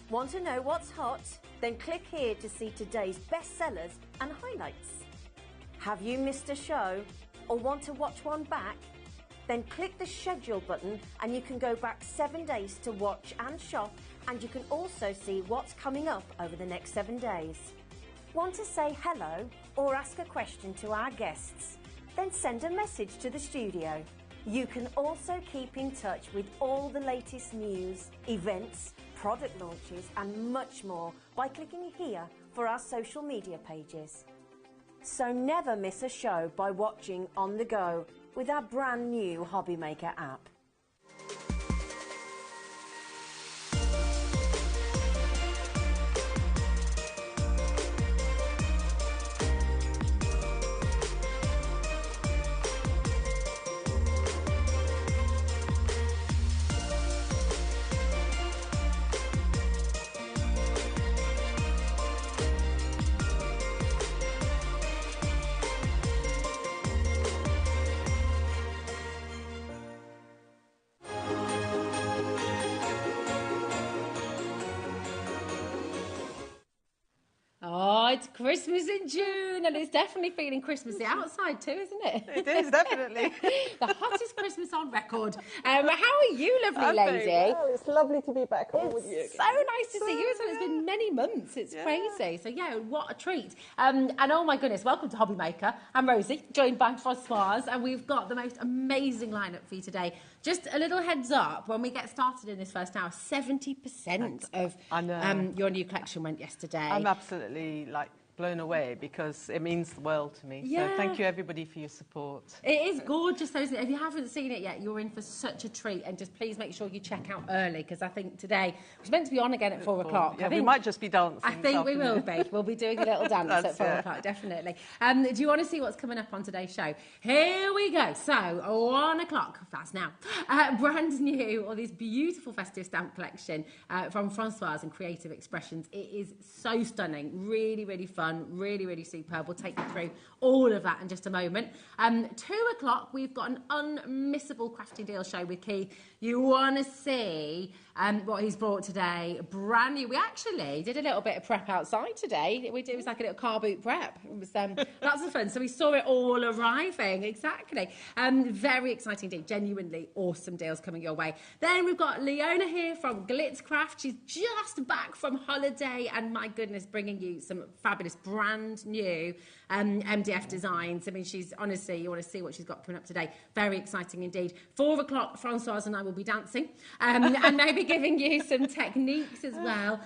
Want to know what's hot? Then click here to see today's bestsellers and highlights. Have you missed a show or want to watch one back? Then click the schedule button and you can go back 7 days to watch and shop, and you can also see what's coming up over the next 7 days. Want to say hello or ask a question to our guests? Then send a message to the studio. You can also keep in touch with all the latest news, events, product launches and much more by clicking here for our social media pages. So never miss a show by watching on the go with our brand new HobbyMaker app. It's Christmas in June, and it's definitely feeling Christmassy outside too, isn't it? It is, definitely. The hottest Christmas on record. How are you, lovely lady? Very well. It's lovely to be back on with you. So nice to see you as well. It's been many months. It's crazy. So yeah, what a treat. And oh my goodness, welcome to HobbyMaker. I'm Rosie, joined by Françoise, and we've got the most amazing lineup for you today. Just a little heads up, when we get started in this first hour, 70% of your new collection went yesterday. I'm absolutely blown away because it means the world to me. Yeah. So thank you everybody for your support. It is gorgeous though, isn't it? If you haven't seen it yet, you're in for such a treat, and just please make sure you check out early, because I think today we're meant to be on again at 4 o'clock. Yeah, we might just be dancing. I think we will be. We'll be doing a little dance at 4 o'clock, definitely. Do you want to see what's coming up on today's show? Here we go. So 1 o'clock, that's now. Brand new, or this beautiful festive stamp collection from Françoise and Creative Expressions. It is so stunning, really, really fun, really, really superb. We'll take you through all of that in just a moment. 2 o'clock, we've got an unmissable crafting deal show with Keith. You want to see what he's brought today, brand new. We actually did a little bit of prep outside today. It was like a little car boot prep. It was lots of fun. So we saw it all arriving, exactly. Very exciting indeed, genuinely awesome deals coming your way. Then we've got Leona here from Glitz Craft. She's just back from holiday, and my goodness, bringing you some fabulous brand new MDF designs. I mean, she's honestly, you want to see what she's got coming up today. Very exciting indeed. 4 o'clock, Françoise and I will be dancing and maybe giving you some techniques as well,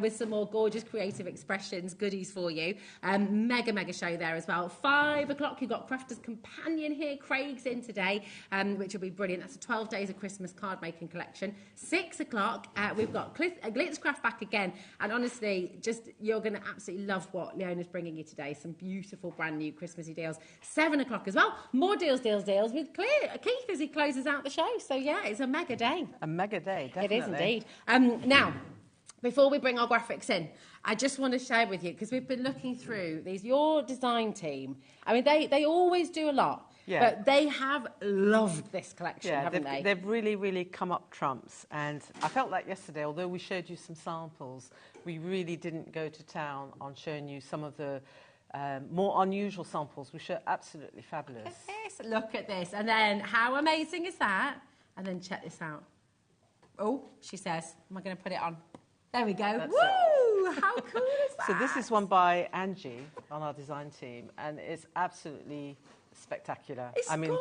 with some more gorgeous Creative Expressions goodies for you. Mega show there as well. 5 o'clock, you've got Crafter's Companion here. Craig's in today, which will be brilliant. That's a 12 days of Christmas card making collection. 6 o'clock, we've got Glitz Craft back again, and honestly, just you're going to absolutely love what Leona's bringing you today. Some beautiful brand new Christmassy deals. 7 o'clock as well, more deals with Keith as he closes out the show. So yeah, it's a mega day. A mega day, definitely. It is indeed. Now, before we bring our graphics in, I just want to share with you, because we've been looking through these, your design team. I mean, they always do a lot. Yeah. But they have loved this collection, haven't they? They've really, really come up trumps. And I felt like yesterday, although we showed you some samples, we really didn't go to town on showing you some of the more unusual samples, which are absolutely fabulous. Look at this. And then, how amazing is that? And then check this out. Oh, she says, am I going to put it on? There we go. That's Woo! How cool is that? So this is one by Angie on our design team, and it's absolutely spectacular. It's gorgeous,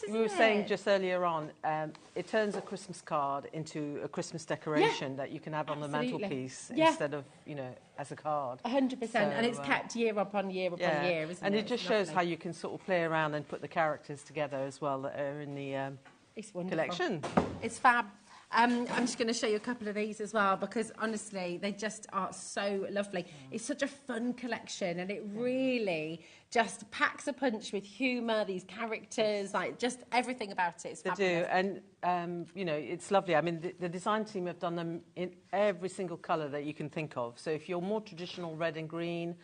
isn't it? We were saying just earlier on, it turns a Christmas card into a Christmas decoration that you can have on the mantelpiece instead of, as a card. 100%, so, and it's kept year upon year upon year, isn't it? And it just shows how you can sort of play around and put the characters together as well that are in the collection. It's fab. I'm just going to show you a couple of these as well, because honestly, they just are so lovely. It's such a fun collection, and it really just packs a punch with humour, these characters, like just everything about it is fabulous. They do, and it's lovely. I mean, the design team have done them in every single colour that you can think of. So if you're more traditional red and green,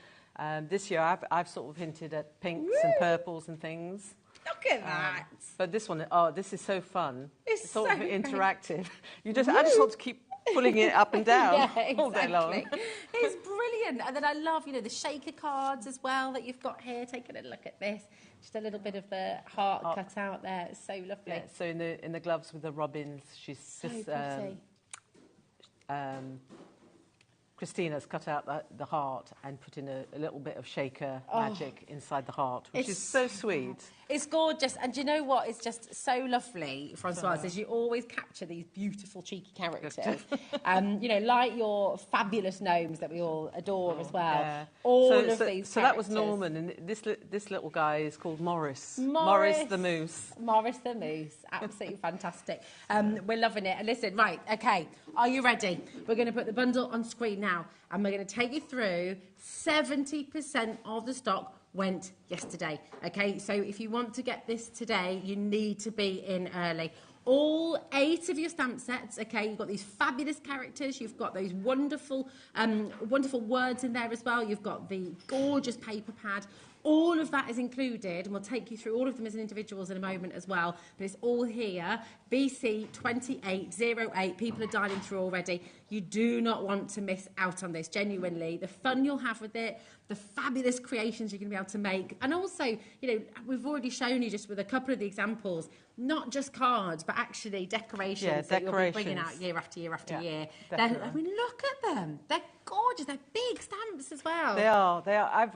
this year I've sort of hinted at pinks and purples and things. Look at that. But this one, this is so fun. It's sort so of interactive. I just want to keep pulling it up and down Yeah, all day long. exactly. It's brilliant. And then I love, you know, the shaker cards as well that you've got here. Take a little look at this. Just a little bit of the heart cut out there. It's so lovely. Yeah, so in the gloves with the robins, she's So just pretty. Christina's cut out the heart and put in a little bit of shaker magic inside the heart, which is so sweet. It's gorgeous. And do you know what? It's just so lovely, Francoise, is you always capture these beautiful, cheeky characters. You know, like your fabulous gnomes that we all adore as well. Yeah. All of these characters. So that was Norman, and this little guy is called Morris. Morris the Moose. Morris the Moose. Absolutely fantastic. We're loving it. And listen, right, okay, are you ready? We're going to put the bundle on screen now, and we're going to take you through 70% of the stock went yesterday. Okay, so if you want to get this today, you need to be in early. All 8 of your stamp sets, okay, you've got these fabulous characters, you've got those wonderful, wonderful words in there as well, you've got the gorgeous paper pad. All of that is included, and we'll take you through all of them as individuals in a moment as well. But it's all here. VC 2808. People are dialing through already. You do not want to miss out on this, genuinely. The fun you'll have with it, the fabulous creations you're going to be able to make. And also, you know, we've already shown you just with a couple of the examples, not just cards, but actually decorations that you'll be bringing out year after year after year. I mean, look at them. They're gorgeous. They're big stamps as well. They are. They are.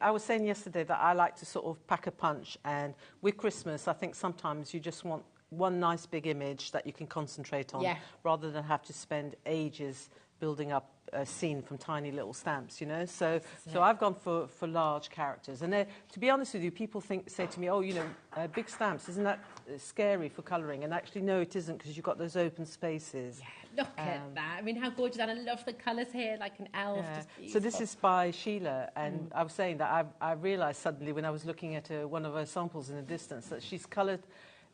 I was saying yesterday that I like to sort of pack a punch, and with Christmas, I think sometimes you just want one nice big image that you can concentrate on, rather than have to spend ages building up a scene from tiny little stamps, you know. So I've gone for large characters, and to be honest with you, people say to me, oh, you know, big stamps, isn't that scary for colouring? And actually, no, it isn't, because you've got those open spaces. Yeah, look at that. I mean, how gorgeous. And I love the colours here, like an elf. Yeah. So this is by Sheila, and I was saying that I realised suddenly when I was looking at one of her samples in the distance that she's coloured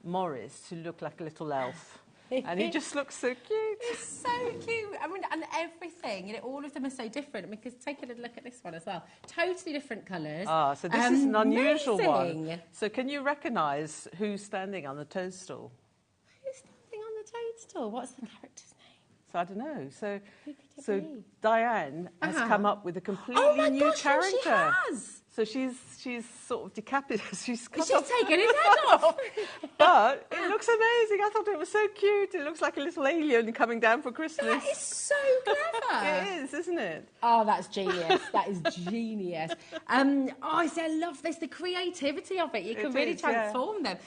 Morris to look like a little elf. And he just looks so cute. It's so cute. I mean, and everything, you know, all of them are so different. I mean, because take a little look at this one as well. Totally different colours. Ah, so this is an unusual one. So can you recognise who's standing on the toadstool? Who's standing on the toadstool? What's the character's name? So I don't know. So Diane has come up with a completely new character. She has. So she's sort of decapitated. She's taken his head off. But it looks amazing. I thought it was so cute. It looks like a little alien coming down for Christmas. That is so clever. It is, isn't it? Oh, that's genius. That is genius. I say I love this. The creativity of it. You can really transform them.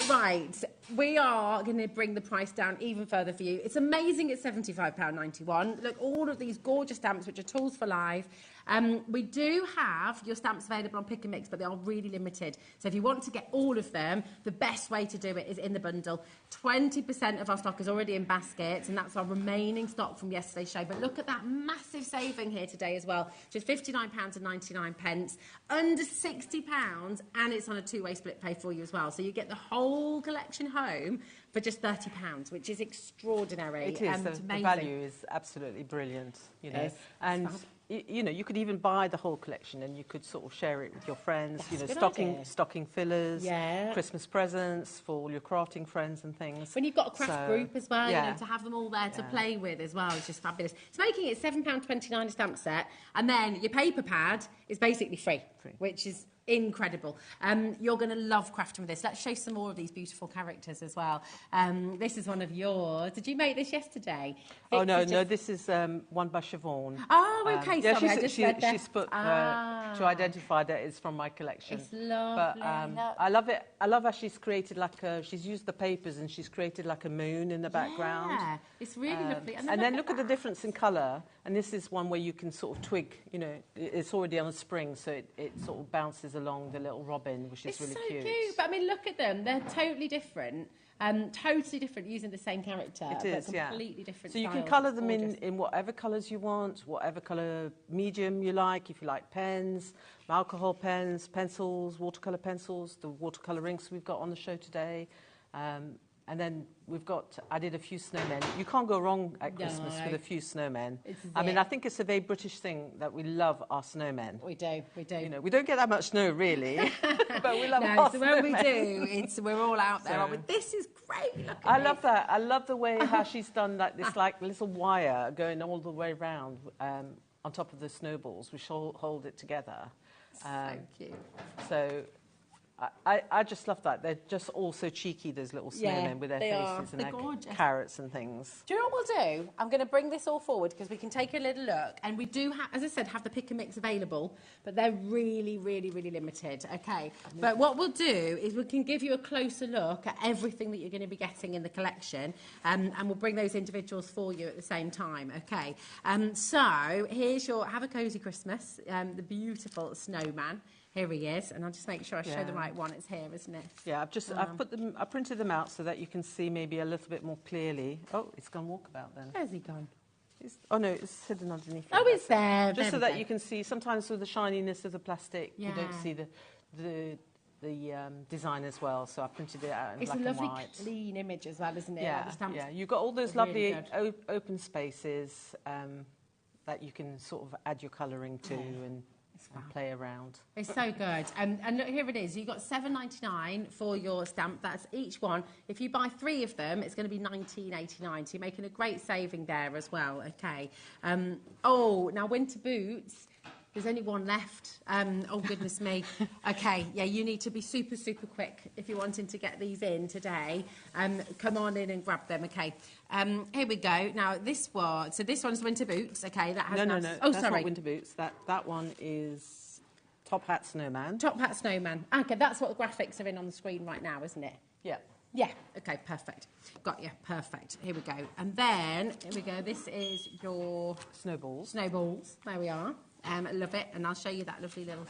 Right. We are going to bring the price down even further for you. It's amazing. It's £75.91. Look, all of these gorgeous stamps, which are tools for life. We do have your stamps available on Pick and Mix, but they are really limited. So if you want to get all of them, the best way to do it is in the bundle. 20% of our stock is already in baskets, and that's our remaining stock from yesterday's show. But look at that massive saving here today as well, which is £59.99, under £60, and it's on a two-way split pay for you as well. So you get the whole collection home for just £30, which is extraordinary. It is. The value is absolutely brilliant, you know. And you know, you could even buy the whole collection, and you could sort of share it with your friends. That's, you know, stocking fillers, Christmas presents for all your crafting friends and things. When you've got a craft group as well, you know, to have them all there to play with as well, it's just fabulous. It's making it £7.29 a stamp set, and then your paper pad is basically free. Which is incredible. You're going to love crafting with this. Let's show some more of these beautiful characters as well. This is one of yours. Did you make this yesterday? Oh, no, this is one by Siobhan. Oh, okay, yeah, sorry, she's put to identify that it's from my collection. It's lovely. But I love it. I love how she's created she's used the papers and she's created like a moon in the background. Yeah, it's really lovely. And then look at the difference in colour. And this is one where you can sort of twig, you know, it's already on a spring, so it sort of bounces along the little robin, which is really cute. It's so cute. But I mean, look at them. They're totally different. Totally different using the same character. It is, but completely different So you styles. can colour them in whatever colours you want, whatever colour medium you like. If you like pens, alcohol pens, pencils, watercolour pencils, the watercolour inks we've got on the show today. And then I did a few snowmen. You can't go wrong at Christmas with a few snowmen. I mean, I think it's a very British thing that we love our snowmen. We do. You know, we don't get that much snow, really, but we love our snowmen. When we do, we're all out there. This is great. Look at I love that. I love the way how she's done like this, like little wire going all the way around on top of the snowballs, which hold it together. So cute. So I just love that. They're just all so cheeky, those little snowmen with their faces and their carrots and things. Do you know what we'll do? I'm going to bring this all forward because we can take a little look. And we do, as I said, have the pick and mix available, but they're really, really, really limited. Okay. But what we'll do is we can give you a closer look at everything that you're going to be getting in the collection, and we'll bring those individuals for you at the same time. Okay. So here's your Have a Cozy Christmas, the beautiful snowman. Here he is, and I'll just make sure I show the right one. It's here, isn't it? Yeah, I printed them out so that you can see maybe a little bit more clearly. Oh, it's gone walkabout then. Where's he gone? Oh no, it's hidden underneath. Oh, it's there. Just so that you can see. Sometimes with the shininess of the plastic, you don't see the design as well. So I printed it out in black and white. It's a lovely, clean image as well, isn't it? Yeah, You've got all those lovely open spaces that you can sort of add your colouring to and play around. It's so good. And look, here it is. You've got $7.99 for your stamp. That's each one. If you buy 3 of them, it's going to be $19.89. So you're making a great saving there as well. Okay. Now winter boots. There's only one left. Oh, goodness me. Okay, yeah, you need to be super, super quick if you're wanting to get these in today. Come on in and grab them, okay. Here we go. Now, this one's winter boots, okay. That has no. Oh, that's not winter boots. That one is Top Hat Snowman. Top Hat Snowman. Okay, that's what the graphics are in on the screen right now, isn't it? Yeah. Yeah, okay, perfect. Got you, perfect. Here we go. And then, here we go. This is your... Snowballs. Snowballs. There we are. I love it, and I'll show you that lovely little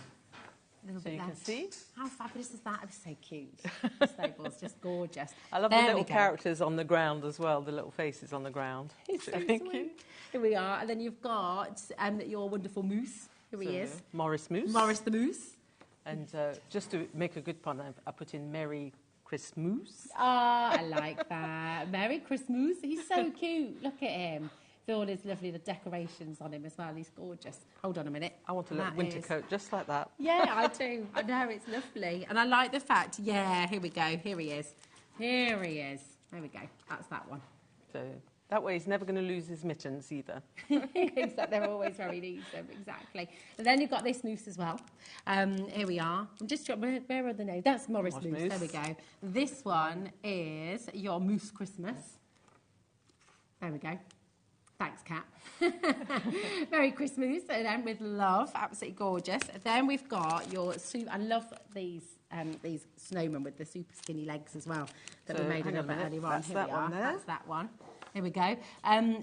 bit there. You can see. How fabulous is that? It was so cute. Snowballs, just gorgeous. I love the little characters on the ground as well, the little faces on the ground. It's so sweet. Here we are, and then you've got your wonderful moose. Here he is. Morris Moose. Morris the Moose. And just to make a good pun, I put in Merry Christmas. I like that. Merry Christmas. He's so cute. Look at him. With all his lovely decorations on him as well. He's gorgeous. Hold on a minute. I want a little winter coat just like that. Yeah, I do. I know, it's lovely. And I like the fact, here we go. Here he is. Here he is. There we go. That's that one. So that way he's never going to lose his mittens either. Except they're always very neat, exactly. And then you've got this moose as well. Here we are. I'm just where are the names? That's Morris Moose. There we go. This one is your Moose Christmas. There we go. Thanks, Kat. Merry Christmas, and with love, absolutely gorgeous. Then we've got your I love these snowmen with the super skinny legs as well that we made a little bit earlier on. Here we are. That's that one. Here we go.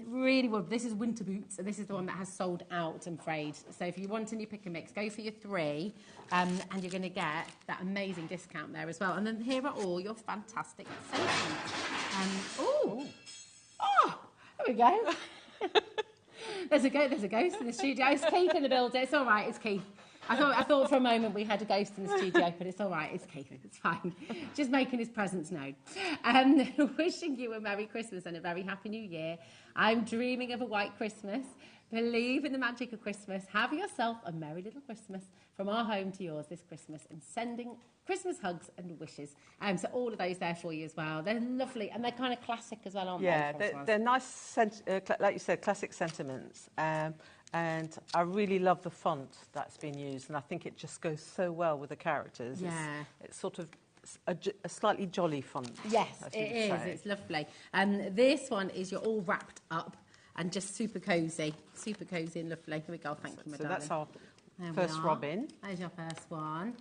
Really well. This is winter boots, and this is the one that has sold out, I'm afraid. So if you want a new pick and mix, go for your 3, and you're going to get that amazing discount there as well. And then here are all your fantastic accessories. Oh, there we go. There's a ghost in the studio. It's Keith in the building. It's all right. It's Keith. I thought for a moment we had a ghost in the studio, but it's all right. It's Keith. It's fine. Just making his presence known. Wishing you a Merry Christmas and a very Happy New Year. I'm dreaming of a white Christmas. Believe in the magic of Christmas. Have yourself a merry little Christmas from our home to yours this Christmas, and sending Christmas hugs and wishes. So all of those there for you as well. They're lovely, and they're kind of classic as well, aren't they? Yeah, they're nice, like you said, classic sentiments. And I really love the font that's been used, and I think it just goes so well with the characters. Yeah. It's sort of a slightly jolly font. Yes, it is. It's lovely. And this one is you're all wrapped up and just super cosy and lovely. Here we go. Thank you, my darling. That's our first robin. There's your first one.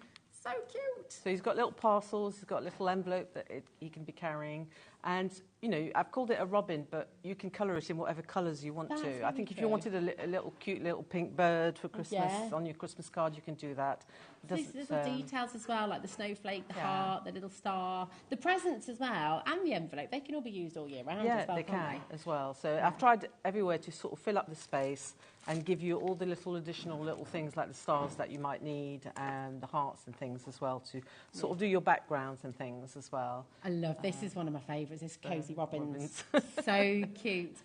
So cute. So he's got little parcels, he's got a little envelope that he can be carrying. And, you know, I've called it a robin, but you can colour it in whatever colours you want to. I think if you wanted a little cute little pink bird for Christmas on your Christmas card, you can do that. These little details as well, like the snowflake, the heart, the little star, the presents as well, and the envelope. They can all be used all year round as well, they can as well. So I've tried everywhere to sort of fill up the space and give you all the little additional little things like the stars that you might need, and the hearts and things as well, to sort of do your backgrounds and things as well. I love this. Is one of my favourites. favourites, this Cozy Robins. So cute.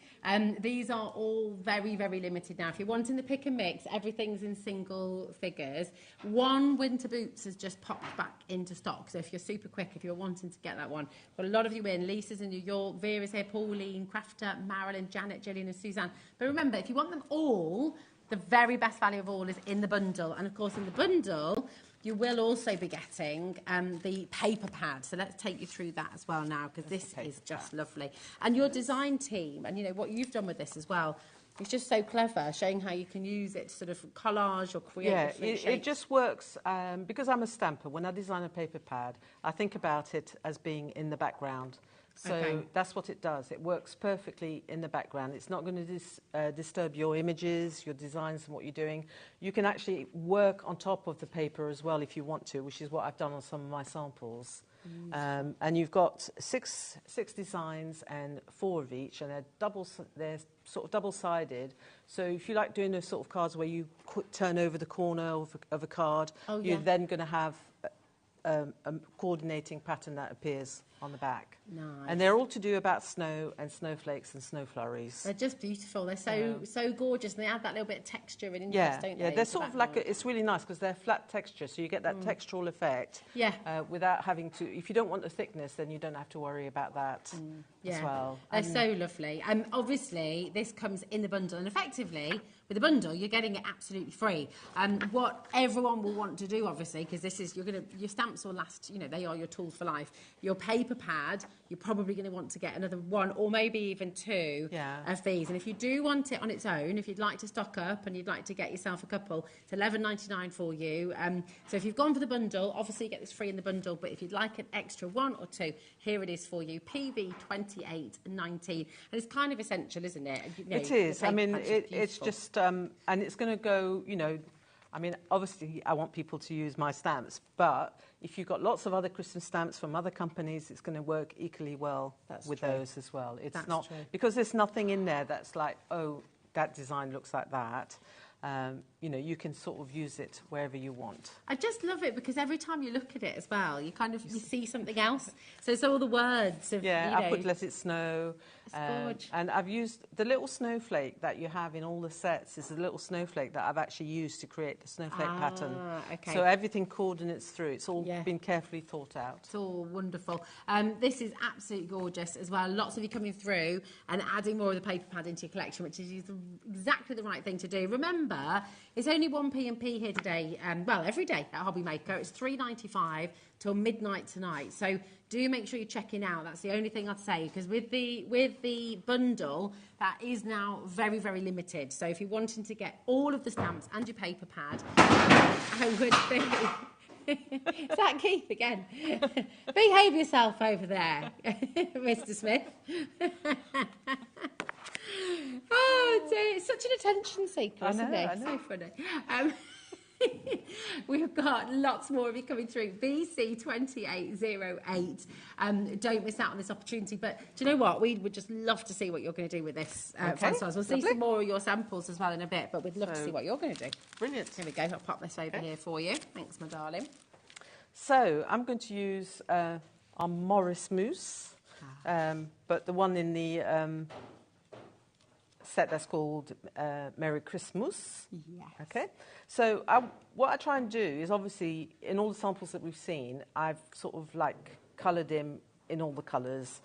These are all very, very limited now. If you're wanting the pick and mix, everything's in single figures. One winter boots has just popped back into stock. So if you're super quick, if you're wanting to get that one, got a lot of you in. Lisa's in New York, Vera's here, Pauline, Crafter, Marilyn, Janet, Gillian and Suzanne. But remember, if you want them all, the very best value of all is in the bundle. And of course, in the bundle, you will also be getting the paper pad. So let's take you through that as well now, because this is just lovely. And your design team, and you know what you've done with this as well, it's just so clever, showing how you can use it to sort of collage or create different shapes. It just works. Because I'm a stamper, when I design a paper pad, I think about it as being in the background. So that's what it does. It works perfectly in the background. It's not going to disturb your images, your designs and what you're doing. You can actually work on top of the paper as well if you want to, which is what I've done on some of my samples. And you've got six designs and 4 of each, and they're sort of double-sided. So if you like doing those sort of cards where you turn over the corner of a card, you're then going to have a coordinating pattern that appears on the back. Nice. And they're all to do about snow and snowflakes and snow flurries. They're just beautiful. They're so gorgeous, and they add that little bit of texture and interest, don't they? Yeah, they're sort of like it's really nice because they're flat texture, so you get that textural effect. Without having to. If you don't want the thickness, then you don't have to worry about that as well. They're so lovely. Obviously, this comes in the bundle, and effectively, with the bundle, you're getting it absolutely free. What everyone will want to do, obviously, because this is your stamps will last. You know, they are your tools for life. Your paper pad, you're probably going to want to get another 1 or maybe even 2 of these. And if you do want it on its own, if you'd like to stock up and you'd like to get yourself a couple, it's $11.99 for you. So if you've gone for the bundle, obviously you get this free in the bundle. But if you'd like an extra 1 or 2, here it is for you. PB28.19, and it's kind of essential, isn't it? You know, it is. I mean, it's just, and it's going to go. You know, I mean, obviously, I want people to use my stamps, but if you've got lots of other Christmas stamps from other companies, it's going to work equally well with those as well. It's not because there's nothing in there that's like, oh, that design looks like that. You know, you can sort of use it wherever you want. I just love it because every time you look at it as well, you kind of you see something else. So it's all the words of, I put Let It Snow. It's gorgeous. And I've used the little snowflake that you have in all the sets is a little snowflake that I've actually used to create the snowflake pattern. Okay. So everything coordinates through. It's all been carefully thought out. It's all wonderful. This is absolutely gorgeous as well. Lots of you coming through and adding more of the paper pad into your collection, which is exactly the right thing to do. Remember, it's only 1p&p here today, well, every day at HobbyMaker. It's $3.95 till midnight tonight. So do make sure you're checking out. That's the only thing I'd say, because with the bundle, that is now very, very limited. So if you're wanting to get all of the stamps and your paper pad, I would be... Is that Keith again? Behave yourself over there, Mr. Smith. Oh, dear. It's such an attention seeker, isn't it? I know. So funny. We've got lots more of you coming through. BC2808. Don't miss out on this opportunity. But do you know what? We would just love to see what you're going to do with this. We'll see some more of your samples as well in a bit, but we'd love to see what you're going to do. Brilliant. Here we go. I'll pop this over here for you. Thanks, my darling. So I'm going to use our Morris mousse, but the one in the set that's called Merry Christmas. Yes. Okay. So what I try and do is, obviously, in all the samples that we've seen, I've sort of like coloured him in all the colours.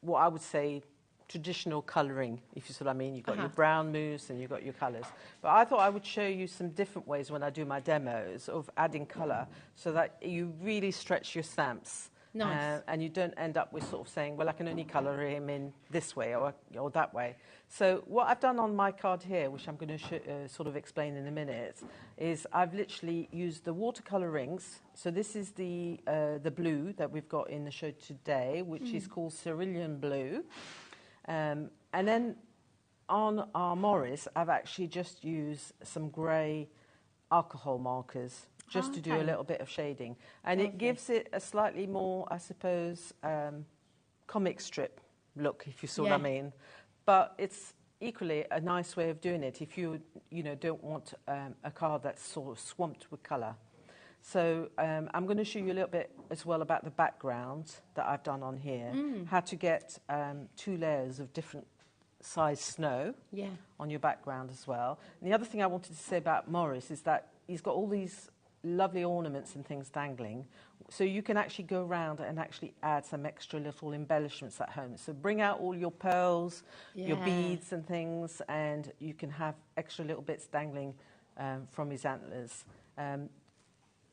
What I would say traditional colouring, if you see what I mean. You've got your brown mousse and you've got your colours. But I thought I would show you some different ways when I do my demos of adding colour so that you really stretch your stamps. Nice. And you don't end up with sort of saying, well, I can only colour him in this way or that way. So what I've done on my card here, which I'm going to sort of explain in a minute, is I've literally used the watercolour rings. So this is the blue that we've got in the show today, which is called cerulean blue. And then on our Morris, I've actually just used some grey alcohol markers just to do a little bit of shading. And it gives it a slightly more, I suppose, comic strip look, if you see what I mean. But it's equally a nice way of doing it if you don't want a card that's sort of swamped with colour. So I'm going to show you a little bit as well about the background that I've done on here, how to get 2 layers of different size snow on your background as well. And the other thing I wanted to say about Morris is that he's got all these lovely ornaments and things dangling, so you can actually go around and actually add some extra little embellishments at home. So bring out all your pearls, your beads and things, and you can have extra little bits dangling from his antlers.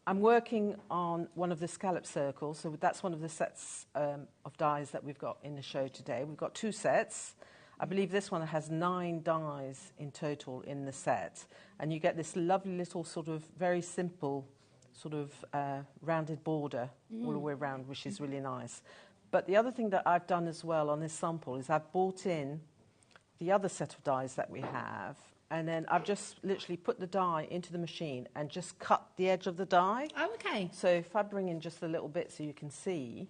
I'm working on one of the scallop circles, so that's one of the sets of dies that we've got in the show today. We've got 2 sets. I believe this one has 9 dies in total in the set, and you get this lovely little sort of very simple sort of rounded border all the way around, which is really nice. But the other thing that I've done as well on this sample is I've brought in the other set of dies that we have, and then I've just literally put the die into the machine and just cut the edge of the die. Oh, okay. So if I bring in just a little bit so you can see,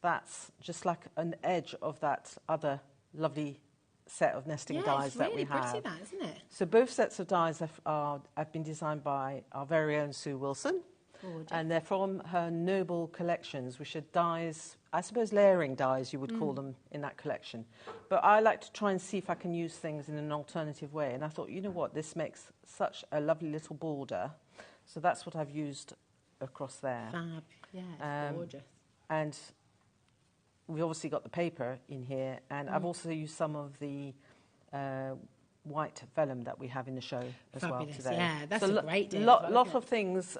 that's just like an edge of that other lovely set of nesting dies that we have. Yeah, it's really pretty, that, isn't it? So both sets of dies have been designed by our very own Sue Wilson. Gorgeous. And they're from her Noble collections, which are dies, I suppose layering dies you would call them in that collection. But I like to try and see if I can use things in an alternative way. And I thought, you know what, this makes such a lovely little border. So that's what I've used across there. Fab. Yeah, it's gorgeous. And we've obviously got the paper in here, and I've also used some of the white vellum that we have in the show as well today. Yeah, that's so a great deal. Lot of things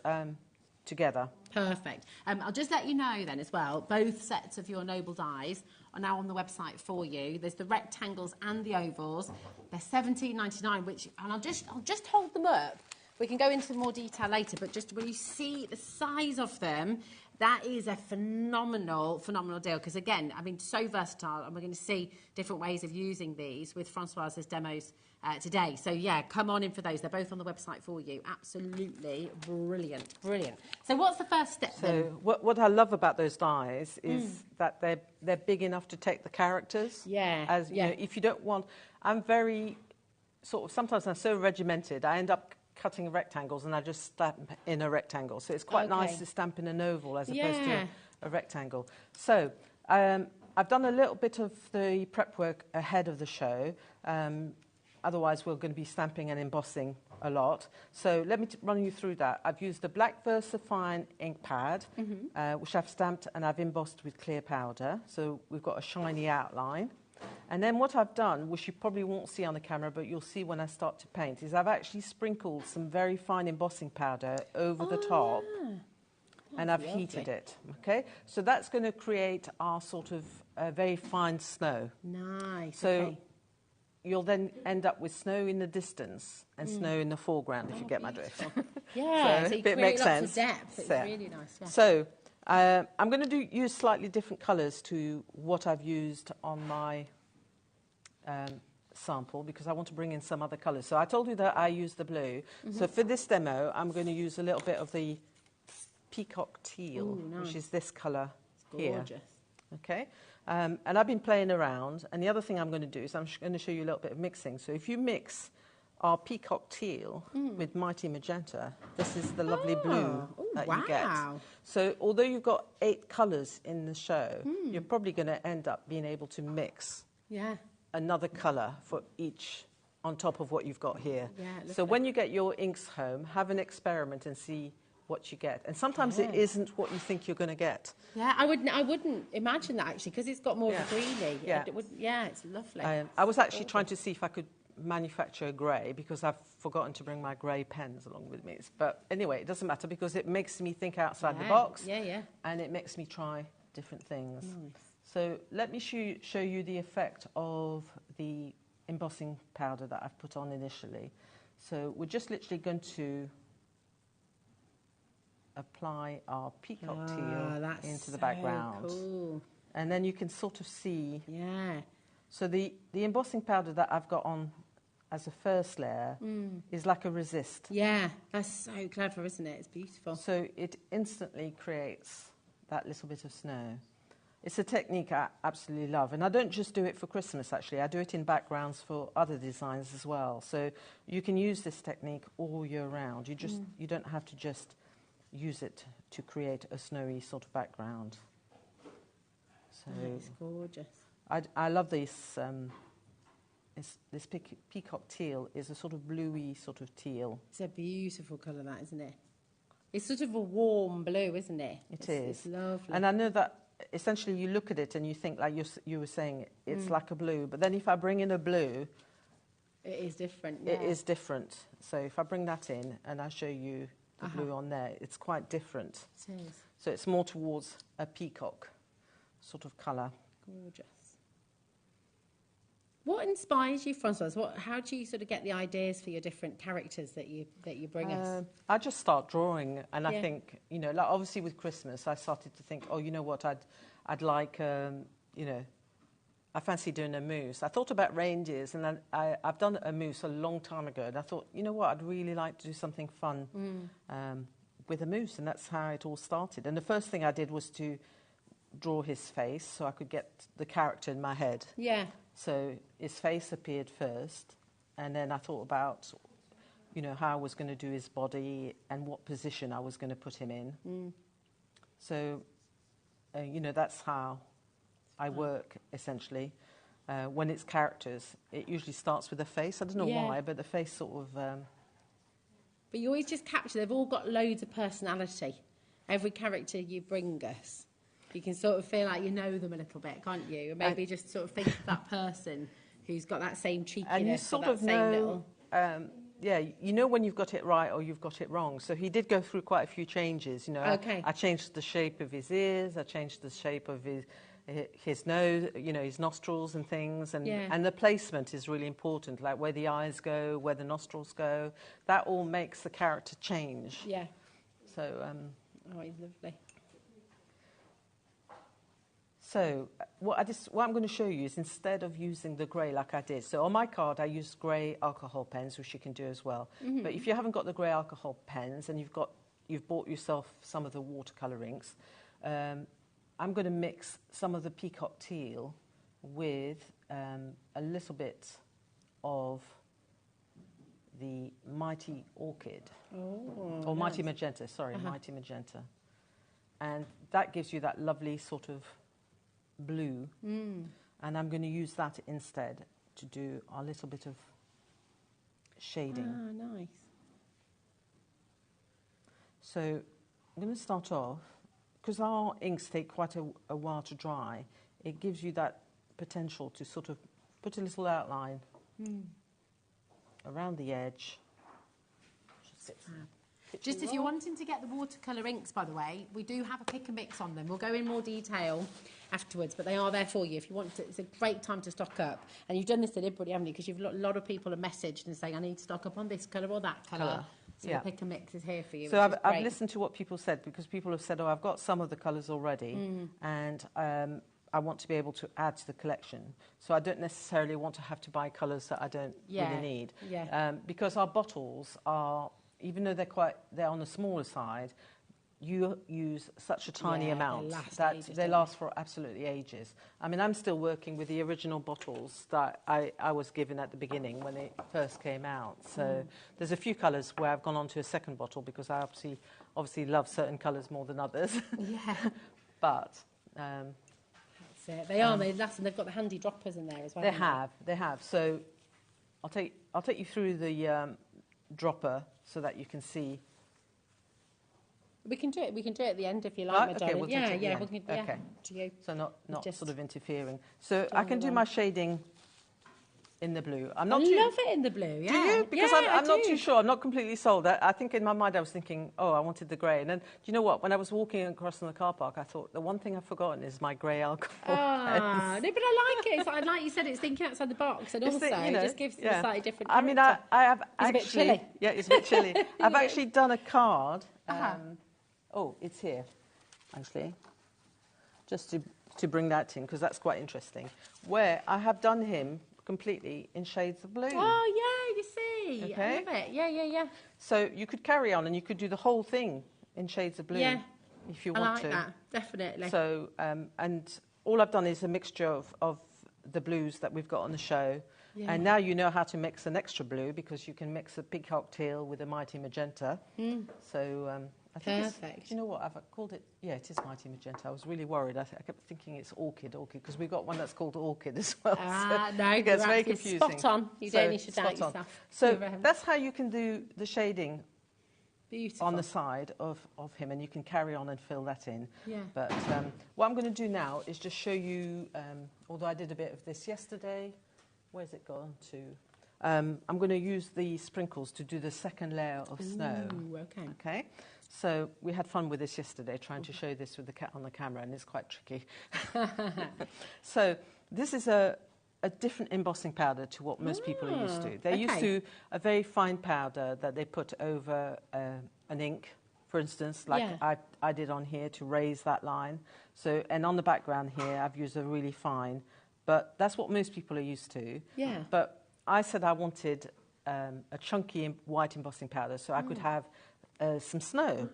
together. Perfect. I'll just let you know then as well, both sets of your Noble dies are now on the website for you. There's the rectangles and the ovals. They're $17.99, and I'll just hold them up. We can go into more detail later, but just when you see the size of them, that is a phenomenal deal. Because again, I mean, so versatile, and we're going to see different ways of using these with Francoise's demos today. So yeah, come on in for those. They're both on the website for you. Absolutely brilliant. So what's the first step then? So what I love about those dies is that they're big enough to take the characters. Yeah. You know, if you don't want, I'm very sort of, sometimes I'm so regimented, I end up cutting rectangles and I just stamp in a rectangle. So it's quite nice to stamp in an oval as opposed to a rectangle. So I've done a little bit of the prep work ahead of the show. Otherwise, we're going to be stamping and embossing a lot. So let me run you through that. I've used a black VersaFine ink pad, which I've stamped and I've embossed with clear powder. So we've got a shiny outline. And then what I've done, which you probably won't see on the camera, but you'll see when I start to paint, is I've actually sprinkled some very fine embossing powder over the top, and I've heated it, okay? So that's going to create our sort of very fine snow. Nice, So you'll then end up with snow in the distance and snow in the foreground, if you get my drift. Yeah, so you it create makes lots sense. of depth. It's really nice, yeah. So I'm going to use slightly different colours to what I've used on my sample, because I want to bring in some other colours. So I told you that I used the blue. So for this demo, I'm going to use a little bit of the peacock teal, which is this colour here. Gorgeous. Okay, and I've been playing around. And the other thing I'm going to do is I'm going to show you a little bit of mixing. So if you mix our peacock teal with mighty magenta, this is the lovely blue that you get. So although you've got 8 colours in the show, you're probably going to end up being able to mix another colour for each on top of what you've got here. So when you get your inks home, have an experiment and see what you get. And sometimes it isn't what you think you're going to get. Yeah, I wouldn't imagine that actually, because it's got more of a greeny. It's lovely. I was actually trying to see if I could manufacture a grey, because I've forgotten to bring my grey pens along with me. But anyway, it doesn't matter, because it makes me think outside the box. And it makes me try different things. So let me show you the effect of the embossing powder that I've put on initially. So we're just literally going to apply our peacock teal into the background. Cool. And then you can sort of see. So the embossing powder that I've got on as a first layer is like a resist. Yeah, that's so clever, isn't it? It's beautiful. So it instantly creates that little bit of snow. It's a technique I absolutely love. And I don't just do it for Christmas, actually. I do it in backgrounds for other designs as well. So you can use this technique all year round. You don't have to just use it to create a snowy sort of background. So it's gorgeous. I love this. This peacock teal is a sort of bluey sort of teal. It's a beautiful colour, that, isn't it? It's sort of a warm blue, isn't it? It is. It's lovely. And I know that essentially you look at it and you think, like you were saying, it's like a blue. But then if I bring in a blue... It is different, It is different. So if I bring that in and I show you the blue on there, it's quite different. It is. So it's more towards a peacock sort of colour. Gorgeous. What inspires you, Francoise? How do you sort of get the ideas for your different characters that you bring us? I just start drawing, and I think, you know, like obviously with Christmas, I started to think, oh, you know what, I'd like, you know, I fancy doing a moose. I thought about reindeers, and then I've done a moose a long time ago, and I thought, you know what, I'd really like to do something fun with a moose, and that's how it all started. And the first thing I did was to draw his face so I could get the character in my head. Yeah. So his face appeared first, and then I thought about, you know, how I was going to do his body and what position I was going to put him in. So, you know, that's how I work, essentially. When it's characters, it usually starts with a face. I don't know why, but the face sort of... But you always just capture, they've all got loads of personality. Every character you bring us. You can sort of feel like you know them a little bit, can't you? Or maybe just sort of think of that person who's got that same cheekiness. And you sort of know, you know when you've got it right or you've got it wrong. So he did go through quite a few changes, you know. Okay. I changed the shape of his ears, I changed the shape of his nose, you know, his nostrils and things. And the placement is really important, like where the eyes go, where the nostrils go. That all makes the character change. Yeah. So... oh, he's lovely. So what I'm going to show you is, instead of using the grey like I did, so on my card I used grey alcohol pens, which you can do as well. But if you haven't got the grey alcohol pens and you've bought yourself some of the watercolour inks, I'm going to mix some of the peacock teal with a little bit of the mighty orchid, or mighty magenta, sorry, mighty magenta. And that gives you that lovely sort of blue, and I'm going to use that instead to do a little bit of shading. Ah, nice. So I'm going to start off, because our inks take quite a while to dry, it gives you that potential to sort of put a little outline around the edge. Just if you're wanting to get the watercolour inks, by the way, we do have a pick and mix on them. We'll go in more detail afterwards, but they are there for you if you want to. It's a great time to stock up. And you've done this deliberately, haven't you? Because a lot of people have messaged and saying, I need to stock up on this colour or that colour. So the pick and mix is here for you. So I've listened to what people said, because people have said, oh, I've got some of the colours already, and I want to be able to add to the collection. So I don't necessarily want to have to buy colours that I don't really need. Yeah. Because our bottles are... even though they're on the smaller side, you use such a tiny amount that they last for absolutely ages. I mean, I'm still working with the original bottles that I was given at the beginning when it first came out. So there's a few colours where I've gone on to a second bottle, because I obviously love certain colours more than others. Yeah. But... that's it. They are. They last, and they've got the handy droppers in there as well. They have. So I'll take you through the dropper so that you can see. We can do it. We can do it at the end if you like, my darling. We'll do it at the end. Okay. To you. So not just sort of interfering. So I can do my shading in the blue. I love it in the blue. Yeah. Do you? Because I'm not too sure. I'm not completely sold. I think in my mind I was thinking, oh, I wanted the grey. And then, do you know what? When I was walking across in the car park, I thought, the one thing I've forgotten is my grey alcohol. No, but I like it. It's like you said, it's thinking outside the box, and also it just gives it a slightly different character. I mean, I have actually... It's a bit chilly. Yeah, it's a bit chilly. I've actually done a card. Oh, it's here, actually. Just to bring that in, because that's quite interesting. Where I have done him completely in shades of blue. Oh, yeah, you see. Okay. I love it. Yeah. So you could carry on and you could do the whole thing in shades of blue if you want to. I like that, definitely. So, and all I've done is a mixture of the blues that we've got on the show. Yeah. And now you know how to mix an extra blue, because you can mix a peacock teal with a mighty magenta. So I think Perfect. You know what? I've called it. Yeah, it is Mighty Magenta. I was really worried. I kept thinking it's orchid, because we've got one that's called orchid as well. No, it gets you're very absolutely confusing. spot on. You don't need to doubt spot on. yourself. So that's how you can do the shading Beautiful. on the side of him, and you can carry on and fill that in. Yeah. But what I'm going to do now is just show you, although I did a bit of this yesterday, where's it gone to? I'm going to use the sprinkles to do the second layer of snow. Ooh, okay. Okay. So we had fun with this yesterday, trying to show this with the cat on the camera, and it's quite tricky. So this is a different embossing powder to what most people are used to. They're used to a very fine powder that they put over an ink, for instance, like I did on here to raise that line. So, and on the background here, I've used a really fine, but that's what most people are used to. Yeah. But I said I wanted a chunky white embossing powder, so I could have some snow.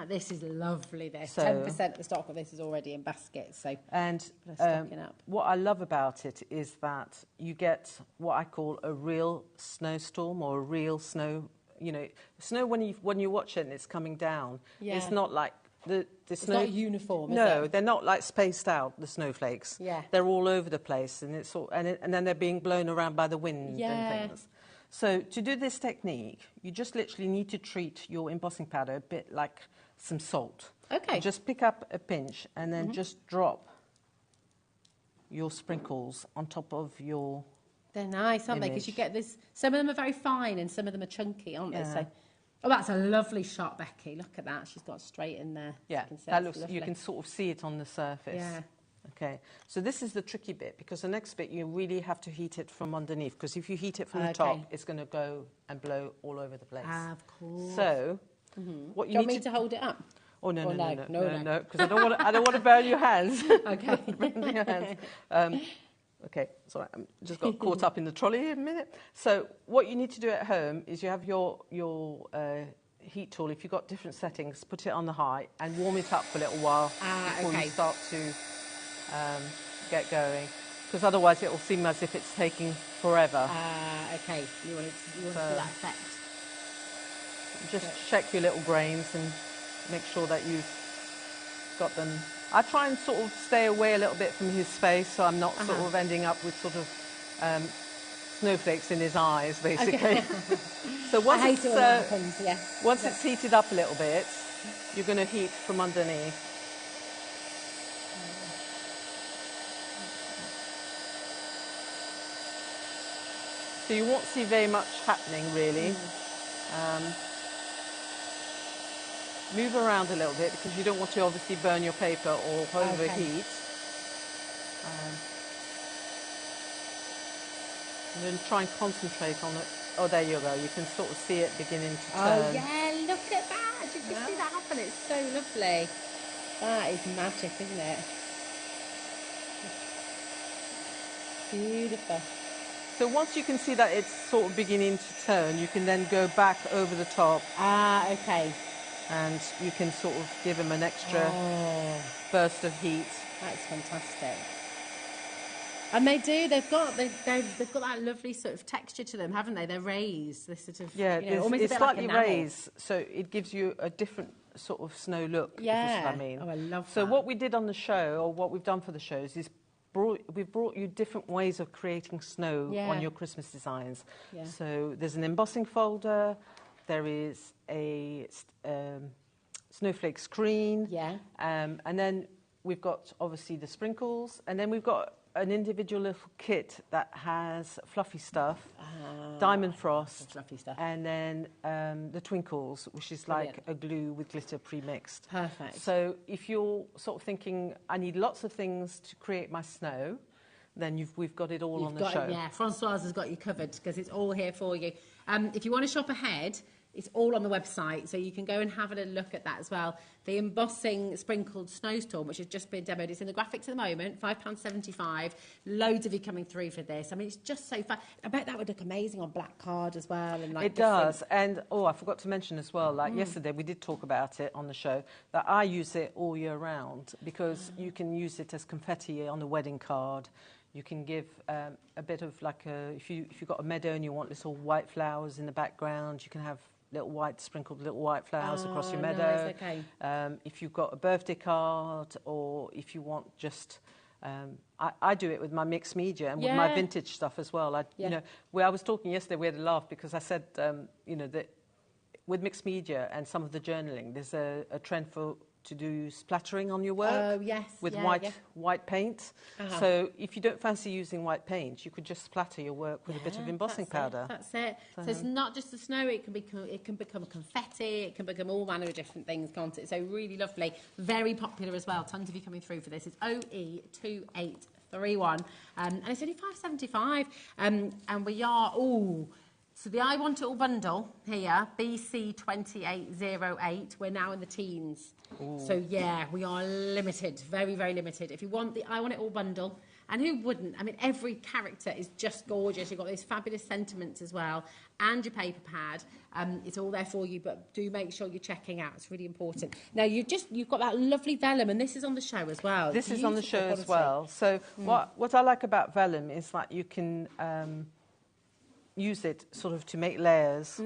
This is lovely. This So, 10% of the stock of this is already in baskets, so and stocking up. what I love about it is that you get what I call a real snowstorm, or a real snow. You know, snow when you watch it and it's coming down. Yeah. It's not like the It's snow. not uniform, is No, it? they're not like spaced out. The snowflakes. Yeah. They're all over the place, and it's all, and then they're being blown around by the wind and things. So to do this technique, you just literally need to treat your embossing powder a bit like some salt. Okay. You just pick up a pinch and then just drop your sprinkles on top of your... They're nice, aren't they? Because you get this... Some of them are very fine and some of them are chunky, aren't they? Yeah. So, oh, that's a lovely shot, Becky. Look at that. She's got straight in there. Yeah, You can see that it's looks. lovely. You can sort of see it on the surface. Yeah. Okay, so this is the tricky bit, because the next bit you really have to heat it from underneath, because if you heat it from the top, it's going to go and blow all over the place. Ah, of course. So, what Do you you want need me to hold it up? Oh no, Or no, no? because I don't want to burn your hands. Okay. Burn your hands. Okay, sorry, I just got caught up in the trolley a minute. So what you need to do at home is you have your heat tool. If you've got different settings, put it on the high and warm it up for a little while before you start to get going. Because otherwise it will seem as if it's taking forever. Okay. You want to see that effect. Just check your little grains and make sure that you've got them. I try and sort of stay away a little bit from his face, so I'm not sort of ending up with sort of snowflakes in his eyes, basically. Okay. So once I hate it when that happens, yeah. Once it's heated up a little bit, you're going to heat from underneath. So you won't see very much happening, really. Move around a little bit, because you don't want to obviously burn your paper or overheat. And then try and concentrate on it. Oh, there you go. You can sort of see it beginning to turn. Oh, yeah, look at that. Did you see that happen? It's so lovely. That is magic, isn't it? Beautiful. So once you can see that it's sort of beginning to turn, you can then go back over the top. Okay. And you can sort of give them an extra burst of heat. That's fantastic. And they do. They've got that lovely sort of texture to them, haven't they? They're raised. This sort of almost it's a bit slightly like raised, so it gives you a different sort of snow look. Yeah. If you see what I mean. Oh, I love that. So what we did on the show, or what we've done for the shows, is we've brought you different ways of creating snow on your Christmas designs. Yeah. So there's an embossing folder. There is a snowflake screen. Yeah. And then we've got, obviously, the sprinkles. And then we've got an individual little kit that has fluffy stuff, diamond frost, fluffy stuff. and then the twinkles, which is like a glue with glitter pre-mixed. Perfect. So if you're sort of thinking, I need lots of things to create my snow, then we've got it all on the show. Yeah, Francoise has got you covered, because it's all here for you. If you want to shop ahead, it's all on the website, so you can go and have a look at that as well. The embossing sprinkled snowstorm, which has just been demoed, it's in the graphics at the moment, £5.75. Loads of you coming through for this. I mean, it's just so fun. I bet that would look amazing on black card as well. And like it does. And, I forgot to mention as well, like yesterday we did talk about it on the show, that I use it all year round, because you can use it as confetti on a wedding card. You can give a bit of like if you've got a meadow and you want little white flowers in the background, you can have sprinkled little white flowers across your nice, meadow. okay. If you've got a birthday card, or if you want just, I do it with my mixed media and with my vintage stuff as well. You know, I was talking yesterday, we had a laugh because I said, you know, that with mixed media and some of the journaling, there's a trend to do splattering on your work. Oh, yes. With white paint. So if you don't fancy using white paint, you could just splatter your work with a bit of embossing powder. That's it. So it's not just the snow, it can become confetti, it can become all manner of different things, can't it? So really lovely. Very popular as well. Tons of you coming through for this. It's OE2831. And it's only £5.75. And we are, so the I Want It All bundle here, BC2808, we're now in the teens. Ooh. So yeah, we are limited, very, very limited. If you want the I Want It All bundle, and who wouldn't? I mean, every character is just gorgeous. You've got those fabulous sentiments as well, and your paper pad. It's all there for you, but do make sure you're checking out. It's really important. Now, you've got that lovely vellum, and this is on the show as well. This is on the show as well. So what I like about vellum is that you can use it sort of to make layers.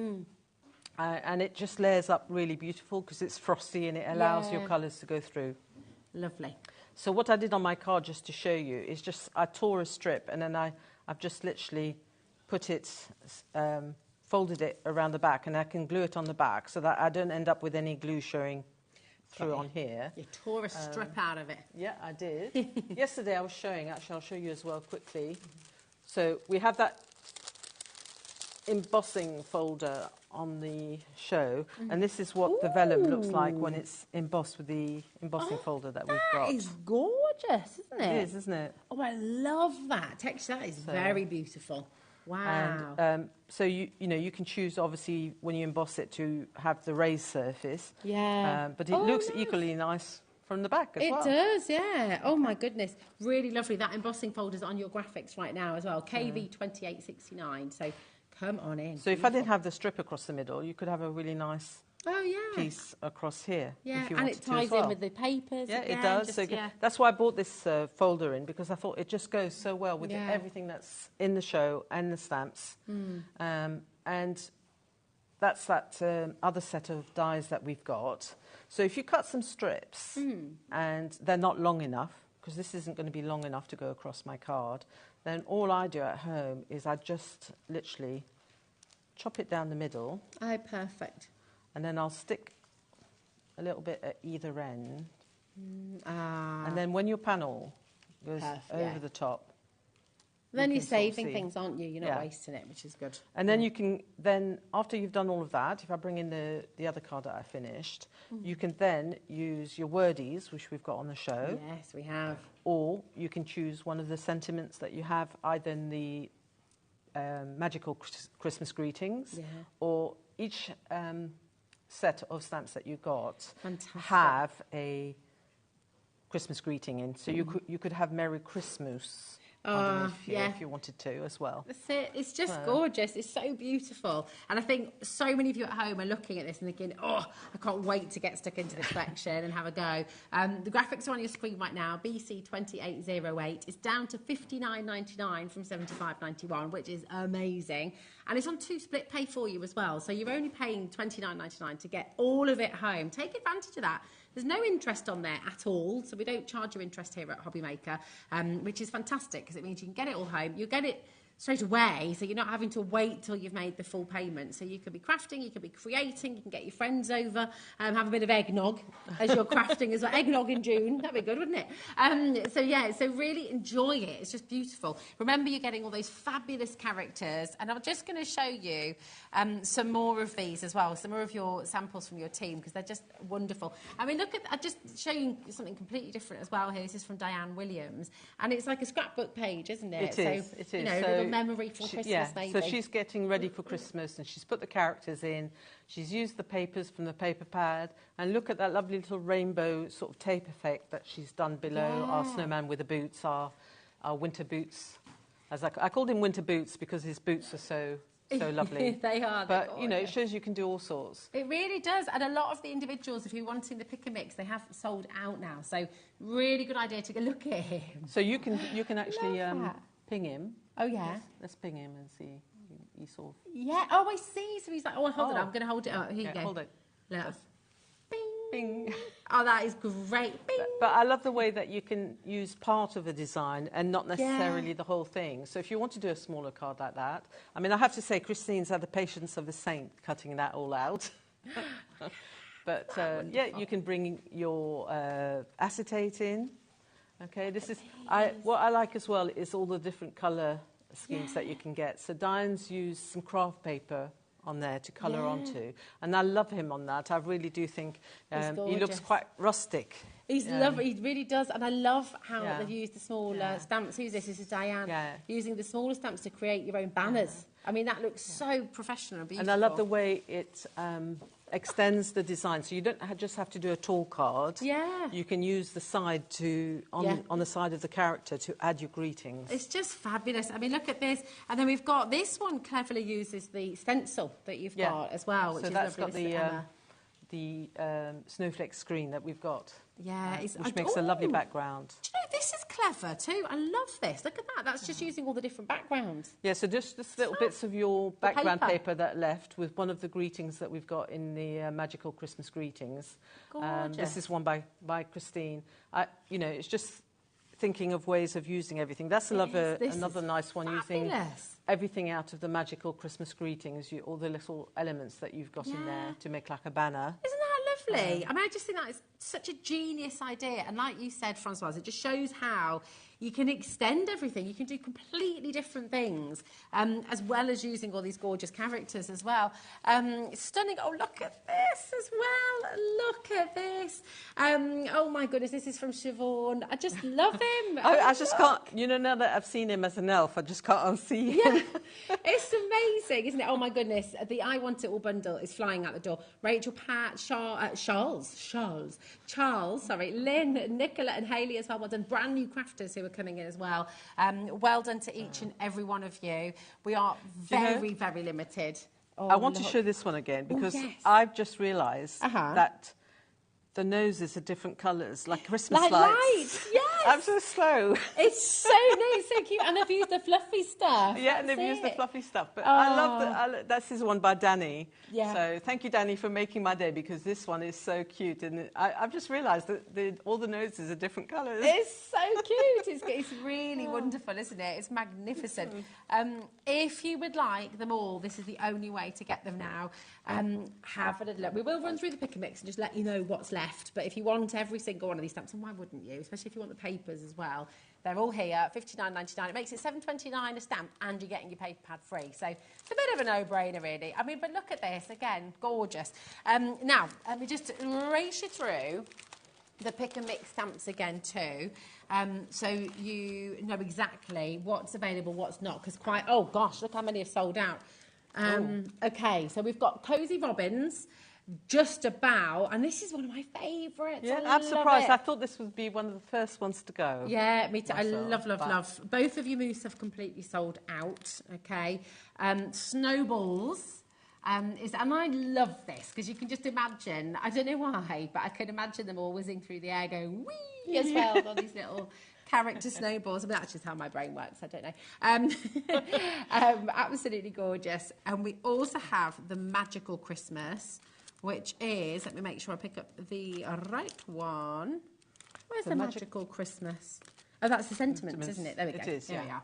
And it just layers up really beautiful because it's frosty and it allows your colours to go through. Lovely. So what I did on my card, just to show you, is I tore a strip and then I've just literally put it, folded it around the back, and I can glue it on the back so that I don't end up with any glue showing through on here. You tore a strip out of it. Yeah, I did. Yesterday I was showing, actually I'll show you as well quickly. So we have that embossing folder on the show, and this is what the vellum looks like when it's embossed with the embossing folder that we've got. That is gorgeous, isn't it? It is, isn't it? Oh, I love that texture. That is very beautiful. Wow. And so you know you can choose, obviously, when you emboss it, to have the raised surface. Yeah. But it looks equally nice from the back as well. It does, yeah. Oh my goodness, really lovely. That embossing folder's on your graphics right now as well. KV2869. So. Come on in. So if I didn't have the strip across the middle, you could have a really nice piece across here. Yeah, if you and it ties in with the papers. Yeah, again, it does. That's why I bought this folder in, because I thought it just goes so well with everything that's in the show and the stamps. And that's that other set of dies that we've got. So if you cut some strips and they're not long enough, because this isn't going to be long enough to go across my card, then all I do at home is I just literally chop it down the middle. Oh, perfect. And then I'll stick a little bit at either end. And then when your panel goes over the top, then you're saving things, aren't you? You're not wasting it, which is good. And then you can, after you've done all of that, if I bring in the other card that I finished, you can then use your wordies, which we've got on the show. Yes, we have. Or you can choose one of the sentiments that you have, either in the magical Christmas greetings, or each set of stamps that you got have a Christmas greeting in. So you could have Merry Christmas. If you wanted to as well. That's it. It's just gorgeous. It's so beautiful. And I think so many of you at home are looking at this and thinking, I can't wait to get stuck into this collection and have a go. The graphics are on your screen right now. BC2808. It's down to $59.99 from $75.91, which is amazing. And it's on 2 split pay for you as well. So you're only paying $29.99 to get all of it home. Take advantage of that. There's no interest on there at all, so we don't charge you interest here at HobbyMaker, which is fantastic because it means you can get it all home. You get it straight away, so you're not having to wait till you've made the full payment. So you could be crafting, you could be creating, you can get your friends over, have a bit of eggnog as you're crafting as well. Eggnog in June, that'd be good, wouldn't it? So really enjoy it. It's just beautiful. Remember, you're getting all those fabulous characters, and I'm just going to show you some more of these as well, some more of your samples from your team, because they're just wonderful. I mean, look at, I'm just showing you something completely different as well here. This is from Diane Williams, and it's like a scrapbook page, isn't it? It is. You know, so, memory for Christmas, maybe. So she's getting ready for Christmas, and she's put the characters in. She's used the papers from the paper pad, and look at that lovely little rainbow sort of tape effect that she's done below our snowman with the boots, our winter boots. As I called him winter boots because his boots are so lovely. They are. But, you know, it shows you can do all sorts. It really does. And a lot of the individuals, if you're wanting the pick and mix, they have sold out now. So really good idea to go look at him. So you can actually ping him. Oh, yeah. Let's ping him and see. you sort of... Yeah. Oh, I see. So he's like, oh, hold on. I'm going to hold it up. Here you go. Hold it. Look. Bing. Bing. Oh, that is great. Bing. But I love the way that you can use part of a design and not necessarily the whole thing. So if you want to do a smaller card like that, I mean, I have to say, Christine's had the patience of a saint cutting that all out. But yeah, you can bring your acetate in. Okay, this is what I like as well is all the different colour schemes that you can get. So Diane's used some craft paper on there to colour onto, and I love him on that. I really do think he looks quite rustic. He's lovely, he really does, and I love how they've used the smaller stamps. Who's this? This is Diane. Using the smaller stamps to create your own banners. I mean, that looks so professional and beautiful. And I love the way it extends the design, so you don't just have to do a tall card. Yeah. You can use the side to on the side of the character to add your greetings. It's just fabulous. I mean, look at this, and then we've got this one cleverly uses the stencil that you've got as well, which so is that's lovely. got the snowflake screen that we've got. Yeah, which makes a lovely background. Do you know, this is clever too. I love this. Look at that. That's just using all the different backgrounds. Yeah, so just little bits of your background paper that left with one of the greetings that we've got in the Magical Christmas Greetings. Gorgeous. This is one by Christine. You know, it's just thinking of ways of using everything. That's another nice one, using everything out of the Magical Christmas Greetings, all the little elements that you've got in there to make like a banner. Isn't that lovely? I mean, I just think that is such a genius idea. And like you said, Francoise, it just shows how you can extend everything. You can do completely different things, as well as using all these gorgeous characters as well. Stunning. Oh, look at this as well. Look at this. Oh, my goodness, this is from Siobhan. I just love him. I just can't, you know, now that I've seen him as an elf, I just can't unsee him. Yeah, it's amazing, isn't it? Oh, my goodness. The I Want It All bundle is flying out the door. Rachel, Pat, Charles, Lynn, Nicola and Hayley as well. Well done. Brand new crafters who are coming in as well. Well done to each and every one of you. We are very, very limited. I want to show this one again because I've just realised that the noses are different colours, like Christmas lights. Yes. I'm so slow. It's so nice, so cute. And they've used the fluffy stuff. Yeah, and they've used the fluffy stuff. But I love this is one by Danny. Yeah. So thank you, Danny, for making my day, because this one is so cute. And I've just realised that all the noses are different colours. It's so cute. It's really wonderful, isn't it? It's magnificent. If you would like them all, this is the only way to get them now. Have a little look. We will run through the pick and mix and just let you know what's left. But if you want every single one of these stamps, and why wouldn't you? Especially if you want the papers as well. They're all here, $59.99. It makes it $7.29 a stamp, and you're getting your paper pad free. So it's a bit of a no-brainer, really. I mean, but look at this again, gorgeous. Now, let me just race you through the pick and mix stamps again too, so you know exactly what's available, what's not. Because oh gosh, look how many have sold out. Okay, so we've got Cozy Robins. Just about, and this is one of my favourites. Yeah, I'm surprised. I thought this would be one of the first ones to go. Yeah, me too. Myself, I love. Both of you moose have completely sold out. Okay, Snowballs and I love this because you can just imagine. I don't know why, but I can imagine them all whizzing through the air, going wee as well on these little character snowballs. I mean, that's just how my brain works. I don't know. Absolutely gorgeous. And we also have the Magical Christmas, which is, let me make sure I pick up the right one. Where's the Magical Christmas? Oh, that's the Sentiments, isn't it? There we go. It is, There we are.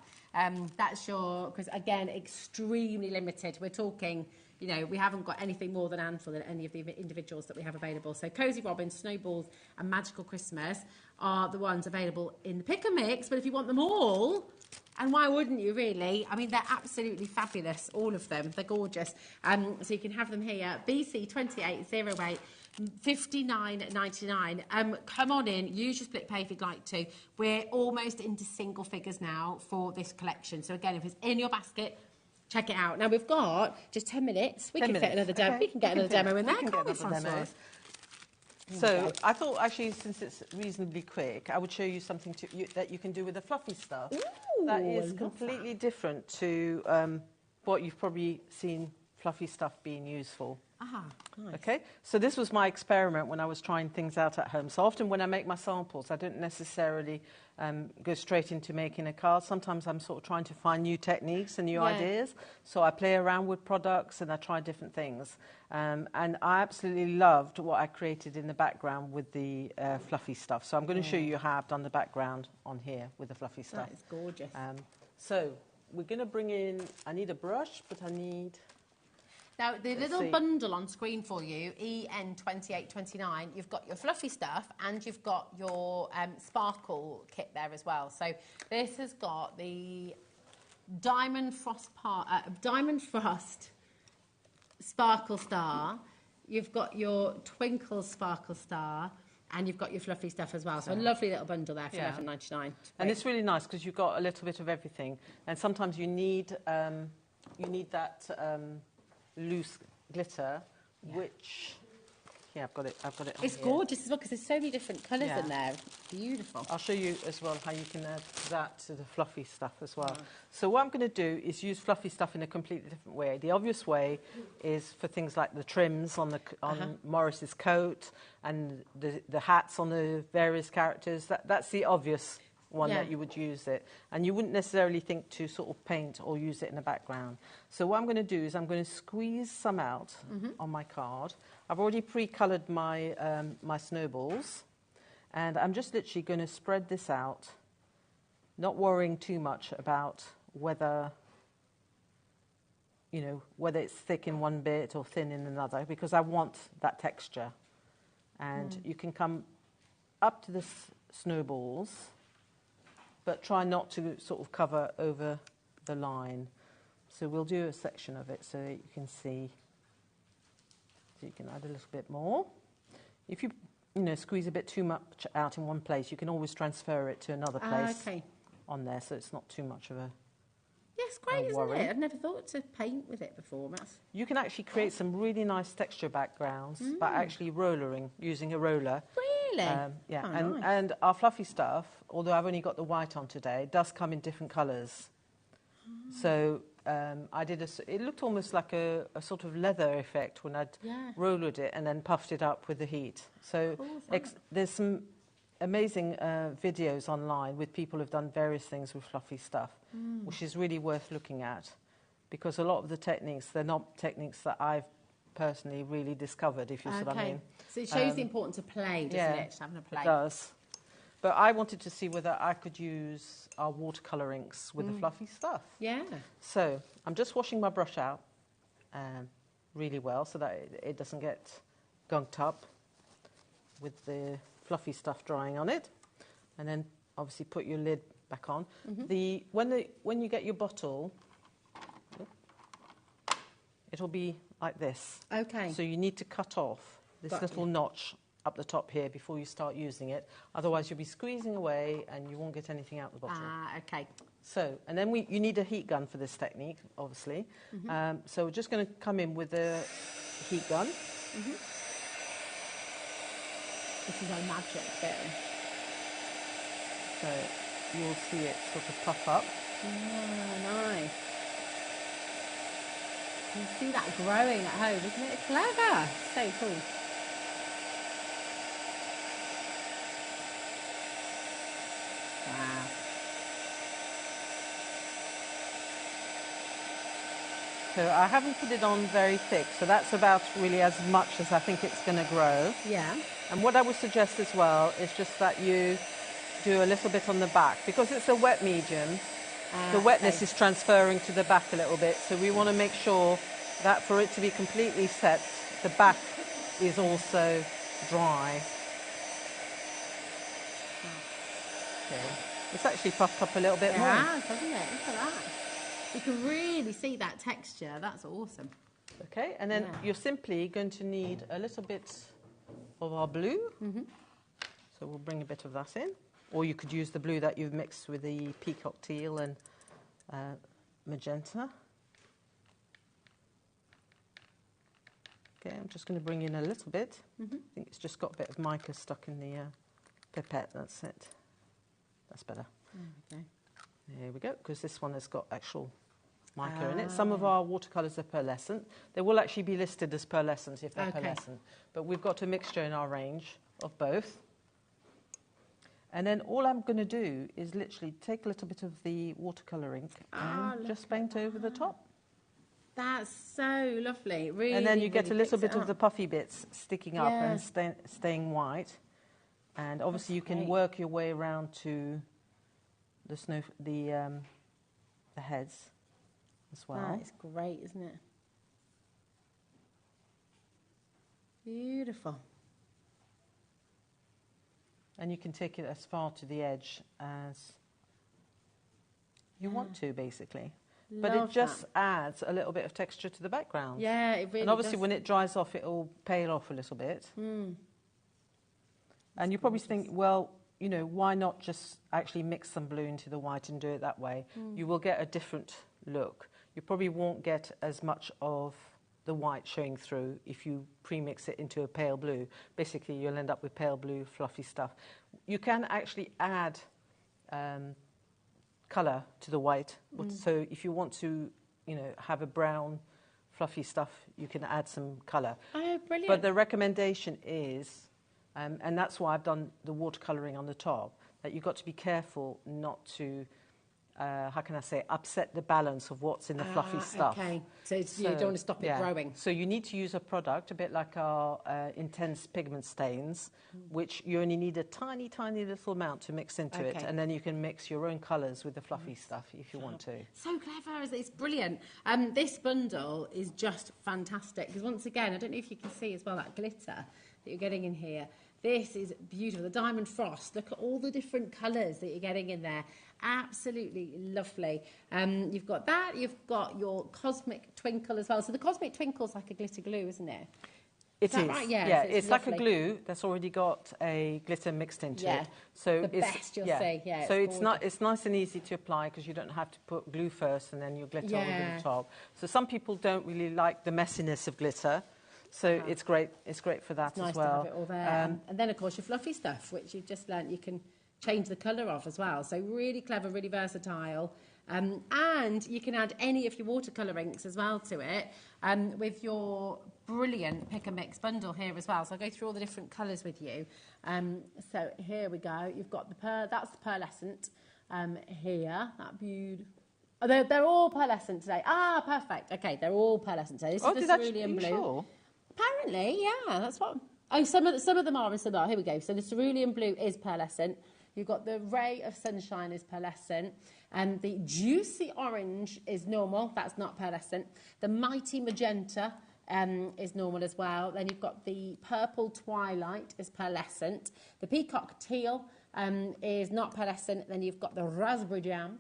That's your, because again, extremely limited. We're talking, you know, we haven't got anything more than a handful than any of the individuals that we have available. So Cozy Robin, Snowballs and Magical Christmas are the ones available in the pick and mix. But if you want them all, and why wouldn't you, really? I mean, they're absolutely fabulous, all of them. They're gorgeous. So you can have them here. BC 2808, $59.99. Come on in. Use your split pay if you'd like to. We're almost into single figures now for this collection. So again, if it's in your basket, check it out. Now we've got just 10 minutes. We can fit another demo. We can get another demo in there. Can't we, Francoise? So I thought, actually, since it's reasonably quick, I would show you something that you can do with the fluffy stuff. Ooh, that is completely different to what you've probably seen fluffy stuff being useful. Ah, nice. Okay, so this was my experiment when I was trying things out at home. So often when I make my samples, I don't necessarily go straight into making a card. Sometimes I'm sort of trying to find new techniques and new ideas. So I play around with products and I try different things. And I absolutely loved what I created in the background with the fluffy stuff. So I'm going to show you how I've done the background on here with the fluffy stuff. That is gorgeous. So we're going to bring in, I need a brush, but I need... Now, the little bundle on screen for you, EN2829, you've got your fluffy stuff and you've got your sparkle kit there as well. So this has got the Diamond Frost Sparkle Star, you've got your Twinkle Sparkle Star, and you've got your fluffy stuff as well. So a lovely little bundle there for £11.99. And it's really nice because you've got a little bit of everything. And sometimes you need that... loose glitter, which I've got it on it's here. Gorgeous as well because there's so many different colours in there. Beautiful. I'll show you as well how you can add that to the fluffy stuff as well. So what I'm going to do is use fluffy stuff in a completely different way. The obvious way is for things like the trims on Morris's coat and the hats on the various characters. That's the obvious one that you would use it, and you wouldn't necessarily think to sort of paint or use it in the background. So what I'm going to do is I'm going to squeeze some out on my card. I've already pre-coloured my my snowballs, and I'm just literally going to spread this out, not worrying too much about whether it's thick in one bit or thin in another, because I want that texture. And you can come up to the snowballs, but try not to sort of cover over the line. So we'll do a section of it so that you can see. So you can add a little bit more. If you squeeze a bit too much out in one place, you can always transfer it to another place on there, so it's not too much of a Yes, great, isn't it? I've never thought to paint with it before. You can actually create some really nice texture backgrounds by actually rollering, using a roller. Really? Yeah, nice. And our fluffy stuff, although I've only got the white on today, does come in different colours. So I did it looked almost like a sort of leather effect when I'd rollered it and then puffed it up with the heat. So there's some amazing videos online with people who've done various things with fluffy stuff, which is really worth looking at, because a lot of the techniques, they're not techniques that I've personally really discovered, if you see what I mean. So it shows the importance of play, doesn't it? Just having a play. It does. But I wanted to see whether I could use our watercolour inks with the fluffy stuff. Yeah. So I'm just washing my brush out really well so that it doesn't get gunked up with the fluffy stuff drying on it. And then obviously put your lid back on. When you get your bottle, it'll be like this. Okay. So you need to cut off this little notch up the top here before you start using it. Otherwise you'll be squeezing away and you won't get anything out the bottle. Okay. So, and then you need a heat gun for this technique, obviously. So we're just going to come in with the heat gun. This is our magic bit. So you'll see it sort of puff up. Nice. You can see that growing at home, isn't it? It's clever. So cool. Wow. So I haven't put it on very thick, so that's about really as much as I think it's going to grow. Yeah. And what I would suggest as well is just that you do a little bit on the back, because it's a wet medium. The wetness is transferring to the back a little bit, so we want to make sure that for it to be completely set, the back is also dry. Okay. It's actually puffed up a little bit more. It has, hasn't it? Look at that. You can really see that texture. That's awesome. Okay, and then you're simply going to need a little bit of our blue. So we'll bring a bit of that in. Or you could use the blue that you've mixed with the peacock teal and magenta. Okay, I'm just going to bring in a little bit. I think it's just got a bit of mica stuck in the pipette. That's it. That's better. Okay. There we go, because this one has got actual mica in it. Some of our watercolours are pearlescent. They will actually be listed as pearlescent if they're pearlescent. But we've got a mixture in our range of both. And then all I'm going to do is literally take a little bit of the watercolour ink and just paint over the top. That's so lovely. Really, and then you get a really little bit of the puffy bits sticking up and staying white. And obviously you can work your way around to the heads as well. That is great, isn't it? Beautiful. And you can take it as far to the edge as you want to, basically. But it just adds a little bit of texture to the background. Yeah, it really And obviously does. when it dries off, it'll pale off a little bit. And you probably think, well, you know, why not just actually mix some blue into the white and do it that way? You will get a different look. You probably won't get as much of the white showing through if you pre-mix it into a pale blue. Basically, you'll end up with pale blue, fluffy stuff. You can actually add colour to the white. So if you want to, you know, have a brown, fluffy stuff, you can add some colour. Oh, brilliant. But the recommendation is, and that's why I've done the watercolouring on the top, that you've got to be careful not to, how can I say, upset the balance of what's in the fluffy stuff. Okay, so you don't want to stop it growing. So you need to use a product, a bit like our intense pigment stains, which you only need a tiny, tiny little amount to mix into it, and then you can mix your own colours with the fluffy stuff if you want to. So clever, it's brilliant. This bundle is just fantastic, because once again, I don't know if you can see as well that glitter that you're getting in here. This is beautiful. The diamond frost. Look at all the different colours that you're getting in there. Absolutely lovely. You've got that. You've got your cosmic twinkle as well. So the cosmic twinkle's like a glitter glue, isn't it? It is. Right? Yeah, yeah, so it's like a glue that's already got a glitter mixed into it. So the best you'll see. Yeah, so it's nice and easy to apply because you don't have to put glue first and then your glitter over the top. So some people don't really like the messiness of glitter. So it's great. It's great for that as well. Nice to have it all there. And then, of course, your fluffy stuff, which you've just learnt you can change the colour of as well. So really clever, really versatile. And you can add any of your watercolour inks as well to it with your brilliant pick and mix bundle here as well. So I'll go through all the different colours with you. So here we go. You've got the that's the pearlescent here. That beautiful. Oh, they're all pearlescent today. Ah, perfect. Okay, they're all pearlescent today. This is the cerulean blue. Sure? Apparently, yeah, that's what. Oh, some of them are and some are. Here we go. So the cerulean blue is pearlescent. You've got the ray of sunshine is pearlescent, and the juicy orange is normal. That's not pearlescent. The mighty magenta is normal as well. Then you've got the purple twilight is pearlescent. The peacock teal is not pearlescent. Then you've got the raspberry jam,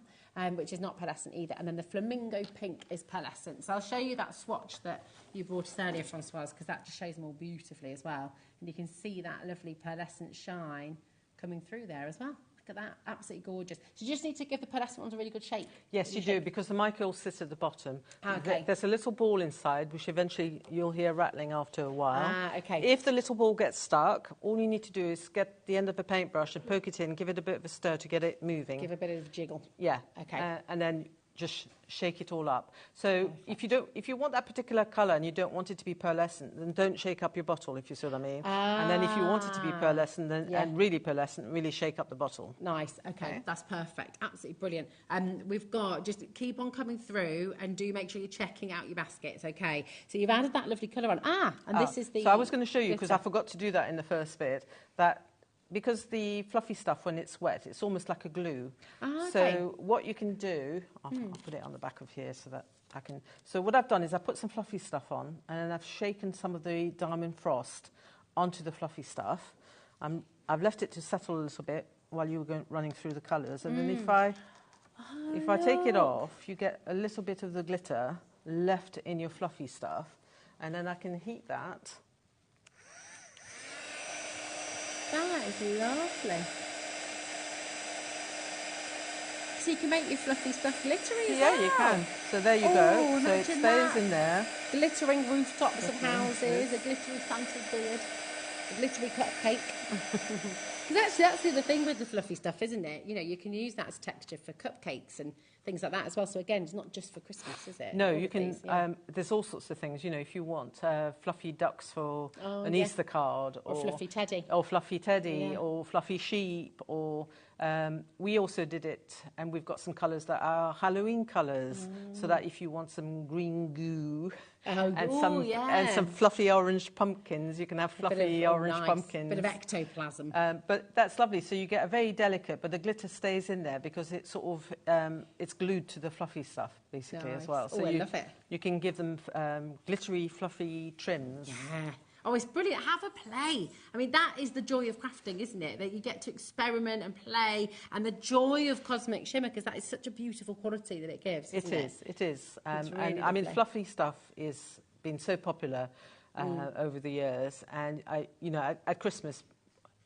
which is not pearlescent either. And then the flamingo pink is pearlescent. So I'll show you that swatch that you brought us earlier, Francoise, because that just shows them all beautifully as well. And you can see that lovely pearlescent shine coming through there as well. Look at that, absolutely gorgeous. So you just need to give the pearlescent ones a really good shake. Yes, you do, because the mica will sit at the bottom. Okay. There's a little ball inside, which eventually you'll hear rattling after a while. Okay. If the little ball gets stuck, all you need to do is get the end of a paintbrush and poke it in, give it a bit of a stir to get it moving. Give a bit of a jiggle. Yeah. Okay. And then just shake it all up. So if you want that particular colour and you don't want it to be pearlescent, then don't shake up your bottle, if you see what I mean. And then if you want it to be pearlescent and really pearlescent, really shake up the bottle. Nice. Okay, that's perfect. Absolutely brilliant. We've got, just keep on coming through and do make sure you're checking out your baskets, okay? So you've added that lovely colour on. And this is the... So I was going to show you, because I forgot to do that in the first bit, that because the fluffy stuff, when it's wet, it's almost like a glue. Okay. So what you can do, I'll put it on the back of here so that I can... So what I've done is I put some fluffy stuff on, and then I've shaken some of the diamond frost onto the fluffy stuff. I've left it to settle a little bit while you were running through the colours. And then if I take it off, you get a little bit of the glitter left in your fluffy stuff. And then I can heat that. That is lovely. So you can make your fluffy stuff glittery as well. Yeah, you can. So there you go. So it stays in there. Glittering rooftops of houses, a glittery Santa's beard, a glittery cupcake. That's the other thing with the fluffy stuff, isn't it? You know, you can use that as texture for cupcakes and things like that as well. So again, it's not just for Christmas, is it? No, All you of can. these, yeah. There's all sorts of things. You know, if you want fluffy ducks for an yeah. Easter card, Or fluffy teddy. or fluffy teddy, Yeah. or fluffy sheep, or we also did it, and we've got some colours that are Halloween colours, so that if you want some green goo and some fluffy orange pumpkins, you can have fluffy orange pumpkins. Bit of ectoplasm. But that's lovely. So you get a very delicate, but the glitter stays in there because it's sort of it's glued to the fluffy stuff basically as well. So I love it. you can give them glittery, fluffy trims. Yeah. Oh, it's brilliant. Have a play. I mean, that is the joy of crafting, isn't it? That you get to experiment and play, and the joy of cosmic shimmer, because that is such a beautiful quality that it gives. It is. It's really And I mean, lovely. fluffy stuff is been so popular over the years, and at Christmas.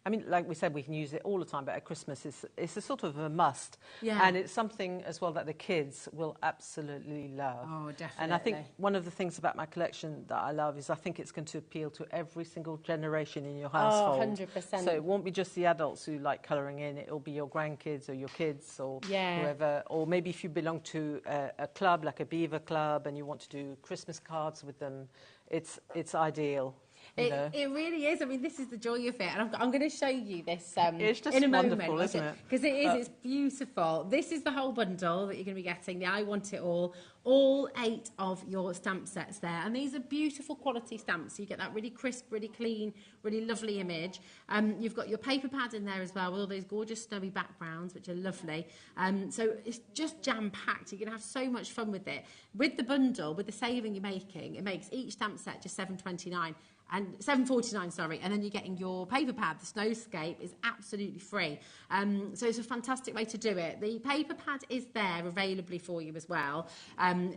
I mean, like we said, we can use it all the time, but at Christmas, it's a sort of a must. Yeah. And it's something as well that the kids will absolutely love. Oh, definitely. And I think one of the things about my collection that I love is I think it's going to appeal to every single generation in your household. 100%. So it won't be just the adults who like colouring in. It'll be your grandkids or your kids or whoever. Or maybe if you belong to a club, like a Beaver Club, and you want to do Christmas cards with them, it's ideal. It really is. I mean, this is the joy of it. And I'm going to show you this it's just in a wonderful, moment. isn't it? Because it is. It's beautiful. This is the whole bundle that you're going to be getting. The I Want It all 8 of your stamp sets there. And these are beautiful quality stamps. So you get that really crisp, really clean, really lovely image. You've got your paper pad in there as well with all those gorgeous snowy backgrounds, which are lovely. So it's just jam-packed. You're going to have so much fun with it. With the bundle, with the saving you're making, it makes each stamp set just $7.29. And $7.49, sorry, and then you're getting your paper pad. The Snowscape is absolutely free. So it's a fantastic way to do it. The paper pad is there availably for you as well,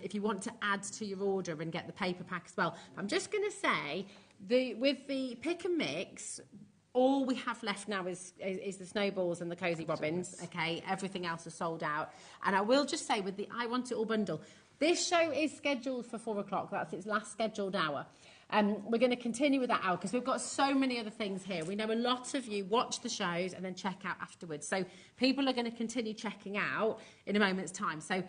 if you want to add to your order and get the paper pack as well. I'm just going to say, with the pick and mix, all we have left now is the snowballs and the cozy bobbins. Okay, everything else is sold out. And I will just say, with the I Want It All bundle, this show is scheduled for 4 o'clock. That's its last scheduled hour. We're going to continue with that hour because we've got so many other things here. We know a lot of you watch the shows and then check out afterwards. So people are going to continue checking out in a moment's time. So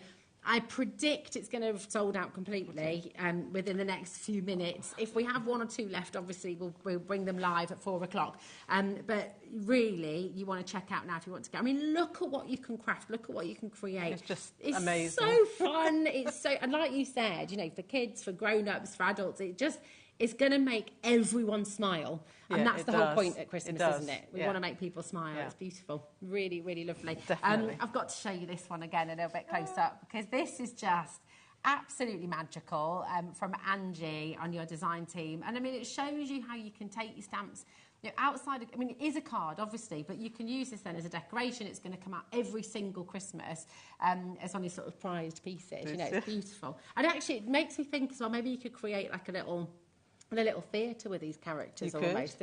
I predict it's going to have sold out completely within the next few minutes. If we have 1 or 2 left, obviously we'll bring them live at 4 o'clock. But really, you want to check out now if you want to go. I mean, look at what you can craft. Look at what you can create. It's amazing. It's so fun. And like you said, for kids, for grown-ups, for adults, it's going to make everyone smile. And that's the whole point at Christmas, isn't it? We want to make people smile. It's beautiful. Really, really lovely. Definitely. I've got to show you this one again a little bit close up because this is just absolutely magical from Angie on your design team. And I mean, it shows you how you can take your stamps outside of, it is a card, obviously, but you can use this then as a decoration. It's going to come out every single Christmas as one of these sort of prized pieces. It's beautiful. And actually, it makes me think as well, maybe you could create like a little theatre with these characters almost.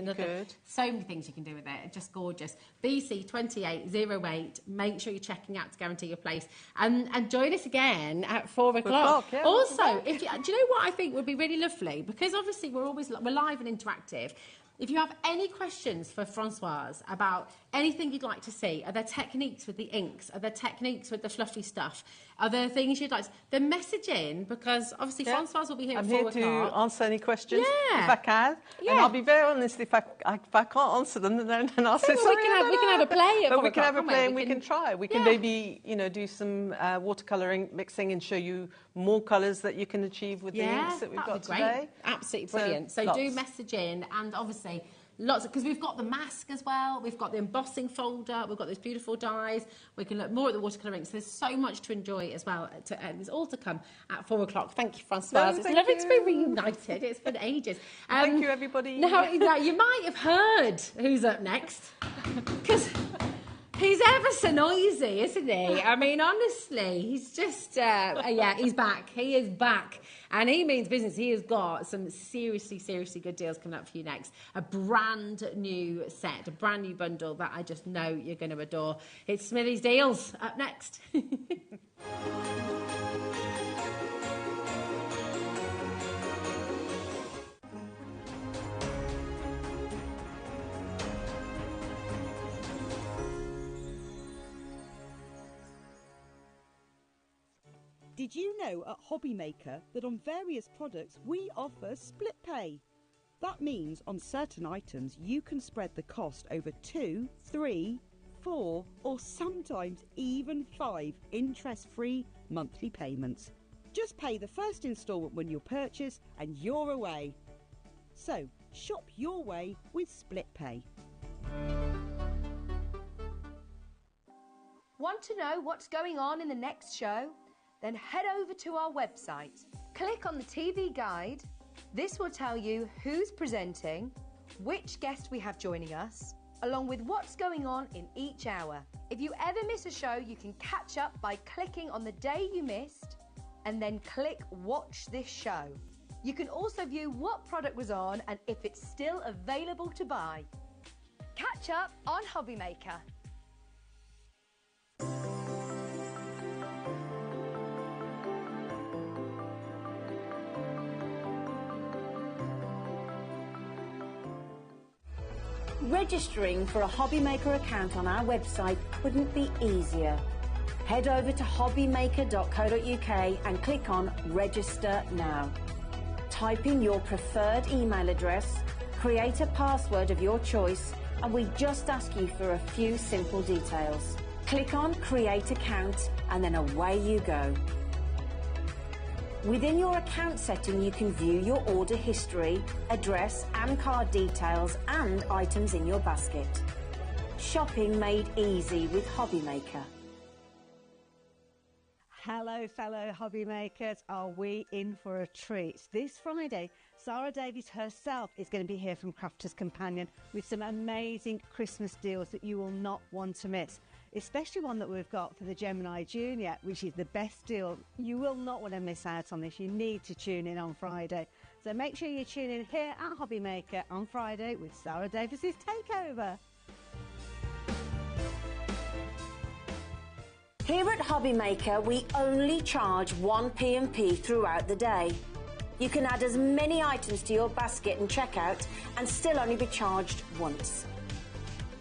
So many things you can do with it. It's just gorgeous. BC 2808. Make sure you're checking out to guarantee your place. And join us again at 4 o'clock. Yeah, also, do you know what I think would be really lovely? Because obviously we're live and interactive. If you have any questions for Françoise about anything you'd like to see, are there techniques with the inks? Are there techniques with the fluffy stuff? Are there things you'd like to... Then message in, because obviously Françoise will be here at 4 o'clock. I'm here to answer any questions, Yeah. if I can. Yeah. And I'll be very honest, if I can't answer them, then I'll say, Well, sorry, we can have a play at 4 But we can have a o'clock, play can't and we can try. We can Yeah. maybe, do some watercolouring mixing and show you more colours that you can achieve with the inks that we've got that'd be today. great. Absolutely brilliant. So lots. do message in, and obviously... Lots, because we've got the mask as well, we've got the embossing folder, we've got those beautiful dies, we can look more at the watercolour inks. There's so much to enjoy as well, and there's all to come at 4 o'clock. Thank you, Françoise. It's lovely to be reunited. It's been ages. Thank you, everybody. Now, you might have heard who's up next, because he's ever so noisy, isn't he? I mean, honestly, he's just, he's back. He is back. And he means business. He has got some seriously, seriously good deals coming up for you next. A brand new set, a brand new bundle that I just know you're going to adore. It's Smithy's Deals up next. Did you know at HobbyMaker that on various products we offer split pay? That means on certain items you can spread the cost over 2, 3, 4 or sometimes even 5 interest-free monthly payments. Just pay the first instalment when you purchase and you're away. So shop your way with split pay. Want to know what's going on in the next show? Then head over to our website. Click on the TV guide. This will tell you who's presenting, which guest we have joining us, along with what's going on in each hour. If you ever miss a show, you can catch up by clicking on the day you missed and then click Watch This Show. You can also view what product was on and if it's still available to buy. Catch up on HobbyMaker. Registering for a HobbyMaker account on our website couldn't be easier. Head over to hobbymaker.co.uk and click on Register Now. Type in your preferred email address, create a password of your choice, and we just ask you for a few simple details. Click on Create Account and then away you go. Within your account setting, you can view your order history, address and card details and items in your basket. Shopping made easy with HobbyMaker. Hello, fellow hobby makers. Are we in for a treat? This Friday, Sarah Davies herself is going to be here from Crafter's Companion with some amazing Christmas deals that you will not want to miss. Especially one that we've got for the Gemini Junior, which is the best deal. You will not want to miss out on this. You need to tune in on Friday. So make sure you tune in here at HobbyMaker on Friday with Sarah Davies' Takeover. Here at HobbyMaker, we only charge 1 P&P throughout the day. You can add as many items to your basket and checkout and still only be charged once.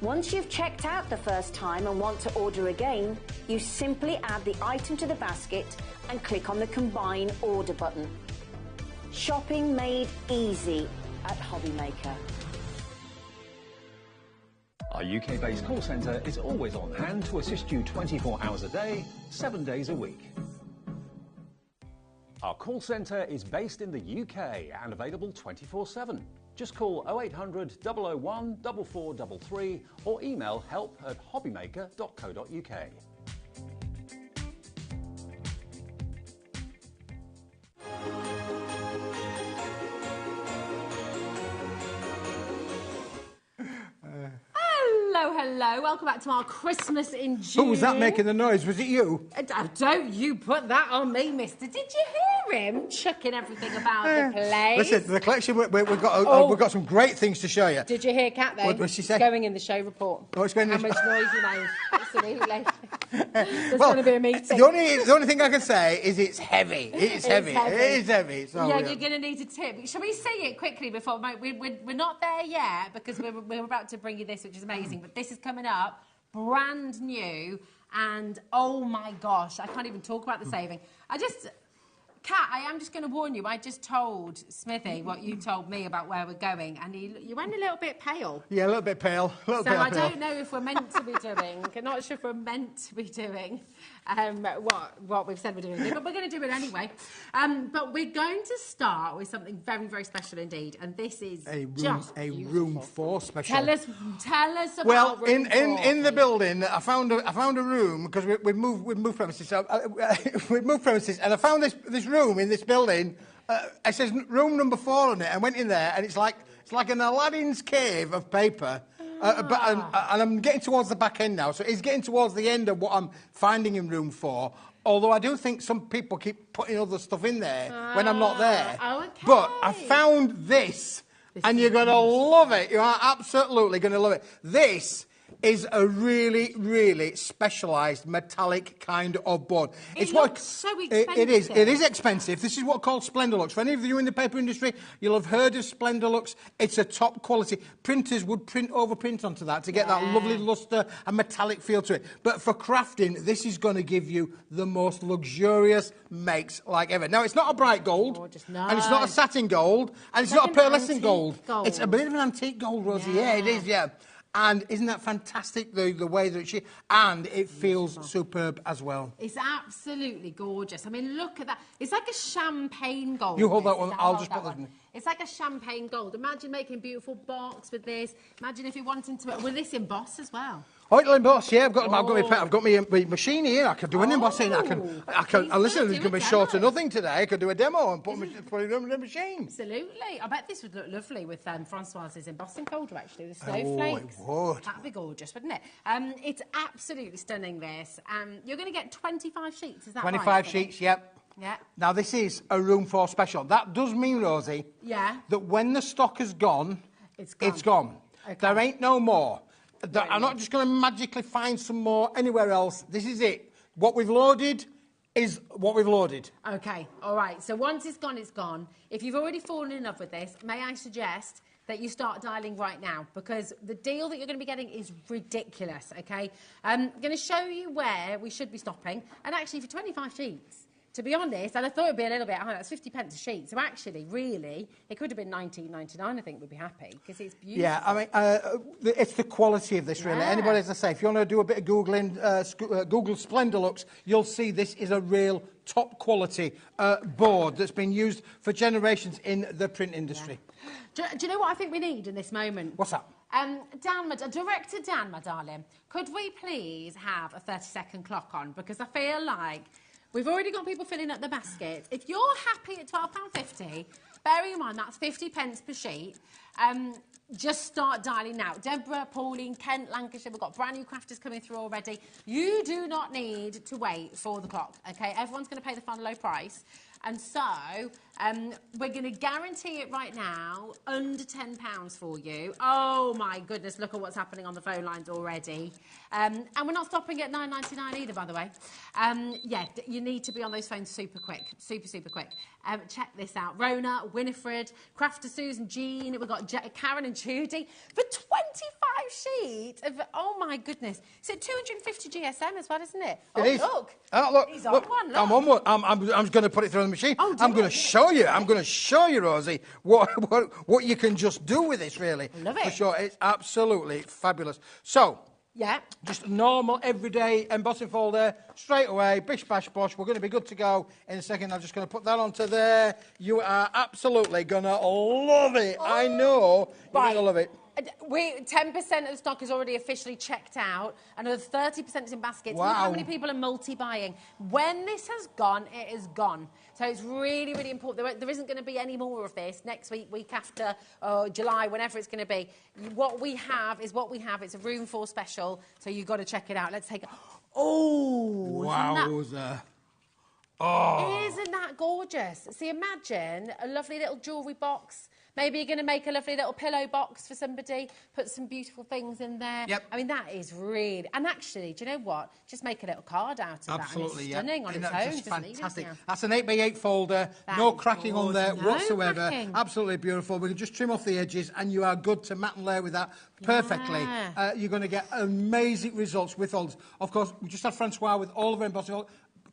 Once you've checked out the first time and want to order again, you simply add the item to the basket and click on the Combine Order button. Shopping made easy at HobbyMaker. Our UK-based call centre is always on hand to assist you 24 hours a day, 7 days a week. Our call centre is based in the UK and available 24/7. Just call 0800 001 4433 or email help@hobbymaker.co.uk. Hello, welcome back to our Christmas in June. Who was that making the noise? Was it you? Don't you put that on me, mister. Did you hear him chucking everything about the place? Listen, the collection, we've got some great things to show you. Did you hear Kat, though? What did she say? It's going in the show report. Oh, it's going in How much noise you made. Absolutely. There's Well, going to be a meeting. The only thing I can say is it's heavy. It's heavy. It is heavy. So, yeah, you're going to need a tip. Shall we see it quickly before... We're not there yet because we're about to bring you this, which is amazing. But this is coming up, brand new, and oh my gosh, I can't even talk about the saving. Kat, I am just going to warn you, I just told Smithy what you told me about where we're going, and you went a little bit pale. Yeah, a little bit pale. I don't know if we're meant to be doing, I'm not sure if we're meant to be doing what we've said we're doing, but we're going to do it anyway. But we're going to start with something very, very special indeed, and this is room 4 special. Tell us about room 4. In the please. building, I found a room because we moved premises. So, we moved premises, and I found this room in this building. It says room number 4 on it. I went in there, and it's like an Aladdin's cave of paper. And I'm getting towards the back end now, so it's getting towards the end of what I'm finding in room 4. Although I do think some people keep putting other stuff in there when I'm not there. Okay. But I found this and you're going to love it. You are absolutely going to love it. This is a really, really specialised metallic kind of board. It looks so expensive. It is expensive. This is what's called Splendorlux. For any of you in the paper industry, you'll have heard of Splendorlux. It's a top quality. Printers would overprint onto that to get that lovely lustre and metallic feel to it. But for crafting, this is going to give you the most luxurious makes like ever. Now, it's not a bright gold, and it's not a satin gold, and it's not a pearlescent gold. It's a bit of an antique gold, Rosie. Yeah, it is, yeah. And isn't that fantastic, the way that she... And it feels superb as well. It's absolutely gorgeous. I mean, look at that. It's like a champagne gold. You hold that one. I'll just put this in. It's like a champagne gold. Imagine making a beautiful box with this. Imagine if you're wanting to... Will this emboss as well? Oh, it'll emboss, yeah. I've got my machine here. I could do an embossing. I can. Listen, there's going to be short of nothing today. I could do a demo and put it on the machine. Absolutely. I bet this would look lovely with Francoise's embossing folder, actually, with snowflakes. Oh, it would. That'd be gorgeous, wouldn't it? It's absolutely stunning, this. You're going to get 25 sheets, is that right? 25 sheets, yep. Yeah. Now, this is a room for special. That does mean, Rosie, that when the stock has gone, it's gone. Okay. There ain't no more. I'm not just going to magically find some more anywhere else. This is it. What we've loaded is what we've loaded. OK, all right. So once it's gone, it's gone. If you've already fallen in love with this, may I suggest that you start dialing right now, because the deal that you're going to be getting is ridiculous, OK? I'm going to show you where we should be stopping. And actually, for 25 sheets, to be honest, and I thought it would be a little bit higher, that's 50 pence a sheet. So actually, really, it could have been £19.99, I think, we'd be happy, because it's beautiful. Yeah, I mean, it's the quality of this, really. Anybody, as I say, if you want to do a bit of Googling, Google Splendorlux, you'll see this is a real top-quality board that's been used for generations in the print industry. Yeah. Do you know what I think we need in this moment? What's that? Director Dan, my darling, could we please have a 30-second clock on? Because I feel like... We've already got people filling up the baskets. If you're happy at £12.50, bearing in mind that's 50 pence per sheet, just start dialing now. Deborah, Pauline, Kent, Lancashire, we've got brand new crafters coming through already. You do not need to wait for the clock, OK? Everyone's going to pay the final low price. And so, we're going to guarantee it right now, under £10 for you. Oh, my goodness, look at what's happening on the phone lines already. And we're not stopping at £9.99 either, by the way. Yeah, you need to be on those phones super quick, super quick. Check this out. Rona, Winifred, Crafter Susan, Jean, we've got Karen and Judy. For 25 sheets of, oh, my goodness. It's at 250 GSM as well, isn't it? It is. Look. Look. He's on one, look. I'm on one. I'm going to put it through the machine. Oh, I'm going to show you. I'm going to show you, Rosie, what you can just do with this, really. I love it. For sure. It's absolutely fabulous. So, yeah, just a normal, everyday embossing folder, straight away, bish, bash, bosh. We're going to be good to go in a second. I'm just going to put that onto there. You are absolutely going to love it. Oh, I know you're going to love it. 10% of the stock is already officially checked out. Another 30% is in baskets. Wow. Look how many people are multi-buying. When this has gone, it is gone. So it's really, really important. There isn't going to be any more of this next week, week after, July, whenever it's going to be. What we have is what we have. It's a room for special, so you've got to check it out. Let's take it. Oh, wowza. Oh. Isn't that gorgeous? See, imagine a lovely little jewellery box. Maybe you're going to make a lovely little pillow box for somebody, put some beautiful things in there. Yep. I mean, that is really... And actually, do you know what? Just make a little card out of Absolutely, that. And it's stunning on its own. Just fantastic. That's an 8x8 folder. No cracking on there whatsoever. Cracking. Absolutely beautiful. We can just trim off the edges and you are good to mat and layer with that perfectly. Yeah. You're going to get amazing results with all this. Of course, we just had Francois with all of her embossing.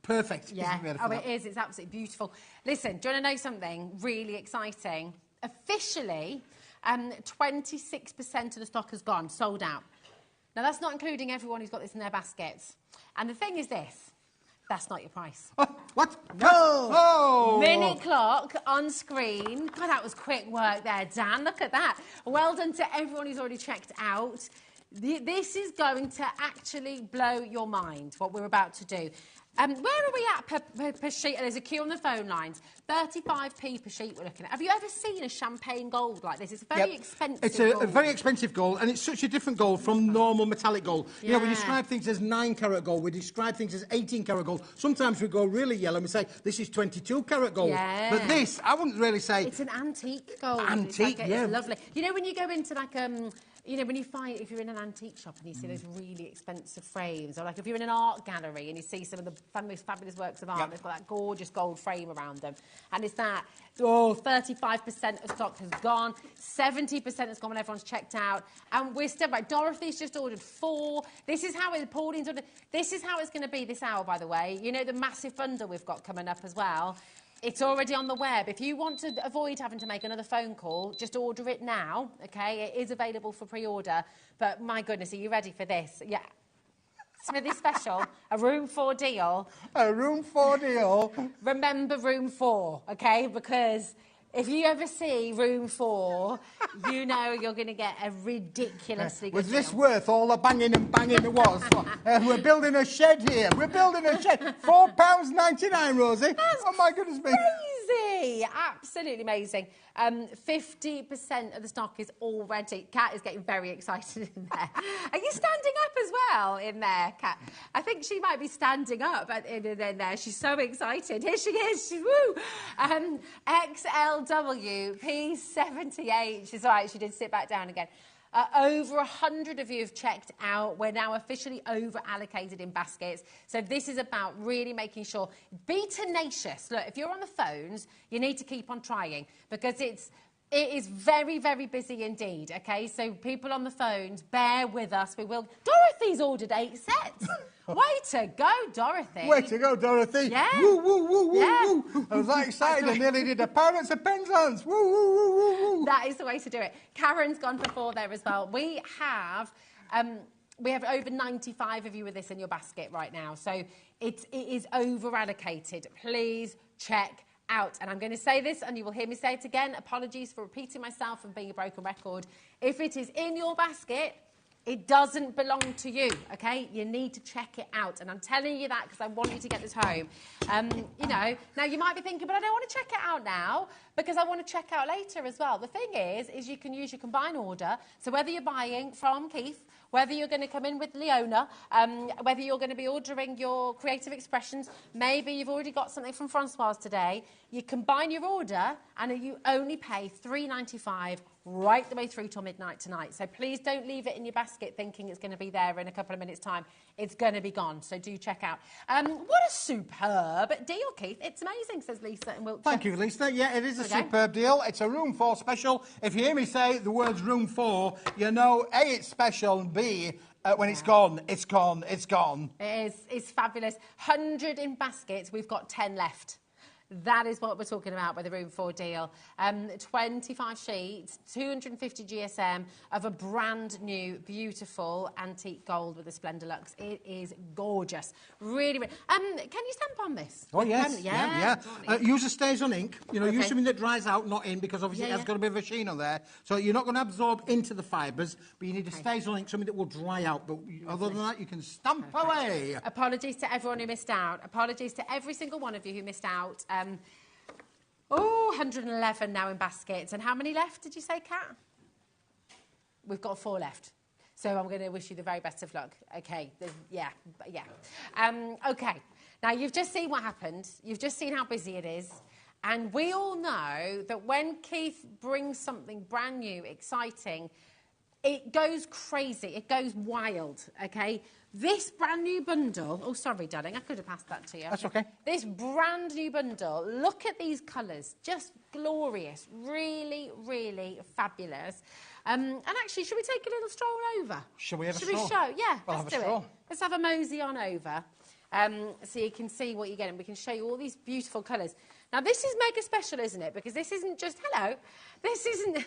Perfect. Yeah. It is. It's absolutely beautiful. Listen, do you want to know something really exciting? Officially, 26% of the stock has gone, sold out. Now, that's not including everyone who's got this in their baskets. And the thing is this, that's not your price. What? No! Oh! Minute clock on screen. God, that was quick work there, Dan. Look at that. Well done to everyone who's already checked out. This is going to actually blow your mind, what we're about to do. Where are we at per sheet? There's a queue on the phone lines. 35p per sheet we're looking at. Have you ever seen a champagne gold like this? It's a very expensive It's gold. a very expensive gold, and it's such a different gold from normal metallic gold. You know, we describe things as 9-carat gold, we describe things as 18-carat gold. Sometimes we go really yellow and we say, this is 22-carat gold. Yeah. But this, I wouldn't really say... It's an antique gold. Antique, It's lovely. You know, when you go into like, you know, when you find, if you're in an antique shop and you see those really expensive frames, or like if you're in an art gallery and you see some of the most fabulous works of art, and they've got that gorgeous gold frame around them, and it's that, 35% of stock has gone, 70% has gone when everyone's checked out, and we're still, right, Dorothy's just ordered 4. This is how Pauline's ordered, this is how it's going to be this hour, by the way. You know, the massive bundle we've got coming up as well. It's already on the web. If you want to avoid having to make another phone call, just order it now, OK? It is available for pre-order. But, my goodness, are you ready for this? Yeah. Smithy special, a room 4 deal. A room 4 deal. Remember room 4, OK? Because if you ever see room 4, you know you're going to get a ridiculously good Was this deal. worth all the banging and banging it was? We're building a shed here. We're building a shed. £4.99, Rosie. Oh, my goodness me. Crazy! Absolutely amazing. 50% of the stock is already... Kat is getting very excited in there. Are you standing up as well in there, Kat? I think she might be standing up in there. She's so excited. Here she is. She's woo! XLW P78. She's all right. She did sit back down again. Over 100 of you have checked out. We're now officially over-allocated in baskets. So this is about really making sure... Be tenacious. Look, if you're on the phones, you need to keep on trying because it is very, very busy indeed, OK? So people on the phones, bear with us. We will... Dorothy's ordered 8 sets. Way to go, Dorothy. Way to go, Dorothy. Yeah. Woo, woo, woo, woo, Yeah. woo. I was that excited. I nearly did a Pirates of Penzance. Woo, woo, woo, woo, woo. That is the way to do it. Karen's gone for 4 there as well. We have over 95 of you with this in your basket right now. So it is over-allocated. Please check out. And I'm going to say this, and you will hear me say it again. Apologies for repeating myself and being a broken record. If it is in your basket, it doesn't belong to you, OK? You need to check it out. And I'm telling you that because I want you to get this home. You know, now you might be thinking, but I don't want to check it out now because I want to check out later as well. The thing is you can use your combine order. So whether you're buying from Keith, whether you're going to come in with Leona, whether you're going to be ordering your creative expressions, maybe you've already got something from Francoise today, you combine your order and you only pay $3.95 right the way through till midnight tonight. So please don't leave it in your basket thinking it's going to be there in a couple of minutes' time. It's going to be gone, so do check out. What a superb deal, Keith. It's amazing, says Lisa in Wiltshire. Thank you, Lisa. Yeah, it is a superb deal. It's a room 4 special. If you hear me say the words room 4, you know, A, it's special, and B, when it's gone, it's gone, it's gone. It is. It's fabulous. 100 in baskets. We've got 10 left. That is what we're talking about with the room 4 deal. 25 sheets, 250 GSM of a brand new, beautiful antique gold with a Splendor Luxe. It is gorgeous. Really, really. Can you stamp on this? Oh, yes. Yeah. Use a StazOn ink. You know, use something that dries out, not in, because obviously it has got a bit of a sheen on there. So you're not going to absorb into the fibres, but you need a StazOn ink, something that will dry out. But other than that, you can stamp away. Apologies to everyone who missed out. Apologies to every single one of you who missed out. 111 now in baskets. And how many left, did you say, Kat? We've got 4 left. So I'm going to wish you the very best of luck. OK, yeah. OK, now you've just seen what happened. You've just seen how busy it is. And we all know that when Keith brings something brand new, exciting, it goes crazy. It goes wild, OK? This brand new bundle... Oh, sorry, darling, I could have passed that to you. That's OK. This brand new bundle, look at these colours. Just glorious. Really, really fabulous. And actually, should we take a little stroll over? Shall we have a stroll? stroll? Should we show? Yeah, We'll let's have a do stroll. it. Let's have a mosey on over. So you can see what you're getting. We can show you all these beautiful colours. Now, this is mega special, isn't it? Because this isn't just... Hello. This isn't...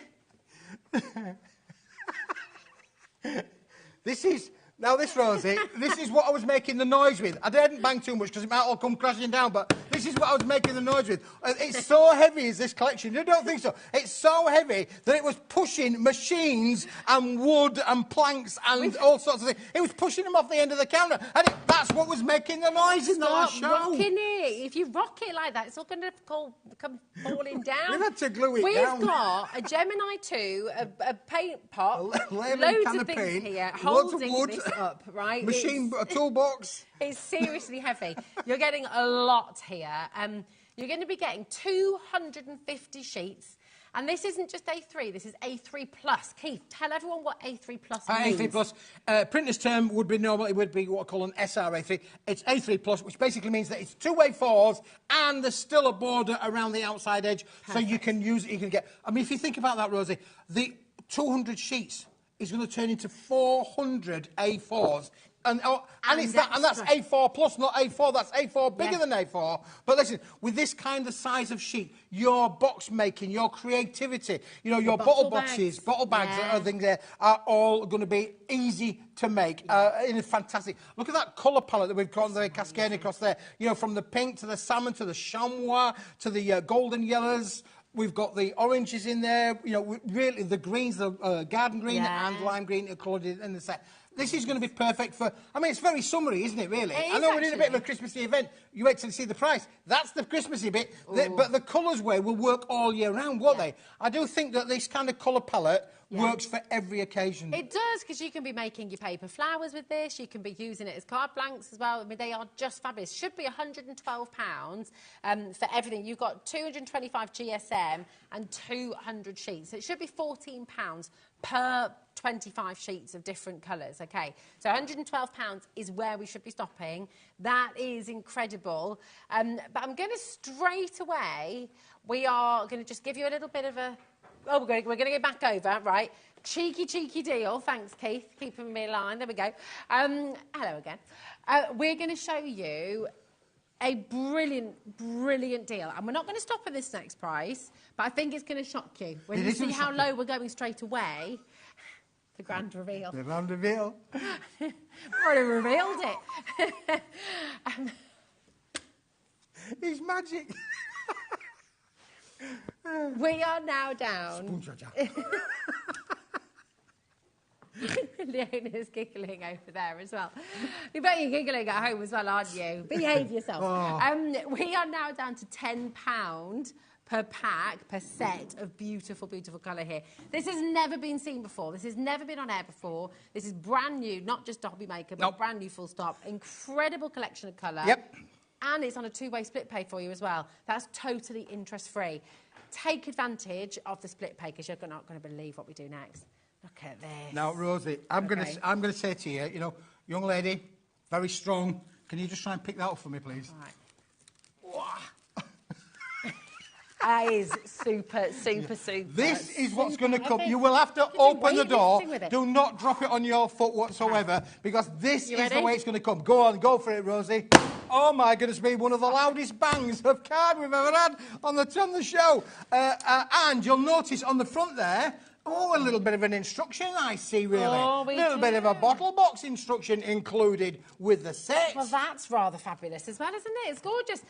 This is... Now, this, Rosie, this is what I was making the noise with. I didn't bang too much because it might all come crashing down, but This is what I was making the noise with. It's so heavy, is this collection? You don't think so? It's so heavy that it was pushing machines and wood and planks and all sorts of things. It was pushing them off the end of the counter, and that's what was making the noise in the last show. Rocking it. If you rock it like that, it's all going to come falling down. We've had to glue it down. We've got a Gemini 2, a paint pot, loads of things paint, here, lots of holding wood, this up, right? A toolbox. It's seriously heavy. You're getting a lot here. You're going to be getting 250 sheets. And this isn't just A3, this is A3+. Keith, tell everyone what A3+ means. A3+, printer's term would be normally would be what I call an SRA3. It's A3+, which basically means that it's 2A4s and there's still a border around the outside edge. Perfect. So you can use it, you can get... I mean, if you think about that, Rosie, the 200 sheets is going to turn into 400 A4s. And that's A4 plus, not A4. That's A4 bigger than A4. But listen, with this kind of size of sheet, your box making, your creativity, you know, your bottle boxes, bottle bags, and other things there are all going to be easy to make. In fantastic. Look at that colour palette that we've got there, cascading across there. You know, from the pink to the salmon to the chamois to the golden yellows. We've got the oranges in there. You know, really the greens, the garden green and lime green are coloured in the set. This is going to be perfect for... I mean, it's very summery, isn't it, really? I know we're doing a bit of a Christmassy event. You wait till you see the price. That's the Christmassy bit. But the colours way will work all year round, won't they? I do think that this kind of colour palette works for every occasion. It does, because you can be making your paper flowers with this. You can be using it as card blanks as well. I mean, they are just fabulous. Should be £112 for everything. You've got 225 GSM and 200 sheets. So it should be £14 per 25 sheets of different colours, OK? So £112 is where we should be stopping. That is incredible. But I'm going to straight away, we are going to just give you a little bit of a... Oh, we're going to go back over, right? Cheeky deal. Thanks, Keith, keeping me in line. There we go. Hello again. We're going to show you a brilliant deal. And we're not going to stop at this next price, but I think it's going to shock you. When you see how low we're going straight away, the grand reveal. The grand reveal. We've already revealed it. It's magic. We are now down. Leona's giggling over there as well. You bet you're giggling at home as well, aren't you? Behave yourself. We are now down to £10 per pack, per set of beautiful colour here. This has never been seen before. This has never been on air before. This is brand new, not just HobbyMaker, but brand new full stop. Incredible collection of colour. Yep. And it's on a two-way split pay for you as well. That's totally interest-free. Take advantage of the split pay, because you're not going to believe what we do next. Look at this. Now, Rosie, I'm going to say to you, you know, young lady, very strong. Can you just try and pick that up for me, please? All right. That is super. This is what's going to come. You will have to open the door. Do not drop it on your foot whatsoever, because this is the way it's going to come. Go on, go for it, Rosie. Oh, my goodness me, one of the loudest bangs of card we've ever had on the show. And you'll notice on the front there, a little bit of an instruction, I see, really. A little bit of a bottle box instruction included with the set. Well, that's rather fabulous as well, isn't it? It's gorgeous.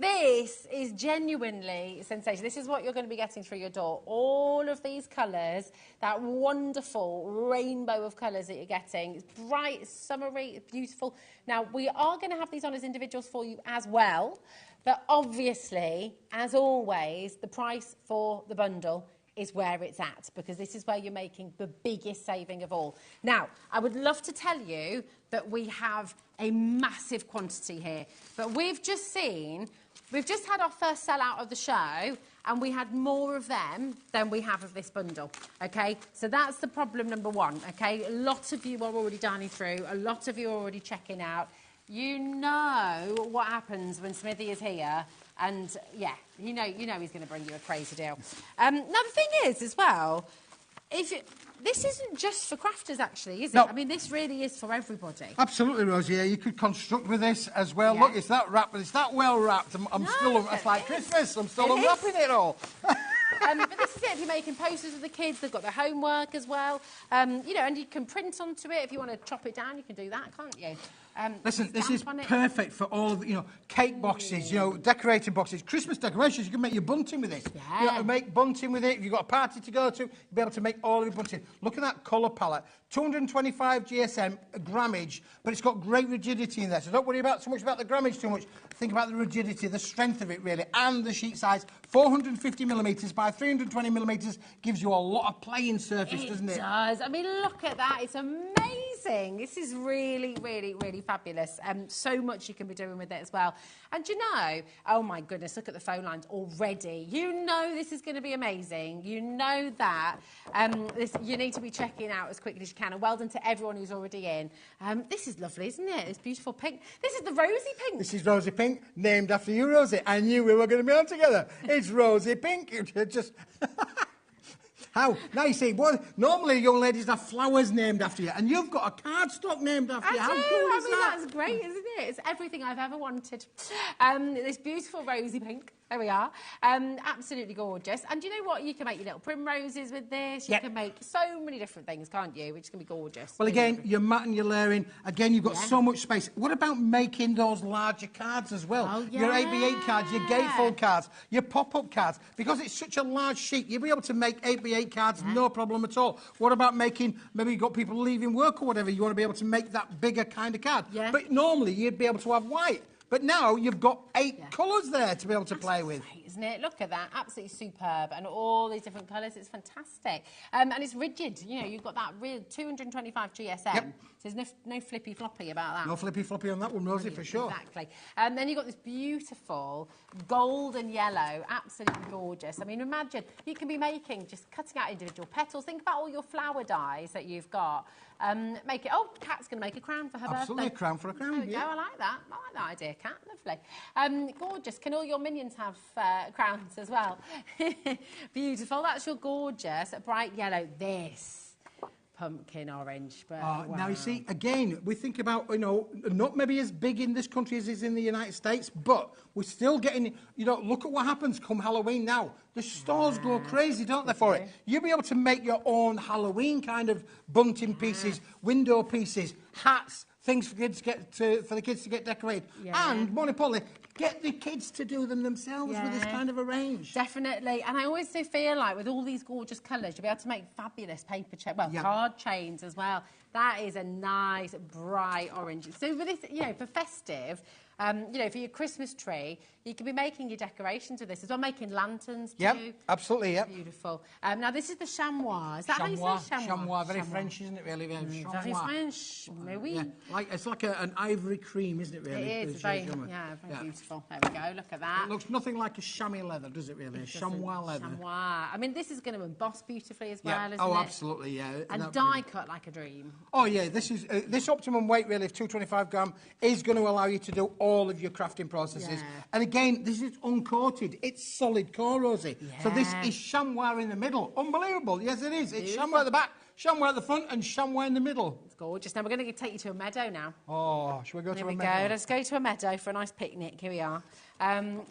This is genuinely sensational. This is what you're going to be getting through your door. All of these colours, that wonderful rainbow of colours that you're getting. It's bright, it's summery, it's beautiful. Now, we are going to have these on as individuals for you as well. But obviously, as always, the price for the bundle is where it's at, because this is where you're making the biggest saving of all. Now, I would love to tell you that we have a massive quantity here, but we've just had our first sellout of the show, and we had more of them than we have of this bundle, OK? So that's the problem number one, OK? A lot of you are already dining through, a lot of you are already checking out. You know what happens when Smithy is here. And, yeah, you know he's going to bring you a crazy deal. Now, the thing is, as well, this isn't just for crafters, actually, is it? No. I mean, this really is for everybody. Absolutely, Rosie. Yeah, you could construct with this as well. Yeah. Look, it's that wrapped, but it's that well wrapped. It's like Christmas. I'm still unwrapping it all. But this is it. If you're making posters with the kids, they've got their homework as well. You know, and you can print onto it. If you want to chop it down, you can do that, can't you? Listen, this is on it. perfect for all of, cake boxes, decorating boxes, Christmas decorations. You can make your bunting with this. Yeah. Make bunting with it. If you've got a party to go to, you'll be able to make all of your bunting. Look at that colour palette. 225 GSM grammage, but it's got great rigidity in there. So don't worry so much about the grammage too much. Think about the rigidity, the strength of it, really, and the sheet size. 450 millimetres by 320 millimetres gives you a lot of playing surface, doesn't it? It does. I mean, look at that. It's amazing. This is really, really, really fabulous. So much you can be doing with it as well. And oh my goodness, look at the phone lines already. This is going to be amazing. That. You need to be checking out as quickly as you can. And well done to everyone who's already in. This is lovely, isn't it? It's beautiful pink. This is the rosy pink. This is rosy pink, named after you, Rosie. I knew we were going to be on together. It's rosy pink. Just... How? Now you see, normally young ladies have flowers named after you, and you've got a cardstock named after you. How cool is that? That's great, isn't it? It's everything I've ever wanted. This beautiful rosy pink. There we are. Absolutely gorgeous. And do you know what? You can make your little primroses with this. You can make so many different things, can't you? Which is going to be gorgeous. Well, again, your mat and your layering. Again, you've got so much space. What about making those larger cards as well? Oh, yeah. Your 8x8 cards, your gatefold cards, your pop-up cards. Because it's such a large sheet, you'll be able to make 8x8 cards, no problem at all. What about making, maybe you've got people leaving work or whatever, you want to be able to make that bigger kind of card. Yeah. But normally, you'd be able to have white. But now you've got 8 colours there to be able to play with. Great, isn't it? Look at that. Absolutely superb. And all these different colours. It's fantastic. And it's rigid. You've got that real 225 GSM. Yep. So there's no flippy floppy about that. No flippy floppy on that one, Rosie, for sure. Exactly. And then you've got this beautiful gold and yellow. Absolutely gorgeous. I mean, imagine you can be just cutting out individual petals. Think about all your flower dies that you've got. Make it. Oh, Kat's going to make a crown for her birthday. Absolutely, a crown for a crown. There we go. I like that. I like that idea, Kat. Lovely. Gorgeous. Can all your minions have crowns as well? Beautiful. That's your gorgeous bright yellow. This pumpkin orange. But wow. Now, you see, again, we think about, not maybe as big in this country as it is in the United States, but we're still getting, look at what happens come Halloween now. The stores go crazy, don't they, for it? You'll be able to make your own Halloween kind of bunting pieces, window pieces, hats, things for the kids to get decorated. And, more importantly, get the kids to do them themselves with this kind of a range. Definitely. And I always do feel like with all these gorgeous colours, you'll be able to make fabulous paper card chains as well. That is a nice, bright orange. So for this, for festive, for your Christmas tree, you can be making your decorations with this as well, making lanterns too. Yep, absolutely, yep. Beautiful. Now, this is the chamois. Is that how you say chamois? Chamois, very French, isn't it, really? Very French. Oui. Yeah. It's like an ivory cream, isn't it, really? It is. Very beautiful. There we go. Look at that. It looks nothing like a chamois leather, does it, really? Chamois leather. Chamois. I mean, this is going to emboss beautifully as well, isn't it? Oh, absolutely, yeah. And die cut like a dream. Oh, yeah. This optimum weight, really, of 225 gram, is going to allow you to do all of your crafting processes. And again, this is uncoated. It's solid core, Rosie. So this is chamois in the middle. Unbelievable. Yes, it is. It's chamois at the back, chamois at the front, and chamois in the middle. It's gorgeous. Now, we're going to take you to a meadow now. Oh, shall we go to a meadow? Here we go. Let's go to a meadow for a nice picnic. Here we are.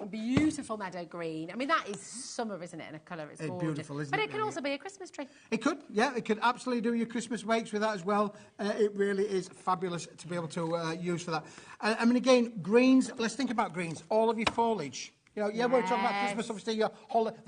Beautiful meadow green. I mean, that is summer, isn't it, in a colour? It's gorgeous. Beautiful, isn't it? But it can also be a Christmas tree. It could, yeah. It could absolutely do your Christmas wakes with that as well. It really is fabulous to be able to use for that. I mean, again, greens. Let's think about greens. All of your foliage. We're talking about Christmas, obviously, the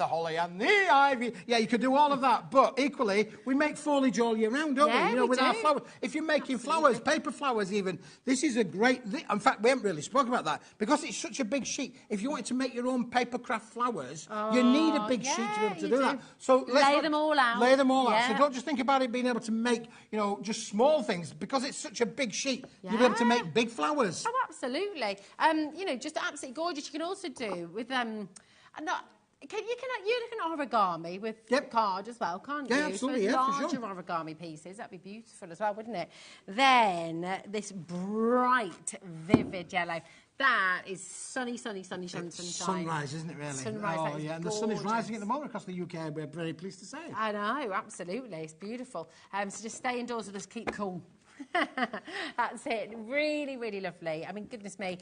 holly and the ivy. Yeah, you could do all of that. But equally, we make foliage all year round, don't we? With our flowers. If you're making flowers, paper flowers even, this is a great... In fact, we haven't really spoken about that. Because it's such a big sheet, if you wanted to make your own paper craft flowers, you need a big sheet to be able to do that. So lay them all out. Lay them all out. So don't just think about it being able to make, just small things. Because it's such a big sheet, you'll be able to make big flowers. Oh, absolutely. Just absolutely gorgeous. You can also do with you can origami with card as well, can't you? Yeah, absolutely. So larger origami pieces, that'd be beautiful as well, wouldn't it? Then this bright, vivid yellow. That is sunny. Sunrise, isn't it, really? Sunrise. Oh, yeah, and the sun is rising at the moment across the UK, we're very pleased to say. I know, absolutely. It's beautiful. So just stay indoors and just keep cool. That's it. Really, really lovely. I mean, goodness me.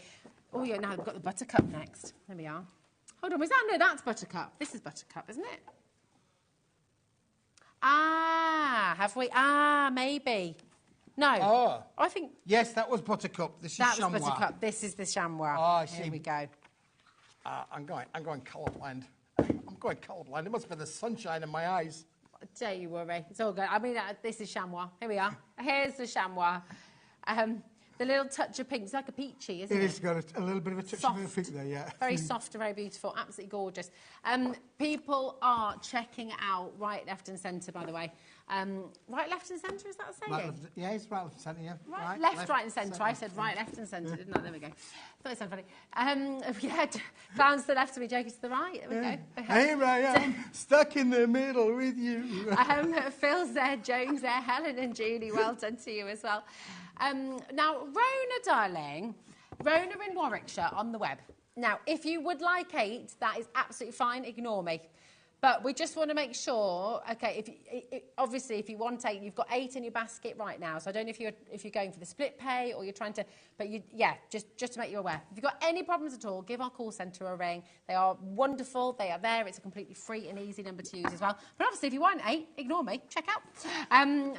Oh, yeah, now we've got the buttercup next. There we are. Hold on, no, that's buttercup. This is buttercup, isn't it? Ah, have we? Ah, maybe. No. Oh. I think... Yes, that was Buttercup. This is That chamois. was Buttercup. This is the chamois. Oh, I see. Here we go. I'm going colourblind. I'm going colourblind. It must be the sunshine in my eyes. Don't you worry. It's all good. I mean, this is chamois. Here we are. Here's the chamois. The little touch of pink. It's like a peachy, isn't it? It has got a little bit of a touch of pink there, yeah. Very soft and very beautiful. Absolutely gorgeous. People are checking it out right, left and centre, by the way. Right, left and centre, is that a saying? Right, yeah, it's right, left and centre, yeah. Right, left, right and centre. I said right, left and centre, didn't I? There we go. Thought it sounded funny. Yeah, clowns to the left of me, jokers to the right. There we go. Here I am, stuck in the middle with you. Phil's there, Jones there, Helen and Julie, well done to you as well. Now, Rona, darling, Rona in Warwickshire on the web. Now, if you would like 8, that is absolutely fine, ignore me. But we just want to make sure, okay, obviously if you want 8, you've got 8 in your basket right now. So I don't know if you're going for the split pay or you're trying to, but just to make you aware. If you've got any problems at all, give our call centre a ring. They are wonderful. They are there. It's a completely free and easy number to use as well. But obviously if you want 8, ignore me. Check out.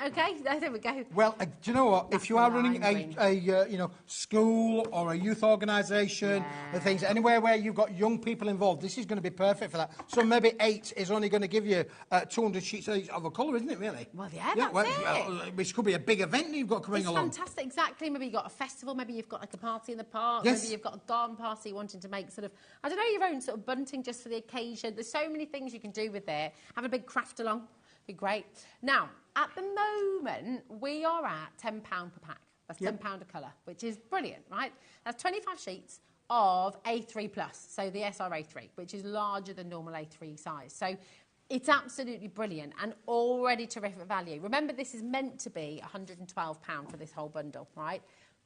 Okay, there we go. Well, do you know what? If you are running a school or a youth organisation and things, anywhere where you've got young people involved, this is going to be perfect for that. So maybe 8 is only going to give you 200 sheets of a colour, isn't it, really? Well, yeah, that's it. Which could be a big event you've got coming along. It's fantastic, exactly. Maybe you've got a festival, maybe you've got like a party in the park, yes. Maybe you've got a garden party wanting to make sort of, I don't know, your own sort of bunting just for the occasion. There's so many things you can do with it. Have a big craft along, be great. Now, at the moment, we are at £10 per pack. That's £10 a colour, which is brilliant, right? That's 25 sheets of A3+, so the SR-A3, which is larger than normal A3 size. So it's absolutely brilliant and already terrific value. Remember, this is meant to be £112 for this whole bundle, right?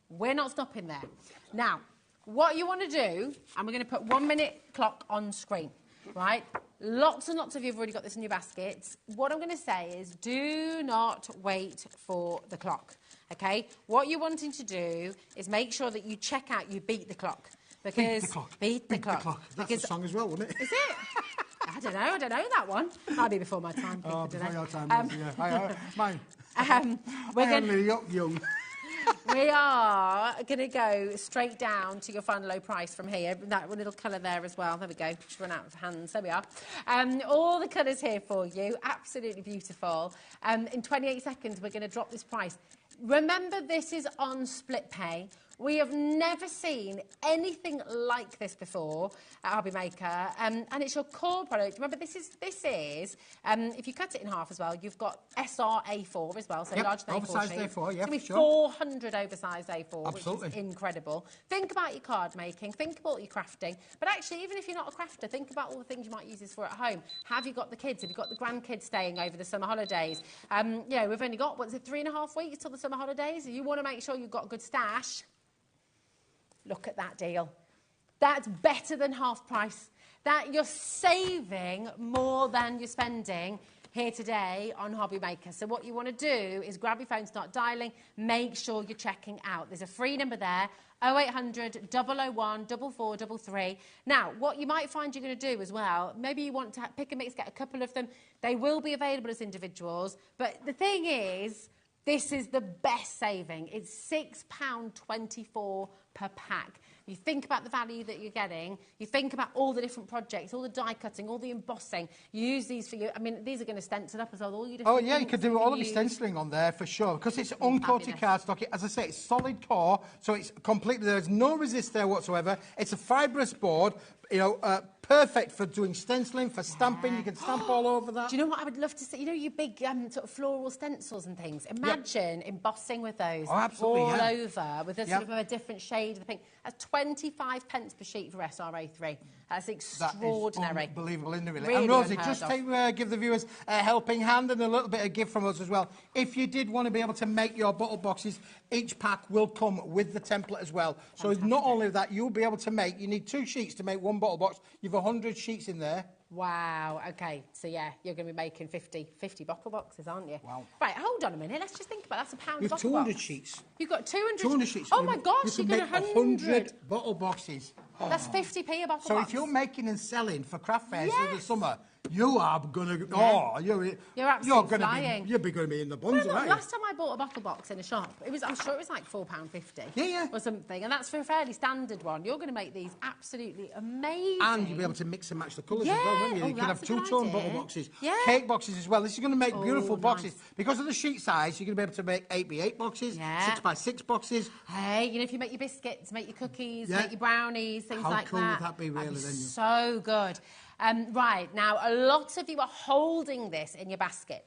We're not stopping there. Now, what you want to do, and we're going to put 1 minute clock on screen, right? Lots and lots of you have already got this in your baskets. What I'm going to say is do not wait for the clock, okay? What you're wanting to do is make sure that you check out, you beat the clock. Because beat the clock. That's a song as well, wasn't it? Is it? I don't know that one. Might be before my time. Before your time, yeah. Mine. We're only young. We are going to go straight down to your final low price from here. That little colour there as well. There we go. Just run out of hands. There we are. All the colours here for you. Absolutely beautiful. In 28 seconds, we're going to drop this price. Remember, this is on split pay. We have never seen anything like this before at HobbyMaker, and it's your core product. Remember, this is if you cut it in half as well, you've got SR-A4 as well, so large A4 oversized sheet. A4, yeah, it's going to be sure. 400 oversized A4, Absolutely. Which is incredible. Think about your card making, think about your crafting, but actually, even if you're not a crafter, think about all the things you might use this for at home. Have you got the kids? Have you got the grandkids staying over the summer holidays? We've only got, 3.5 weeks till the summer holidays. You want to make sure you've got a good stash. Look at that deal. That's better than half price. That you're saving more than you're spending here today on HobbyMaker. So what you want to do is grab your phone, start dialing, make sure you're checking out. There's a free number there, 0800 001 4433. Now, what you might find you're going to do as well, maybe you want to pick and mix, get a couple of them. They will be available as individuals. But the thing is, this is the best saving. It's £6.24 per pack. You think about the value that you're getting. You think about all the different projects, all the die cutting, all the embossing. You use these for you. I mean, these are going to stencil up as well. All your different you could do all of your stenciling on there for sure. Because it's uncoated cardstock. As I say, it's solid core, so it's completely. There's no resist there whatsoever. It's a fibrous board. Perfect for doing stenciling, for stamping. You can stamp all over that. Do you know what I would love to see? You know, your big sort of floral stencils and things. Imagine embossing with those all over with a sort of a different shade of the pink. That's 25 pence per sheet for SR-A3. That's extraordinary. That is unbelievable, isn't it, really? Really and Rosie, just to give the viewers a helping hand and a little bit of gift from us as well. If you did want to be able to make your bottle boxes, each pack will come with the template as well. Fantastic. So not only that, you'll be able to make, you need 2 sheets to make 1 bottle box. You've 100 sheets in there. Wow, OK. So, yeah, you're going to be making 50 bottle boxes, aren't you? Wow. Right, hold on a minute. Let's just think about that. That's £1 You've bottle 200 box. sheets. You've got 200 sheets. Oh, my gosh, you got 100 bottle boxes. That's 50p a bottle box. So if you're making and selling for craft fairs through the summer, You are going to... Yeah. Oh, You're absolutely gonna flying. You're going to be in the buns, Well, look, aren't you? last time I bought a bottle box in a shop, I'm sure it was like £4.50 or something, and that's for a fairly standard one. You're going to make these absolutely amazing. And you'll be able to mix and match the colours as well, won't you? You can have two-tone bottle boxes, cake boxes as well. This is going to make beautiful boxes. Because of the sheet size, you're going to be able to make 8x8 boxes, 6x6 boxes. Hey, you know, if you make your biscuits, make your cookies, make your brownies, things like that. How cool would that be, really? That'd be so good. Right, now, a lot of you are holding this in your basket.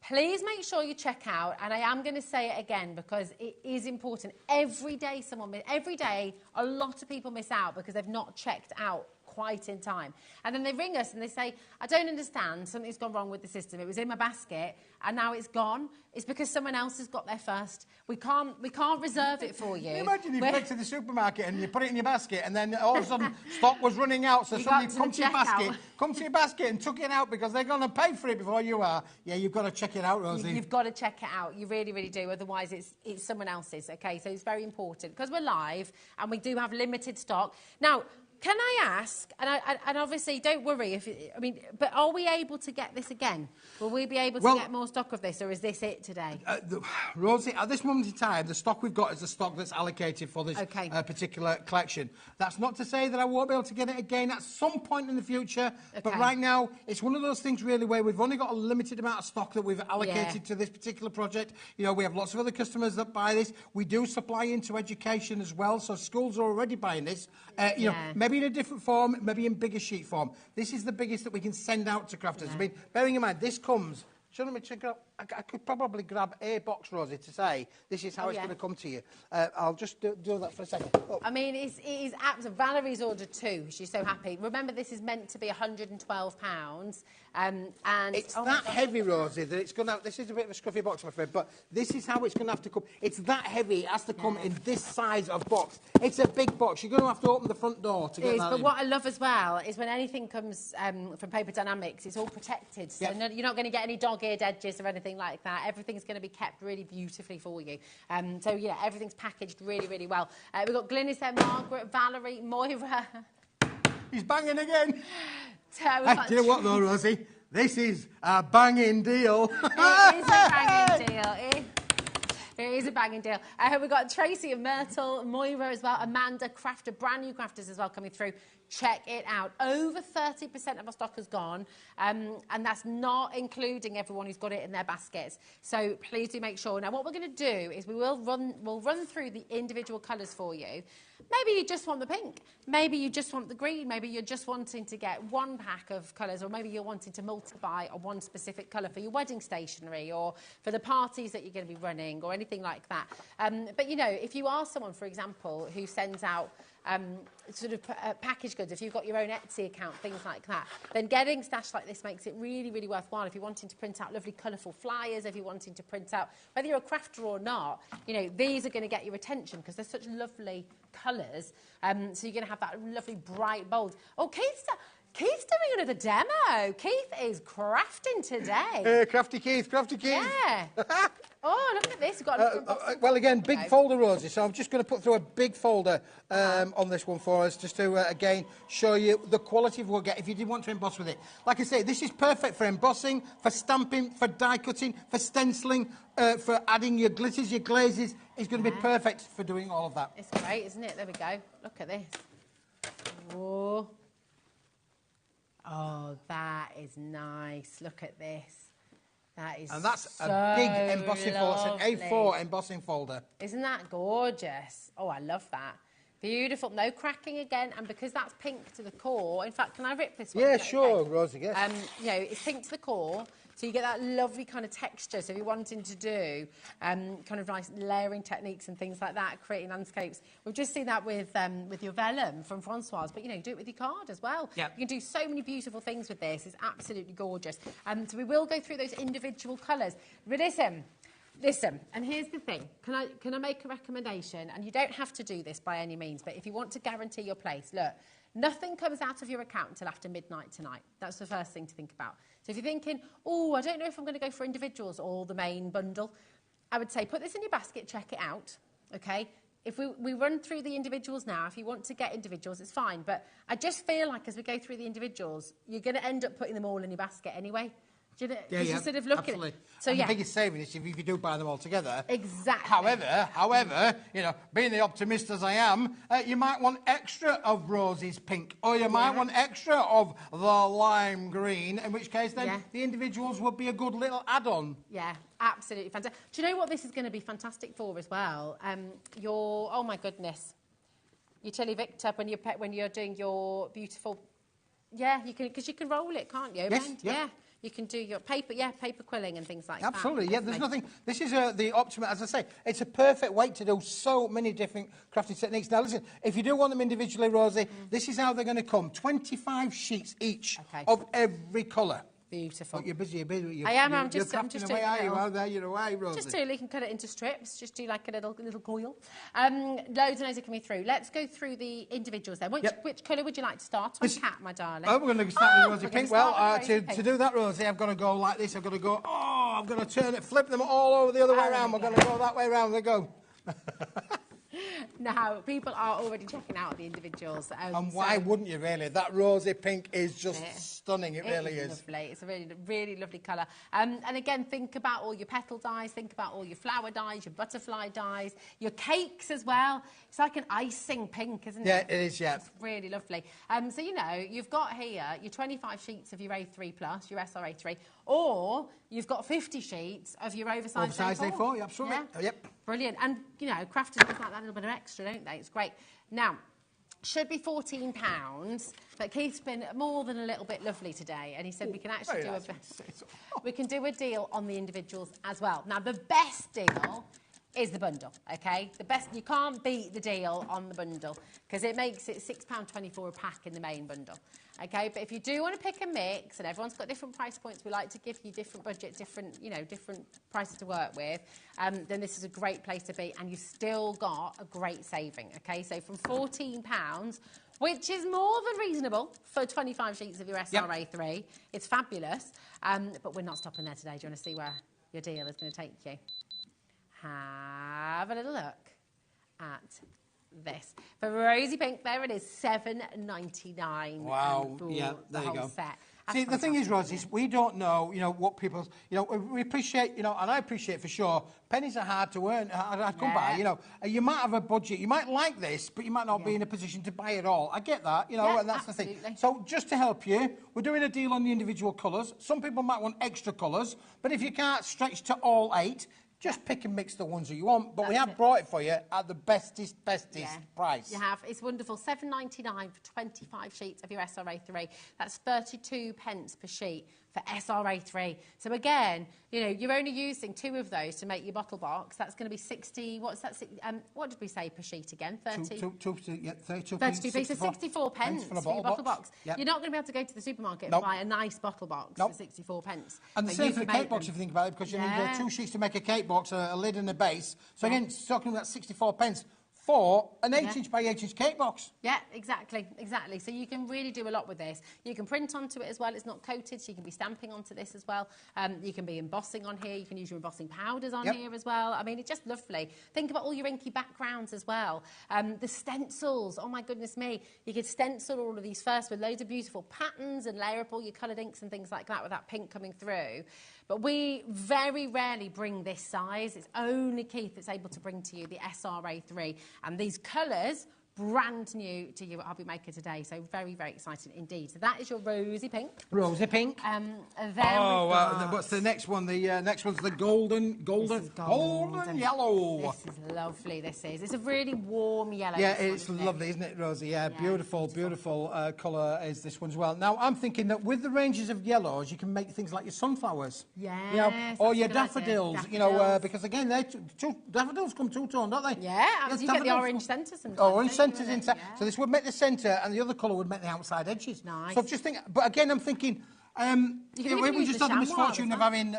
Please make sure you check out, and I am going to say it again because it is important. Every day, a lot of people miss out because they've not checked out quite in time. And then they ring us and they say, I don't understand, something's gone wrong with the system. It was in my basket and now it's gone. It's because someone else has got there first. We can't reserve it for you. Can you imagine you went to the supermarket and you put it in your basket and then all of a sudden stock was running out, so somebody come to your basket and took it out because they're going to pay for it before you are. Yeah, you've got to check it out, Rosie. You've got to check it out. You really, really do. Otherwise, it's someone else's, okay? So it's very important because we're live and we do have limited stock. Now, can I ask, and obviously don't worry, but are we able to get this again? Will we be able to get more stock of this, or is this it today? Rosie, at this moment in time, the stock we've got is the stock that's allocated for this particular collection. That's not to say that I won't be able to get it again at some point in the future, but right now, it's one of those things really where we've only got a limited amount of stock that we've allocated to this particular project. You know, we have lots of other customers that buy this. We do supply into education as well, so schools are already buying this. You know, maybe in a different form, maybe in bigger sheet form. This is the biggest that we can send out to crafters. I mean, bearing in mind, this comes... Should me check out? I could probably grab a box, Rosie, to say this is how it's going to come to you. I'll just do that for a second. Oh. I mean, it is absolutely... Valerie's ordered 2. She's so happy. Remember, this is meant to be £112. And it's that heavy, Rosie, that it's going to... This is a bit of a scruffy box, I'm afraid, but this is how it's going to have to come. It's that heavy. It has to come in this size of box. It's a big box. You're going to have to open the front door to get that in. But what I love as well is when anything comes from Paper Dynamics, it's all protected. So you're not going to get any dog-eared edges or anything like that. Everything's going to be kept really beautifully for you. So, yeah, everything's packaged really, really well. We've got Glynis there, Margaret, Valerie, Moira. He's banging again. Do you know what, though, Rosie? This is a banging deal. It is a banging deal. It is a banging deal. We've got Tracy and Myrtle, Moira as well, Amanda, Crafter, brand new crafters as well coming through. Check it out. Over 30% of our stock has gone, and that's not including everyone who's got it in their baskets. So please do make sure. Now, what we're going to do is we'll run through the individual colours for you. Maybe you just want the pink. Maybe you just want the green. Maybe you're just wanting to get one pack of colours, or maybe you're wanting to multiply on one specific colour for your wedding stationery or for the parties that you're going to be running or anything like that. But, you know, if you are someone, for example, who sends out package goods, if you've got your own Etsy account, things like that, then getting stash like this makes it really, really worthwhile. If you're wanting to print out lovely, colourful flyers, if you're wanting to print out, whether you're a crafter or not, you know, these are going to get your attention because they're such lovely colours. So you're going to have that lovely, bright, bold... Oh, Keith's doing another demo. Keith is crafting today. Crafty Keith. Yeah. Oh, look at this. We've got well, again, big folder, Rosie. So I'm just going to put through a big folder on this one for us, just to, again, show you the quality of what we get if you did want to emboss with it. Like I say, this is perfect for embossing, for stamping, for die cutting, for stenciling, for adding your glitters, your glazes. It's going to be perfect for doing all of that. It's great, isn't it? There we go. Look at this. Whoa. Oh, that is nice. Look at this. That is. And that's so a big embossing folder. It's an A4 embossing folder. Isn't that gorgeous? Oh, I love that. Beautiful. No cracking again. And because that's pink to the core, in fact, can I rip this one? Yeah, sure, okay? Rosie, yes. You know, it's pink to the core. So you get that lovely kind of texture. So if you're wanting to do kind of nice layering techniques and things like that, creating landscapes. We've just seen that with your Vellum from Francoise, but, you know, do it with your card as well. Yep. You can do so many beautiful things with this. It's absolutely gorgeous. So we will go through those individual colours. But listen, and here's the thing. Can I make a recommendation? And you don't have to do this by any means, but if you want to guarantee your place, look, nothing comes out of your account until after midnight tonight. That's the first thing to think about. So if you're thinking, oh, I don't know if I'm going to go for individuals or the main bundle, I would say put this in your basket, check it out, okay? if we run through the individuals now, if you want to get individuals, it's fine. But I just feel like as we go through the individuals, you're going to end up putting them all in your basket anyway. Do you know, you're sort of looking absolutely. So and the biggest saving is if you do buy them all together. Exactly. However, you know, being the optimist as I am, you might want extra of Rosie's pink, or you might want extra of the lime green, in which case then the individuals would be a good little add-on. Yeah, absolutely fantastic. Do you know what this is going to be fantastic for as well? Your, oh my goodness, your Chili Victor when you're doing your beautiful, you can, because you can roll it, can't you? Yes, yeah. You can do your paper, paper quilling and things like Absolutely, that. yeah, there's nothing... This is the optimum, as I say, it's a perfect way to do so many different crafting techniques. Now, listen, if you do want them individually, Rosie, this is how they're going to come. 25 sheets each of every colour. Beautiful. But you're busy. I am. I'm you're just crafting doing away, are you? Well, there you're away, Rosie. Just do. You can cut it into strips. Just do like a little coil. Loads and loads are coming through. Let's go through the individuals then. Which colour would you like to start on, Kat, my darling? Oh, we're going to start with Rosie Pink. Well, to do that, Rosie, I've got to go like this. I've got to go. Oh, I've got to turn it, flip them all over the other way around. We're going to go that way around. They go. Now, people are already checking out the individuals. And why wouldn't you, really? That rosy pink is just stunning. It really is. Lovely. It's a really, really lovely colour. And again, think about all your petal dies. Think about all your flower dies, your butterfly dies, your cakes as well. It's like an icing pink, isn't it? Yeah, it is, yeah. It's really lovely. So, you know, you've got here your 25 sheets of your A3 plus, your SRA3, or you've got 50 sheets of your oversized A4. Absolutely. Yeah? Yep. Brilliant. And, you know, crafters just like that little bit of extra, don't they? It's great. Now, should be £14, but Keith's been more than a little bit lovely today, and he said we can actually we can do a deal on the individuals as well. Now, the best deal is the bundle, okay? The best, you can't beat the deal on the bundle because it makes it £6.24 a pack in the main bundle, okay? But if you do want to pick a mix, and everyone's got different price points, we like to give you different budget, different prices to work with, then this is a great place to be, and you've still got a great saving, okay? So from £14, which is more than reasonable for 25 sheets of your SRA3, it's fabulous, but we're not stopping there today. Do you want to see where your deal is going to take you? Have a little look at this. For Rosy Pink, there it is, $7.99. Wow, for yeah, there the you whole go. set. See, the thing is, Rosie, we don't know, what people, we appreciate, and I appreciate for sure, pennies are hard to earn, hard to come by, You might have a budget, you might like this, but you might not be in a position to buy it all. I get that, and that's absolutely. the thing. So just to help you, we're doing a deal on the individual colours. Some people might want extra colours, but if you can't stretch to all 8, just pick and mix the ones that you want, but we have brought it for you at the bestest price. You have. It's wonderful. $7.99 for 25 sheets of your SRA3. That's 32 pence per sheet for SRA3. So again, you're only using 2 of those to make your bottle box. That's going to be 60. What's that? What did we say per sheet again? 32 pieces. 64 pence for your bottle box. Yep. You're not going to be able to go to the supermarket and buy a nice bottle box for 64 pence. And the same for the cake box, if you think about it, because you need 2 sheets to make a cake box, a lid and a base. So again, it's talking about 64 pence for an 8-inch by 8-inch cake box. Yeah, exactly. So you can really do a lot with this. You can print onto it as well. It's not coated, so you can be stamping onto this as well. You can be embossing on here. You can use your embossing powders on here as well. I mean, it's just lovely. Think about all your inky backgrounds as well. The stencils, oh my goodness me. You could stencil all of these first with loads of beautiful patterns and layer up all your coloured inks and things like that with that pink coming through. But we very rarely bring this size. It's only Keith that's able to bring to you the SRA3. And these colours, brand new to you at HobbyMaker today. So very, very exciting indeed. So that is your Rosy Pink. Rosy Pink. What's the next one? The next one's the golden yellow. This is lovely, this is. It's a really warm yellow. Yeah, it's lovely, isn't it, Rosie? Yeah, beautiful colour is this one as well. Now, I'm thinking that with the ranges of yellows, you can make things like your sunflowers. Yes. Or your daffodils, because again, daffodils come two-tone, don't they? Yeah, you get the orange centre sometimes. Orange centres inside. Yeah. So this would make the centre, and the other colour would make the outside edges. Nice. So just think, but again, I'm thinking, we just had the misfortune of having,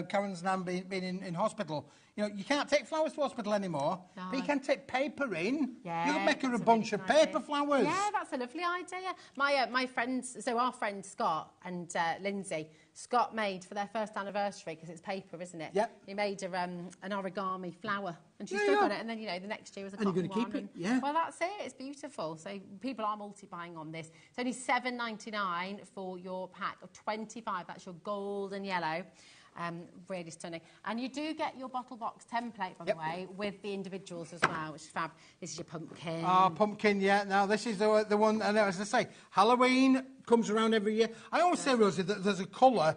Karen's nan being in hospital. You can't take flowers to hospital anymore, but you can take paper in. Yeah, you can make her a bunch of paper flowers. Yeah, that's a lovely idea. My friends, so our friends Scott and Lindsay, Scott made for their first anniversary, because it's paper, isn't it? Yep. He made an origami flower, and she still got it. And then, you know, the next year was a cotton you're going to one. keep it, yeah. Well, that's it. It's beautiful. So people are multi-buying on this. It's only $7.99 for your pack of 25. That's your gold and yellow. Really stunning. And you do get your bottle box template, by the way, with the individuals as well, which is fab. This is your pumpkin. Oh, pumpkin, yeah. Now, this is the one, and as I say, Halloween comes around every year. I always say, Rosie, that there's a colour,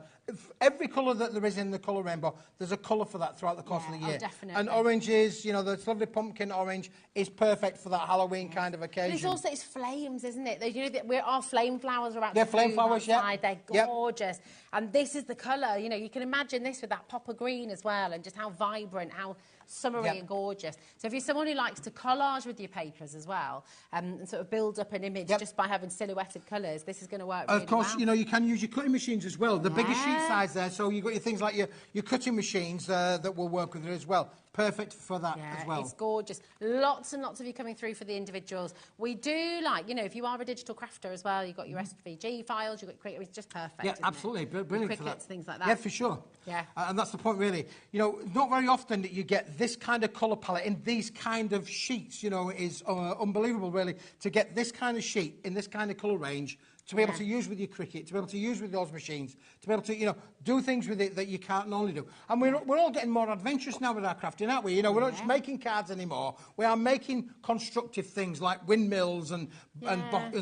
every colour that there is in the colour rainbow, there's a colour for that throughout the course of the year. Oh, definitely. And orange is, you know, the lovely pumpkin orange is perfect for that Halloween kind of occasion. But it's also, it's flames, isn't it? You know, our flame flowers are Yeah, absolutely flame flowers, yeah. They're gorgeous. And this is the colour. You know, you can imagine this with that pop of green as well, and just how vibrant, how summery and gorgeous. So if you're someone who likes to collage with your papers as well, and sort of build up an image just by having silhouetted colours, this is going to work really Of course, well. you know, you can use your cutting machines as well. The bigger sheet size there, so you've got your things like your cutting machines that will work with it as well. Perfect for that as well. It's gorgeous. Lots and lots of you coming through for the individuals. We do like, you know, if you are a digital crafter as well, you've got your SVG files, you've got Creative, it's just perfect. Yeah, absolutely. Brilliant for that. Crickets, things like that. Yeah, for sure. Yeah. And that's the point, really. You know, not very often that you get this kind of colour palette in these kind of sheets, you know, is unbelievable, really, to get this kind of sheet in this kind of colour range, to be able to use with your Cricut, to be able to use with those machines, to be able to, you know, do things with it that you can't normally do. And we're all getting more adventurous now with our crafting, aren't we? You know, we're not just making cards anymore. We are making constructive things like windmills and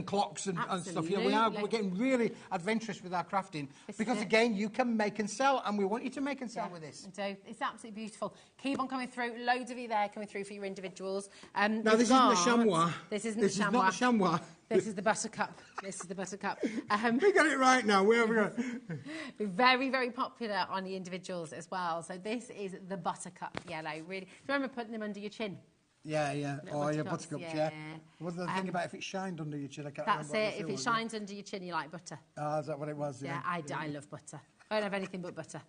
clocks and stuff. You know, we're getting really adventurous with our crafting because, again, you can make and sell, and we want you to make and sell with this. So it's absolutely beautiful. Keep on coming through. Loads of you there coming through for your individuals. Now, this isn't the chamois. This isn't this the chamois. This is not the chamois. This is the buttercup. This is the buttercup. We got it right now. Where are we going? Very, very popular on the individuals as well. So this is the buttercup yellow. Really, do you remember putting them under your chin? Yeah. Oh, your buttercup, yeah. Wasn't the thing about if it shined under your chin? I can't remember. That's it. If it shines under your chin, you like butter. Oh, is that what it was? Yeah, I love butter. I don't have anything but butter.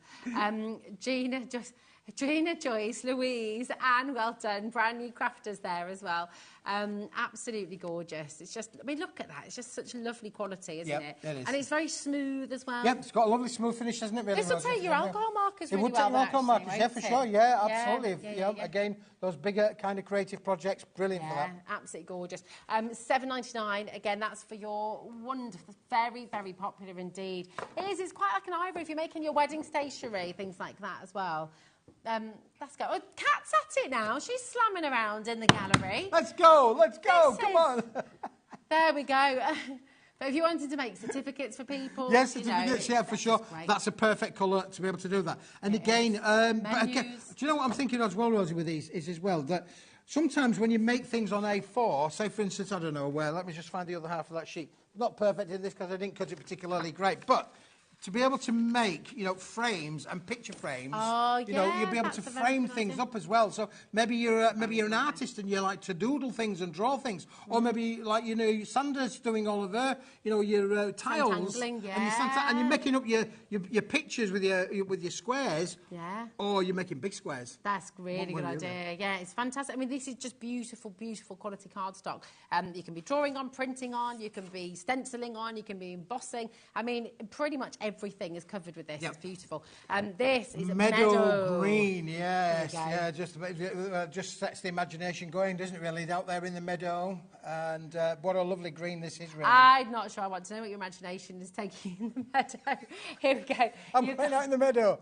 Gina, Joyce, Louise, Anne, well done. Brand new crafters there as well. Absolutely gorgeous. It's just, I mean, look at that. It's just such lovely quality, isn't it? It is. And it's very smooth as well. Yep, it's got a lovely smooth finish, hasn't it? Really, this will take your alcohol markers really well. It would take your alcohol markers, actually, yeah, for sure. Yeah, absolutely. Yeah. Again, those bigger kind of creative projects, brilliant for that. Absolutely gorgeous. $7.99. Again, that's for your wonderful, very, very popular indeed. It is. It's quite like an ivory if you're making your wedding stationery, things like that as well. Let's go. Oh, Kat's at it now. She's slamming around in the gallery. Let's go. Come on. There we go. But if you wanted to make certificates for people... Yes, certificates, for sure. Great. That's a perfect colour to be able to do that. And again, but again, do you know what I'm thinking as well, Rosie, with these, is as well, that sometimes when you make things on A4, say, for instance, I don't know where, let me just find the other half of that sheet. Not perfect in this because I didn't cut it particularly great, but... to be able to make, you know, frames and picture frames, you know, you'll be able to frame things up as well. So maybe you're an artist and you like to doodle things and draw things, or maybe like, you know, Sandra's doing all of her, you know, your tiles, and you're making up your pictures with your squares, or you're making big squares. That's really good idea. Yeah, it's fantastic. I mean, this is just beautiful, beautiful quality cardstock. You can be drawing on, printing on, you can be stenciling on, you can be embossing. I mean, pretty much everything is covered with this. It's beautiful. And this is meadow green. Yes, yeah. Just sets the imagination going, doesn't it? Really, out there in the meadow. And what a lovely green this is. Really, I'm not sure I want to know what your imagination is taking in the meadow. Here we go. I'm going out in the meadow.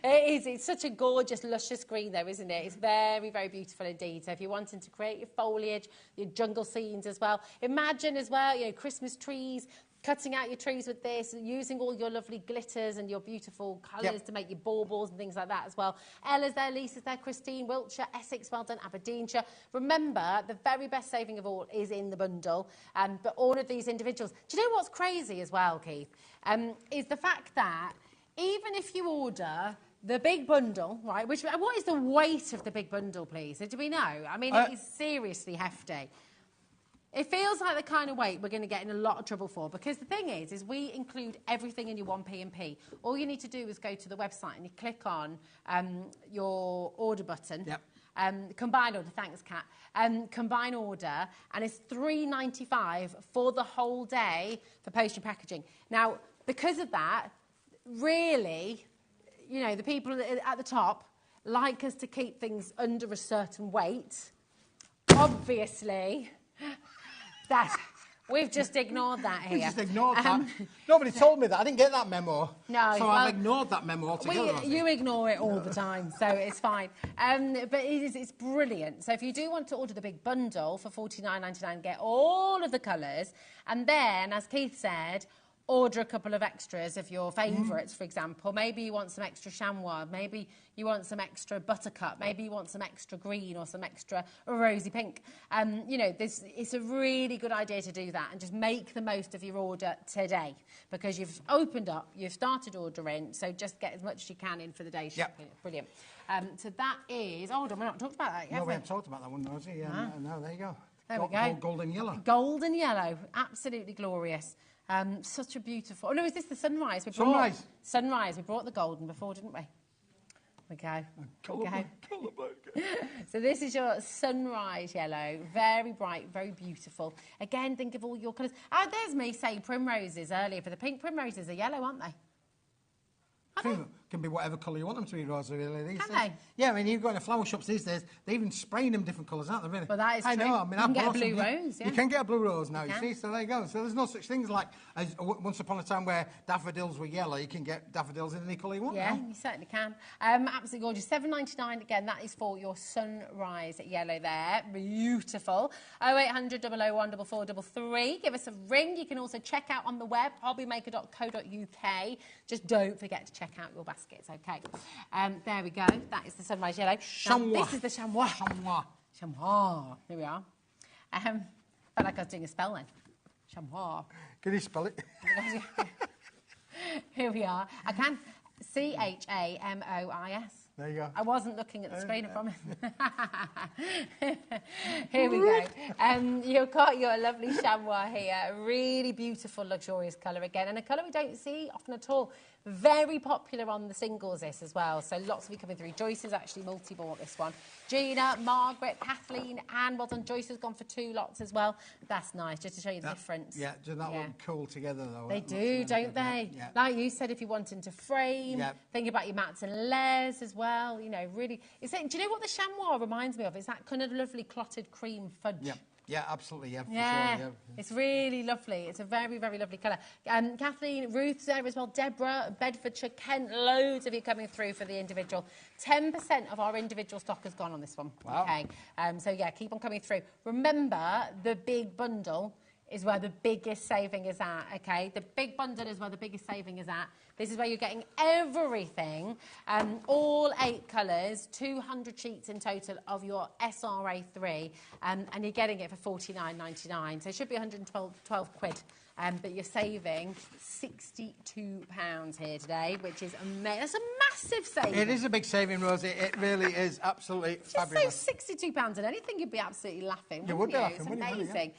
It is. It's such a gorgeous, luscious green, though, isn't it? It's very, very beautiful indeed. So if you're wanting to create your foliage, your jungle scenes as well, imagine as well, you know, Christmas trees. Cutting out your trees with this, using all your lovely glitters and your beautiful colours to make your baubles and things like that as well. Ella's there, Lisa's there, Christine, Wiltshire, Essex, well done, Aberdeenshire. Remember, the very best saving of all is in the bundle. But all of these individuals... Do you know what's crazy as well, Keith? Is the fact that even if you order... the big bundle, right, what is the weight of the big bundle, please? Do we know? I mean, it is seriously hefty. It feels like the kind of weight we're going to get in a lot of trouble for, because the thing is we include everything in your 1P&P. All you need to do is go to the website and you click on your order button. Combine order, thanks, Kat. Combine order, and it's $3.95 for the whole day for post and packaging. Now, because of that, really, you know, the people at the top like us to keep things under a certain weight. Obviously, we've just ignored that here. We just ignored that. Nobody told me that. I didn't get that memo. No, so I've ignored that memo altogether. You ignore it all the time, so it's fine. But it's brilliant. So if you do want to order the big bundle for $49.99, get all of the colours, and then, as Keith said, order a couple of extras of your favourites, for example. Maybe you want some extra chamois, maybe you want some extra buttercup, maybe you want some extra green or some extra rosy pink. You know, it's a really good idea to do that and just make the most of your order today because you've opened up, you've started ordering, so just get as much as you can in for the day shopping. Yep. Brilliant. So that is... Hold on, we're not talked about that yet. No, we haven't talked about that one, Rosie. No, there you go. There we go. Golden yellow. Golden yellow. Absolutely glorious. Such a beautiful... Oh, no, is this the sunrise? Sunrise. We brought the golden before, didn't we? We go. So this is your sunrise yellow. Very bright, very beautiful. Again, think of all your colours. Oh, there's me saying primroses earlier, but the pink primroses are yellow, aren't they? Can be whatever colour you want them to be, Rosie, really. These Can days. they? Yeah, I mean, you go into flower shops these days, they even spraying them different colours, aren't they, really? Well, that is true. I know, I mean, you can get a blue rose, yeah. You can get a blue rose now, you see, so there you go. So there's no such things like, as once upon a time where daffodils were yellow, you can get daffodils in any colour you want Yeah, now. you certainly can. Absolutely gorgeous. $7.99, again, that is for your sunrise yellow there. Beautiful. 0800 001 4433. Give us a ring. You can also check out on the web, hobbymaker.co.uk. Just don't forget to check out your baskets, okay? There we go. That is the sunrise yellow. Chamois. Now, this is the chamois. Chamois. Here we are. Felt like I was doing a spell then. Chamois. Can you spell it? Here we are. I can. Chamois. There you go. I wasn't looking at the screen, I promise. Here we go. You've got your lovely chamois here. A really beautiful, luxurious colour again. And a colour we don't see often at all. Very popular on the singles this as well. So lots of you coming through. Joyce has actually multi-bought this one. Gina, Margaret, Kathleen, Anne. Well done. Joyce has gone for 2 lots as well. That's nice, just to show you the difference. Yeah, do that look cool together, though? They do, don't they? Yeah. Like you said, if you're wanting to frame, think about your mats and layers as well. You know, really. Do you know what the chamois reminds me of? It's that kind of lovely clotted cream fudge. Yeah. Yeah, absolutely, yeah. Yeah, sure, it's really lovely. It's a very, very lovely colour. Kathleen, Ruth's there as well, Deborah, Bedfordshire, Kent, loads of you coming through for the individual. 10% of our individual stock has gone on this one. Wow. Okay, so yeah, keep on coming through. Remember, the big bundle is where the biggest saving is at, okay? The big bundle is where the biggest saving is at. This is where you're getting everything, all 8 colours, 200 sheets in total of your SRA3, and you're getting it for $49.99. So it should be 112 quid. But you're saving £62 here today, which is amazing. That's a massive saving. It is a big saving, Rosie. It really is absolutely fabulous. Just save £62 on anything, you'd be absolutely laughing. You would be laughing, It's wouldn't you? amazing.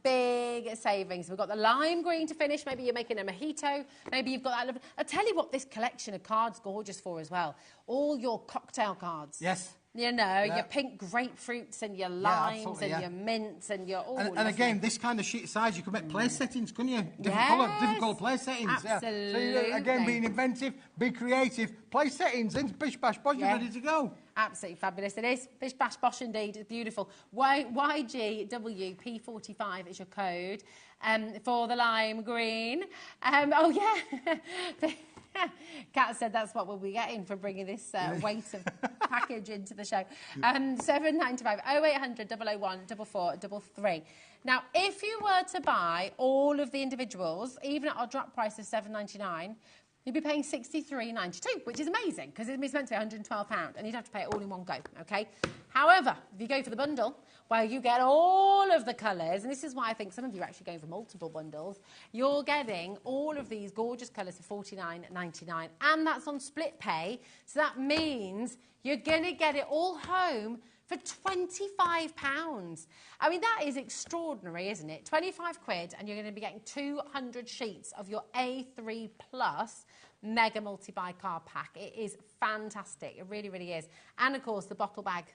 Big savings. We've got the lime green to finish. Maybe you're making a mojito. Maybe you've got that lovely... I'll tell you what this collection of cards gorgeous for as well. All your cocktail cards. Yes. You know, your pink grapefruits and your limes and your mints and your... And again, this kind of sheet size, you could make place settings, couldn't you? Different colour place settings. Absolutely. Yeah. So, again, being inventive, be creative, place settings, and bish, bash, bosh, you're ready to go. Absolutely fabulous. It is. Bish, bash, bosh indeed. It's beautiful. YGWP45 is your code for the lime green. Oh, yeah. Kat said that's what we'll be getting for bringing this weight of package into the show. 795 0800 001 4433. Now, if you were to buy all of the individuals, even at our drop price of $7.99, you'd be paying $63.92, which is amazing because it's meant to be £112 and you'd have to pay it all in one go, okay? However, if you go for the bundle, where you get all of the colours, and this is why I think some of you are actually going for multiple bundles, you're getting all of these gorgeous colours for $49.99, and that's on split pay, so that means you're going to get it all home for £25. I mean, that is extraordinary, isn't it? 25 quid, and you're going to be getting 200 sheets of your A3 Plus Mega Multi-Buy card pack. It is fantastic. It really, really is. And, of course, the bottle bag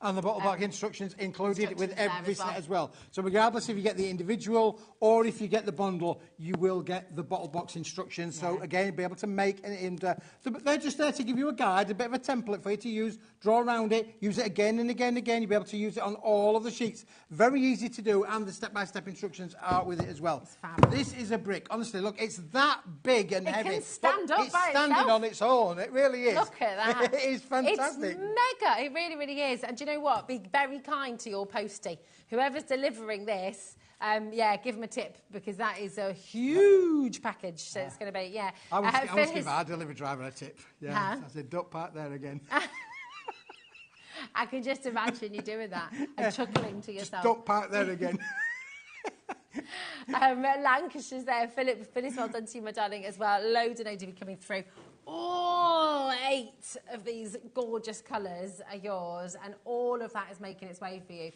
And the bottle back instructions included with every there set as well. So regardless if you get the individual or if you get the bundle, you will get the bottle box instructions. So again, you'll be able to make and they're just there to give you a guide, a bit of a template for you to use, draw around it, use it again and again and again. You'll be able to use it on all of the sheets. Very easy to do, and the step-by-step instructions are with it as well. This is a brick. Honestly, look, it's that big and heavy. It can stand up it's by standing itself. on its own. It really is. Look at that. It is fantastic. It's mega. It really, really is. And do you know what? Be very kind to your postie. Whoever's delivering this, give them a tip, because that is a huge package. So it's going to be, I was give our delivery driver a tip. Yeah, I said, don't park there again. I can just imagine you doing that and chuckling to yourself. Just don't park there again. Lancashire's there. Phyllis, well done to you, my darling, as well. Loads of Nativity coming through. All 8 of these gorgeous colours are yours, and all of that is making its way for you.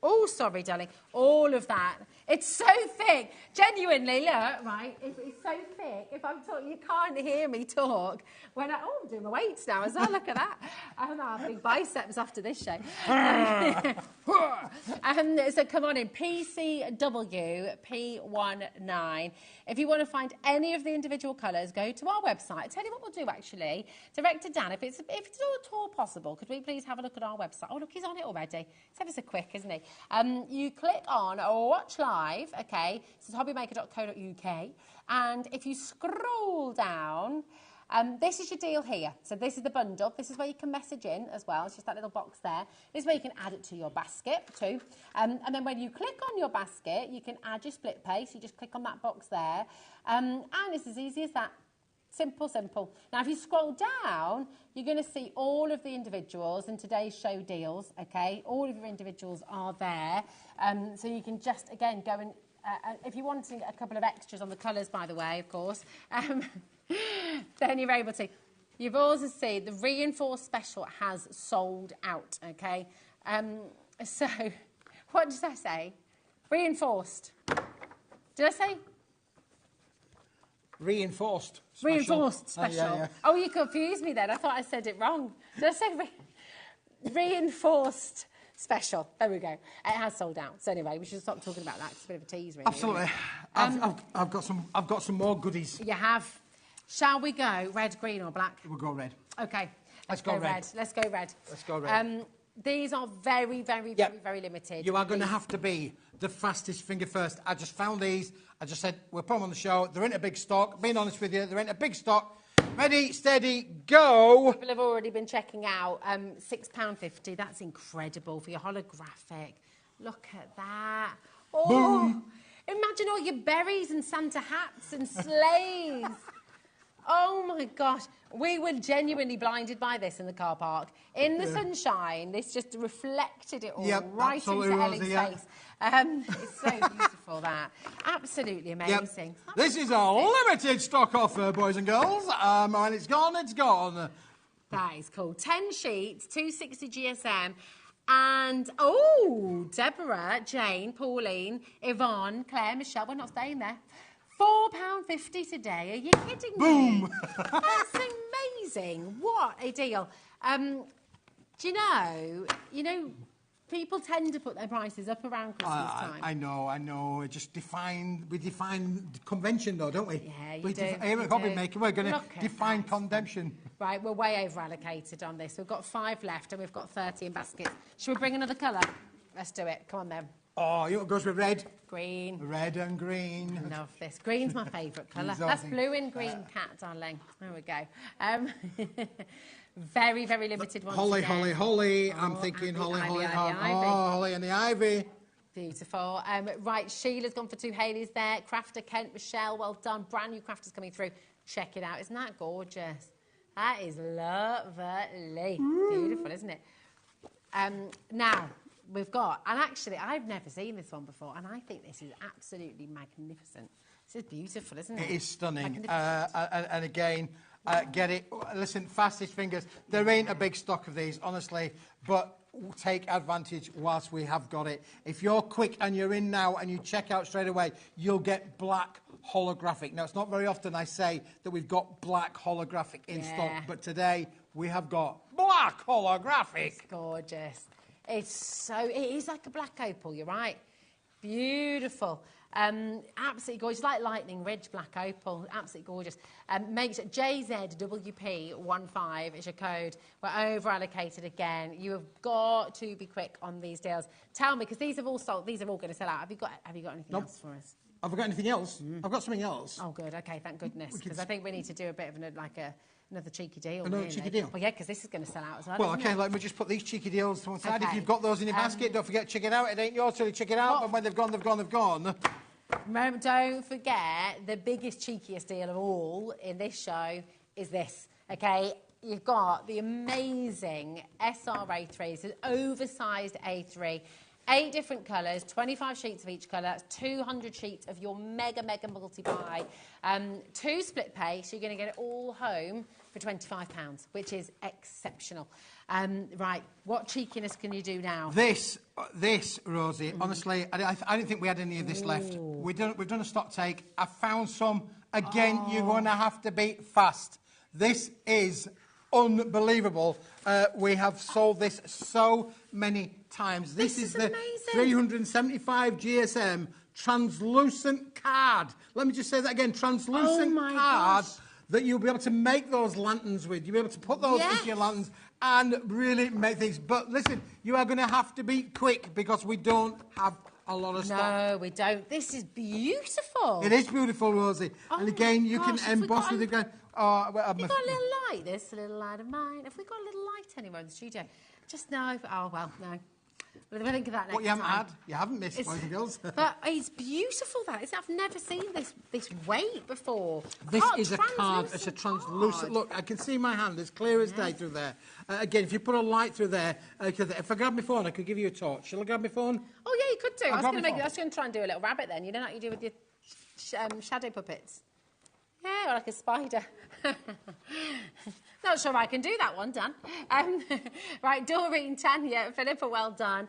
Oh, sorry, darling. All of that. It's so thick. Genuinely, look, right? It's so thick. If I'm talking, you can't hear me talk. I'm doing my weights now as well. Look at that. I'm going to have big biceps after this show. So come on in. PCW P19. If you want to find any of the individual colours, go to our website. I'll tell you what we'll do, actually. Director Dan, if it's at all possible, could we please have a look at our website? Oh, look, he's on it already. It's ever so quick, isn't he? You click on Watch Live, okay, this is hobbymaker.co.uk, and if you scroll down, this is your deal here. So this is the bundle. This is where you can message in as well. It's just that little box there. This is where you can add it to your basket too. And then when you click on your basket, you can add your split pay. So you just click on that box there. And it's as easy as that. Simple, simple. Now, if you scroll down, you're going to see all of the individuals in today's show deals, okay? All of your individuals are there. So you can just, again, go and, if you want a couple of extras on the colours, by the way, of course, then you're able to. You've also seen the reinforced special has sold out, okay? So, what did I say? Reinforced. Did I say? Reinforced special. Reinforced special. Yeah. Oh, you confused me then. I thought I said it wrong. Did I say reinforced special? There we go. It has sold out. So anyway, we should stop talking about that. It's a bit of a tease, really. Absolutely. I've got some more goodies. You have. Shall we go red, green, or black? We'll go red. Okay. Let's go red. Let's go red. Let's go red. These are very, very, very limited. You are going to have to be the fastest finger first. I just found these. I just said, we'll put them on the show. They're in a big stock. Being honest with you, they're in a big stock. Ready, steady, go. People have already been checking out £6.50. That's incredible for your holographic. Look at that. Oh, boom. Imagine all your berries and Santa hats and sleighs. Oh, my gosh. We were genuinely blinded by this in the car park. In the sunshine, this just reflected it all right into Ellie's face. It's so beautiful, that. Absolutely amazing. Yep. This is a limited stock offer, boys and girls. And it's gone, it's gone. That is cool. 10 sheets, 260 GSM. And, oh, Deborah, Jane, Pauline, Yvonne, Claire, Michelle, we're not staying there. £4.50 today. Are you kidding me? Boom! That's amazing. What a deal. Do you know, people tend to put their prices up around Christmas time. I know. We define convention, though, don't we? Yeah, you do. Here at HobbyMaker, we're going to define convention. Right, we're way over allocated on this. We've got 5 left and we've got 30 in baskets. Should we bring another colour? Let's do it. Come on, then. Oh, you know what goes with red? Green. Red and green. Love this. Green's my favourite colour. That's blue and green, cat, darling. There we go. Very, very limited ones. Holly. Oh, I'm thinking holly. Ivy. Holly and the ivy. Beautiful. Right, Sheila's gone for 2 Haleys there. Crafter, Kent, Michelle, well done. Brand new crafters coming through. Check it out. Isn't that gorgeous? That is lovely. Beautiful, isn't it? Now, we've got, and actually, I've never seen this one before, and I think this is absolutely magnificent. This is beautiful, isn't it? It is stunning. And again, get it. Listen, fastest fingers. There ain't a big stock of these, honestly, but take advantage whilst we have got it. If you're quick and you're in now and you check out straight away, you'll get black holographic. Now, it's not very often I say that we've got black holographic in stock, but today we have got black holographic. It's gorgeous. It is like a black opal, you're right. Beautiful. Absolutely gorgeous, like Lightning Ridge black opal, absolutely gorgeous. Make sure JZWP15 is your code. We're over allocated again. You have got to be quick on these deals. Tell me, because these have all sold. These are all going to sell out. Have you got anything else for us? Have I got anything else? I've got something else. Oh, good. Okay, thank goodness. Because I think we need to do a bit of another cheeky deal. Another cheeky deal? Well, yeah, because this is going to sell out as well. Well, okay, let me just put these cheeky deals to one side. Okay. If you've got those in your basket, don't forget to check it out. It ain't yours till you check it out. But when they've gone, they've gone, they've gone. Remember, don't forget, the biggest, cheekiest deal of all in this show is this, okay? You've got the amazing SR A3s, an oversized A3, 8 different colours, 25 sheets of each colour, 200 sheets of your mega multi-buy, 2 split pay, so you're going to get it all home for £25, which is exceptional. Right, what cheekiness can you do now? This, Rosie, honestly, I didn't think we had any of this left. We've done a stock take. I found some. Again, you're going to have to be fast. This is unbelievable. We have sold this so many times. This is the amazing. 375 GSM translucent card. Let me just say that again, translucent card. Gosh. That you'll be able to make those lanterns with. You'll be able to put those into your lanterns and really make things. But listen, you are going to have to be quick because we don't have a lot of stock. No, we don't. This is beautiful. It is beautiful, Rosie. Oh and again, you gosh, can emboss with it. Have you got a little light? This little light of mine. Have we got a little light anywhere in the studio? Just no. Oh, well, no. We'll think of that next What you haven't time. had, you haven't missed, boys and girls. But it's beautiful, that. I've never seen this weight before. This is a card. It's a translucent. Look, I can see my hand as clear as day through there. Again, if you put a light through there, if I grab my phone, I could give you a torch. Shall I grab my phone? Oh, yeah, you could do. I was going to try and do a little rabbit then. You know, like you do with your shadow puppets. Yeah, or like a spider. Not sure I can do that one, Dan. Right, Doreen, Tanya, Philippa, well done.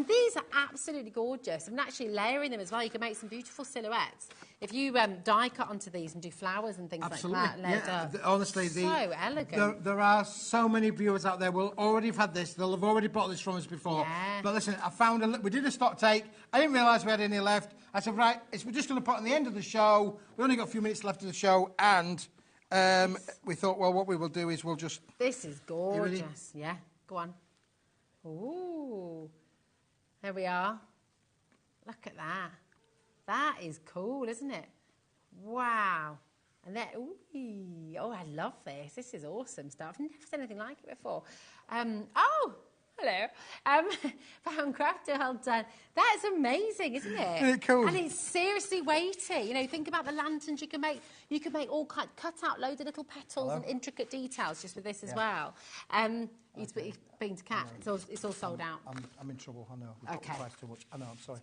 These are absolutely gorgeous. I'm actually layering them as well. You can make some beautiful silhouettes. If you die cut onto these and do flowers and things like that, layered up. Honestly, so elegant. There are so many viewers out there will already have had this. They'll have already bought this from us before. Yeah. But listen, I found we did a stock take. I didn't realise we had any left. I said, right, we're just going to put it on the end of the show. We only got a few minutes left of the show, and we thought, well, what we will do is we'll just... This is gorgeous. Yeah, go on. Ooh. There we are. Look at that. That is cool, isn't it? Wow. And then, ooh, oh, I love this. This is awesome stuff. I've never seen anything like it before. Oh, hello. Found Craft, well done. That is amazing, isn't it? Isn't it cool? And it's seriously weighty. You know, think about the lanterns you can make. You can make all cut out loads of little petals and intricate details just with this as well. He's been to Cat. It's all sold out. I'm in trouble. I know. We've got the Okay. price too much. I know. I'm sorry.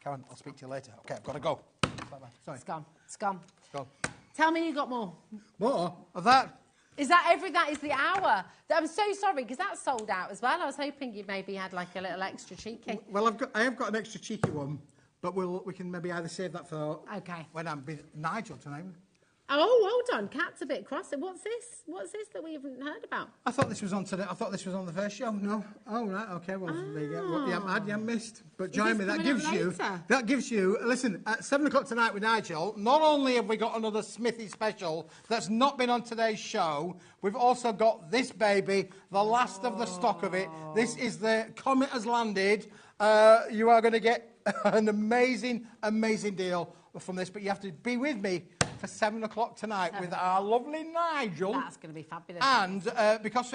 Karen, I'll speak to you later. Okay, I've got to go. Bye-bye. Sorry. It's gone. It's gone. It's gone. Tell me you got more. More of that? Is that that is the hour? I'm so sorry, because that's sold out as well. I was hoping you maybe had like a little extra cheeky. Well, I have got an extra cheeky one, but we can maybe either save that for when I'm with Nigel tonight. Oh, well done. Cat's a bit cross. What's this? What's this that we haven't heard about? I thought this was on today. I thought this was on the first show. No. Oh, right. Okay. Well, there you go. What you haven't had, you haven't missed. But join me. That gives you. Listen, at 7 o'clock tonight with Nigel. Not only have we got another Smithy special that's not been on today's show, we've also got this baby, the last of the stock of it. This is the Comet has landed. You are going to get an amazing deal from this, but you have to be with me for 7 o'clock tonight with our lovely Nigel. That's going to be fabulous. And because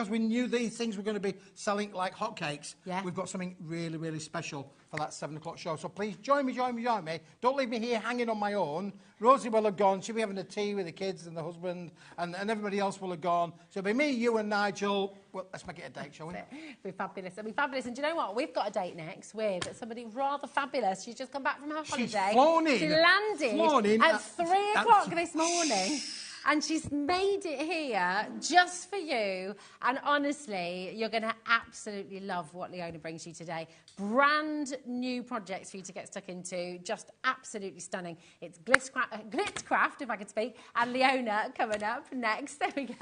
we knew these things were going to be selling like hotcakes, we've got something really special for that 7 o'clock show. So please join me. Don't leave me here hanging on my own. Rosie will have gone. She'll be having a tea with the kids and the husband, and everybody else will have gone. So it'll be me, you, and Nigel. Well, let's make it a date, shall we? It'll be fabulous. It'll be fabulous. And do you know what? We've got a date next with somebody rather fabulous. She's just come back from her holiday. She's flown in. She landed at 3 o'clock this morning. And she's made it here just for you. And honestly, you're going to absolutely love what Leona brings you today. Brand new projects for you to get stuck into. Just absolutely stunning. It's Glitz Craft, if I could speak, and Leona coming up next. There we go.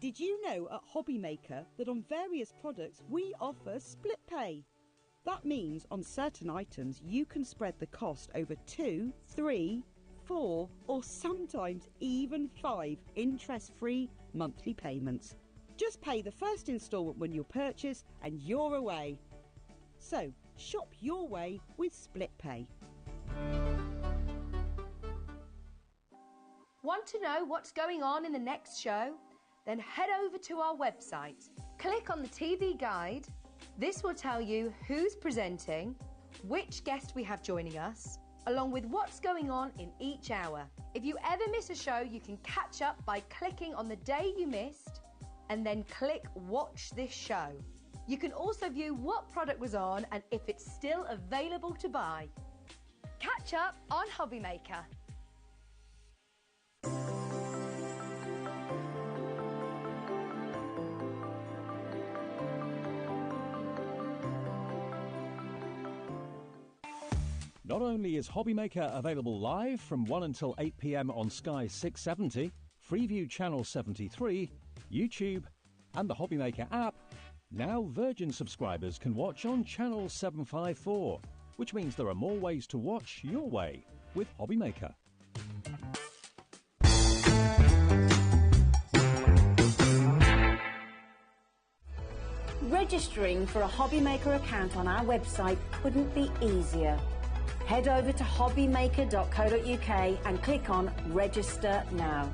Did you know at HobbyMaker that on various products we offer split pay? That means on certain items you can spread the cost over 2, 3, 4 or sometimes even 5 interest-free monthly payments. Just pay the first instalment when you purchase and you're away. So shop your way with split pay. Want to know what's going on in the next show? Then head over to our website. Click on the TV guide. This will tell you who's presenting, which guest we have joining us, along with what's going on in each hour. If you ever miss a show, you can catch up by clicking on the day you missed and then click Watch This Show. You can also view what product was on and if it's still available to buy. Catch up on HobbyMaker. Not only is HobbyMaker available live from 1 until 8 p.m. on Sky 670, Freeview Channel 73, YouTube, and the HobbyMaker app, now Virgin subscribers can watch on Channel 754, which means there are more ways to watch your way with HobbyMaker. Registering for a HobbyMaker account on our website couldn't be easier. Head over to hobbymaker.co.uk and click on Register Now.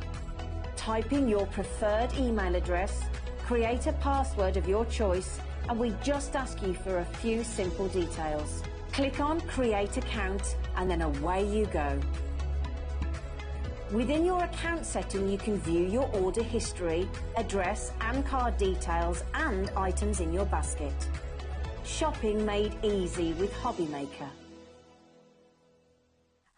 Type in your preferred email address, create a password of your choice, and we just ask you for a few simple details. Click on Create Account and then away you go. Within your account setting, you can view your order history, address and card details and items in your basket. Shopping made easy with HobbyMaker.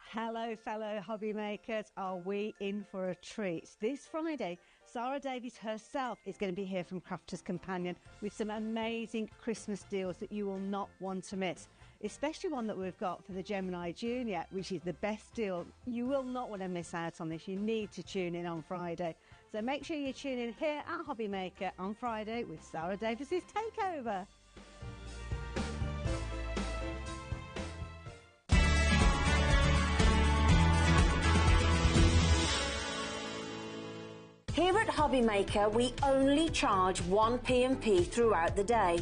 Hello, fellow hobby makers. Are we in for a treat? This Friday, Sarah Davies herself is going to be here from Crafters Companion with some amazing Christmas deals that you will not want to miss, especially one that we've got for the Gemini Junior, which is the best deal. You will not want to miss out on this. You need to tune in on Friday. So make sure you tune in here at HobbyMaker on Friday with Sarah Davies' Takeover. Here at HobbyMaker, we only charge 1 P&P throughout the day.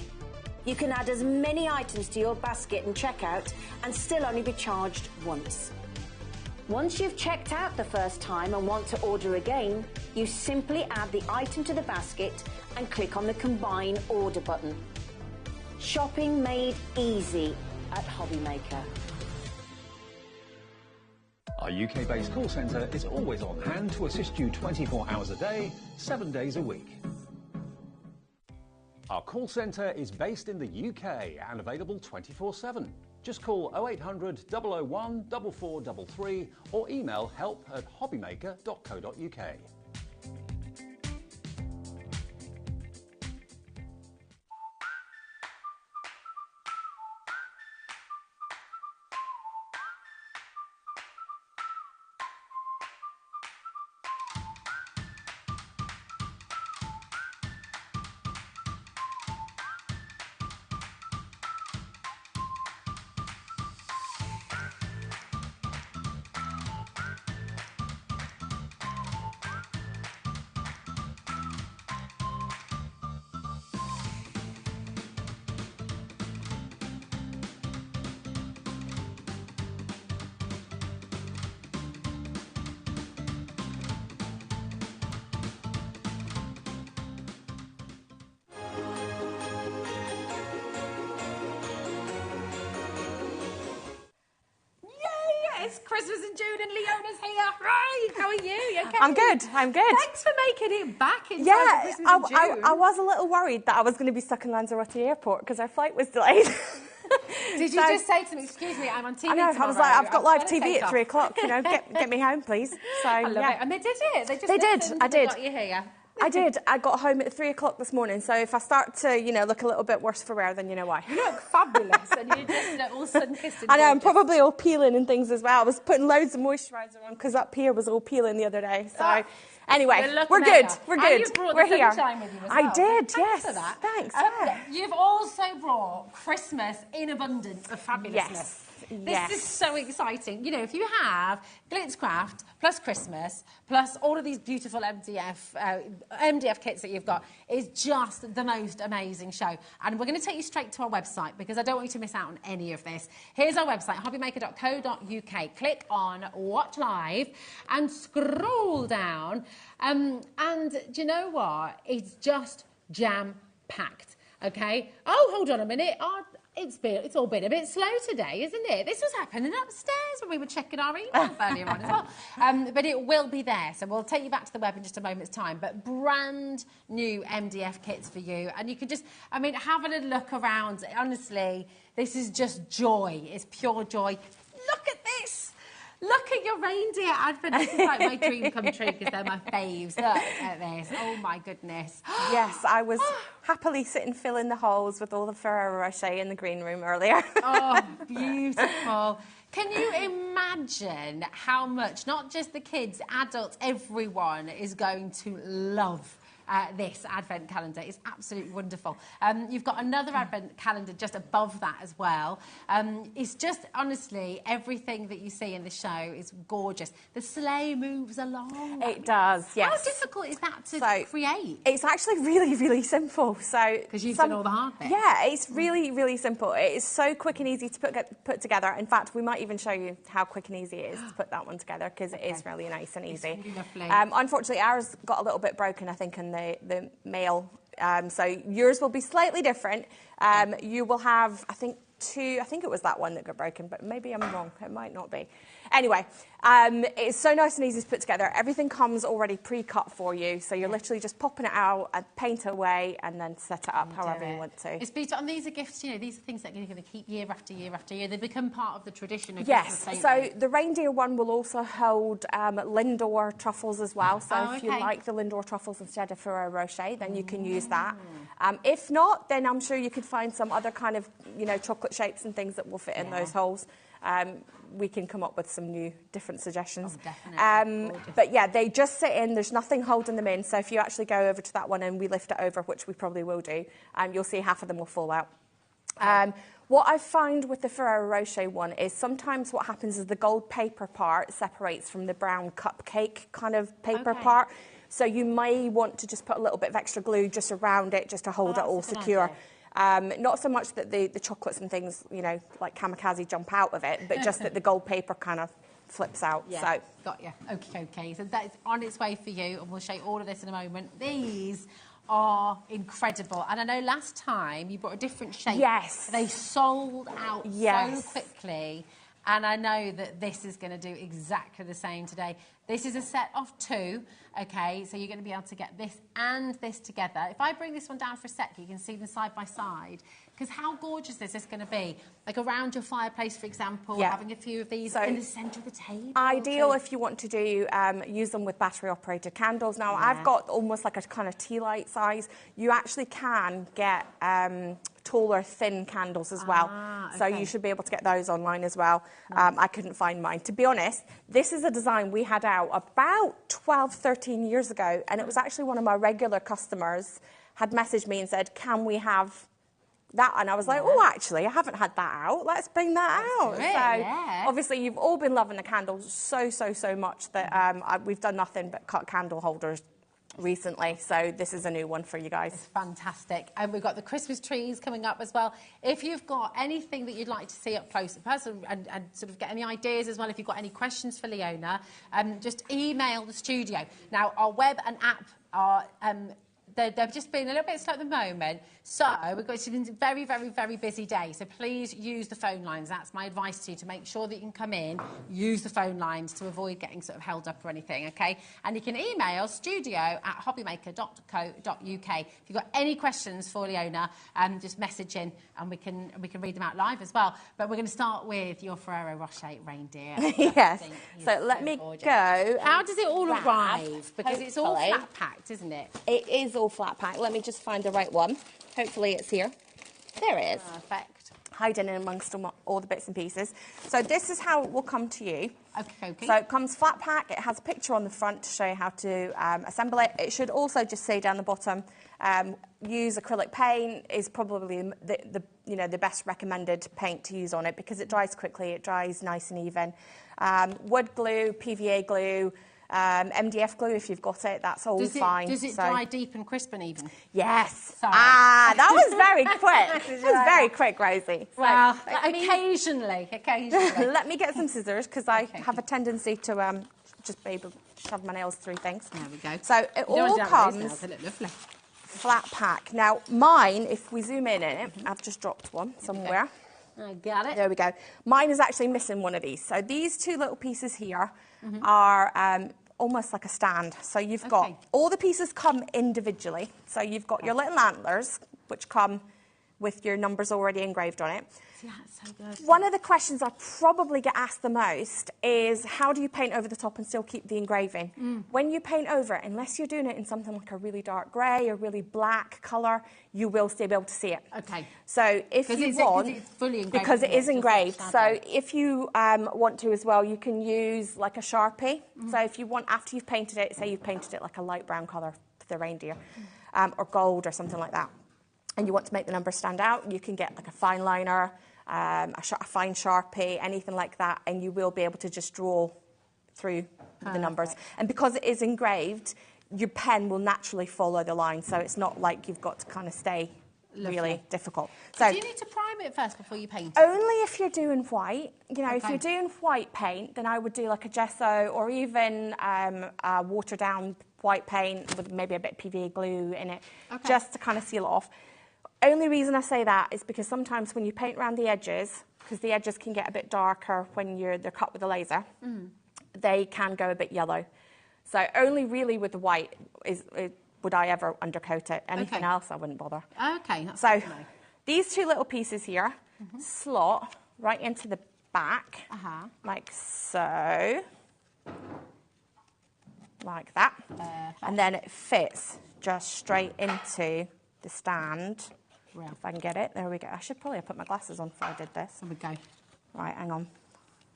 You can add as many items to your basket and checkout and still only be charged once. Once you've checked out the first time and want to order again, you simply add the item to the basket and click on the Combine Order button. Shopping made easy at HobbyMaker. Our UK-based call centre is always on hand to assist you 24 hours a day, 7 days a week. Our call centre is based in the UK and available 24/7. Just call 0800 001 4433 or email help@hobbymaker.co.uk. It's Christmas in June and Leona's here. Right, how are you? You okay? I'm good. Thanks for making it back in time for Christmas in June. I was a little worried that I was going to be stuck in Lanzarote Airport because our flight was delayed. Did you just say to me, excuse me, I'm on TV I know, tomorrow. I was like, I've got live TV at 3 o'clock, you know, get me home, please. So, I love it. And they did it. They did. I did. Got you here. I did. I got home at 3 o'clock this morning, so if I start to, you know, look a little bit worse for wear, then you know why. You look fabulous, and you're just all sun-kissed and I know, I'm gorgeous. probably all peeling and things as well. I was putting loads of moisturiser on because up here was all peeling the other day. So Anyway, we're better. good. We're And good. you brought We're the here. sunshine with you as I well. did, Thanks yes. for that. Thanks. Yeah. You've also brought Christmas in abundance of fabulousness. Yes. This is so exciting. You know, if you have Glitz Craft plus Christmas plus all of these beautiful MDF kits that you've got, it's just the most amazing show. And we're going to take you straight to our website because I don't want you to miss out on any of this. Here's our website, hobbymaker.co.uk. Click on Watch Live and scroll down. And do you know what? It's just jam-packed, okay? Oh, hold on a minute. It's all been a bit slow today, isn't it? This was happening upstairs when we were checking our emails earlier on as well. But it will be there, so we'll take you back to the web in just a moment's time. But brand new MDF kits for you. And you can just, I mean, have a little look around. Honestly, this is just joy. It's pure joy. Look at this. Look at your reindeer advent. This is like my dream come true because they're my faves. Look at this. Oh, my goodness. Yes, I was happily sitting filling the holes with all the Ferrero Rocher in the green room earlier. Oh, beautiful. Can you imagine how much, not just the kids, adults, everyone is going to love this advent calendar? It's absolutely wonderful. You've got another advent calendar just above that as well. It's just, honestly, everything that you see in the show is gorgeous. The sleigh moves along. It does, yes. How difficult is that to create? It's actually really, really simple. Because you've done all the hard bits. Yeah, it's really, really simple. It is so quick and easy to put together. In fact, we might even show you how quick and easy it is to put that one together because it is really nice and easy. It's really lovely. Unfortunately, ours got a little bit broken, I think, in the mail. So yours will be slightly different. You will have, I think it was that one that got broken, but maybe I'm wrong. It might not be. Anyway, it's so nice and easy to put together. Everything comes already pre-cut for you, so you're literally just popping it out and paint away and then set it up however you want to. It's beautiful. And these are gifts, you know, these are things that you're going to keep year after year after year. They become part of the tradition of Yes, Christmas, so the reindeer one will also hold Lindor truffles as well. So if you like the Lindor truffles instead of Ferrero Rocher, then you can use that. If not, then I'm sure you could find some other kind of, you know, chocolate shapes and things that will fit in those holes. We can come up with some new different suggestions. Oh, definitely. But yeah, they just sit in. There's nothing holding them in. So if you actually go over to that one and we lift it over, which we probably will do, you'll see half of them will fall out. What I find with the Ferrero Rocher one is sometimes what happens is the gold paper part separates from the brown cupcake kind of paper part. So you may want to just put a little bit of extra glue just around it just to hold it all secure. Not so much that the chocolates and things, you know, like kamikaze jump out of it, but just that the gold paper kind of flips out. Yeah, so. Got you. Okay. So that's on its way for you, and we'll show you all of this in a moment. These are incredible. And I know last time you brought a different shape. Yes. They sold out so quickly. And I know that this is going to do exactly the same today. This is a set of 2, okay? So you're going to be able to get this and this together. If I bring this one down for a sec, you can see them side by side. Because how gorgeous is this going to be? Like around your fireplace, for example, having a few of these in the centre of the table. Ideal if you want to do use them with battery-operated candles. Now, I've got almost like a kind of tea light size. You actually can get taller, thin candles as well. So you should be able to get those online as well. I couldn't find mine. To be honest, this is a design we had out about 12, 13 years ago, and it was actually one of my regular customers had messaged me and said, can we have that? And I was like, oh, actually, I haven't had that out. Let's bring that out. So obviously, you've all been loving the candles so much that we've done nothing but cut candle holders recently, so this is a new one for you guys. It's fantastic. And we've got the Christmas trees coming up as well. If you've got anything that you'd like to see up close and sort of get any ideas as well, if you've got any questions for Leona, just email the studio. Now, our web and app are they've just been a little bit slow at the moment. So it's been a very busy day. So please use the phone lines. That's my advice to you, to make sure that you can come in, use the phone lines to avoid getting sort of held up or anything, okay? And you can email studio@hobbymaker.co.uk. If you've got any questions for Leona, just message in and we can read them out live as well. But we're going to start with your Ferrero Rocher reindeer. Yes. So let me go. How does it all arrive? Because it's all flat packed, isn't it? It is all flat packed. Let me just find the right one. Hopefully it's here. There it is. Perfect. hiding in amongst all the bits and pieces. So this is how it will come to you. Okay. So it comes flat pack. It has a picture on the front to show you how to assemble it. It should also just say down the bottom, use acrylic paint is probably the best recommended paint to use on it because it dries quickly. It dries nice and even. Wood glue, PVA glue, MDF glue if you've got it, that's all fine. Does it dry deep and crisp and even? Yes. Sorry. That was very quick. It was very quick, Rosie. So, well, occasionally. Let me get some scissors because I have a tendency to just be able to shove my nails through things. There we go. So it all comes they look lovely. flat pack. Now mine, if we zoom in it, I've just dropped one somewhere. I got it. There we go. Mine is actually missing one of these. So these two little pieces here are almost like a stand. So you've got all the pieces come individually. So you've got your little antlers, which come with your numbers already engraved on it. Yeah, it's so good. One of the questions I probably get asked the most is how do you paint over the top and still keep the engraving? When you paint over it, unless you're doing it in something like a really dark grey or really black colour, you will still be able to see it. Okay. So if you want, it's fully engraved, because it is engraved. So if you want to as well, you can use like a Sharpie. So if you want, after you've painted it, say you've painted it like a light brown colour for the reindeer, or gold or something like that, and you want to make the numbers stand out, you can get like a fine liner, a fine Sharpie, anything like that, and you will be able to just draw through the numbers. And because it is engraved, your pen will naturally follow the line, so it's not like you've got to kind of stay really difficult. So do you need to prime it first before you paint it? Only if you're doing white. You know, if you're doing white paint, then I would do like a gesso or even a watered down white paint with maybe a bit of PVA glue in it, just to kind of seal it off. Only reason I say that is because sometimes when you paint around the edges, because the edges can get a bit darker when they're cut with a laser, they can go a bit yellow. So only really with the white would I ever undercoat it. Anything else, I wouldn't bother. Okay. That's so these two little pieces here slot right into the back, like so, like that, and then it fits just straight into the stand. If I can get it, there we go. I should probably have put my glasses on before I did this. There we go. Right, hang on.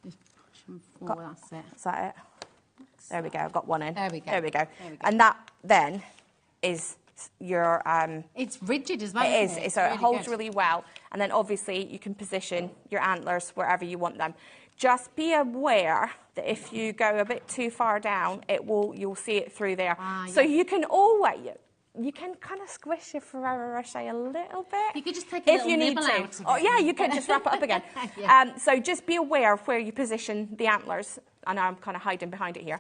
Just push them forward, that's it. Is that it? There we go, I've got one in. There we go. There we go. And that then is your... it's rigid as well, It is, so really it holds good. really well. And then obviously you can position your antlers wherever you want them. Just be aware that if you go a bit too far down, you'll see it through there. So you can always... You can kind of squish your Ferrero Rocher a little bit. You could just take a little nibble out of it. Oh, yeah, you could just wrap it up again. So just be aware of where you position the antlers. I know I'm kind of hiding behind it here.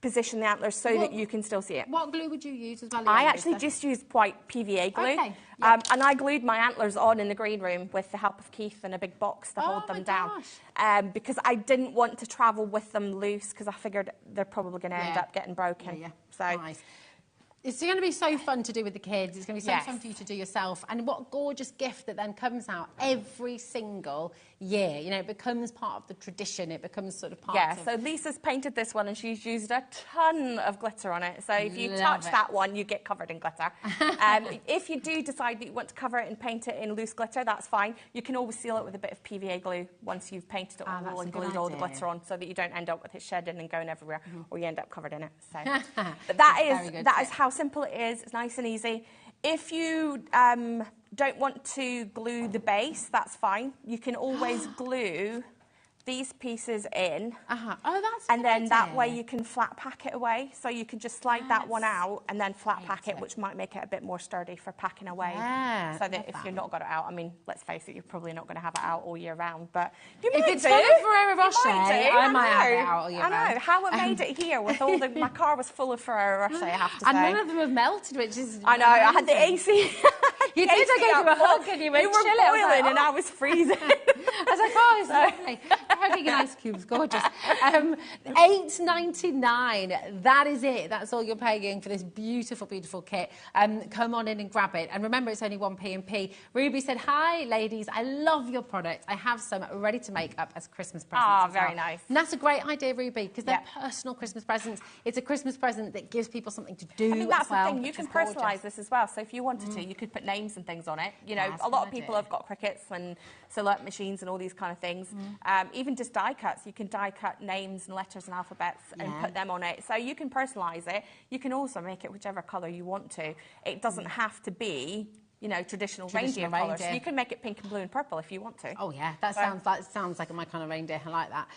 Position the antlers so that you can still see it. What glue would you use as well? I actually just used white PVA glue. And I glued my antlers on in the green room with the help of Keith and a big box to hold them down. Because I didn't want to travel with them loose because I figured they're probably going to end up getting broken. So. Nice. It's going to be so fun to do with the kids. It's going to be so fun for you to do yourself. And what a gorgeous gift that then comes out every single year. You know, it becomes part of the tradition. It becomes sort of part of... so Lisa's painted this one and she's used a ton of glitter on it. So if you touch that one, you get covered in glitter. If you do decide that you want to cover it and paint it in loose glitter, that's fine. You can always seal it with a bit of PVA glue once you've painted it all and glued all the glitter on so that you don't end up with it shedding and going everywhere or you end up covered in it. So, but that is how simple it is. It's nice and easy. If you don't want to glue the base, that's fine. You can always glue these pieces in. Oh, that's and then that way you can flat pack it away. So you can just slide that one out and then flat pack it, which might make it a bit more sturdy for packing away. So that if you've not got it out, I mean, let's face it, you're probably not going to have it out all year round, but you if might it's do. full of Ferrero Rocher, I might have it out all year round. I know. How it made it here with all the... My car was full of Ferrero Rocher, I have to say. And none of them have melted, which is... I know. I had the AC... You did. I gave you a hug and you went, you were boiling and I was freezing. I was like, oh, Oh, it's lovely. Hugging an ice cube's gorgeous. $8.99. That is it. That's all you're paying for this beautiful, beautiful kit. Come on in and grab it. And remember, it's only 1p&p. Ruby said, hi, ladies. I love your product. I have some ready to make up as Christmas presents. Ah, as well. very nice. And that's a great idea, Ruby, because they're personal Christmas presents. It's a Christmas present that gives people something to do. I think that's as well, the thing. You can personalise this as well. So if you wanted to, you could put names and things on it. You know, That's a lot a of good people idea. have got Cricuts and Silhouette machines and all these kind of things. Even just die cuts. You can die cut names and letters and alphabets and put them on it. So you can personalise it. You can also make it whichever colour you want to. It doesn't have to be, you know, traditional reindeer colours. You can make it pink and blue and purple if you want to. Oh yeah, that sounds like my kind of reindeer. I like that.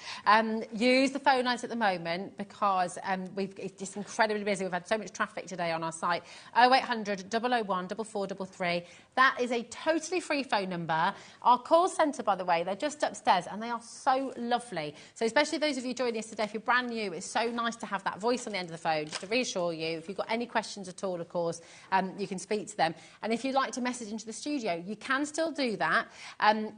Use the phone lines at the moment because it's just incredibly busy. We've had so much traffic today on our site. 0800 001 4433. That is a totally free phone number. Our call centre, by the way, they're just upstairs and they are so lovely. So especially those of you joining us today, if you're brand new, it's so nice to have that voice on the end of the phone just to reassure you. If you've got any questions at all, of course, you can speak to them. And if you'd like to message into the studio, you can still do that.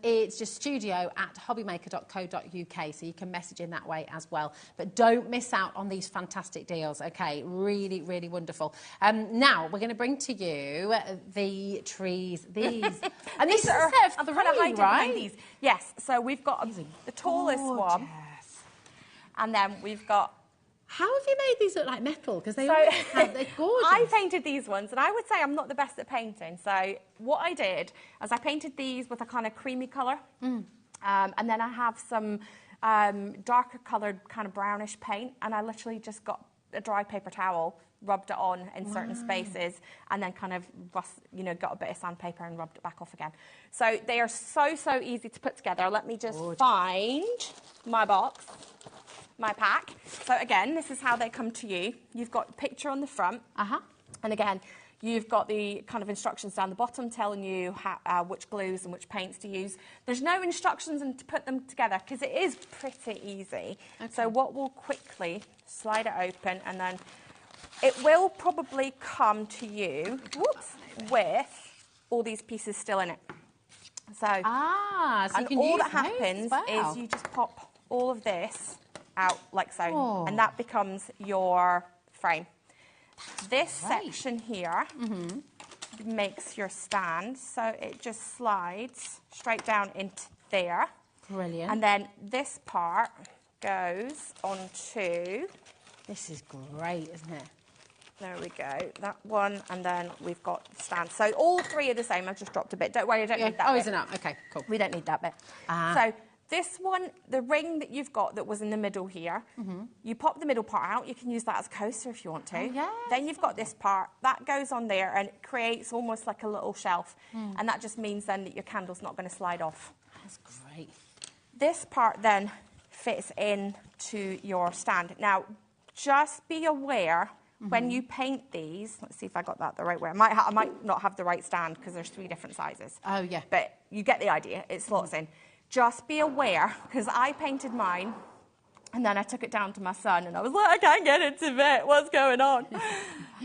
It's just studio@hobbymaker.co.uk, so you can message in that way as well. But don't miss out on these fantastic deals, okay? Really, really wonderful. Now, we're going to bring to you the trees, these. And these are a set of three, right? These. Yes, so we've got the tallest one. And then we've got... How have you made these look like metal? Because they're gorgeous. I painted these ones, and I would say I'm not the best at painting. So what I did is I painted these with a kind of creamy colour. And then I have some darker coloured kind of brownish paint, and I literally just got a dry paper towel, rubbed it on in certain spaces, and then kind of, got a bit of sandpaper and rubbed it back off again. So they are so, so easy to put together. Let me just find my box. My pack. So again, this is how they come to you. You've got a picture on the front. And again, you've got the kind of instructions down the bottom telling you how, which glues and which paints to use. There's no instructions on to put them together because it is pretty easy. So what we'll quickly slide it open, and then it will probably come to you with all these pieces still in it. So, so and all that happens is you just pop all of this out like so, and that becomes your frame. This section here makes your stand, so it just slides straight down into there. Brilliant. And then this part goes onto... This is great, isn't it? There we go, that one, and then we've got the stand. So all three are the same. I've just dropped a bit. Don't worry, I don't need that bit. Isn't it? Okay, cool. We don't need that bit. So this one, the ring that you've got that was in the middle here, you pop the middle part out. You can use that as a coaster if you want to. Then you've got this part. That goes on there and it creates almost like a little shelf. And that just means then that your candle's not going to slide off. That's great. This part then fits into your stand. Now, just be aware when you paint these, let's see if I got that the right way. I might not have the right stand because there's 3 different sizes. Oh, yeah. But you get the idea. It slots in. Just be aware, because I painted mine, and then I took it down to my son, and I was like, I can't get it to fit. What's going on?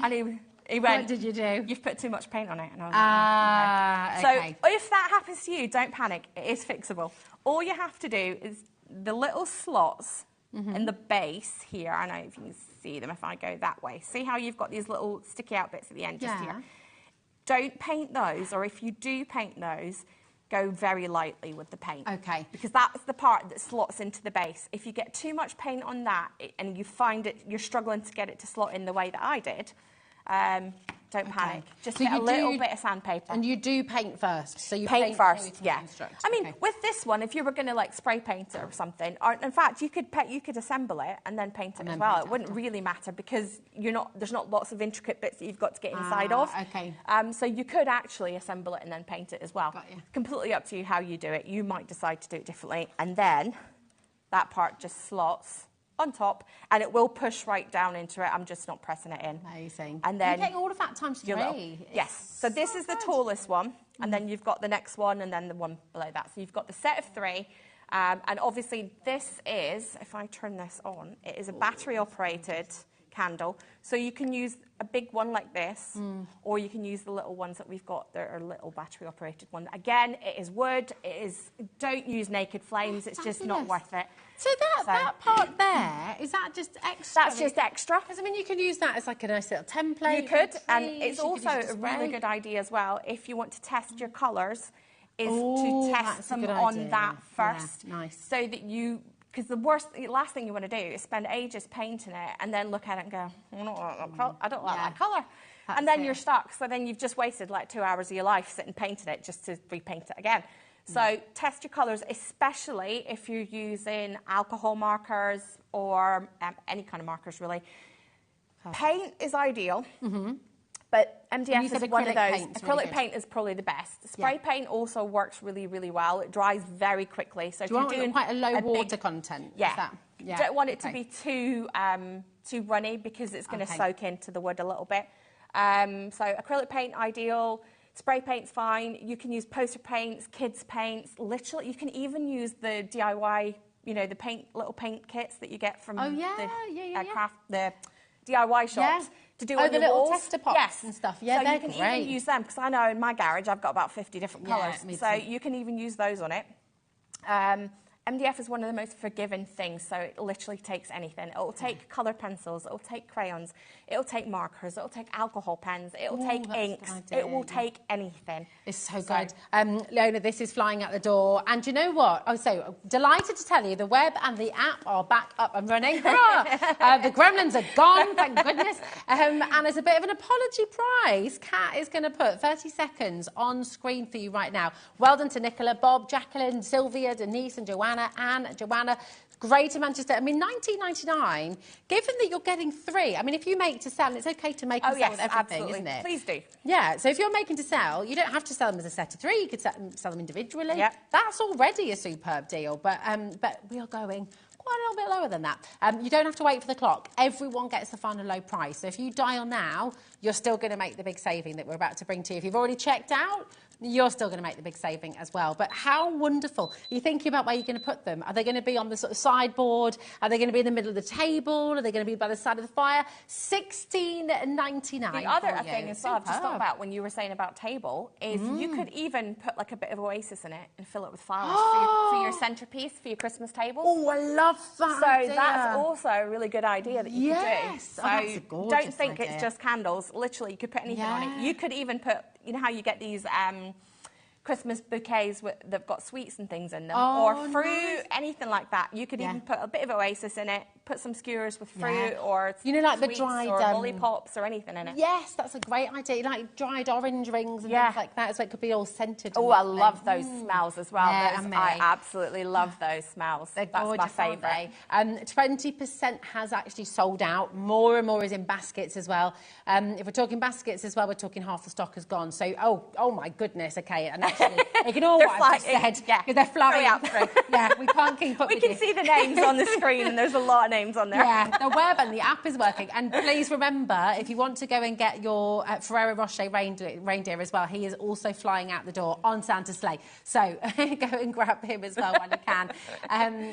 And he went, what did you do? You've put too much paint on it. And I was like, okay. So if that happens to you, don't panic. It is fixable. All you have to do is the little slots in the base here. I don't know if you can see them if I go that way. See how you've got these little sticky out bits at the end just here? Don't paint those, or if you do paint those, go very lightly with the paint. Okay. Because that's the part that slots into the base. If you get too much paint on that and you find it, you're struggling to get it to slot in the way that I did, don't panic. Just get a little bit of sandpaper. And you do paint first. So you paint first, yeah. I mean, with this one, if you were going to like spray paint it or something, or in fact, you could assemble it and then paint it as well. It wouldn't really matter because there's not lots of intricate bits that you've got to get inside of. Okay. So you could actually assemble it and then paint it as well. Got you. Completely up to you how you do it. You might decide to do it differently, and then that part just slots on top, and it will push right down into it. I'm just not pressing it in. Amazing. And then you're getting all of that times 3. Yes. So this is the tallest one, and then you've got the next one, and then the one below that. So you've got the set of 3, and obviously this is, if I turn this on, it is a battery-operated candle. So you can use a big one like this, or you can use the little ones that we've got that are little battery operated one. Again, it is wood. Don't use naked flames. It's just not worth it. So that part there, is that just extra? That's just extra. Because I mean, you could use that as like a nice little template. You could, and trees, it's also a really good idea as well if you want to test your colours, is to test them on that first. Yeah, nice. So that because the last thing you want to do is spend ages painting it and then look at it and go, I don't like that colour. And then you're stuck. So then you've just wasted like 2 hours of your life sitting painting it just to repaint it again. So test your colours, especially if you're using alcohol markers or any kind of markers, really. Paint is ideal, but MDF is one of those. Acrylic paint is probably the best. Spray paint also works really, really well. It dries very quickly. So if you're doing quite a low water content. You don't want it to be too runny because it's going to soak into the wood a little bit. So acrylic paint, ideal. Spray paint's fine. You can use poster paints, kids paints. Literally, you can even use the DIY, the little paint kits that you get from the DIY shops to do on the your little walls. tester pots and stuff. Yeah, so they're you can great. even use them because I know in my garage I've got about 50 different colours. So too. you can even use those on it. MDF is one of the most forgiving things, so it literally takes anything. It will take coloured pencils, it will take crayons, it will take markers, it will take alcohol pens, it will take inks, it will take anything. It's so good. Leona, this is flying out the door. And you know what? I'm so delighted to tell you the web and the app are back up and running. The gremlins are gone, thank goodness. And as a bit of an apology prize, Kat is going to put 30 seconds on screen for you right now. Well done to Nicola, Bob, Jacqueline, Sylvia, Denise and Joanna, Anne, Joanna. Great in Manchester. I mean, $19.99, given that you're getting 3. I mean, if you make to sell, it's okay to make and sell with everything, isn't it? Please do. Yeah, so if you're making to sell, you don't have to sell them as a set of 3. You could sell them individually. Yep. That's already a superb deal, but we are going quite a little bit lower than that. You don't have to wait for the clock. Everyone gets the final low price. So if you dial now, you're still going to make the big saving that we're about to bring to you. If you've already checked out, you're still going to make the big saving as well. But how wonderful. Are you thinking about where you're going to put them? Are they going to be on the sort of sideboard? Are they going to be in the middle of the table? Are they going to be by the side of the fire? $16.99. The other thing as well, I've just thought about when you were saying about table, is you could even put like a bit of oasis in it and fill it with flowers for your centrepiece, for your Christmas table. Oh, I love that idea. That's also a really good idea that you could do. So that's a gorgeous don't think idea. it's just candles. Literally, you could put anything on it. You could even put, you know how you get these Christmas bouquets that've got sweets and things in them, or fruit, anything like that. You could even put a bit of oasis in it, put some skewers with fruit, or like the sweets dried or lollipops or anything in it. Yes, that's a great idea. Like dried orange rings and things like that, so it could be all scented. Oh, I love those smells as well. I absolutely love those smells. That's my favourite. 20% has actually sold out. More and more is in baskets as well. If we're talking baskets as well, we're talking half the stock has gone. So, oh my goodness, okay. And actually, ignore what I've just said. They're flying out. Yeah, we can't keep up with We can see the names on the screen, and there's a lot of names on there. Yeah, the web and the app is working. And please remember, if you want to go and get your Ferrero Rocher reindeer as well, he is also flying out the door on Santa's sleigh. So go and grab him as well when you can.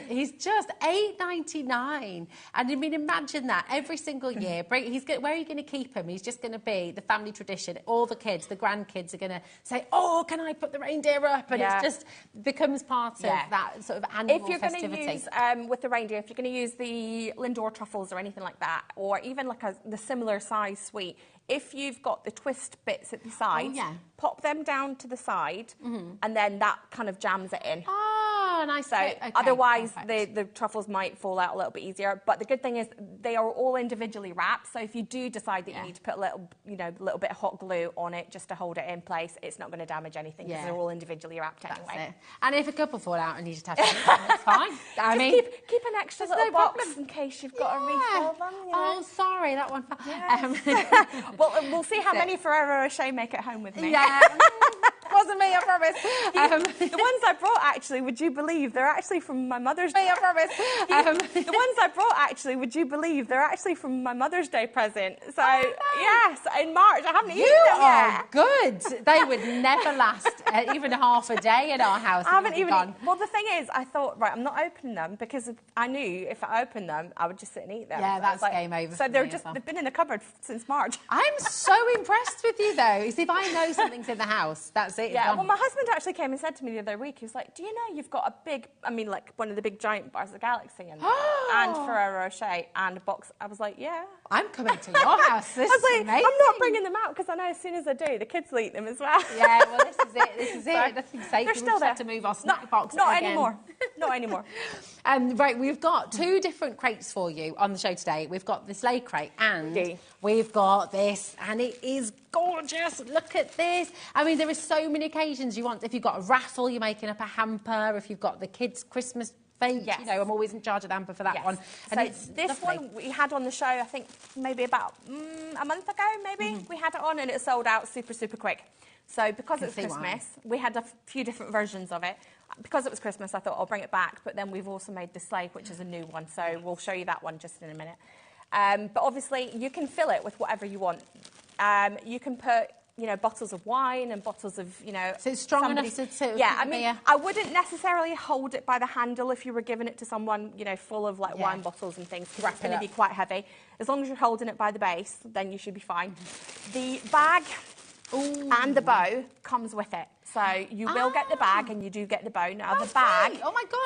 He's just $8.99. And I mean, imagine that every single year. Where are you going to keep him? He's just going to be the family tradition. All the kids, the grandkids are going to say, oh, can I put the reindeer up? And it just becomes part of that sort of annual festivity. If you're going to use, with the reindeer, if you're going to use the Lindor truffles or anything like that, or even like the similar size sweet, if you've got the twist bits at the side, pop them down to the side, and then that kind of jams it in. Oh, nice. So otherwise, the truffles might fall out a little bit easier. But the good thing is they are all individually wrapped. So if you do decide that you need to put a little bit of hot glue on it just to hold it in place, it's not going to damage anything because they're all individually wrapped anyway. And if a couple fall out and you just have to, it's fine. I mean, keep an extra little box in case you've got to refill them. You know? Oh, sorry, that one. Well, we'll see how many Ferrero Rocher make at home with me. Yeah. wasn't me, I promise. The ones I brought, actually, would you believe, they're actually from my Mother's Day. I promise. The ones I brought, actually, would you believe, they're actually from my Mother's Day present. So, yes, in March. I haven't eaten them yet. Good. They would never last even half a day in our house. I haven't even. Well, the thing is, I thought, right, I'm not opening them because I knew if I opened them, I would just sit and eat them. Yeah, So that's like, game over. So they've been in the cupboard since March. I'm so impressed with you, though. You see, if I know something's in the house, that's it. Yeah, well, my husband actually came and said to me the other week, he was like, do you know you've got a big, like one of the big giant bars of the Galaxy in there, and Ferrero Rocher and a box. I was like, yeah. I'm coming to your house. This I was like, is amazing. I'm not bringing them out because I know as soon as I do, the kids will eat them as well. Yeah, well, this is it. This is it. Nothing safe. They're still there. Have to move our snack box Not again. anymore. Not anymore. Right, we've got 2 different crates for you on the show today. We've got the sleigh crate and we've got this, and it is gorgeous. Look at this. I mean, there are so many occasions you want. If you've got a raffle, you're making up a hamper. If you've got the kids' Christmas fete, you know, I'm always in charge of the hamper for that one. And so it's this lovely. one we had on the show, I think maybe about a month ago, maybe we had it on, and it sold out super, super quick. So because it's Christmas, we had a few different versions of it. Because it was Christmas, I thought I'll bring it back. But then we've also made the sleigh, which is a new one. So we'll show you that one just in a minute. But obviously, you can fill it with whatever you want. You can put, bottles of wine and bottles of, So it's strong enough to yeah, I mean, I wouldn't necessarily hold it by the handle if you were giving it to someone, full of like wine bottles and things. Because it's going to be quite heavy. As long as you're holding it by the base, then you should be fine. The bag and the bow comes with it. So you will get the bag and you do get the bow. Now, the bag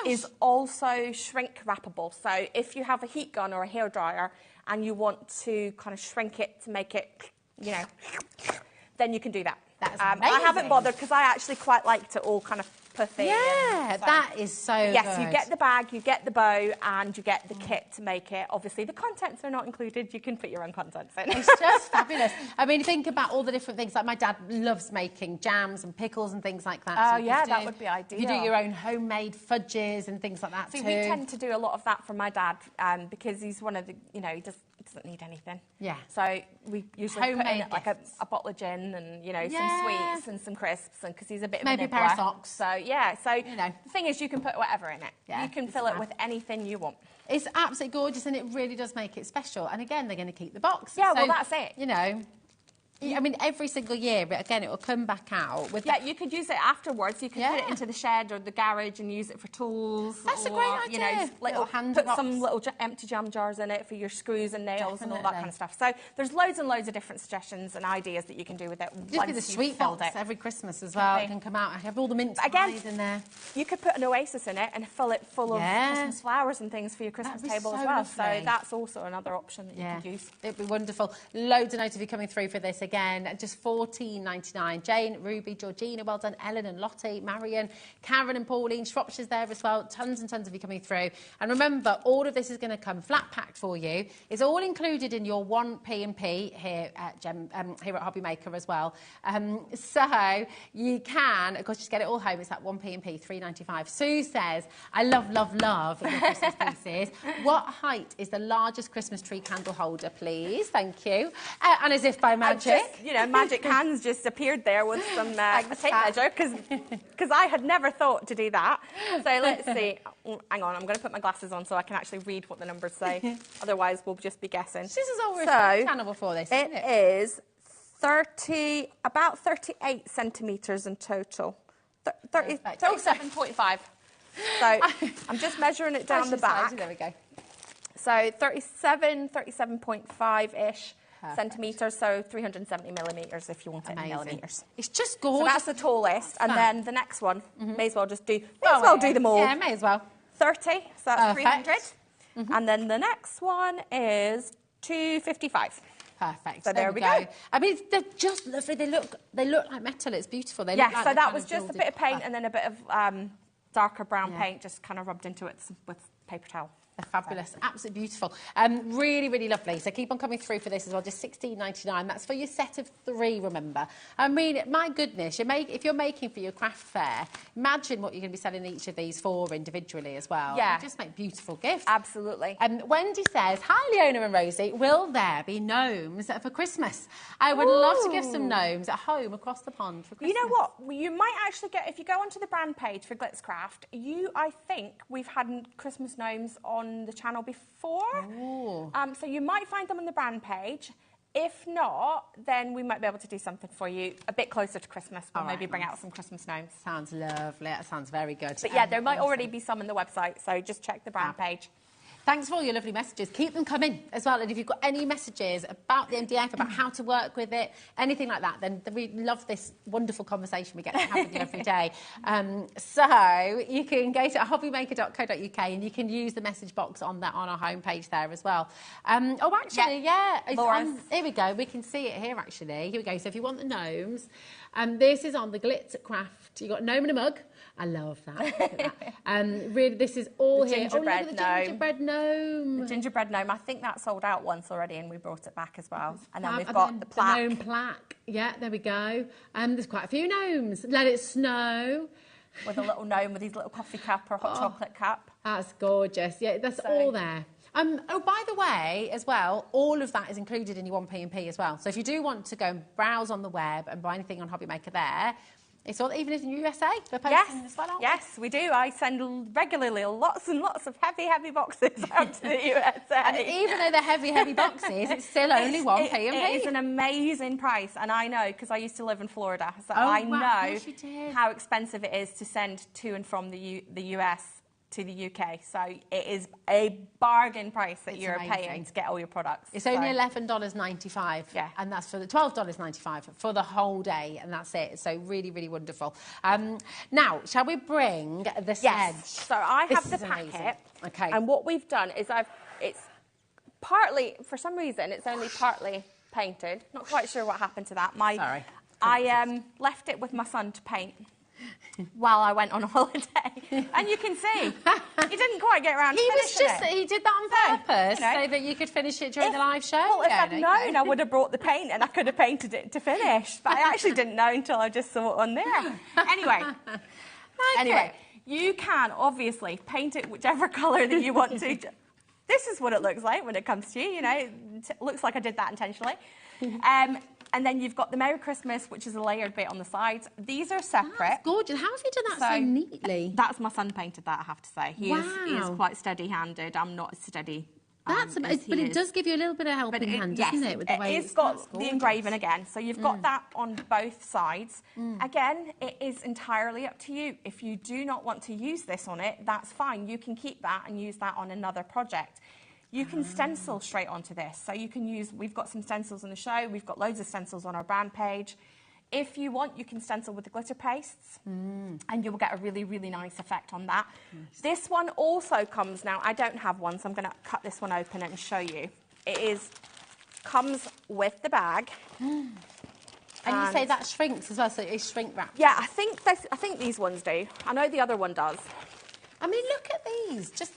is also shrink wrappable. So if you have a heat gun or a hairdryer and you want to kind of shrink it to make it, then you can do that. That's I haven't bothered because I actually quite liked it all kind of puffy. Yeah, so, that is so yes, good. You get the bag, you get the bow, and you get the kit to make it. Obviously, the contents are not included. You can put your own contents in. It's just fabulous. I mean, think about all the different things. Like my dad loves making jams and pickles and things like that. Oh, so yeah, that would be ideal. You do your own homemade fudges and things like that See, too. we tend to do a lot of that for my dad because he's one of the, he doesn't need anything. Yeah. So we usually put in like a bottle of gin and, some sweets and some crisps, and because he's a bit of a maybe a pair of socks. So, yeah. So, the thing is, you can put whatever in it. Yeah, you can fill it with anything you want. It's absolutely gorgeous, and it really does make it special. And again, they're going to keep the box. Yeah, so, well, that's it. I mean, every single year, but again, it will come back out. You could use it afterwards. You could put it into the shed or the garage and use it for tools. That's a great idea. Little hand put some little empty jam jars in it for your screws and nails and all that kind of stuff. So there's loads and loads of different suggestions and ideas that you can do with it. Just with the sweet box every Christmas as well. It can come out. I have all the mince pies in there. You could put an oasis in it and fill it full of Christmas flowers and things for your Christmas table as well. Lovely. So that's also another option that you could use. It'd be wonderful. Loads of notes of you coming through for this again. Just $14.99. Jane, Ruby, Georgina, well done. Ellen and Lottie, Marion, Karen and Pauline. Shropshire's there as well. Tons and tons of you coming through. And remember, all of this is going to come flat packed for you. It's all included in your 1P&P here at HobbyMaker as well. So you can, of course, just get it all home. It's that 1P&P, $3.95. Sue says, I love, love, love your Christmas pieces. What height is the largest Christmas tree candle holder, please? Thank you. And as if by magic. Magic hands just appeared there with some a tape measure because I had never thought to do that. So let's see. Hang on, I'm going to put my glasses on so I can actually read what the numbers say. Otherwise, we'll just be guessing. This is all we're channel before this, isn't it? It is about 38 centimetres in total. 37.5. So I'm just measuring it down the back. There we go. So 37.5-ish. Centimetres, so 370 millimetres if you want it in millimetres. It's just gorgeous. So that's the tallest, and then the next one, may as well do them all. Yeah, may as well. 30, so that's 300. And then the next one is 255. Perfect. So there we go. I mean, they're just lovely. They look like metal. It's beautiful. They look like so that was just a bit of paint and then a bit of darker brown paint just kind of rubbed into it with paper towel. They're fabulous, absolutely beautiful. Really, really lovely. So keep on coming through for this as well. Just $16.99. That's for your set of 3, remember. I mean, my goodness, if you're making for your craft fair, imagine what you're going to be selling each of these for individually as well. Yeah. They just make beautiful gifts. Absolutely. Wendy says, hi, Leona and Rosie. Will there be gnomes for Christmas? I would love to give some gnomes at home across the pond for Christmas. You know what? You might actually get, if you go onto the brand page for Glitz Craft, I think we've had Christmas gnomes on the channel before. So you might find them on the brand page. If not, then we might be able to do something for you a bit closer to Christmas. We'll maybe bring out some Christmas gnomes. Sounds lovely. That sounds very good. But yeah, there might already be some on the website, so just check the brand page. Thanks for all your lovely messages. Keep them coming as well. And if you've got any messages about the MDF, about how to work with it, anything like that, then we love this wonderful conversation we get to have with you every day. So you can go to hobbymaker.co.uk and you can use the message box on our homepage there as well. Here we go. We can see it here, actually. Here we go. So if you want the gnomes, this is on the Glitz Craft. You've got a gnome in a mug. I love that. Look at that. Really, this is all here. Gingerbread gnome. Gingerbread gnome. The gingerbread gnome. I think that sold out once already, and we brought it back as well. And then we've got the plaque. The gnome plaque. Yeah, there we go. There's quite a few gnomes. Let it snow. With a little gnome with his little coffee cup or hot chocolate cup. That's gorgeous. Yeah, that's all there. By the way, as well, all of that is included in your 1P&P as well. So if you do want to go and browse on the web and buy anything on HobbyMaker there, it's all, even in the USA, we're posting as well, aren't we? Yes, we do. I send regularly lots and lots of heavy, heavy boxes out to the USA. And even though they're heavy, heavy boxes, it's still only 1P&P. It is an amazing price, and I know because I used to live in Florida, so I know how expensive it is to send to and from the US to the UK. So it is a bargain price that you're paying to get all your products. It's only $11.95. Yeah. And that's for the $12.95 for the whole day, and that's it. So really, really wonderful. Now, shall we bring the sedge? Yes. So I have the packet. Okay. And what we've done is it's partly, for some reason, it's only partly painted. Not quite sure what happened to that. Sorry. I left it with my son to paint while I went on a holiday, and you can see he didn't quite get around to finishing it. He did that on purpose so that you could finish it during the live show. Well, if I'd known, I would have brought the paint and I could have painted it to finish, but I actually didn't know until I just saw it on there. Anyway, you can obviously paint it whichever colour that you want to. This is what it looks like when it comes to you, you know, it looks like I did that intentionally. And then you've got the Merry Christmas, which is a layered bit on the sides. These are separate. That's gorgeous. How has he done that so neatly? That's my son painted that, I have to say. He is quite steady-handed. I'm not as steady. But it does give you a little bit of helping hand, doesn't it? With the way it's got the engraving again. So you've got that on both sides. Again, it is entirely up to you. If you do not want to use this on it, that's fine. You can keep that and use that on another project. You can stencil straight onto this. So you can use, we've got some stencils in the show. We've got loads of stencils on our brand page. If you want, you can stencil with the glitter pastes and you'll get a really, really nice effect on that. This one also comes now. I don't have one, so I'm going to cut this one open and show you. Comes with the bag. And you say that shrinks as well, so it's shrink wrapped. Yeah, I think these ones do. I know the other one does. I mean, look at these. Just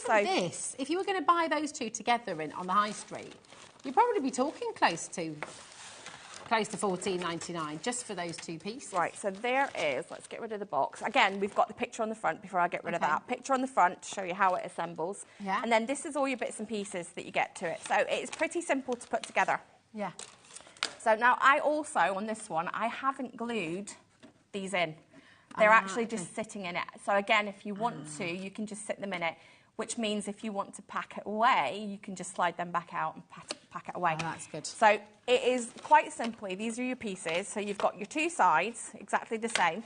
this. If you were going to buy those two together on the high street, you'd probably be talking close to $14.99 just for those two pieces. Right, so there is, let's get rid of the box. Again, we've got the picture on the front before I get rid of that. Picture on the front to show you how it assembles. Yeah. And then this is all your bits and pieces that you get to it. So it's pretty simple to put together. Yeah. So now I also, on this one, I haven't glued these in. They're actually just sitting in it. So again, if you want to, you can just sit them in it, which means if you want to pack it away, you can just slide them back out and pack it away. Oh, that's good. So it is quite simply, these are your pieces. So you've got your two sides, exactly the same.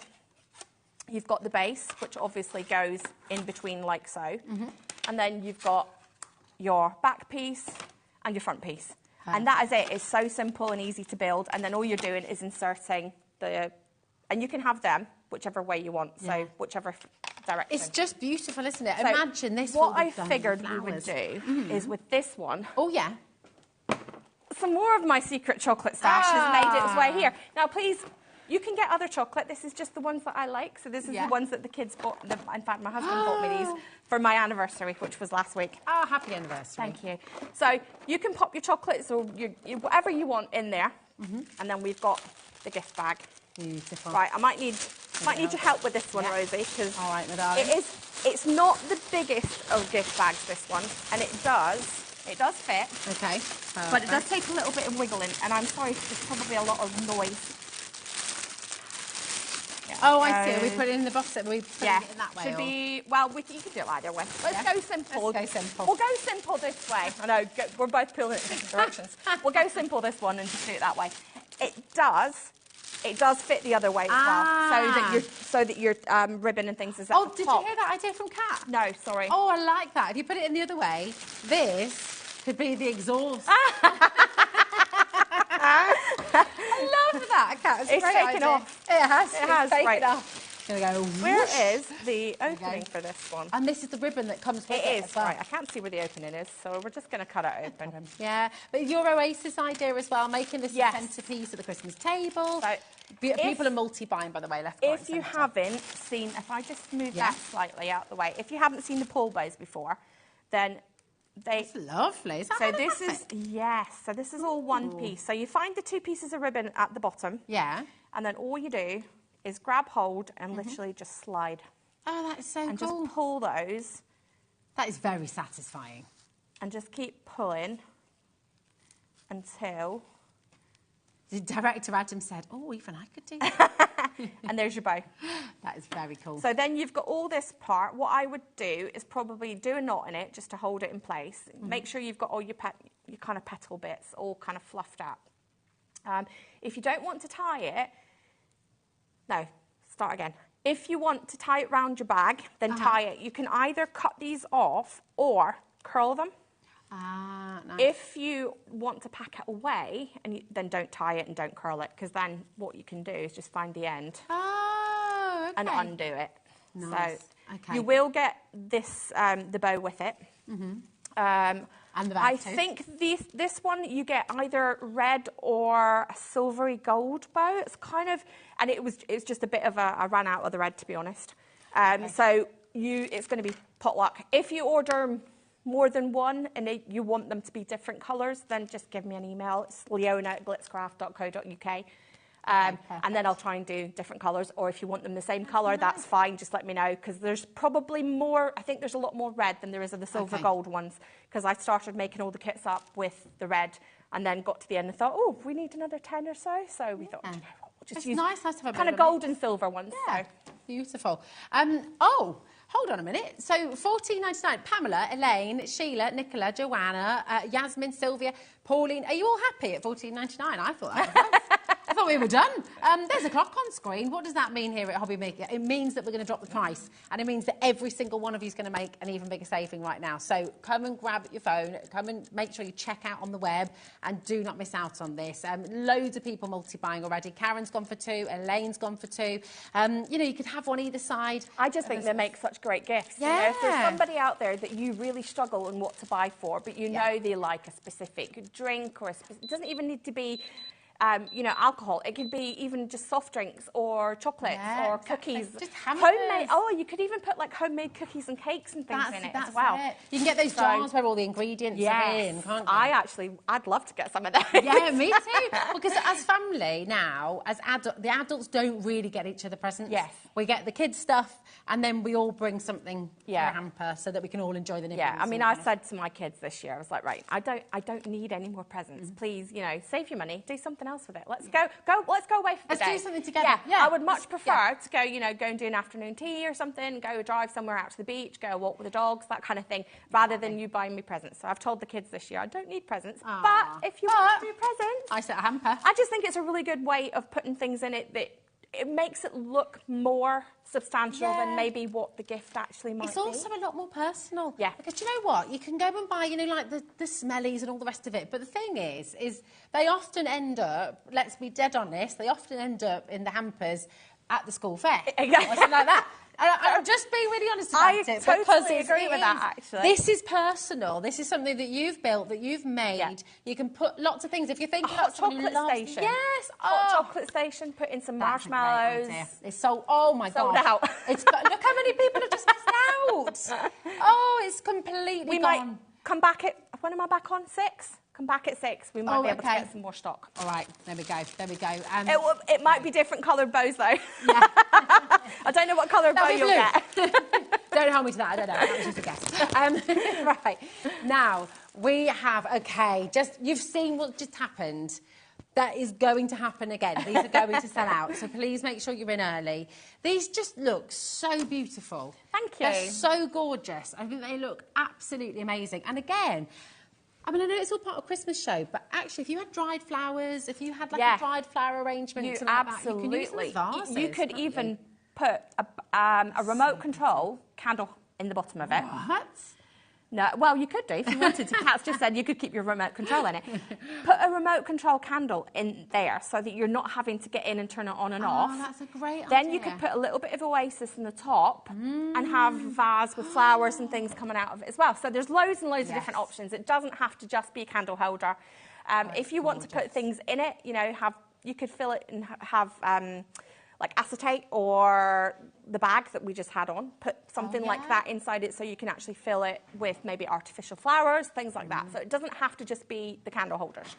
You've got the base, which obviously goes in between like so. And then you've got your back piece and your front piece. And that is it. It's so simple and easy to build. And then all you're doing is inserting and you can have them whichever way you want, so whichever direction. It's just beautiful, isn't it? So imagine this. What I figured we would do is with this one. Oh, yeah. Some more of my secret chocolate stash has made its way here. Now, please, you can get other chocolate. This is just the ones that I like. So this is the ones that the kids bought. In fact, my husband bought me these for my anniversary, which was last week. Oh, happy anniversary. Thank you. So you can pop your chocolates or whatever you want in there. And then we've got the gift bag. Beautiful. Right, I might need your help with this one, Rosie, because all right, my darling. it's not the biggest of gift bags, this one, and it does fit. Okay. But it does take a little bit of wiggling, and I'm sorry if there's probably a lot of noise. Oh, I see. We put it in the box. We put it in that way. Should be, well, you can do it either way. Let's go simple. Let's go simple. We'll go simple this way. I know, we're both pulling in different directions. We'll go simple this one and just do it that way. It does fit the other way as well, so that your ribbon and things is at the top. Oh, did you hear that idea from Kat? No, sorry. Oh, I like that. If you put it in the other way, this could be the exhaust. I love that, Kat. It's taken idea. off. It has. It has. Taken Right. off. Gonna go. Where is the opening for this one? And this is the ribbon that comes with it. It is, as well. right. I can't see where the opening is, so we're just going to cut it open. Yeah, but your Oasis idea as well, making this a centrepiece of the Christmas table. So people are multi-buying, by the way, left, right, If you centre. haven't seen, if I just move that slightly out of the way, if you haven't seen the pull bows before, then It's lovely. Is that so this is so this is all one piece. So you find the two pieces of ribbon at the bottom. Yeah. And then all you do is grab hold and literally just slide. Oh, that is so and cool. just pull those. That is very satisfying. And just keep pulling until the director Adam said, "Oh, even I could do that." And there's your bow. That is very cool. So then you've got all this part. What I would do is probably do a knot in it just to hold it in place. Make sure you've got all your kind of petal bits all kind of fluffed out. If you don't want to tie it, no, start again. If you want to tie it round your bag, then tie it. You can either cut these off or curl them. Ah, nice. If you want to pack it away, then don't tie it and don't curl it, because then what you can do is just find the end and undo it. Nice. So you will get this the bow with it. And the bag I too. think this one you get either red or a silvery gold bow. It's kind of, and it's just a bit of I ran out of the red, to be honest. So it's going to be potluck. If you order more than one and you want them to be different colours, then just give me an email. It's leona@glitzcraft.co.uk. And then I'll try and do different colours. Or if you want them the same colour, that's fine. Just let me know, because there's probably more. I think there's a lot more red than there is of the silver gold ones, because I started making all the kits up with the red and then got to the end and thought, oh, we need another 10 or so. So we thought, we'll just use nice to have a kind of gold and silver ones. Yeah. So. Beautiful. Hold on a minute. So $14.99. Pamela, Elaine, Sheila, Nicola, Joanna, Yasmin, Sylvia, Pauline. Are you all happy at $14.99? I thought that was I thought we were done. There's a clock on screen. What does that mean here at HobbyMaker? It means that we're going to drop the price, and it means that every single one of you is going to make an even bigger saving right now. So come and grab your phone, come and make sure you check out on the web, and do not miss out on this. Loads of people multi-buying already. Karen's gone for 2, Elaine's gone for 2. You could have one either side. I just think they make such great gifts. Yeah. You know, if there's somebody out there that you really struggle on what to buy for, but you know they like a specific drink or it doesn't even need to be alcohol. It could be even just soft drinks or chocolates or cookies. Just hampers. Homemade. Oh, you could even put like homemade cookies and cakes and things in it as well. It. You can get those jars where all the ingredients are in, can't you? I'd love to get some of those. Yeah, me too. Because as family now, the adults don't really get each other presents. Yes. We get the kids stuff, and then we all bring something for a hamper so that we can all enjoy the nibbles. Yeah, I mean, I said to my kids this year, I was like, right, I don't need any more presents. Please, save your money, do something else with it. Let's go away for the day. Let's do something together. Yeah, I would much prefer to go, go and do an afternoon tea or something, go drive somewhere out to the beach, go walk with the dogs, that kind of thing, rather than you buying me presents. So I've told the kids this year, I don't need presents, but if you want to do presents, I set a hamper. I just think it's a really good way of putting things in it that it makes it look more substantial than maybe what the gift actually might be. It's also a lot more personal. Yeah. Because you know what? You can go and buy, like the smellies and all the rest of it. But the thing is they often end up, let's be dead honest, they often end up in the hampers at the school fair. Or something like that. I'm just being really honest about I it. totally because agree with that, actually. This is personal. This is something that you've built, that you've made. Yeah. You can put lots of things. If you think A hot chocolate station. Yes. Hot chocolate station, put in some That's a great marshmallows. idea. It's so, oh my God. Sold out. Look how many people have just missed out. Oh, it's completely We gone. might come back at, when am I back on? 6? Come back at 6. We might be able to get some more stock. All right, there we go. It might be different coloured bows though. Yeah. I don't know what colour bow you'll get. Don't hold me to that. I don't know. That was just a guess. Right. Now, we have, you've seen what just happened. That is going to happen again. These are going to sell out. So please make sure you're in early. These just look so beautiful. Thank you. They're so gorgeous. I think they look absolutely amazing. And again, I mean, I know it's all part of Christmas show, but actually, if you had dried flowers, if you had like a dried flower arrangement, you like absolutely. That, you can use them as vases, you could even put a remote control candle in the bottom of it. What? No, well, you could do if you wanted to. Kat's just said you could keep your remote control in it. Put a remote control candle in there so that you're not having to get in and turn it on and off. Oh, that's a great idea. Then you could put a little bit of oasis in the top and have a vase with flowers and things coming out of it as well. So there's loads and loads of different options. It doesn't have to just be a candle holder. If you want to put things in it, you could fill it and have like acetate or the bag that we just had on, put something like that inside it so you can actually fill it with maybe artificial flowers, things like that. So it doesn't have to just be the candle holders.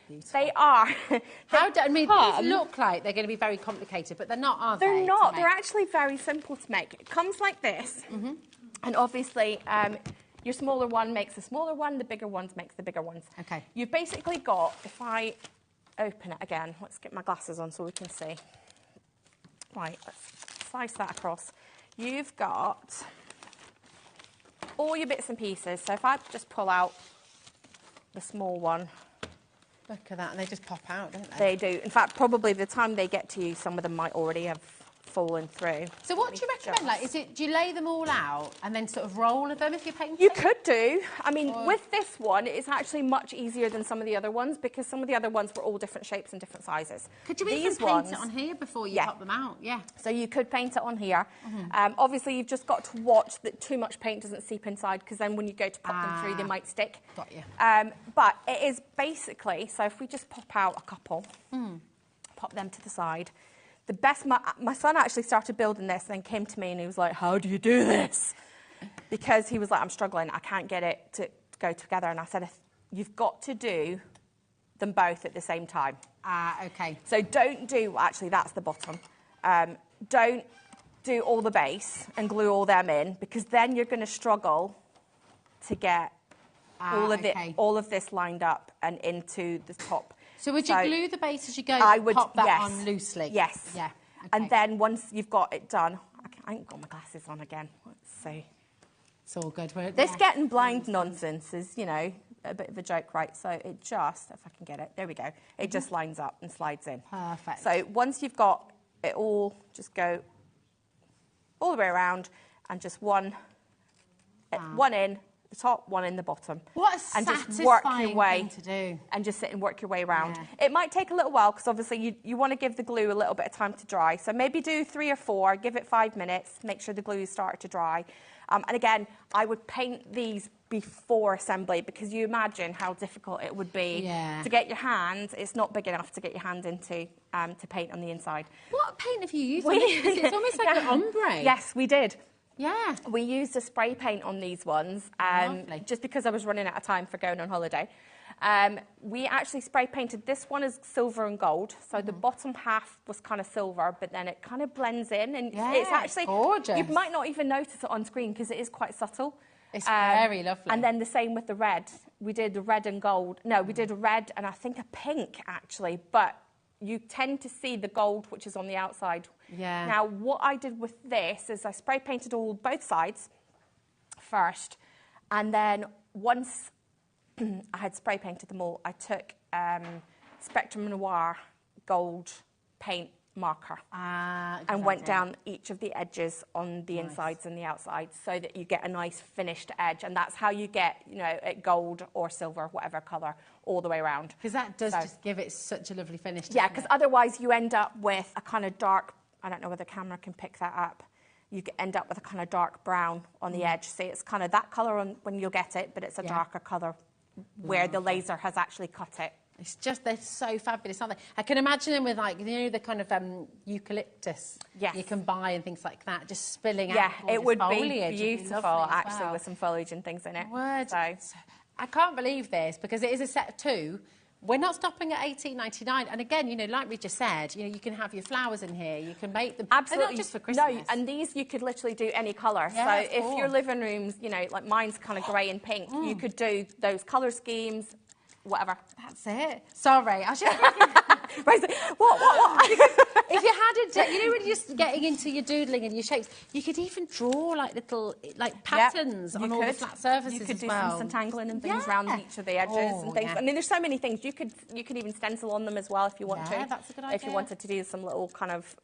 Beautiful. They are. These look like they're going to be very complicated, but they're not, are they? They're not. They're actually very simple to make. It comes like this, and obviously your smaller one makes the smaller one, the bigger ones makes the bigger ones. Okay. You've basically got, if I open it again, let's get my glasses on so we can see. Right, let's slice that across. You've got all your bits and pieces. So if I just pull out the small one. Look at that, and they just pop out, don't they? They do. In fact, probably the time they get to you, some of them might already have fallen through. So what do you recommend? Like, do you lay them all out and then sort of roll them if you're painting? You could do. I mean, with this one, it's actually much easier than some of the other ones because some of the other ones were all different shapes and different sizes. Could you even paint it on here before you pop them out? Yeah. So you could paint it on here. Obviously, you've just got to watch that too much paint doesn't seep inside because then when you go to pop them through, they might stick. Got you. But it is basically, so if we just pop out a couple, pop them to the side. The best, my son actually started building this and then came to me and he was like, how do you do this? Because he was like, I'm struggling, I can't get it to go together. And I said, you've got to do them both at the same time. Okay. So don't do, actually that's the bottom. Don't do all the base and glue all them in because then you're going to struggle to get all of this lined up and into the top. So would you glue the base as you go? I would, pop that on loosely? Yes. Yeah. Okay. And then once you've got it done, I ain't got my glasses on again. Let's see. It's all good. This getting blind nonsense is, a bit of a joke, right? So it just, if I can get it, there we go. It just lines up and slides in. Perfect. So once you've got it all, just go all the way around and just one in the top, one in the bottom. What a and satisfying just work your way thing to do. And just sit and work your way around. Yeah. It might take a little while because obviously you want to give the glue a little bit of time to dry. So maybe do 3 or 4, give it 5 minutes, make sure the glue started to dry. And again, I would paint these before assembly because you imagine how difficult it would be to get your hand. It's not big enough to get your hand into to paint on the inside. What paint have you used? It's almost like an ombre. Yes, we did. Yeah. We used a spray paint on these ones just because I was running out of time for going on holiday. We actually spray painted this one as silver and gold. So the bottom half was kind of silver, but then it kind of blends in. And it's actually gorgeous. You might not even notice it on screen because it is quite subtle. It's very lovely. And then the same with the red. We did the red and gold. No, we did a red and I think a pink actually, but you tend to see the gold, which is on the outside. Yeah. Now, what I did with this is I spray painted both sides first, and then once I had spray painted them all, I took Spectrum Noir gold paint marker and went down each of the edges on the insides and the outsides so that you get a nice finished edge, and that's how you get, it gold or silver, whatever colour, all the way around. Because that does just give it such a lovely finish. Yeah, because otherwise you end up with a kind of dark, I don't know whether the camera can pick that up, you end up with a kind of dark brown on the edge. So it's kind of that colour when you'll get it, but it's a darker colour where the laser has actually cut it. It's just, they're so fabulous, aren't they? I can imagine them with, like, you know, the kind of eucalyptus you can buy and things like that, just spilling out. Yeah, it would foliage. be beautiful, actually, with some foliage and things in it. Word. So. I can't believe this, because it is a set of 2. We're not stopping at $18.99. And again, you know, like we just said, you know, you can have your flowers in here. You can make them. Absolutely. They're not just for Christmas. No, and these you could literally do any colour. Yeah, so if your living room's, you know, like mine's kind of grey and pink, you could do those colour schemes, whatever. That's it. Sorry, I was just thinking. What? If you had it, you know, when you're just getting into your doodling and your shapes, you could even draw like little patterns on all the flat surfaces. You could as do well. some entangling and things around each of the edges and things. I mean, there's so many things. You could even stencil on them as well if you want to. Yeah, that's a good idea. If you wanted to do some little kind of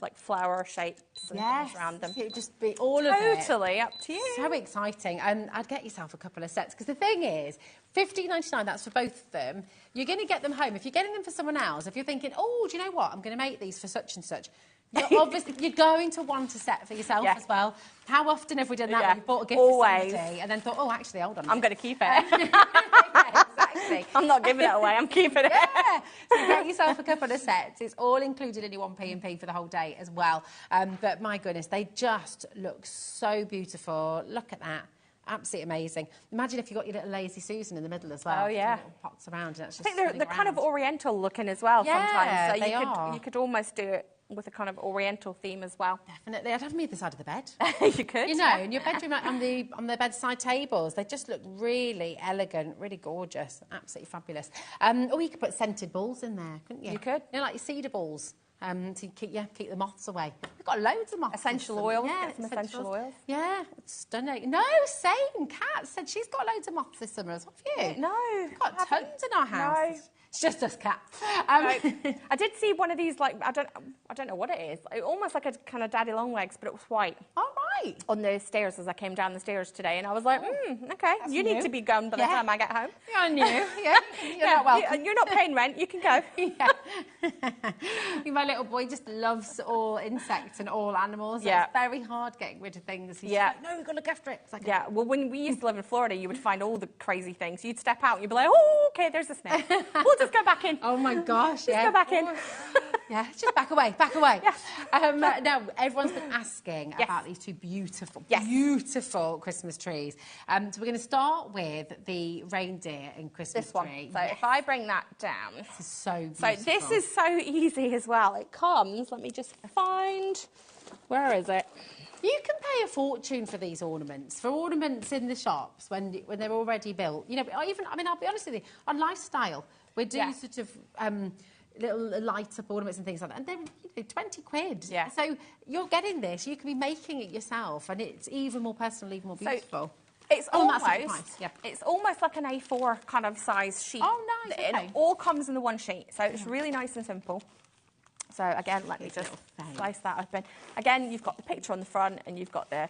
like flower shapes and things around them. It would just be all of it. Totally up to you. So exciting. And I'd get yourself a couple of sets, because the thing is, $15.99, that's for both of them. You're going to get them home. If you're getting them for someone else, if you're thinking, oh, do you know what, I'm going to make these for such and such, you're going to want a set for yourself as well. How often have we done that when you bought a gift for somebody and then thought, oh, actually, hold on. I'm going to keep it. Exactly. I'm not giving it away, I'm keeping it. Yeah. So get yourself a couple of sets. It's all included in your 1P&P for the whole day as well. But my goodness, they just look so beautiful. Look at that. Absolutely amazing. Imagine if you got your little lazy Susan in the middle as well. Oh, yeah. Little pots around. And that's just I think they're kind of oriental looking as well sometimes. So they are. You could almost do it with a kind of oriental theme as well. Definitely. I'd have them either side of the bed. You could. You know, in your bedroom on the bedside tables, they just look really elegant, really gorgeous, absolutely fabulous. Or you could put scented balls in there, couldn't you? You could. You know, like your cedar balls. To keep the moths away. We've got loads of moths. Essential oils. Yeah, Get some essential oils. Yeah, it's stunning. No, same. Kat said she's got loads of moths this summer. What have you? No. We've got tons in our house. No. It's just us, Kat. I did see one of these, like, I don't know what it is. Almost like a kind of daddy long legs, but it was white. All right. On the stairs as I came down the stairs today, and I was like, okay, you new. need to be gone by the time I get home. You're new. Yeah. You're not welcome. You're not paying rent. You can go. My little boy just loves all insects and all animals. So it's very hard getting rid of things. He's like, no, we've got to look after it. Like, well, when we used to live in Florida, you would find all the crazy things. You'd step out and you'd be like, oh, okay, there's a snake. We'll just go back in. Oh, my gosh. Just go back in. Just back away. Now, everyone's been asking about these two beautiful Christmas trees. So we're going to start with the reindeer and Christmas tree. So if I bring that down. This is so beautiful. So this is so easy as well. It comes, let me just find, where is it? You can pay a fortune for these ornaments, in the shops when they're already built. You know, I'll be honest with you, on Lifestyle, we do sort of little light-up ornaments and things like that, and they're 20 quid. Yeah. So you're getting this, you can be making it yourself, and it's even more personal, even more beautiful. It's it's almost like an A4 kind of size sheet. Oh, nice. Okay. It all comes in the one sheet, so it's really nice and simple. So again, let me just slice that open. Again, you've got the picture on the front, and you've got the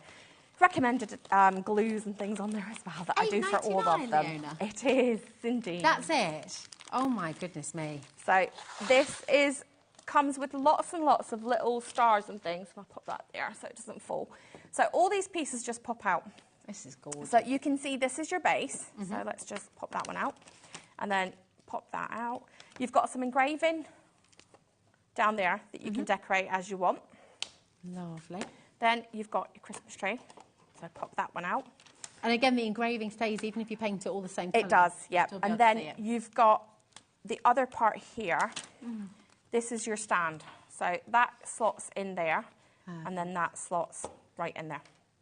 recommended glues and things on there as well that I do for all of them. Leona. It is indeed. That's it. Oh my goodness me. So this comes with lots and lots of little stars and things. I'll put that there so it doesn't fall. So all these pieces just pop out. This is gorgeous. So you can see this is your base. So let's just pop that one out and then pop that out. You've got some engraving down there that you can decorate as you want. Lovely. Then you've got your Christmas tree. So pop that one out. And again, the engraving stays even if you paint it all the same colour. It does, yeah. And then you've got the other part here. This is your stand. So that slots in there, and then that slots right in there.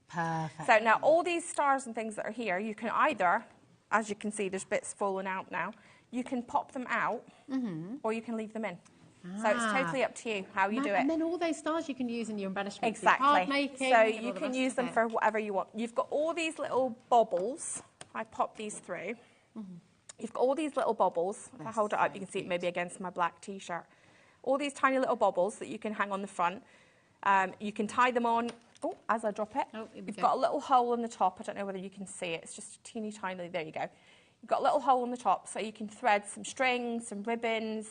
Perfect. So now all these stars and things that are here, you can either, as you can see, there's bits falling out now, you can pop them out, or you can leave them in. So it's totally up to you how you do it. And then all those stars you can use in your embellishments. Exactly. Card making, so you can use them for whatever you want. You've got all these little bobbles. I pop these through. You've got all these little bobbles. If I hold it up, you can see it maybe against my black T-shirt. All these tiny little bobbles that you can hang on the front. You can tie them on, as I drop it. You've got a little hole in the top. I don't know whether you can see it. It's just teeny tiny. There you go. You've got a little hole in the top, so you can thread some string, some ribbons,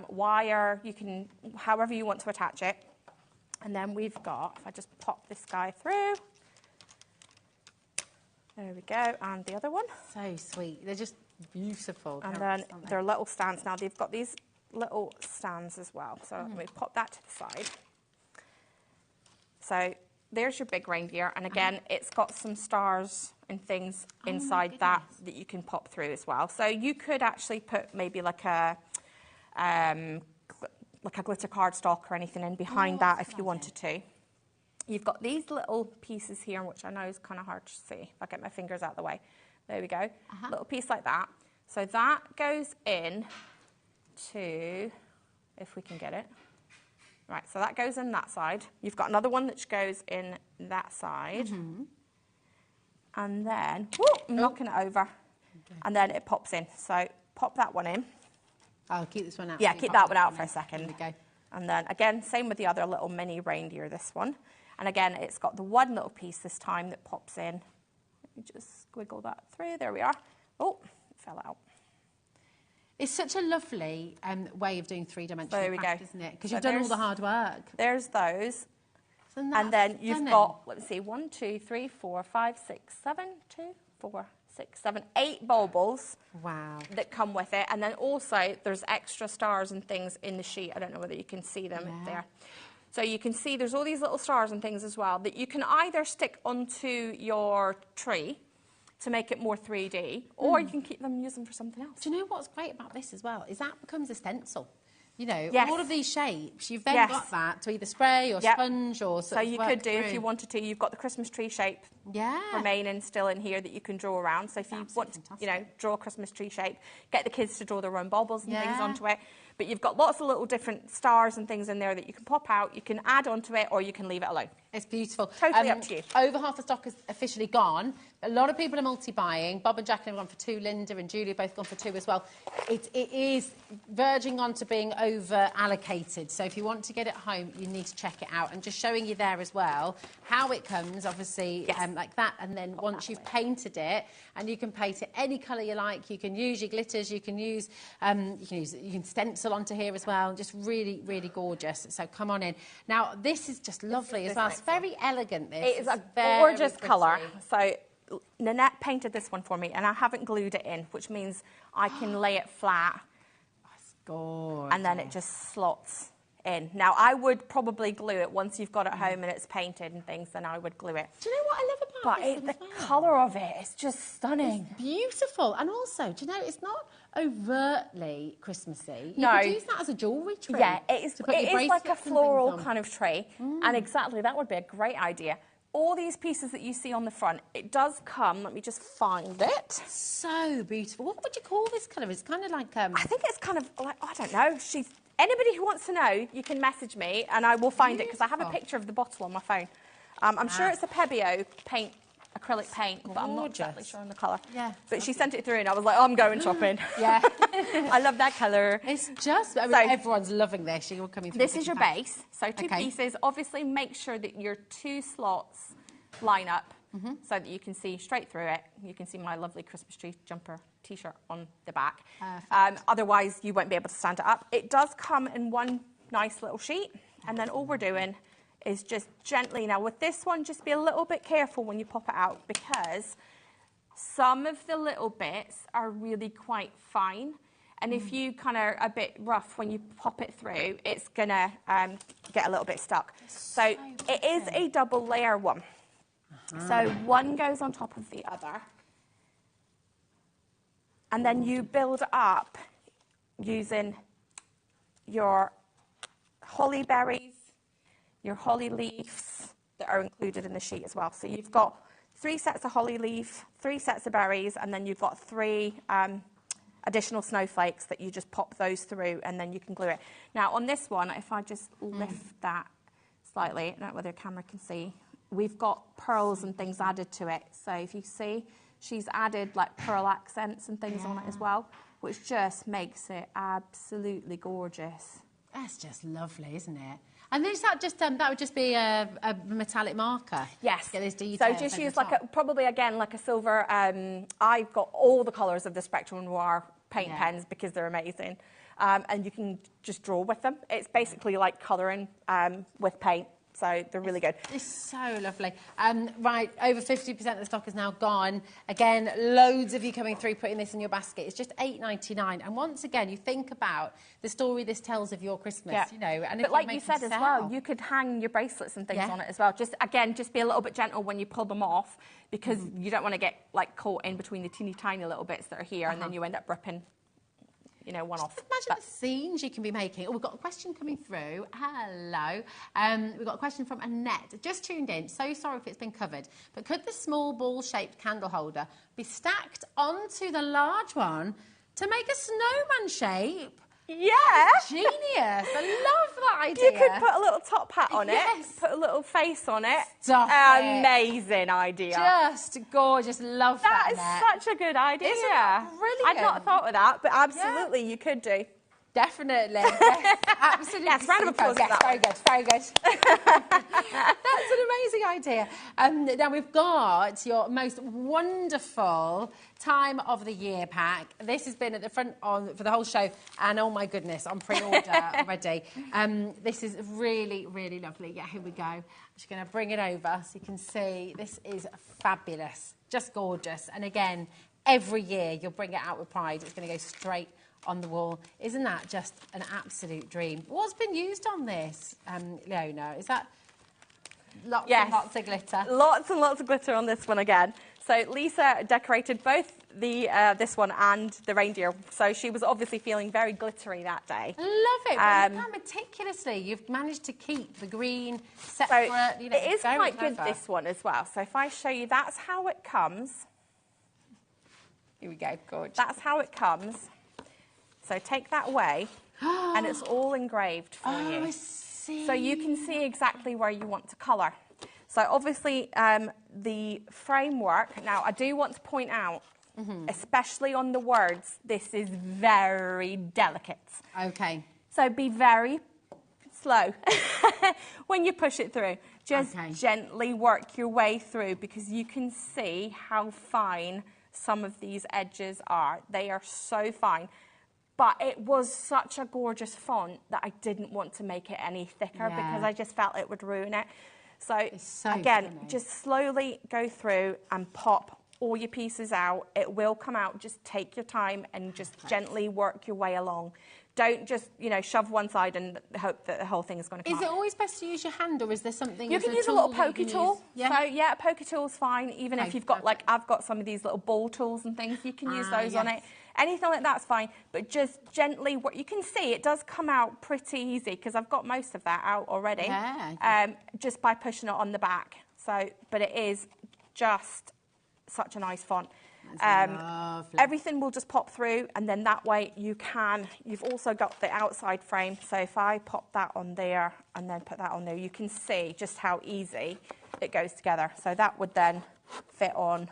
wire. You can, however you want to attach it. And then we've got, if I just pop this guy through, there we go, and the other one. So sweet. They're just beautiful. And then they're little stands. Now they've got these little stands as well. So let me pop that to the side. So there's your big reindeer. And again, it's got some stars and things inside that you can pop through as well. So you could actually put maybe like a glitter cardstock or anything in behind that if you wanted to. You've got these little pieces here, which I know is kind of hard to see. If I get my fingers out of the way. There we go. Little piece like that. So that goes in to, if we can get it. Right, so that goes in that side. You've got another one that goes in that side. And then, I'm knocking it over. Okay. And then it pops in. So pop that one in. I'll keep this one out. Yeah, keep that one out for a second. There we go. And then, again, same with the other little mini reindeer, this one. And again, it's got the one little piece this time that pops in. Let me just squiggle that through. There we are. Oh, it fell out. It's such a lovely way of doing three-dimensional craft, isn't it? Because you've done all the hard work. There's those. And then you've got, let me see, 1, 2, 3, 4, 5, 6, 7, 2, 4, 6, 7, 8 baubles. Wow. That come with it. And then also there's extra stars and things in the sheet. I don't know whether you can see them there. So you can see there's all these little stars and things as well that you can either stick onto your tree to make it more 3D, or you can keep them and use them for something else. Do you know what's great about this as well? Is that becomes a stencil. You know, Yes. all of these shapes, you've then Yes. got that to either spray or sponge or So you could do, if you wanted to, you've got the Christmas tree shape remaining still in here that you can draw around. So if you want to, you know, draw a Christmas tree shape, get the kids to draw their own baubles and things onto it. But you've got lots of little different stars and things in there that you can pop out, you can add onto it, or you can leave it alone. It's beautiful. Totally up to you. Over half the stock is officially gone. A lot of people are multi-buying. Bob and Jacqueline have gone for 2. Linda and Julie have both gone for 2 as well. It is verging on to being over-allocated. So if you want to get it home, you need to check it out. And just showing you there as well how it comes, obviously, like that. And then once you've painted it, and you can paint it any colour you like, you can use your glitters, you can use, you can stencil onto here as well. Just really, really gorgeous. So come on in. Now, this is just lovely as well. It's very elegant, this. It is a gorgeous colour. So Nanette painted this one for me, and I haven't glued it in, which means I can lay it flat. That's gorgeous. And then it just slots in. Now, I would probably glue it once you've got it home and it's painted and things, then I would glue it. Do you know what I love about this? But the colour of it is just stunning. It's beautiful. And also, do you know, it's not overtly Christmassy. You No. could use that as a jewellery tree. Yeah, it is like a bracelets and floral things on. kind of tree. And exactly, that would be a great idea. All these pieces that you see on the front, it does come, let me just find it. So beautiful. What would you call this colour? It's kind of like... I think it's kind of like, I don't know. Anybody who wants to know, you can message me and I will find it, because I have a picture of the bottle on my phone. I'm sure it's a Pebeo paint, acrylic paint, but I'm not exactly sure on the colour. Yeah. But she sent it through and I was like, oh, I'm going shopping. Yeah. I love that colour. It's just... I mean, everyone's loving this. You're coming through. This is your base. So 2 pieces. Obviously, make sure that your 2 slots line up so that you can see straight through it. You can see my lovely Christmas tree jumper T-shirt on the back. Otherwise, you won't be able to stand it up. It does come in one nice little sheet, and then all we're doing is just gently. Now, with this one, just be a little bit careful when you pop it out, because some of the little bits are really quite fine. And if you kind of a bit rough when you pop it through, it's going to get a little bit stuck. So it is a double layer one. So one goes on top of the other. And then you build up using your holly berries, your holly leaves that are included in the sheet as well. So you've got 3 sets of holly leaf, 3 sets of berries, and then you've got 3 additional snowflakes that you just pop those through and then you can glue it. Now on this one, if I just lift that slightly, I don't know whether the camera can see, we've got pearls and things added to it. So if you see, she's added like pearl accents and things on it as well, which just makes it absolutely gorgeous. That's just lovely, isn't it? And is that just that would just be a metallic marker? Yes. Get those details. So just use like probably again like a silver. I've got all the colours of the Spectral Noir paint pens because they're amazing, and you can just draw with them. It's basically like colouring with paint. So they're really good. It's so lovely. Right, over 50% of the stock is now gone. Again, loads of you coming through putting this in your basket. It's just $8.99. And once again, you think about the story this tells of your Christmas, you know. And but like you said as well, you could hang your bracelets and things on it as well. Just be a little bit gentle when you pull them off, because you don't want to get like caught in between the teeny tiny little bits that are here, and then you end up ripping, you know, one off. Imagine the scenes you can be making. Oh, we've got a question coming through. Hello. We've got a question from Annette. Just tuned in. So sorry if it's been covered. But could the small ball-shaped candle holder be stacked onto the large one to make a snowman shape? Yeah. Genius. I love that idea. You could put a little top hat on it, put a little face on it. Stop Amazing idea. Just gorgeous. Love that. That is such a good idea. Isn't that brilliant? I'd not thought of that, but absolutely you could do. Definitely. Yes, absolutely. Yes, round of applause for that. Very good, very good. That's an amazing idea. Now we've got your most wonderful time of the year pack. This has been at the front for the whole show, and oh my goodness, on pre-order already. This is really, really lovely. Yeah, here we go. I'm just going to bring it over so you can see. This is fabulous, just gorgeous. And again, every year you'll bring it out with pride. It's going to go straight on the wall. Isn't that just an absolute dream? What's been used on this, Leona? Is that lots and lots of glitter? Lots and lots of glitter on this one again. So Lisa decorated both the this one and the reindeer. So she was obviously feeling very glittery that day. I love it. Well, look how meticulously you've managed to keep the green separate. So you know, it is quite clever. good, this one as well. So if I show you, that's how it comes. Here we go. Gorgeous. That's how it comes. So take that away, and it's all engraved for you. I see. So you can see exactly where you want to colour. So obviously the framework, now I do want to point out, especially on the words, this is very delicate. Okay. So be very slow when you push it through. Just gently work your way through, because you can see how fine some of these edges are. They are so fine. But it was such a gorgeous font that I didn't want to make it any thicker because I just felt it would ruin it. So again, just slowly go through and pop all your pieces out. It will come out. Just take your time and just gently work your way along. Don't just, you know, shove one side and hope that the whole thing is going to come out. Is it always best to use your hand, or is there something? You can use a little pokey tool. Yeah. So yeah, a pokey tool's fine. Even if you've got like, I've got some of these little ball tools and things, you can use those on it. Anything like that's fine, but just gently work. You can see it does come out pretty easy because I've got most of that out already. Yeah. Just by pushing it on the back. So, but it is just such a nice font. Everything will just pop through, and then that way you've also got the outside frame. So if I pop that on there and then put that on there, you can see just how easy it goes together. So that would then fit on,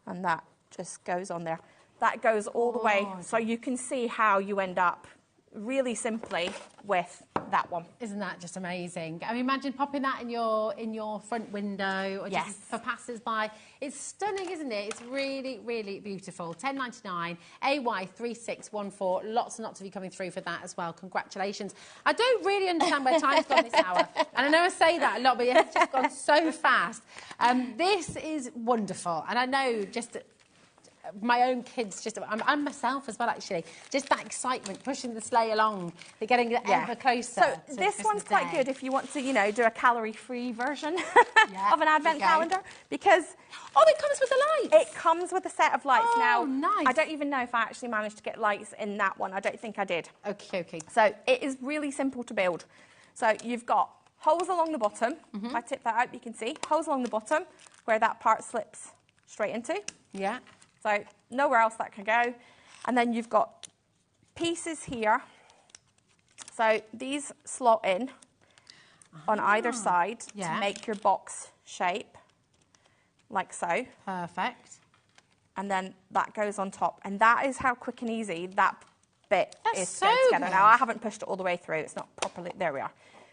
and that just goes on there. That goes all the way, so you can see how you end up really simply with that one. Isn't that just amazing? I mean, imagine popping that in your front window, or just for passers-by. It's stunning, isn't it? It's really, really beautiful. $10.99, AY3614. Lots and lots of you coming through for that as well. Congratulations. I don't really understand where time's gone this hour, and I know I say that a lot, but it's just gone so fast. This is wonderful, and I know just my own kids, I'm myself as well, actually. Just that excitement, pushing the sleigh along, they're getting ever closer. So this one's quite good if you want to, you know, do a calorie-free version of an advent calendar, because it comes with the lights. It comes with a set of lights. Now, nice. I don't even know if I actually managed to get lights in that one. I don't think I did. Okay. So it is really simple to build. So you've got holes along the bottom. If I tip that out, you can see holes along the bottom where that part slips straight into. Yeah. So nowhere else that can go. And then you've got pieces here. So these slot in on either side to make your box shape, like so. Perfect. And then that goes on top. And that is how quick and easy that bit is so to go together. good. Now, I haven't pushed it all the way through. It's not properly... There we are.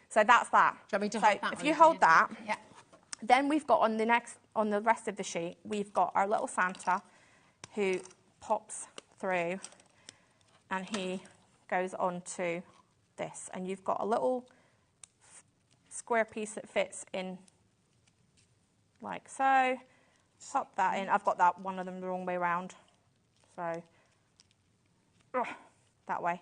So that's that. Do you want me to so hold that if one? you hold that, yeah. Then we've got on the rest of the sheet, we've got our little Santa who pops through, and he goes on to this. And you've got a little square piece that fits in like so. Pop that in. I've got that one of them the wrong way around. So, that way.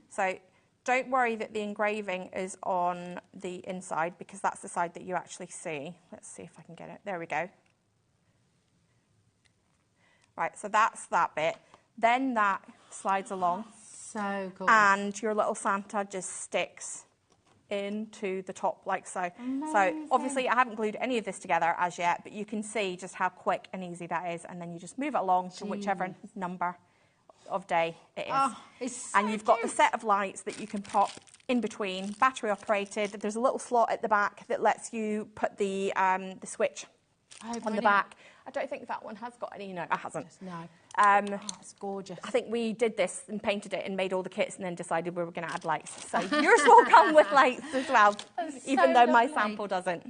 So don't worry that the engraving is on the inside because that's the side that you actually see. Let's see if I can get it. There we go. Right, so that's that bit. Then that slides along. So good. And your little Santa just sticks into the top like so. Amazing. So obviously I haven't glued any of this together as yet, but you can see just how quick and easy that is. And then you just move it along to whichever number of day it is. Oh, it's so and you've got the cute. set of lights that you can pop in between, battery operated. There's a little slot at the back that lets you put the switch on the back. I don't think that one has got any. No, it hasn't. No. It's gorgeous. I think we did this and painted it and made all the kits and then decided we were going to add lights. So yours will come with lights as well, even though my sample doesn't.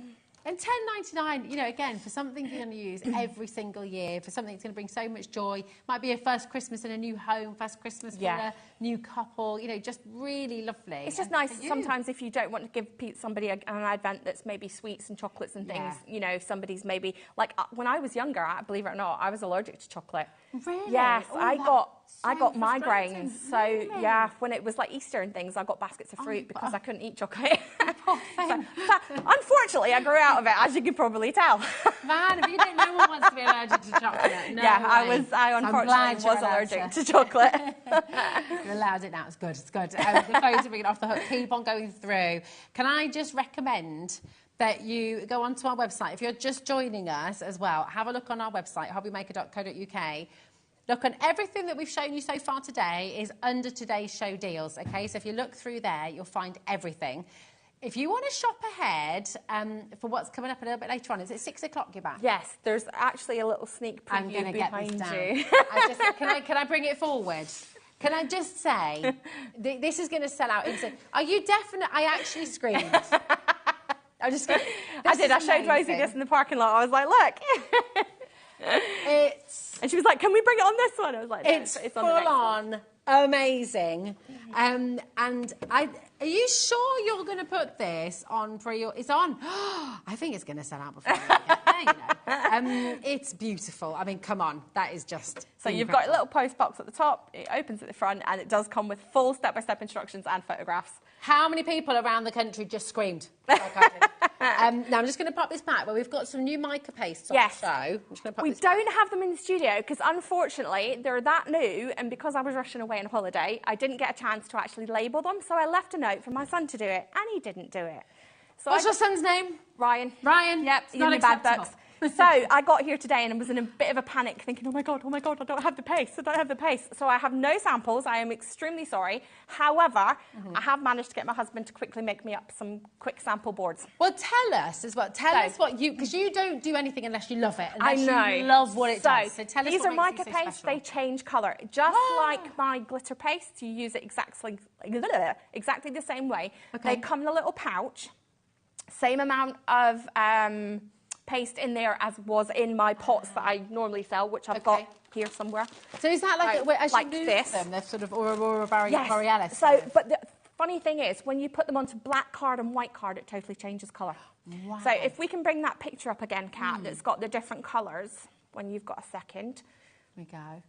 And $10.99, you know, again, for something you're going to use every single year, for something that's going to bring so much joy. Might be a first Christmas in a new home, first Christmas for a new couple, you know, just really lovely. It's just nice sometimes if you don't want to give somebody an advent that's maybe sweets and chocolates and things, you know, if somebody's maybe, like when I was younger, believe it or not, I was allergic to chocolate. Really? Yes, Oh, I got frustrating. migraines. So, yeah, when it was like Easter and things, I got baskets of fruit because I couldn't eat chocolate. Unfortunately, I grew out of it, as you can probably tell. Man, if you don't, no one wants to be allergic to chocolate. No way. I unfortunately was allergic to chocolate. You're allowed it now. It's good. It's good. The phones are being off the hook. Keep on going through. Can I just recommend that you go onto our website? If you're just joining us as well, have a look on our website, hobbymaker.co.uk. Look, on everything that we've shown you so far today is under today's show deals, okay? So if you look through there, you'll find everything. If you want to shop ahead for what's coming up a little bit later on, is it 6 o'clock you're back? Yes, there's actually a little sneak I'm going preview to get behind this down. you. Can I bring it forward? Can I just say, this is going to sell out instantly. Are you definite? I actually screamed. I just. I did. I showed Rosie this in the parking lot. I was like, look. And she was like, can we bring it on this one? I was like, no, it's on full the next on one. amazing. And are you sure you're going to put this on pre-order? It's on. I think it's going to sell out before I get there, you know. It's beautiful. I mean, come on. That is just So you've got a little post box at the top. It opens at the front, and it does come with full step-by-step instructions and photographs. How many people around the country just screamed? Like I did? Now I'm just going to pop this back, but we've got some new mica pastes on the show. I'm just going to pop We this don't have them in the studio because, unfortunately, they're that new, and because I was rushing away on holiday, I didn't get a chance to actually label them, so I left a note for my son to do it, and he didn't do it. So What's your son's name? Ryan. Ryan. Yep, It's not in the bad acceptable. books. So I got here today and was in a bit of a panic thinking, oh my God, I don't have the paste, So I have no samples. I am extremely sorry. However, I have managed to get my husband to quickly make me up some quick sample boards. Well, tell us as well. Tell us what you, because you don't do anything unless you love it. I Unless you love what it does. So tell us these what are makes mica these so pastes. special. They change colour. Just like my glitter paste, you use it exactly the same way. Okay. They come in a little pouch. Same amount of paste in there as was in my pots that I normally sell, which I've got here somewhere. So is that like, as like you move this? them, they're sort of Aurora Borealis? So, but the funny thing is, when you put them onto black card and white card, it totally changes colour. Wow. So if we can bring that picture up again, Kat, that's got the different colours, when you've got a second. Here we go.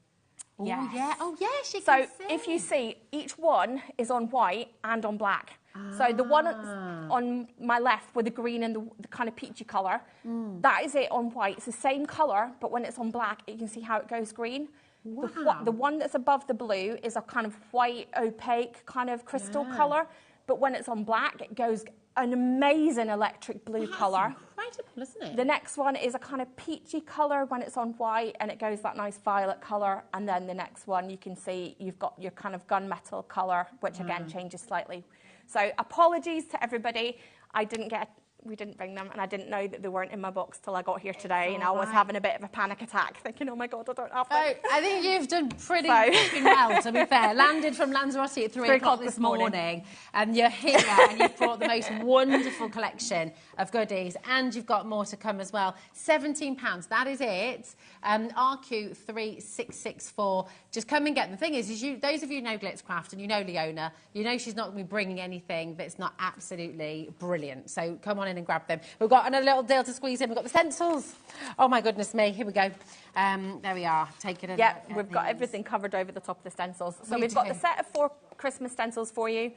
Yes. Oh, yeah. Oh, yes, you So can see. if you see, each one is on white and on black. So the one that's on my left with the green and the kind of peachy colour, that is it on white. It's the same colour, but when it's on black, you can see how it goes green. Wow. The one that's above the blue is a kind of white, opaque kind of crystal colour, but when it's on black, it goes an amazing electric blue colour. Incredible, isn't it? The next one is a kind of peachy colour when it's on white, and it goes that nice violet colour. And then the next one, you can see you've got your kind of gunmetal colour, which again changes slightly. So apologies to everybody. I didn't get we didn't bring them, and I didn't know that they weren't in my box till I got here today, and I was having a bit of a panic attack, thinking, oh my God, I don't have them. I think you've done pretty well, to be fair. Landed from Lanzarote at 3 o'clock this morning, and you're here, and you've brought the most wonderful collection of goodies, and you've got more to come as well. £17, that is it. RQ3664. Just come and get them. The thing is those of you who know Glitz Craft and you know Leona, you know she's not going to be bringing anything that's not absolutely brilliant. So come on in and grab them. We've got another little deal to squeeze in. We've got the stencils. Oh my goodness me. Here we go. There we are. Taking it. Yeah, we've got everything covered over the top of the stencils. So we've got the set of 4 Christmas stencils for you.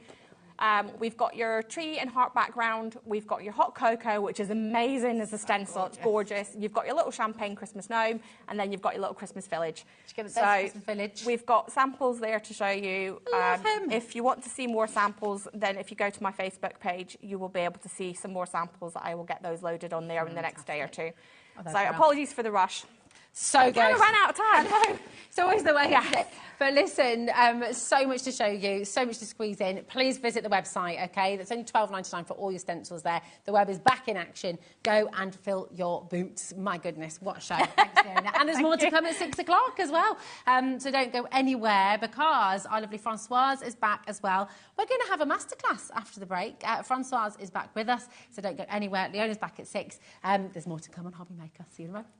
We've got your tree and heart background. We've got your hot cocoa, which is amazing as a stencil. It's gorgeous. You've got your little champagne Christmas gnome, and then you've got your little Christmas village. Christmas village. We've got samples there to show you. Love him. If you want to see more samples, then if you go to my Facebook page, you will be able to see some more samples. I will get those loaded on there in the next day or two. So apologies for the rush. So good. Kind of ran out of time. It's always the way, isn't it? But listen, so much to show you, so much to squeeze in. Please visit the website, OK? That's only £12.99 for all your stencils there. The web is back in action. Go and fill your boots. My goodness, what a show. Thanks, Fiona. And there's more to come at 6 o'clock as well. So don't go anywhere, because our lovely Francoise is back as well. We're going to have a masterclass after the break. Francoise is back with us, so don't go anywhere. Leona's back at 6. There's more to come on HobbyMaker. See you in a moment.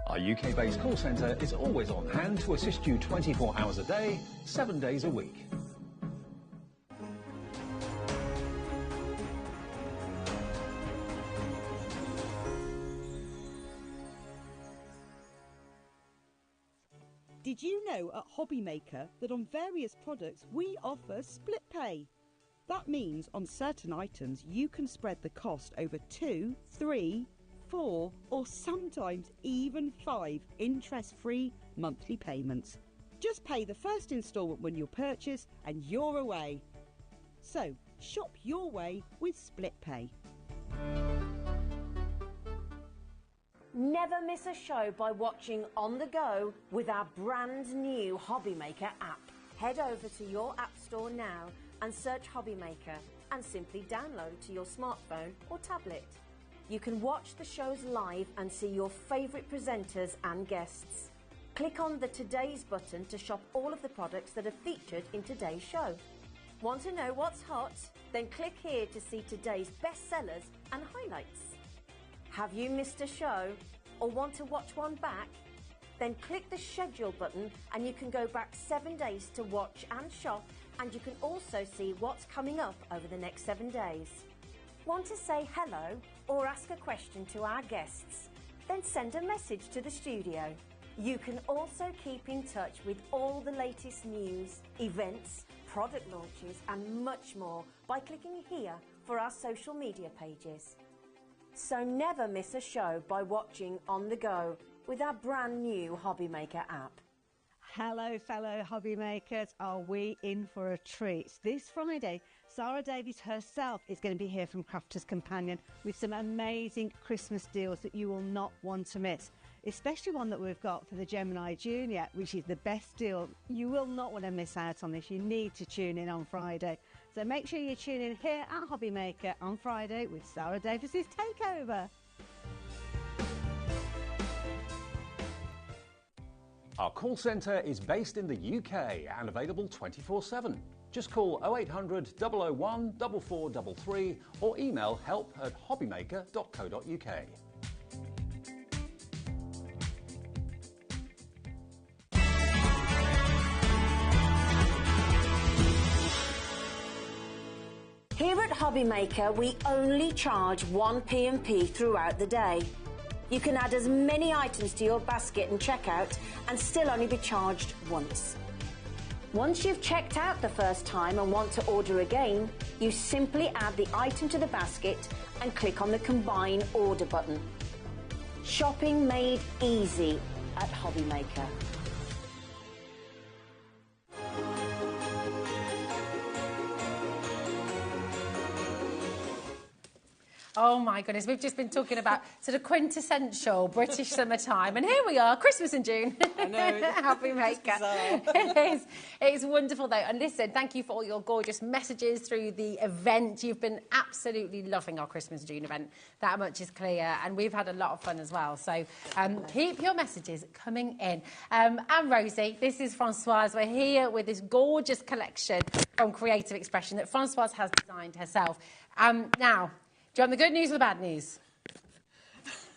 Our UK-based call centre is always on hand to assist you 24 hours a day, 7 days a week. Did you know at HobbyMaker that on various products we offer split pay? That means on certain items you can spread the cost over 2, 3, 4 or sometimes even 5 interest-free monthly payments. Just pay the first instalment when you purchase and you're away. So shop your way with split pay. Never miss a show by watching on the go with our brand new HobbyMaker app. Head over to your app store now and search HobbyMaker and simply download to your smartphone or tablet. You can watch the shows live and see your favourite presenters and guests. Click on the Today's button to shop all of the products that are featured in today's show. Want to know what's hot? Then click here to see today's bestsellers and highlights. Have you missed a show or want to watch one back? Then click the schedule button and you can go back 7 days to watch and shop, and you can also see what's coming up over the next 7 days. Want to say hello or ask a question to our guests? Then send a message to the studio. You can also keep in touch with all the latest news, events, product launches and much more by clicking here for our social media pages. So never miss a show by watching on the go with our brand new HobbyMaker app. Hello, fellow hobby makers. Are we in for a treat? This Friday, Sarah Davies herself is going to be here from Crafter's Companion with some amazing Christmas deals that you will not want to miss, especially one that we've got for the Gemini Junior, which is the best deal. You will not want to miss out on this. You need to tune in on Friday. So make sure you tune in here at HobbyMaker on Friday with Sarah Davies' Takeover. Our call centre is based in the UK and available 24/7. Just call 0800 001 4433 or email help@hobbymaker.co.uk. Here at HobbyMaker, we only charge 1 P&P throughout the day. You can add as many items to your basket and checkout and still only be charged once. Once you've checked out the first time and want to order again, you simply add the item to the basket and click on the Combine Order button. Shopping made easy at HobbyMaker. Oh my goodness, we've just been talking about sort of quintessential British summertime, and here we are, Christmas in June. I know. HobbyMaker. It is. It's wonderful though. And listen, thank you for all your gorgeous messages through the event. You've been absolutely loving our Christmas June event. That much is clear, and we've had a lot of fun as well. So keep your messages coming in. I'm Rosie. This is Francoise. We're here with this gorgeous collection from Creative Expression that Francoise has designed herself. Now, do you want the good news or the bad news?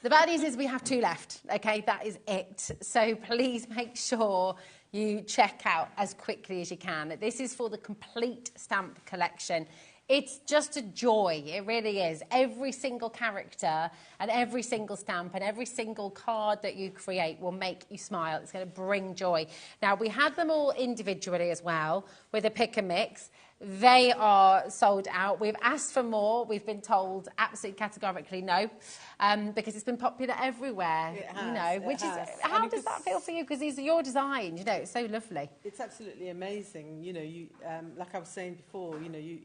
The bad news is we have 2 left, okay? That is it. So please make sure you check out as quickly as you can. This is for the complete stamp collection. It's just a joy, it really is. Every single character and every single stamp and every single card that you create will make you smile. It's going to bring joy. Now, we had them all individually as well with a pick and mix. They are sold out. We've asked for more. We've been told absolutely categorically no, because it's been popular everywhere. It has, you know, which is how does that feel for you? Because these are your designs. You know, it's so lovely. It's absolutely amazing. You know, you like I was saying before. You know, you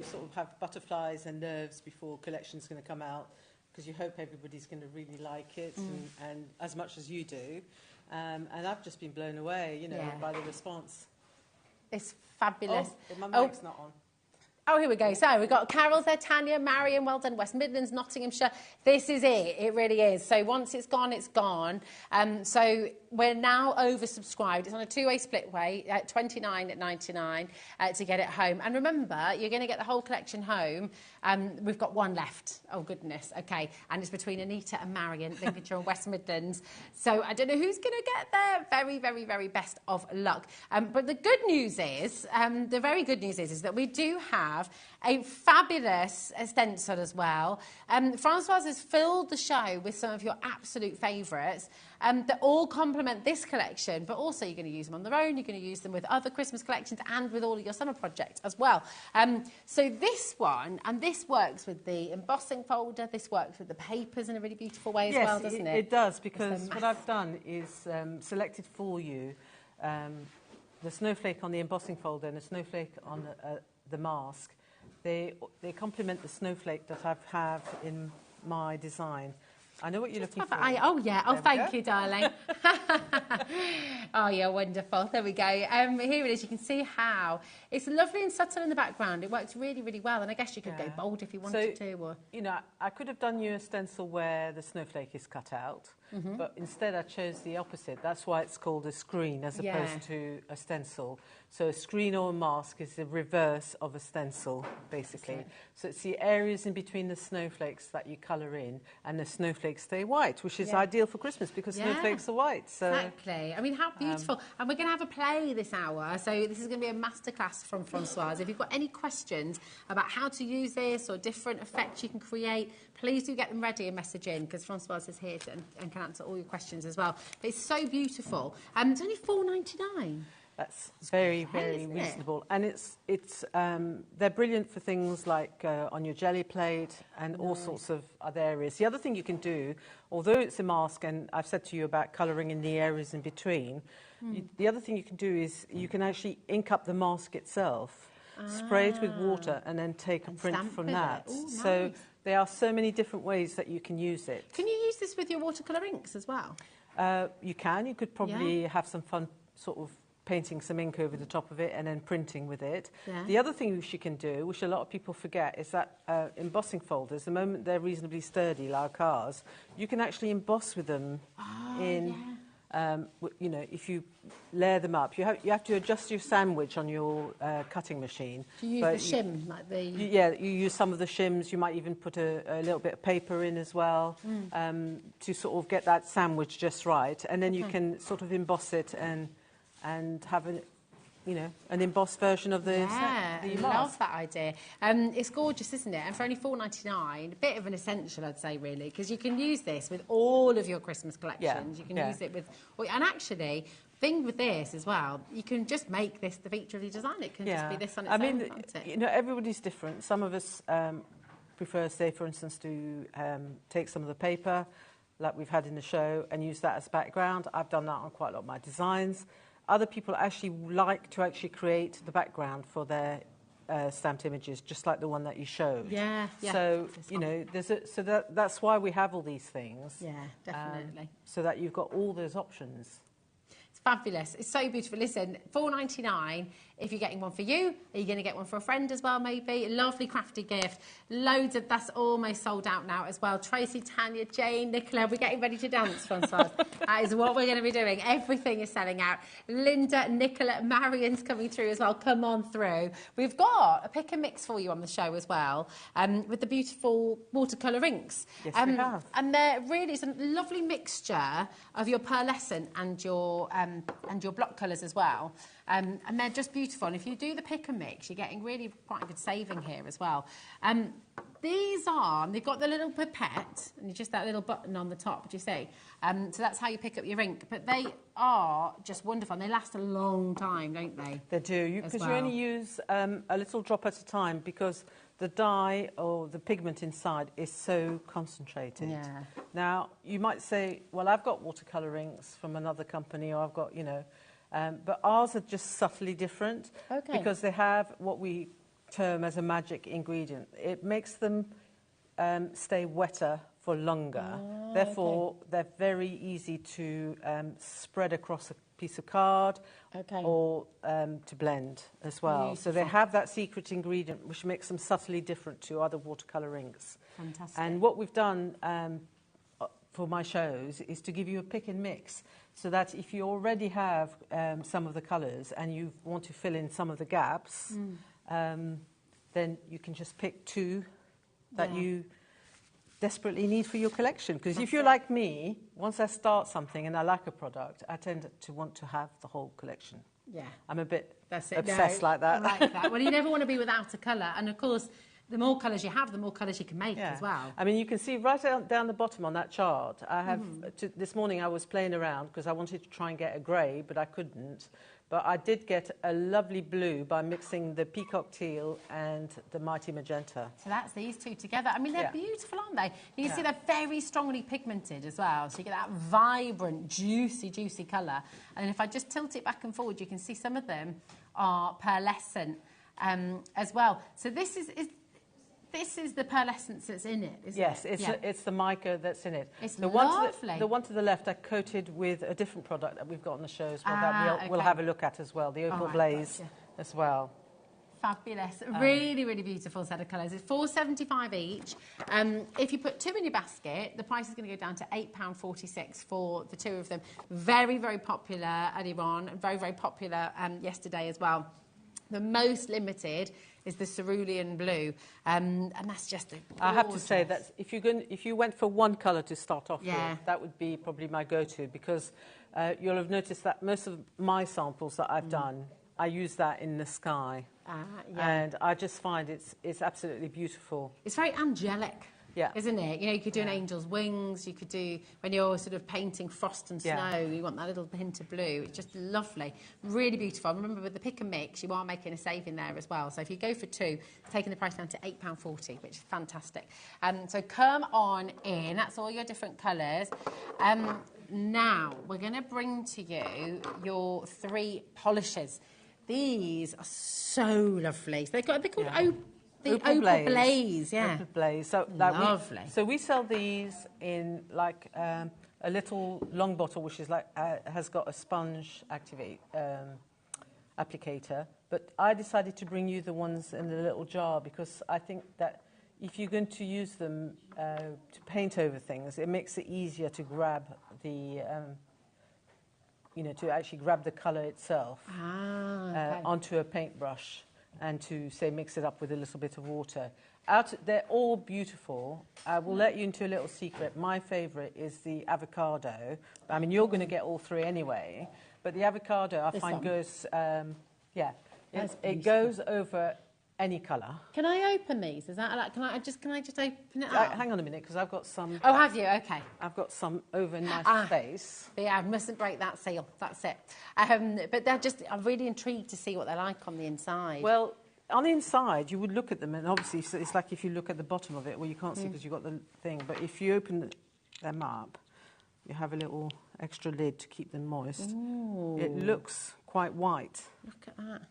sort of have butterflies and nerves before collection's going to come out, because you hope everybody's going to really like it and as much as you do. And I've just been blown away, you know, by the response. It's fabulous. Oh, my mic's not on. Oh, here we go. So we've got Carol's there, Tanya, Marion, well done, West Midlands, Nottinghamshire. This is it. It really is. So once it's gone, it's gone. So we're now oversubscribed. It's on a 2-way split way at $29.99 to get it home. And remember, you're going to get the whole collection home. We've got 1 left. Oh, goodness. OK. And it's between Anita and Marion, Lincolnshire and West Midlands. So I don't know who's going to get there. Very, very, very best of luck. But the good news is, the very good news is that we do have a fabulous stencil as well. Francoise has filled the show with some of your absolute favourites that all complement this collection, but also you're going to use them on their own, you're going to use them with other Christmas collections and with all of your summer projects as well. So this one, and this works with the embossing folder, this works with the papers in a really beautiful way as well, doesn't it? It does, because what I've done is selected for you the snowflake on the embossing folder and the snowflake on the mask. They complement the snowflake that I have in my design. I know what you're looking for. Oh, yeah. Oh, thank you, darling. Oh, you're wonderful. There we go. Here it is. You can see how it's lovely and subtle in the background. It works really, really well. And I guess you could go bold if you wanted to. Or... You know, I could have done you a stencil where the snowflake is cut out, but instead I chose the opposite. That's why it's called a screen as opposed to a stencil. So a screen or a mask is the reverse of a stencil, basically. So it's the areas in between the snowflakes that you colour in, and the snowflakes stay white, which is ideal for Christmas because snowflakes are white. So exactly. I mean, how beautiful. And we're going to have a play this hour. So this is going to be a masterclass from Francoise. If you've got any questions about how to use this or different effects you can create, please do get them ready and message in, because Francoise is here and can answer all your questions as well. But it's so beautiful. It's only $4.99. That's very, very reasonable. And they're brilliant for things like on your jelly plate and all sorts of other areas. The other thing you can do, although it's a mask, and I've said to you about colouring in the areas in between, the other thing you can do is you can actually ink up the mask itself, spray it with water, and then take a print from that. Ooh, nice. So there are so many different ways that you can use it. Can you use this with your watercolour inks as well? You can. You could probably have some fun sort of painting some ink over the top of it and then printing with it. The other thing which you can do, which a lot of people forget, is that embossing folders, the moment they're reasonably sturdy, like ours, you can actually emboss with them you know, if you layer them up. You have to adjust your sandwich on your cutting machine. Do you use the shim? Like the... you use some of the shims. You might even put a little bit of paper in as well to sort of get that sandwich just right. And then you can sort of emboss it and have an embossed version of the I love that idea. It's gorgeous, isn't it? And for only $4.99, a bit of an essential, I'd say, really, because you can use this with all of your Christmas collections. You can use it with... And actually, thing with this as well, you can just make this the feature of your design. It can just be this on its own, can't it? You know, everybody's different. Some of us prefer, say, for instance, to take some of the paper, like we've had in the show, and use that as background. I've done that on quite a lot of my designs. Other people actually like to create the background for their stamped images, just like the one that you showed. Yeah, yeah. So, you know, that's why we have all these things. Yeah, definitely. So that you've got all those options. It's fabulous. It's so beautiful. Listen, $4.99 if you're getting one for you. Are you going to get one for a friend as well, maybe? A lovely crafty gift. Loads of... That's almost sold out now as well. Tracy, Tanya, Jane, Nicola, we're getting ready to dance, Francoise. That is what we're going to be doing. Everything is selling out. Linda, Nicola, Marion's coming through as well. Come on through. We've got a pick and mix for you on the show as well, with the beautiful watercolour inks. Yes, we have. And they're really... It's a lovely mixture of your pearlescent and your block colours as well. And they're just beautiful. And if you do the pick and mix, you're getting really quite a good saving here as well. They've got the little pipette, and just that little button on the top, do you see? So that's how you pick up your ink. But they are just wonderful, and they last a long time, don't they? They do, because you only use a little drop at a time, because the dye or the pigment inside is so concentrated. Yeah. Now, you might say, well, I've got watercolour inks from another company, or I've got, you know, but ours are just subtly different. Okay. Because they have what we term as a magic ingredient. It makes them stay wetter for longer. Therefore, they're very easy to spread across a piece of card or to blend as well. Beautiful. So they have that secret ingredient which makes them subtly different to other watercolour inks. Fantastic. And what we've done for my shows is to give you a pick and mix, so that if you already have some of the colours and you want to fill in some of the gaps, then you can just pick two that you desperately need for your collection. Because if you're like me, once I start something and I like a product, I tend to want to have the whole collection. Yeah. I'm a bit obsessed No, like that. I like that. Well, you never want to be without a colour. And, of course, the more colours you have, the more colours you can make as well. I mean, you can see right down the bottom on that chart, I have, this morning I was playing around because I wanted to try and get a grey, but I couldn't. But I did get a lovely blue by mixing the peacock teal and the mighty magenta. So that's these two together. I mean, they're beautiful, aren't they? You can see they're very strongly pigmented as well. So you get that vibrant, juicy, juicy colour. And if I just tilt it back and forward, you can see some of them are pearlescent as well. So this is the pearlescence that's in it, isn't it? Yes, it's the mica that's in it. It's the lovely. The one to the left I coated with a different product that we've got on the show as well, that we'll have a look at as well, the Opal Blaze as well. Fabulous. Really, really beautiful set of colours. It's $4.75 each. If you put two in your basket, the price is going to go down to £8.46 for the two of them. Very, very popular earlier on, and very, very popular yesterday as well. The most limited is the cerulean blue, and that's just a gorgeous. I have to say that if you went for one colour to start off with, that would be probably my go-to, because you'll have noticed that most of my samples that I've done, I use that in the sky, and I just find it's absolutely beautiful. It's very angelic. Isn't it? You know, you could do an angel's wings, you could do, when you're sort of painting frost and snow, you want that little hint of blue. It's just lovely. Really beautiful. Remember, with the pick and mix, you are making a saving there as well. So if you go for two, it's taking the price down to £8.40, which is fantastic. So come on in. That's all your different colours. Now, we're going to bring to you your three polishes. These are so lovely. So they're called Opal Blaze, Opal Blaze. So lovely. So we sell these in like a little long bottle, which is like has got a sponge applicator. But I decided to bring you the ones in the little jar, because I think that if you're going to use them to paint over things, it makes it easier to grab the to actually grab the colour itself onto a paintbrush, and to, say, mix it up with a little bit of water. They're all beautiful. I will let you into a little secret. My favourite is the avocado. I mean, you're going to get all three anyway, but the avocado I find goes, it goes over any colour. Can I open these? Is that like? Can I just open it up? Hang on a minute, because I've got some. Oh, have you? Okay. I've got some over in my face. Yeah, I mustn't break that seal. That's it. But I'm really intrigued to see what they're like on the inside. Well, on the inside, you would look at them, and obviously it's like if you look at the bottom of it, well, you can't see because you've got the thing. But if you open them up, you have a little extra lid to keep them moist. Ooh. It looks quite white. Look at that.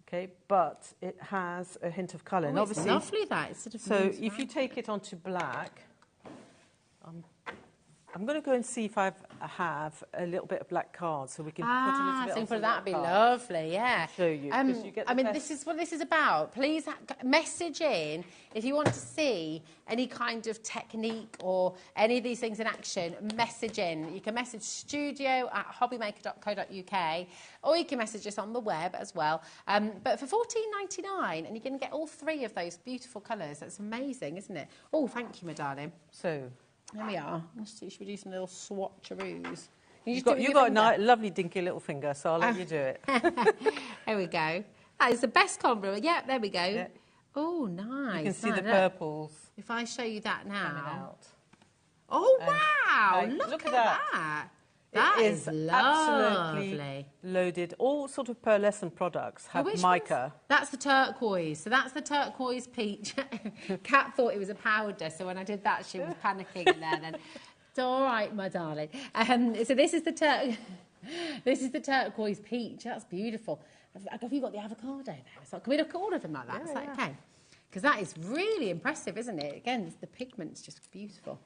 Okay, but it has a hint of colour. And It's obviously, lovely that. It's sort of so moves if you around. take it onto black, I'm going to go and see if I have a little bit of black card so we can put a little bit so onto that'd be black card. lovely, yeah. Show you, 'cause you get I the mean, best- this is what this is about. Please message in if you want to see any kind of technique or any of these things in action. Message in. You can message studio@hobbymaker.co.uk, or you can message us on the web as well. But for $14.99, and you can get all three of those beautiful colours. That's amazing, isn't it? Oh, thank you, my darling. So There we are. Should we do some little swatcheroos? you've got a lovely dinky little finger, so I'll let you do it. There we go. That is the best compliment. Yeah, there we go. Yeah. Oh, nice. You can see No, the look. purples If I show you that coming now. out. Oh, And, wow. like, look at that. It That is is absolutely lovely. loaded. All sort of pearlescent products have Which mica. one's- That's the turquoise. So that's the turquoise peach. Kat thought it was a powder, so when I did that, she was panicking in there then. It's all right, my darling. So this is the turquoise peach. That's beautiful. Have you got the avocado there? So can we look at all of them like that? Is that okay? Because that is really impressive, isn't it? Again, the pigment's just beautiful.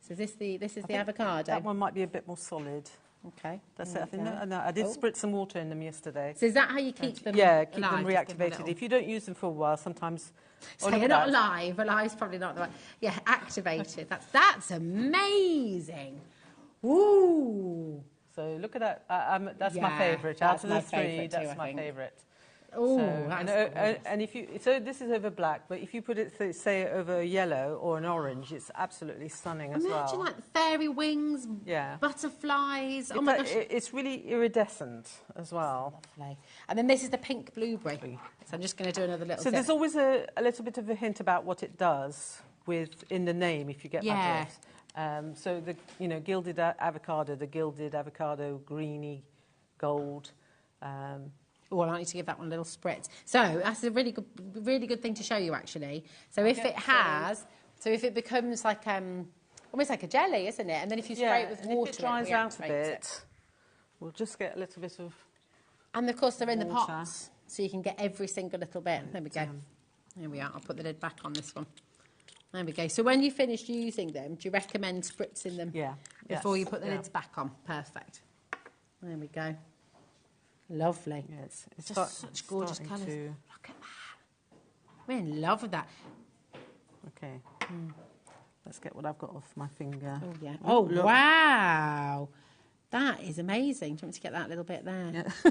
So this is the avocado. That one might be a bit more solid. Okay. That's it. I think. No, I did spritz some water in them yesterday. So is that how you keep them? Yeah, keep alive? them Just give them a reactivated. little- If you don't use them for a while, sometimes. So you're not alive. Alive's probably not the right. Yeah, activated. That's amazing. Ooh. So look at that. That's my Yeah, favourite. that's Out of my the three, favourite too, that's I my think. favourite. Oh, So, that's gorgeous. and if you this is over black, but if you put it say over a yellow or an orange, it's absolutely stunning as well. Imagine like fairy wings, Yeah. butterflies. Oh my gosh. It's really iridescent as well. Lovely. And then this is the pink blueberry. So I'm just going to do another little So sip. there's always a little bit of a hint about what it does in the name, if you get my Yeah. drift. So the gilded avocado, greeny gold. Oh, I need to give that one a little spritz. So that's a really good thing to show you, actually. So if if it becomes like almost like a jelly, isn't it? And then if you spray it with and water, if it dries out a reactivates bit, it. we'll just get a little bit of. And of course, they're in the water. pots, so you can get every single little bit. There we go. There we are. I'll put the lid back on this one. There we go. So when you finish using them, do you recommend spritzing them before you put the lids back on? Perfect. There we go. Lovely. Yeah, it's just such gorgeous starting colours. to- Look at that. We're in love with that. Okay. Let's get what I've got off my finger. Oh, yeah. Oh, Oh, look. wow. That is amazing. Do you want me to get that little bit there? Yeah.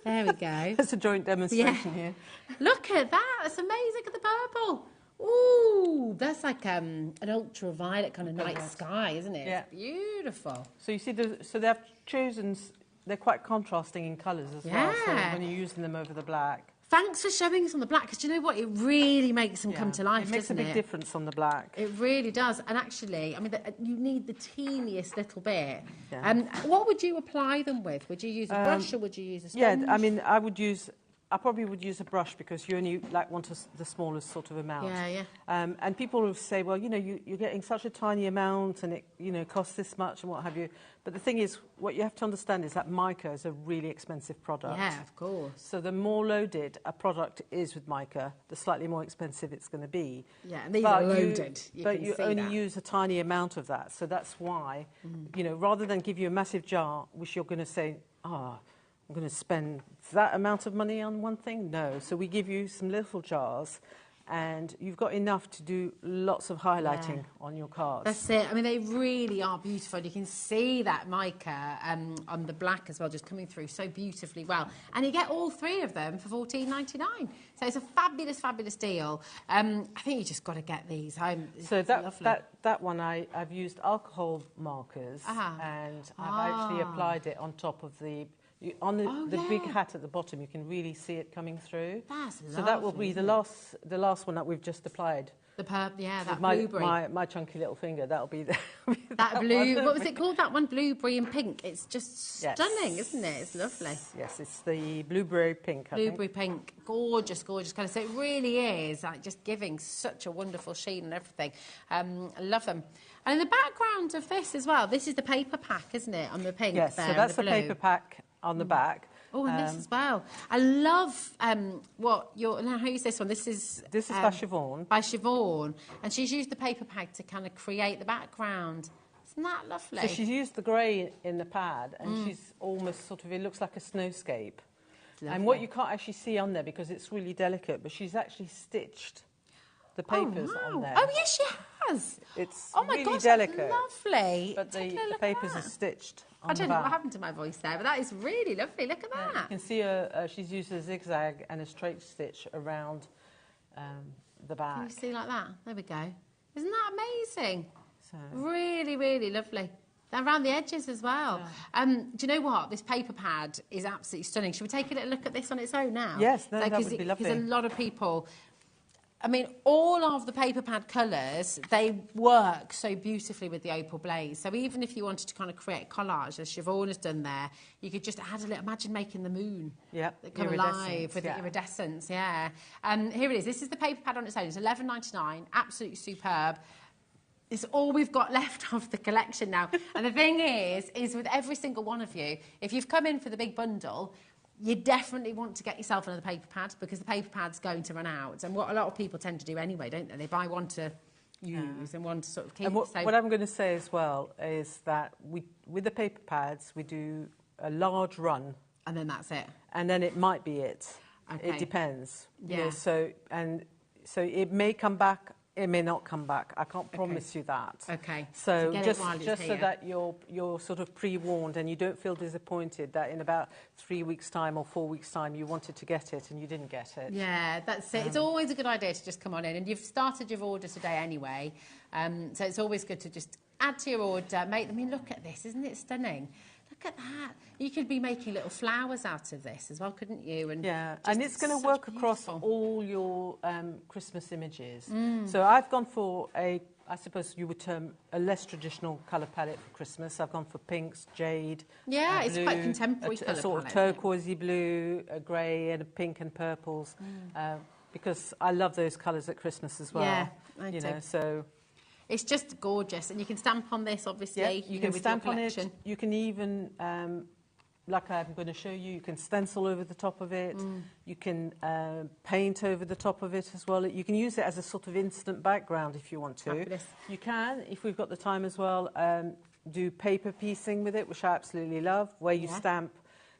There we go. It's a joint demonstration here. Look at that. That's amazing. Look at the purple. Ooh, that's like an ultraviolet kind of night sky, isn't it? Yeah. It's beautiful. So you see, so they've chosen. They're quite contrasting in colours as well. So Yeah. when you're using them over the black, Thanks for showing us on the black, because do you know what? It really makes them come to life, it makes a doesn't big it? difference on the black. It really does. And actually, I mean, you need the teeniest little bit. Yeah. What would you apply them with? Would you use a brush or would you use a sponge? Yeah, I mean, I probably would use a brush because you only want the smallest sort of amount. Yeah, yeah. And people will say, well, you're getting such a tiny amount and it costs this much and what have you. But the thing is, what you have to understand is that mica is a really expensive product. Yeah, of course. So the more loaded a product is with mica, the slightly more expensive it's going to be. Yeah, and these are loaded. But you only use a tiny amount of that. So that's why, rather than give you a massive jar, which you're going to say, I'm going to spend that amount of money on one thing? No. So we give you some little jars and you've got enough to do lots of highlighting on your cards. That's it. I mean, they really are beautiful. You can see that mica on the black as well, just coming through so beautifully well. And you get all three of them for $14.99. So it's a fabulous, fabulous deal. I think you just got to get these home. So that one, I've used alcohol markers and I've actually applied it on top of the big hat at the bottom. You can really see it coming through. That's lovely. So that will be the last one that we've just applied. That my, blueberry. my chunky little finger, that'll be there. That blue, what was it called? That one, blueberry and pink. It's just stunning, isn't it? It's lovely. Yes, it's the blueberry pink, I Blueberry think. pink, gorgeous, gorgeous colour. So it really is like just giving such a wonderful sheen and everything. I love them. And in the background of this as well, this is the paper pack, isn't it, on the pink? Yes, there, so that's the the blue. paper pack on the back. Oh, and this as well. I love how you use this one. This is by Siobhan. By Siobhan, and she's used the paper pad to kind of create the background. Isn't that lovely? So she's used the grey in the pad, and she's almost sort of, it looks like a snowscape. And what you can't actually see on there because it's really delicate, but she's actually stitched the papers on there. Oh, yes, she has. It's oh my really gosh, delicate. That's lovely. But the papers are stitched on I don't the know what back. happened to my voice there, but that is really lovely. Look at that. You can see she's used a zigzag and a straight stitch around the back. Can you see like that? There we go. Isn't that amazing? So. Really, really lovely. Around the edges as well. Yeah. Do you know what? This paper pad is absolutely stunning. Should we take a little look at this on its own now? Yes, that would be lovely. Because a lot of people... I mean, all of the paper pad colours, they work so beautifully with the opal blaze. So even if you wanted to kind of create a collage, as Siobhan has done there, you could just add a little... Imagine making the moon come alive with the iridescence. Yeah. Here it is. This is the paper pad on its own. It's $11.99. Absolutely superb. It's all we've got left of the collection now. And the thing is with every single one of you, if you've come in for the big bundle, you definitely want to get yourself another paper pad because the paper pad's going to run out. And what a lot of people tend to do anyway, don't they? They buy one to use and one to sort of keep. And what I'm going to say as well is that with the paper pads, we do a large run. And then that's it. And then it might be it. Okay. It depends. Yeah. You know, so it may come back. It may not come back. I can't promise you that. Okay. So just so that you're sort of pre-warned and you don't feel disappointed that in about 3 weeks' time or 4 weeks' time you wanted to get it and you didn't get it. Yeah, that's it. It's always a good idea to just come on in, and you've started your order today anyway. So it's always good to just add to your order. Look at this, isn't it stunning? Look at that. You could be making little flowers out of this as well, couldn't you? And and it's going to work across all your Christmas images. So I've gone for I suppose you would term a less traditional colour palette for Christmas. I've gone for pinks, jade, yeah, it's blue, quite contemporary colour a sort of turquoisey blue, a grey, and a pink and purples, because I love those colours at Christmas as well. Yeah, I do. So. It's just gorgeous, and you can stamp on this, obviously. Yeah, you can stamp on it. You can even, like I'm going to show you, you can stencil over the top of it. You can paint over the top of it as well. You can use it as a sort of instant background if you want to. Fabulous. You can, if we've got the time as well, do paper piecing with it, which I absolutely love, where you stamp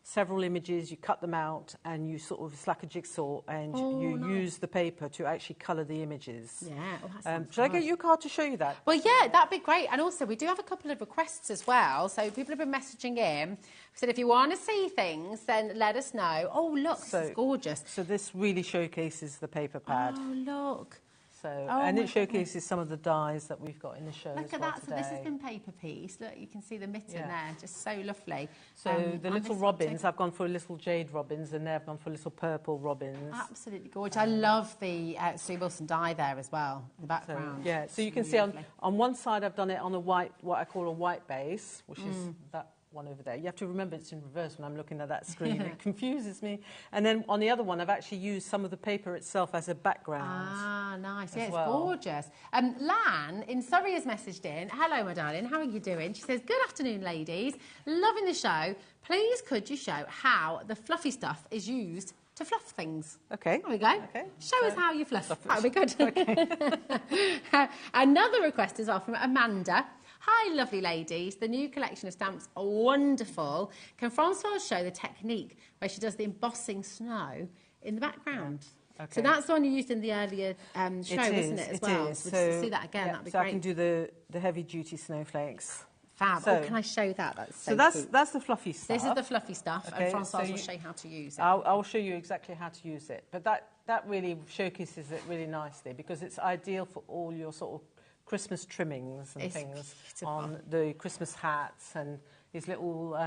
several images, you cut them out, and you sort of, it's like a jigsaw, and you use the paper to actually colour the images. Yeah, should I get your card to show you that? Well, yeah, that'd be great. And also, we do have a couple of requests as well. So people have been messaging in. We said, if you want to see things, then let us know. Oh, look, this is gorgeous. So this really showcases the paper pad. Oh, look. And it showcases some of the dies that we've got in the show Look as well at that. today. So this has been paper piece. Look, you can see the mitten there. Just so lovely. So the little robins, I've gone for little jade robins, and they've gone for little purple robins. Absolutely gorgeous. I love the Sue Wilson die there as well, in the background. So you can see on one side I've done it on a white, what I call a white base, which is that one over there. You have to remember it's in reverse when I'm looking at that screen. It confuses me. And then on the other one, I've actually used some of the paper itself as a background. Ah, nice. Yeah, it's gorgeous. Lan in Surrey has messaged in. Hello, my darling. How are you doing? She says, good afternoon, ladies. Loving the show. Please could you show how the fluffy stuff is used to fluff things? Okay. There we go. Okay. Show us how you fluff. That would be good. Okay. Another request as well from Amanda. Hi, lovely ladies. The new collection of stamps are wonderful. Can Francoise show the technique where she does the embossing snow in the background? Okay. So that's the one you used in the earlier show, wasn't it, as well? Is. So to see that again, that'd be great. So I can do the heavy-duty snowflakes. Fab. So, can I show that? So that's the fluffy stuff. This is the fluffy stuff, and Francoise will show you how to use it. I'll show you exactly how to use it. But that really showcases it really nicely because it's ideal for all your sort of Christmas trimmings and things on the Christmas hats and his little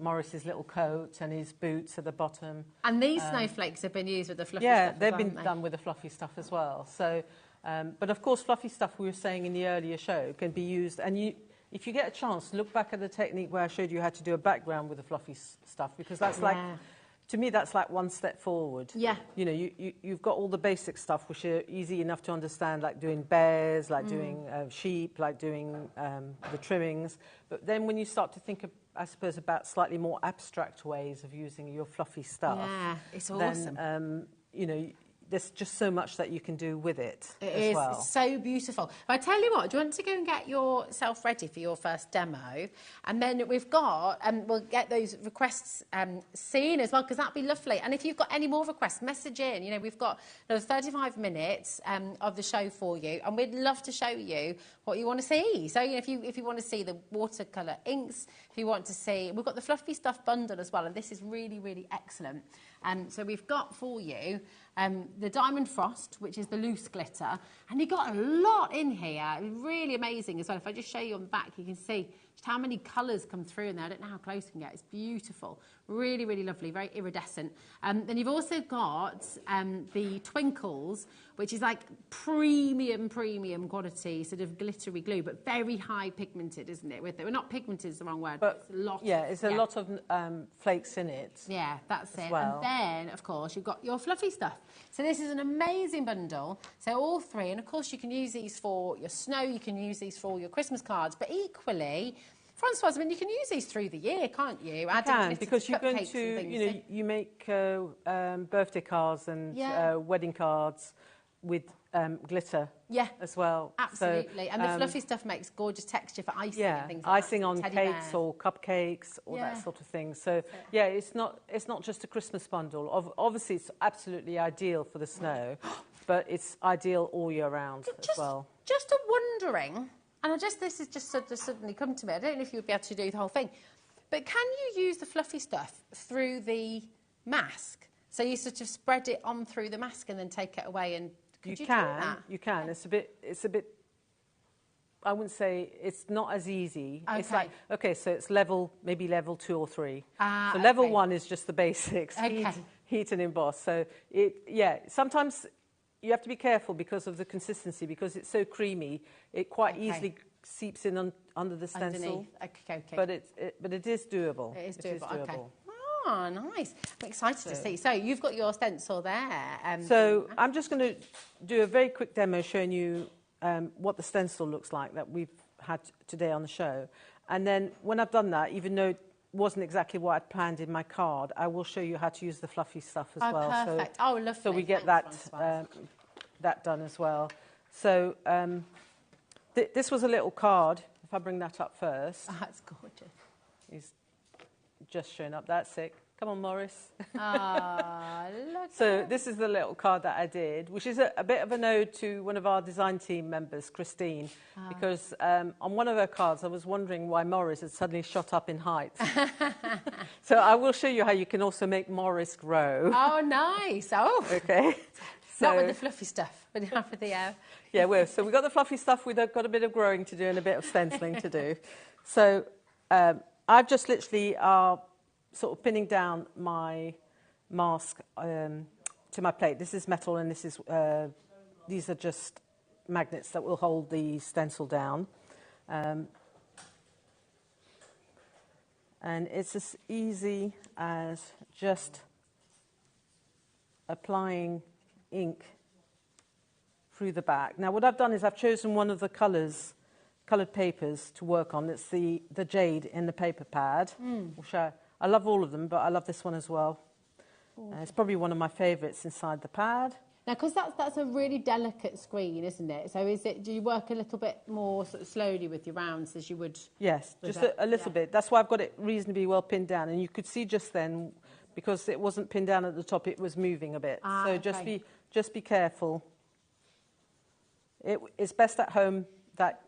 Morris's little coat and his boots at the bottom. And these snowflakes have been used with the fluffy stuff. Yeah, they've been done with the fluffy stuff as well. So, but of course, fluffy stuff we were saying in the earlier show can be used. And if you get a chance, look back at the technique where I showed you how to do a background with the fluffy stuff because that's like to me, that's like one step forward. Yeah. You know, you've got all the basic stuff, which are easy enough to understand, like doing bears, like doing sheep, like doing the trimmings. But then when you start to think, I suppose, about slightly more abstract ways of using your fluffy stuff. Yeah, it's awesome. Then, you know, there's just so much that you can do with it It as is well. so beautiful. But I tell you what, do you want to go and get yourself ready for your first demo? And then we've got, we'll get those requests seen as well, because that'd be lovely. And if you've got any more requests, message in. You know, we've got another 35 minutes of the show for you, and we'd love to show you what you want to see. So, you know, if you want to see the watercolour inks, if you want to see, we've got the Fluffy Stuff bundle as well, and this is really, really excellent. So we've got for you the Diamond Frost, which is the loose glitter, and you've got a lot in here. It's really amazing as well. If I just show you on the back, you can see just how many colours come through in there. I don't know how close you can get. It's beautiful. Really, really lovely, very iridescent. Then you've also got the Twinkles, which is like premium quality, sort of glittery glue, but very high pigmented, isn't it? Well, not pigmented is the wrong word, but it's a lot. Yeah, it's a lot of flakes in it. Yeah, that's it. Well. And then, of course, you've got your fluffy stuff. So this is an amazing bundle. So all three, and of course you can use these for your snow, you can use these for your Christmas cards, but equally, Francoise, I mean, you can use these through the year, can't you? You can, because you're going to, you know, you make birthday cards and wedding cards with glitter as well. Absolutely. So, and the fluffy stuff makes gorgeous texture for icing and things like icing that. on cakes or cupcakes or that sort of thing. So, yeah, it's not just a Christmas bundle. Obviously, it's absolutely ideal for the snow, but it's ideal all year round as well. Just wondering, and this has just suddenly come to me. I don't know if you would be able to do the whole thing, but can you use the fluffy stuff through the mask? So you sort of spread it on through the mask and then take it away, and you can. You can. It's a bit. I wouldn't say it's not as easy. Okay. It's like, okay, so it's maybe level 2 or 3. So level 1 is just the basics, heat and emboss. So sometimes you have to be careful because of the consistency, because it's so creamy. It quite easily seeps in under the stencil. Okay. But it is doable. It is doable. Okay. Oh, nice. I'm excited to see. So you've got your stencil there. So I'm just going to do a very quick demo showing you what the stencil looks like that we've had today on the show. And then when I've done that, even though it wasn't exactly what I'd planned in my card, I will show you how to use the fluffy stuff as well. Perfect. Lovely. So we get that done as well. So this was a little card. If I bring that up first. Oh, that's gorgeous. He's just showing up. That's it. Come on, Morris. Look. So this is the little card that I did, which is a bit of an ode to one of our design team members, Christine, because on one of her cards, I was wondering why Morris had suddenly shot up in height. So I will show you how you can also make Morris grow. Oh, nice. Oh. Okay. Not with the fluffy stuff, but with the... Yeah, so we've got the fluffy stuff. We've got a bit of growing to do and a bit of stenciling to do. So I've just literally sort of pinning down my mask to my plate. This is metal, and these are just magnets that will hold the stencil down. And it's as easy as just applying ink through the back. Now, what I've done is I've chosen one of the coloured papers to work on. It's the jade in the paper pad, which I love all of them, but I love this one as well. It's probably one of my favourites inside the pad. Now, because that's a really delicate screen, isn't it? So do you work a little bit more sort of slowly with your rounds as you would? Yes, just a little bit. That's why I've got it reasonably well pinned down. And you could see just then, because it wasn't pinned down at the top, it was moving a bit. So just be careful. It's best at home that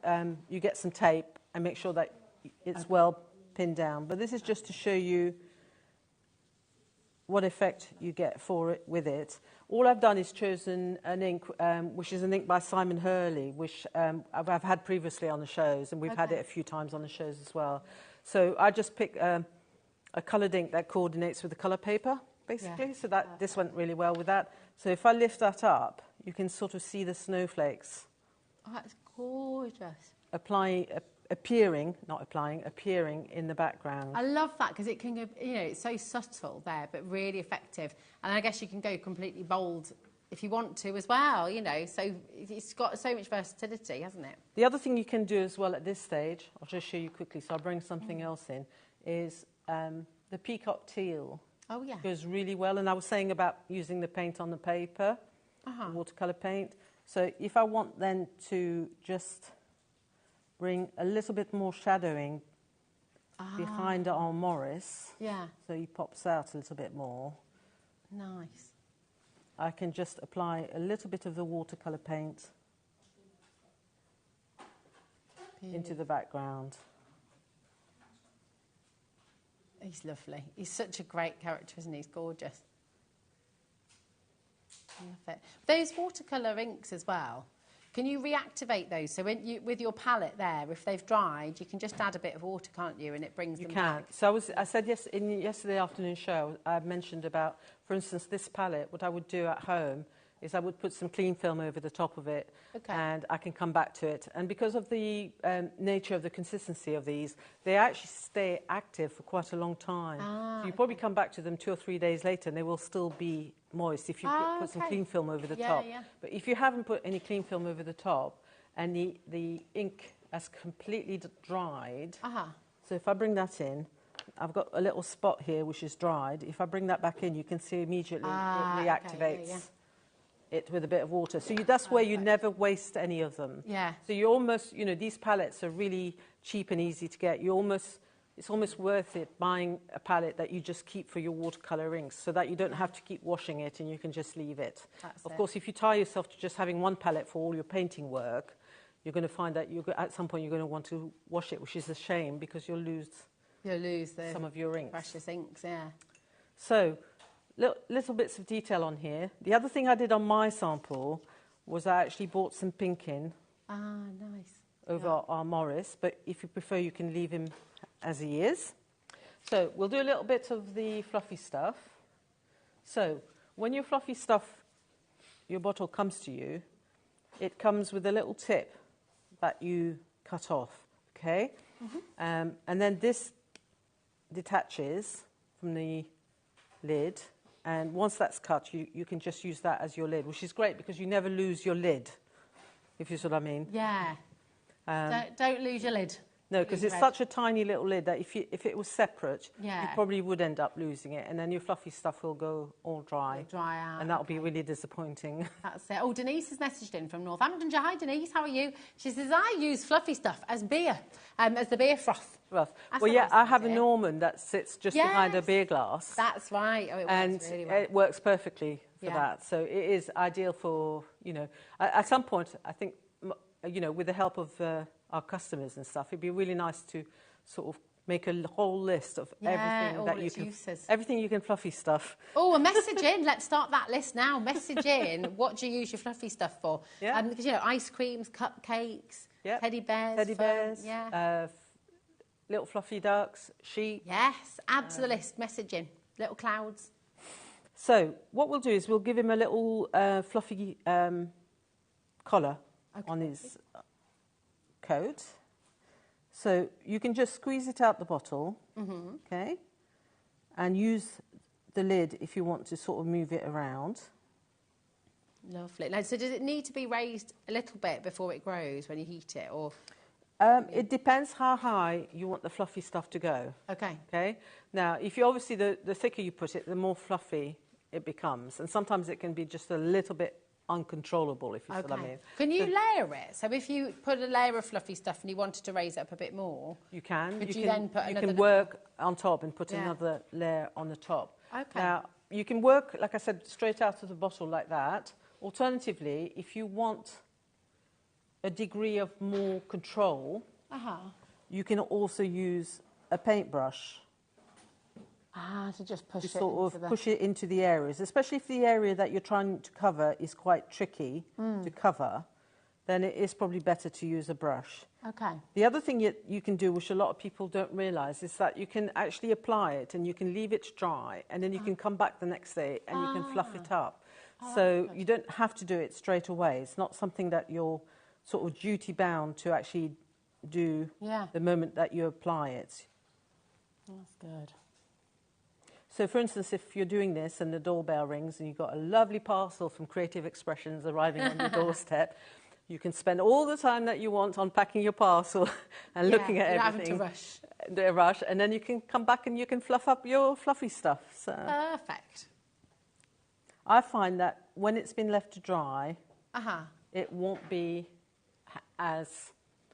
you get some tape and make sure that it's well pinned down. But this is just to show you what effect you get with it. All I've done is chosen an ink, which is an ink by Simon Hurley, which I've had previously on the shows, and we've had it a few times on the shows as well. So I just pick a coloured ink that coordinates with the colour paper, basically. So this went really well with that. So if I lift that up, you can sort of see the snowflakes. Oh, that's gorgeous. appearing, not applying, appearing in the background. I love that because it can go, you know, it's so subtle there, but really effective. And I guess you can go completely bold if you want to as well, you know. So it's got so much versatility, hasn't it? The other thing you can do as well at this stage, I'll just show you quickly, so I'll bring something else in, is the peacock teal. Oh, yeah. Goes really well. And I was saying about using the paint on the paper, the watercolour paint. So if I want then to just bring a little bit more shadowing behind our Morris, so he pops out a little bit more. Nice. I can just apply a little bit of the watercolour paint into the background. He's lovely. He's such a great character, isn't he? He's gorgeous. I love it. Those watercolour inks as well, can you reactivate those? So when you, with your palette there, if they've dried, you can just add a bit of water, can't you? And it brings them back. So I said in yesterday afternoon show, I mentioned about, for instance, this palette, what I would do at home is I would put some clean film over the top of it, and I can come back to it. And because of the nature of the consistency of these, they actually stay active for quite a long time. So you probably come back to them 2 or 3 days later and they will still be moist if you put some clean film over the top. But if you haven't put any clean film over the top and the ink has completely dried, so if I bring that in, I've got a little spot here which is dried. If I bring that back in, you can see immediately it reactivates it with a bit of water. So that's where you never waste any of them. So you almost, you know, these palettes are really cheap and easy to get. It's almost worth it buying a palette that you just keep for your watercolour inks so that you don't have to keep washing it and you can just leave it. Of course, if you tie yourself to just having one palette for all your painting work, you're going to find that at some point you're going to want to wash it, which is a shame because you'll lose some of your inks. Precious inks, So, little bits of detail on here. The other thing I did on my sample was I actually bought some pink in. Nice. Over our Morris, but if you prefer, you can leave him as he is. So we'll do a little bit of the fluffy stuff. So when your fluffy stuff, your bottle comes to you, it comes with a little tip that you cut off, okay? And then this detaches from the lid, and once that's cut, you can just use that as your lid, which is great because you never lose your lid, if you see what I mean. Don't lose your lid. No, because it's such a tiny little lid that if it was separate, you probably would end up losing it, and then your fluffy stuff will go all dry. It'll dry out. And that'll be really disappointing. That's it. Oh, Denise has messaged in from Northamptonshire. Hi, Denise, how are you? She says, I use fluffy stuff as beer, as the beer froth. Well, I have a Norman that sits just behind a beer glass. That's right. Oh, it works really well. It works perfectly for that. So it is ideal for, you know, at some point, I think, you know, with the help of our customers and stuff, it'd be really nice to sort of make a whole list of everything that you can, everything you can fluffy stuff. Oh, a message in. Let's start that list now. Message in. What do you use your fluffy stuff for? Because, you know, ice creams, cupcakes, teddy bears. Little fluffy ducks, sheep. Yes, add to the list. Message in. Little clouds. So what we'll do is we'll give him a little fluffy collar on his coat. So you can just squeeze it out the bottle, okay, and use the lid if you want to sort of move it around. Lovely. Now, so does it need to be raised a little bit before it grows when you heat it, or? It depends how high you want the fluffy stuff to go. Okay. Now, if you obviously the thicker you put it, the more fluffy it becomes, and sometimes it can be just a little bit uncontrollable, if you see what I mean. Can you layer it? So if you put a layer of fluffy stuff and you wanted to raise it up a bit more, you can. Could you then put another? You can work on top and put another layer on the top. Now, you can work, like I said, straight out of the bottle like that. Alternatively, if you want a degree of more control, you can also use a paintbrush. To just push it sort of push it into the areas, especially if the area that you're trying to cover is quite tricky to cover, then it is probably better to use a brush. The other thing you can do, which a lot of people don't realise, is that you can actually apply it and you can leave it dry, and then you can come back the next day and you can fluff it up. So you don't have to do it straight away. It's not something that you're sort of duty bound to actually do Yeah. the moment that you apply it. That's good. So, for instance, if you're doing this and the doorbell rings and you've got a lovely parcel from Creative Expressions arriving on your doorstep, you can spend all the time that you want unpacking your parcel and looking at everything. Having to rush. Rush, and then you can come back and you can fluff up your fluffy stuff. So Perfect. I find that when it's been left to dry, Uh-huh. it won't be as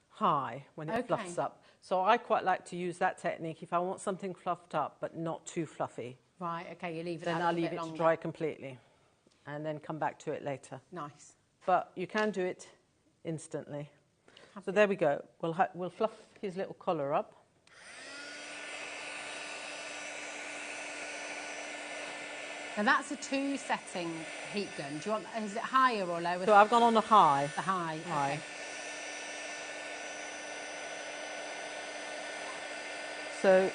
high when it Okay. fluffs up. So I quite like to use that technique if I want something fluffed up but not too fluffy. Right, okay, you leave it Then out a I'll little leave bit it longer. to dry completely and then come back to it later. Nice. But you can do it instantly. So there we go. We'll fluff his little collar up. Now that's a 2-setting heat gun. Do you want? Is it higher or lower? So I've gone on a high. The high. High. Okay. So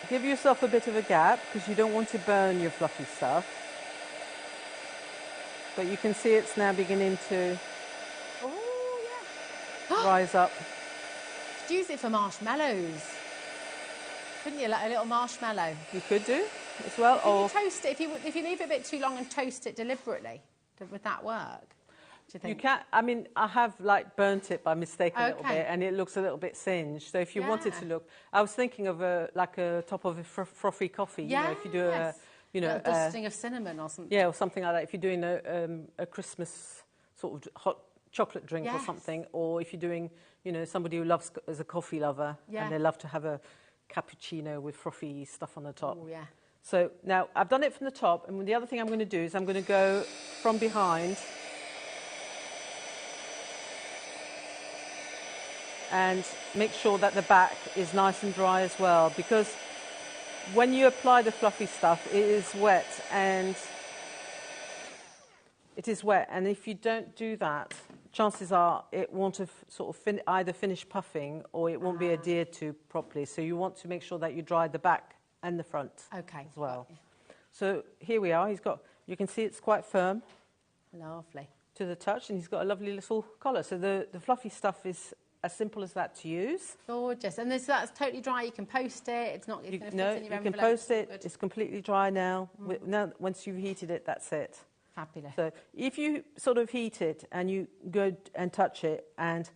give yourself a bit of a gap because you don't want to burn your fluffy stuff. But you can see it's now beginning to Oh yeah. rise up. Could use it for marshmallows. Couldn't you? Like a little marshmallow. You could do as well. Can Or you toast it if you leave it a bit too long and toast it deliberately? Would that work? Do you think? you can. I mean, I have like burnt it by mistake a little Okay. bit, and it looks a little bit singed. So if you wanted Yeah. to look, I was thinking of a top of a frothy coffee. You know, if you do a, Yes. you know, Little dusting of cinnamon or something. yeah, or something like that. If you're doing a Christmas sort of hot chocolate drink or Yes. something, or if you're doing, you know, somebody who loves is a coffee lover Yeah. and they love to have a cappuccino with frothy stuff on the top. Oh yeah. So now I've done it from the top, and the other thing I'm going to do is I'm going to go from behind and make sure that the back is nice and dry as well, because when you apply the fluffy stuff, it is wet, and if you don't do that, chances are it won't have sort of either finished puffing or it won't be adhered to properly. So you want to make sure that you dry the back and the front Okay. as well. So here we are. You can see it's quite firm Lovely. to the touch, and he's got a lovely little collar. So the fluffy stuff is as simple as that to use. Gorgeous. And that's totally dry. You can post it. It's not. It's going to fit in your You can envelope. post It's it. good. It's completely dry now. Now, once you've heated it, that's it. Fabulous. So if you sort of heat it and you go and touch it and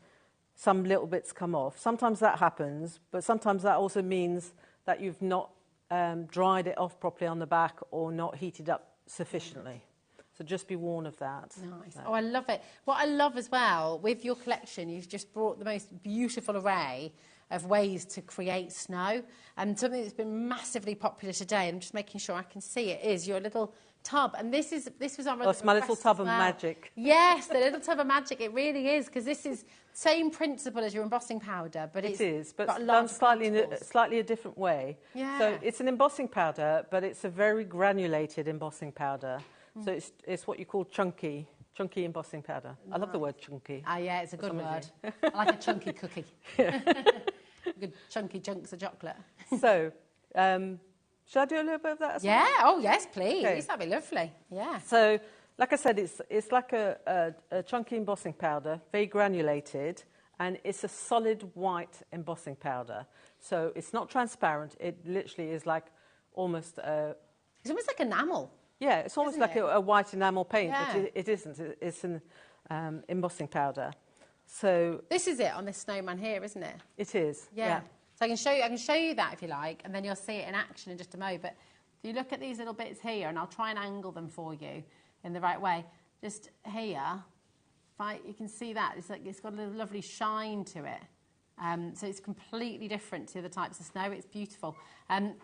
some little bits come off, sometimes that happens, but sometimes that also means that you've not dried it off properly on the back or not heated up sufficiently. So just be warned of that. Nice. Oh, I love it. What I love as well, with your collection, you've just brought the most beautiful array of ways to create snow. And something that's been massively popular today, I'm just making sure I can see it, is your little tub. And this was our Oh, it's my little request tub as of well. magic. Yes, the little tub of magic. It really is, because this is same principle as your embossing powder, but It is, but got done lots of slightly a different way. Yeah. So it's an embossing powder, but it's a very granulated embossing powder. So it's what you call chunky embossing powder. I love the word chunky. Ah, yeah, it's a good some of word. I like a chunky cookie. Good chunky chunks of chocolate. So, shall I do a little bit of that as well? Yeah, oh yes, please. Okay. That'd be lovely. Yeah. So, like I said, it's like a chunky embossing powder, very granulated, and it's a solid white embossing powder. So it's not transparent. It literally is like almost It's almost like enamel. yeah, it's almost Isn't like it? a white enamel paint, Yeah. but it isn't. It's an embossing powder. So This is it on this snowman here, isn't it? it is. Yeah. So I can show you that if you like, and then you'll see it in action in just a moment. But if you look at these little bits here, and I'll try and angle them for you in the right way. Just here, you can see that it's got a little lovely shine to it. So it's completely different to the types of snow. It's beautiful, and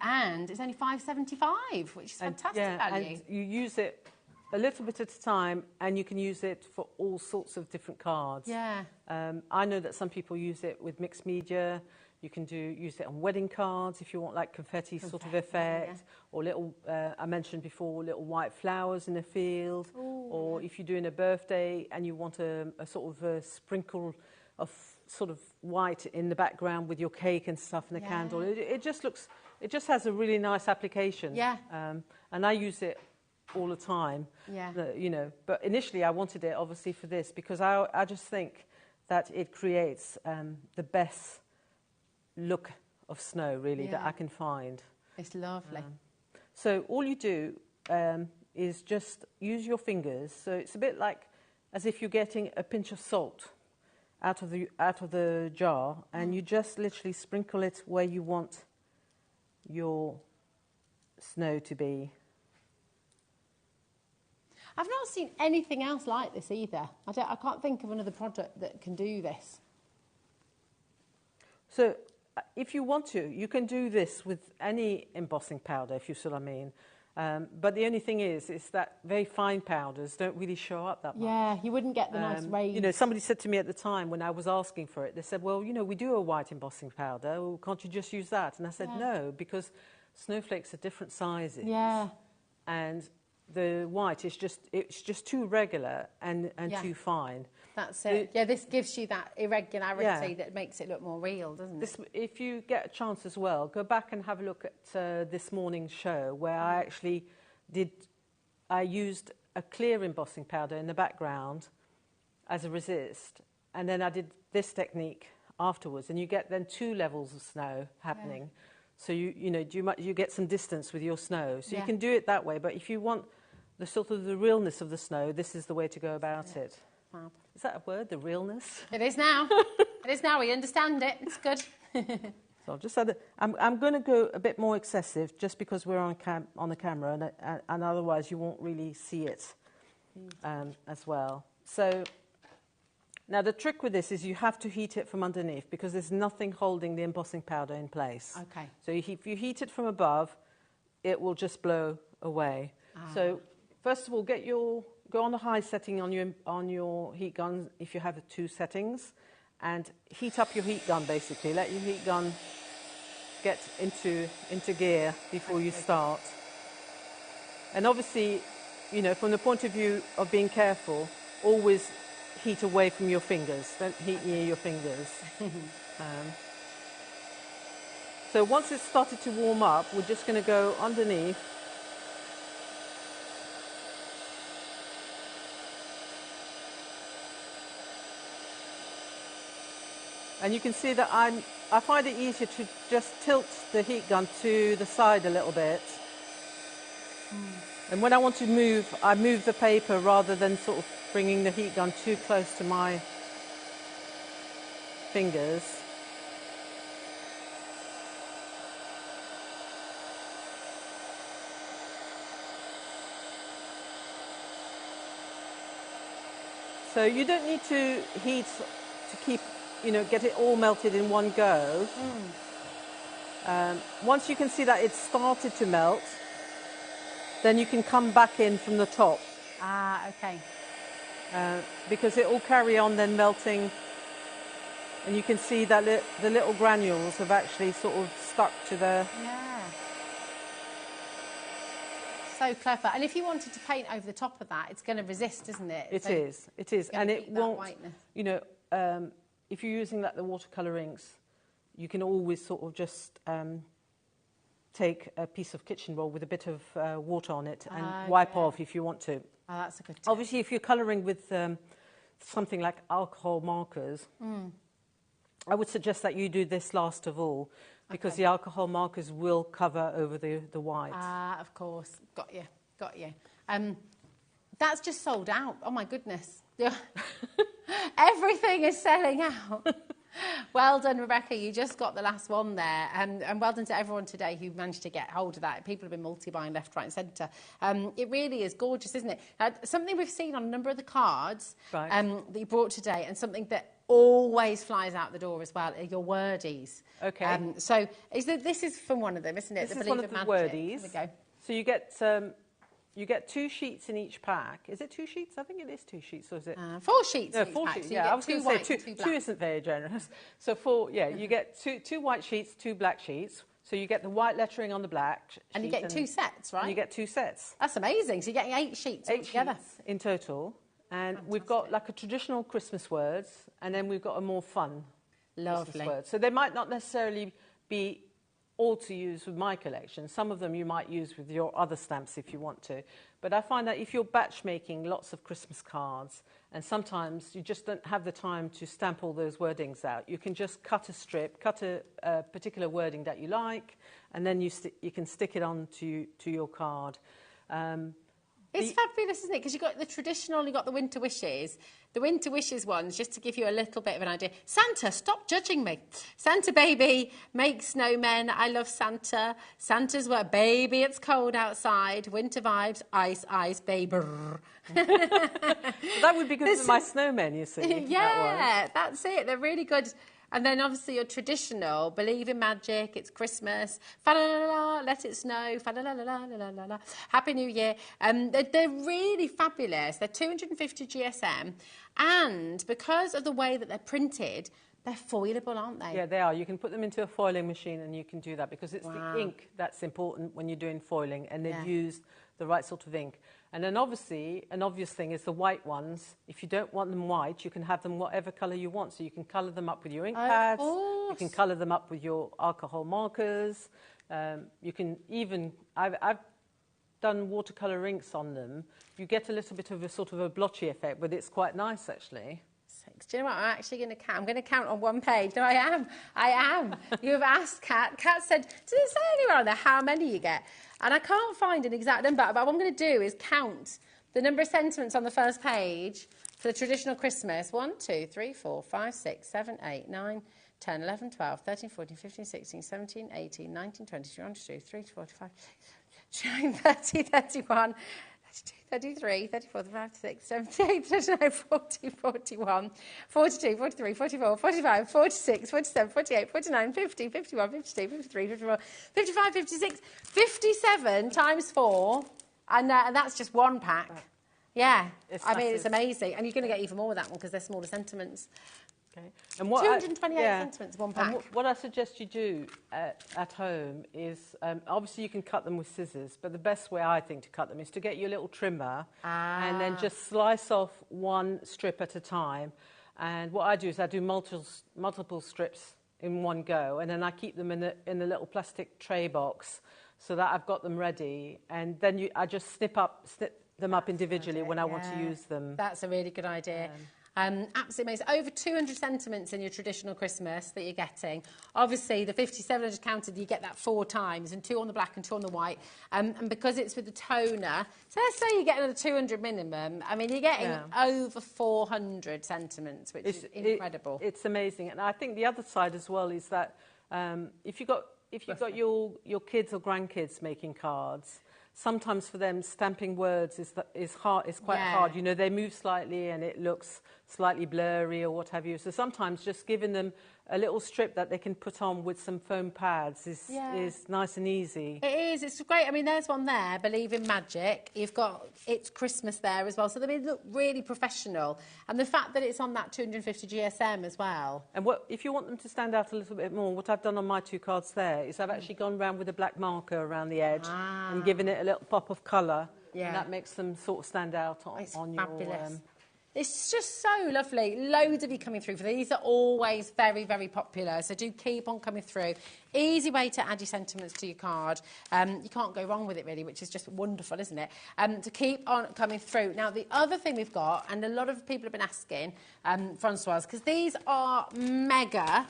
it's only $5.75, which is fantastic value. And you use it a little bit at a time, and you can use it for all sorts of different cards. Yeah. I know that some people use it with mixed media. You can use it on wedding cards if you want like confetti sort of effect, or little, I mentioned before, little white flowers in a field. Ooh, or if you're doing a birthday and you want a sort of a sprinkle of sort of white in the background with your cake and stuff and the candle. It just has a really nice application. Yeah. And I use it all the time. Yeah. You know, but initially I wanted it obviously for this because I just think that it creates the best look of snow, really, that I can find. It's lovely. So all you do is just use your fingers. So it's a bit like as if you're getting a pinch of salt out of the jar, and you just literally sprinkle it where you want your snow to be. I've not seen anything else like this either. I can't think of another product that can do this. So if you want to, you can do this with any embossing powder, if you see what I mean. But the only thing is that very fine powders don't really show up that much. Yeah, you wouldn't get the nice rays. You know, somebody said to me at the time when I was asking for it, they said, well, you know, we do a white embossing powder. Well, can't you just use that? And I said, no, because snowflakes are different sizes. Yeah. And the white is just too regular and too fine. That's it. This gives you that irregularity that makes it look more real, doesn't it? If you get a chance as well, go back and have a look at this morning's show where I used a clear embossing powder in the background as a resist, and then I did this technique afterwards, and you get then 2 levels of snow happening. Yeah. So you get some distance with your snow. So you can do it that way, but if you want the sort of the realness of the snow, this is the way to go about it. Fab. Is that a word, the realness? It is now. It is now. We understand it. It's good. So I've just had I'm going to go a bit more excessive just because we're on the camera, and otherwise you won't really see it as well. So now the trick with this is you have to heat it from underneath because there's nothing holding the embossing powder in place. Okay. So if you heat it from above, it will just blow away. So first of all, go on the high setting on your heat gun if you have 2 settings, and heat up your heat gun basically. Let your heat gun get into gear before you start. And obviously, you know, from the point of view of being careful, always heat away from your fingers. Don't heat near your fingers. So once it's started to warm up, we're just going to go underneath. And you can see that I find it easier to just tilt the heat gun to the side a little bit. And when I want to move, I move the paper rather than sort of bringing the heat gun too close to my fingers. So you don't need to heat to keep, you know, get it all melted in one go. Once you can see that it's started to melt, then you can come back in from the top. Okay. Because it will carry on then melting, and you can see that the little granules have actually sort of stuck to the... Yeah. So clever. And if you wanted to paint over the top of that, it's going to resist, isn't it? It is. And it won't, you know, if you're using like the watercolour inks, you can always sort of just take a piece of kitchen roll with a bit of water on it and wipe off if you want to. Oh, that's a good tip. Obviously, if you're colouring with something like alcohol markers, I would suggest that you do this last of all, because the alcohol markers will cover over the white. Of course. Got you. That's just sold out. Oh, my goodness. Everything is selling out. Well done, Rebecca. You just got the last one there. And well done to everyone today who managed to get hold of that. People have been multi-buying left, right and centre. It really is gorgeous, isn't it? Something we've seen on a number of the cards that you brought today, and something that always flies out the door as well, are your wordies. Okay. So this is from one of them, isn't it? This is one of the wordies. There we go. So you get 2 sheets in each pack. Is it 2 sheets? I think it is 2 sheets, or is it? 4 sheets. No, 4 sheets. So I was going to say 2 isn't very generous. So 4, you get two white sheets, 2 black sheets. So you get the white lettering on the black sheet. And you get 2 sets, right? And you get 2 sets. That's amazing. So you're getting 8 sheets altogether. 8 sheets in total. And we've got like a traditional Christmas words, and then we've got a more fun Christmas word. So they might not necessarily be all to use with my collection. Some of them you might use with your other stamps if you want to. But I find that if you're batch making lots of Christmas cards, and sometimes you just don't have the time to stamp all those wordings out, you can just cut a strip, cut a particular wording that you like, and then you can stick it on to your card. It's fabulous, isn't it? Because you've got the traditional, you've got the winter wishes. The winter wishes ones, just to give you a little bit of an idea. Santa, stop judging me. Santa baby, make snowmen. I love Santa. Santa's where baby, it's cold outside. Winter vibes, ice, ice, baby. That would be good for my snowmen, you see. Yeah, that's it. They're really good. And then obviously your traditional, believe in magic, it's Christmas, fa-la-la-la, let it snow, fa-la-la-la-la-la-la-la, Happy New Year. They're really fabulous. They're 250 GSM. And because of the way that they're printed, they're foilable, aren't they? Yeah, they are. You can put them into a foiling machine and you can do that because it's the ink that's important when you're doing foiling, and they've used the right sort of ink. And then obviously, an obvious thing is the white ones. If you don't want them white, you can have them whatever colour you want. So you can colour them up with your ink pads. You can colour them up with your alcohol markers. You can even, I've done watercolour inks on them. You get a little bit of a sort of a blotchy effect, but it's quite nice actually. Do you know what? I'm actually going to count. I'm going to count on one page. No, I am. You have asked Kat. Kat said, does it say anywhere on there how many you get? And I can't find an exact number, but what I'm going to do is count the number of sentiments on the first page for the traditional Christmas. 1, 2, 3, 4, 5, 6, 7, 8, 9, 10, 11, 12, 13, 14, 15, 16, 17, 18, 19, 20, 21, 22, 23, 24, 25, 30, 31, 33, 34, 35, 36, 38, 39, 40, 41, 42, 43, 44, 45, 46, 47, 48, 49, 50, 51, 52, 53, 54, 55, 56, 57 times 4, and that's just one pack. Yeah, I mean, it's amazing. And you're going to get even more with that one because they're smaller sentiments. Okay. And what 228 sentiments, one pack. What I suggest you do at home is, obviously you can cut them with scissors, but the best way I think to cut them is to get your little trimmer and then just slice off one strip at a time. And what I do is I do multiple strips in one go, and then I keep them in a little plastic tray box so that I've got them ready. And then I just snip them up individually when I want to use them. That's a really good idea. Absolutely amazing. Over 200 sentiments in your traditional Christmas that you're getting. Obviously, the 57 I just counted, you get that 4 times, and 2 on the black and 2 on the white. And because it's with the toner, so let's say you get another 200 minimum. I mean, you're getting over 400 sentiments, which is incredible. It's amazing. And I think the other side as well is that if you've got your kids or grandkids making cards, sometimes for them stamping words is quite hard. You know, they move slightly and it looks slightly blurry or what have you. So sometimes just giving them a little strip that they can put on with some foam pads is nice and easy. It is. It's great. I mean, there's one there, Believe in Magic. You've got It's Christmas there as well. So they look really professional. And the fact that it's on that 250 GSM as well. And if you want them to stand out a little bit more, what I've done on my 2 cards there is I've actually gone round with a black marker around the edge and given it a little pop of colour. Yeah. And that makes them sort of stand out on fabulous. your... It's just so lovely. Loads of you coming through for these. Are always very, very popular. So do keep on coming through. Easy way to add your sentiments to your card. You can't go wrong with it, really, which is just wonderful, isn't it? To keep on coming through. Now, the other thing we've got, and a lot of people have been asking, Francoise, because these are mega,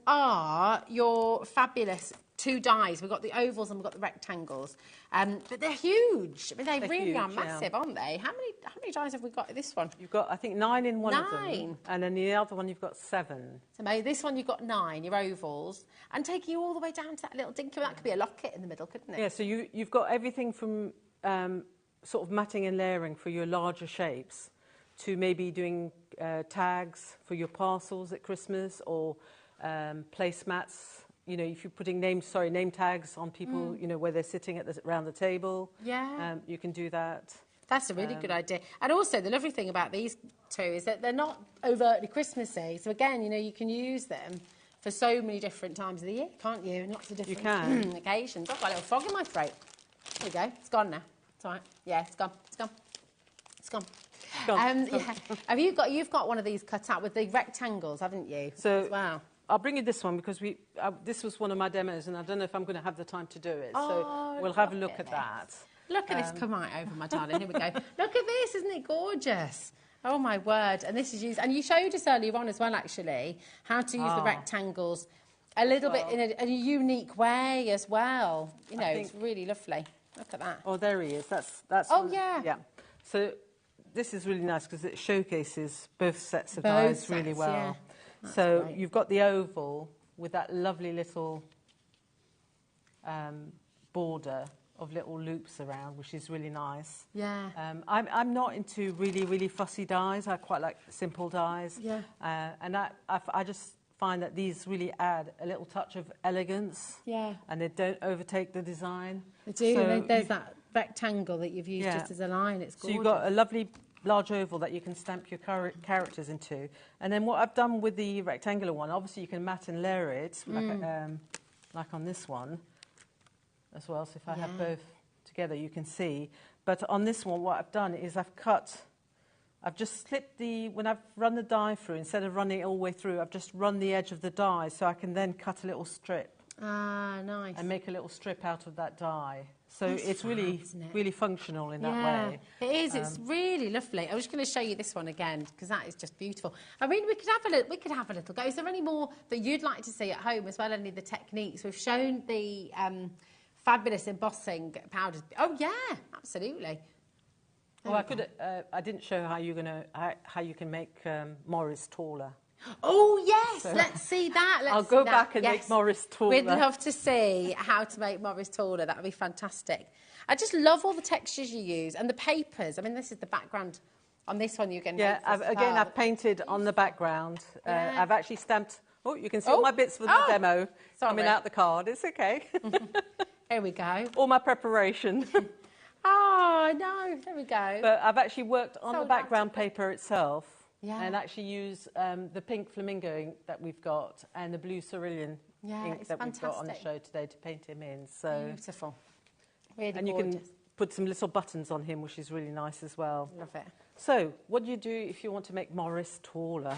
are your fabulous 2 dies. We've got the ovals and we've got the rectangles. But they're huge. I mean, they really are massive, aren't they? How many dies have we got in this one? You've got, I think, 9 in one of them. And then the other one, you've got 7. So maybe this one, you've got 9, your ovals. And taking you all the way down to that little dinky, that could be a locket in the middle, couldn't it? Yeah, so you've got everything from sort of matting and layering for your larger shapes to maybe doing tags for your parcels at Christmas or placemats. You know, if you're putting name tags on people, you know, where they're sitting around the table. Yeah. You can do that. That's a really good idea. And also, the lovely thing about these 2 is that they're not overtly Christmassy. So, again, you know, you can use them for so many different times of the year, can't you? And lots of different occasions. I've got a little frog in my throat. There we go. It's gone now. It's all right. Yeah, it's gone. It's gone. It's gone. Yeah. You've got one of these cut out with the rectangles, haven't you? So, as well. I'll bring you this one because this was one of my demos, and I don't know if I'm going to have the time to do it. Oh, so we'll have a look at that. Look at this come right over, my darling. Here we go. Look at this, isn't it gorgeous? Oh my word! And this is used, and you showed us earlier on as well, actually, how to use the rectangles a little bit in a unique way as well. You know, it's really lovely. Look at that. Oh, there he is. That's. Oh yeah. Yeah. So this is really nice because it showcases both sets of dies really well. Yeah. So great. you've got the oval with that lovely little border of little loops around, which is really nice. Yeah. I'm not into really fussy dies. I quite like simple dies. Yeah. And I just find that these really add a little touch of elegance. Yeah. And they don't overtake the design. They do. So There's that rectangle that you've used Yeah. just as a line. It's gorgeous. So you've got a lovely large oval that you can stamp your characters into. And then what I've done with the rectangular one, obviously you can mat and layer it, like on this one as well. So if I have both together, you can see. But on this one, what I've done is I've just slipped when I've run the die through, instead of running it all the way through, I've just run the edge of the die so I can then cut a little strip. Ah, nice. And make a little strip out of that die. So it's really functional in that way. It is. It's really lovely. I was just going to show you this one again because that is just beautiful. I mean, we could have a little go. Is there any more that you'd like to see at home as well? Any of the techniques we've shown, the fabulous embossing powders. Oh yeah, absolutely. Well, I didn't show how you can make Morris taller. Oh yes, let's see that. I'll go back and make Morris taller. We'd love to see how to make Morris taller. That would be fantastic. I just love all the textures you use and the papers. I mean, this is the background on this one. You can I've painted on the background. I've actually stamped. Oh, you can see all my bits for the demo coming out the card. It's okay. Here we go. All my preparation. Oh no, there we go. But I've actually worked on the background paper itself. Yeah. And actually use the pink flamingo ink that we've got and the blue cerulean ink that we've got on the show today to paint him in. So beautiful. Really and gorgeous. you can put some little buttons on him, which is really nice as well. Love it. So what do you do if you want to make Morris taller?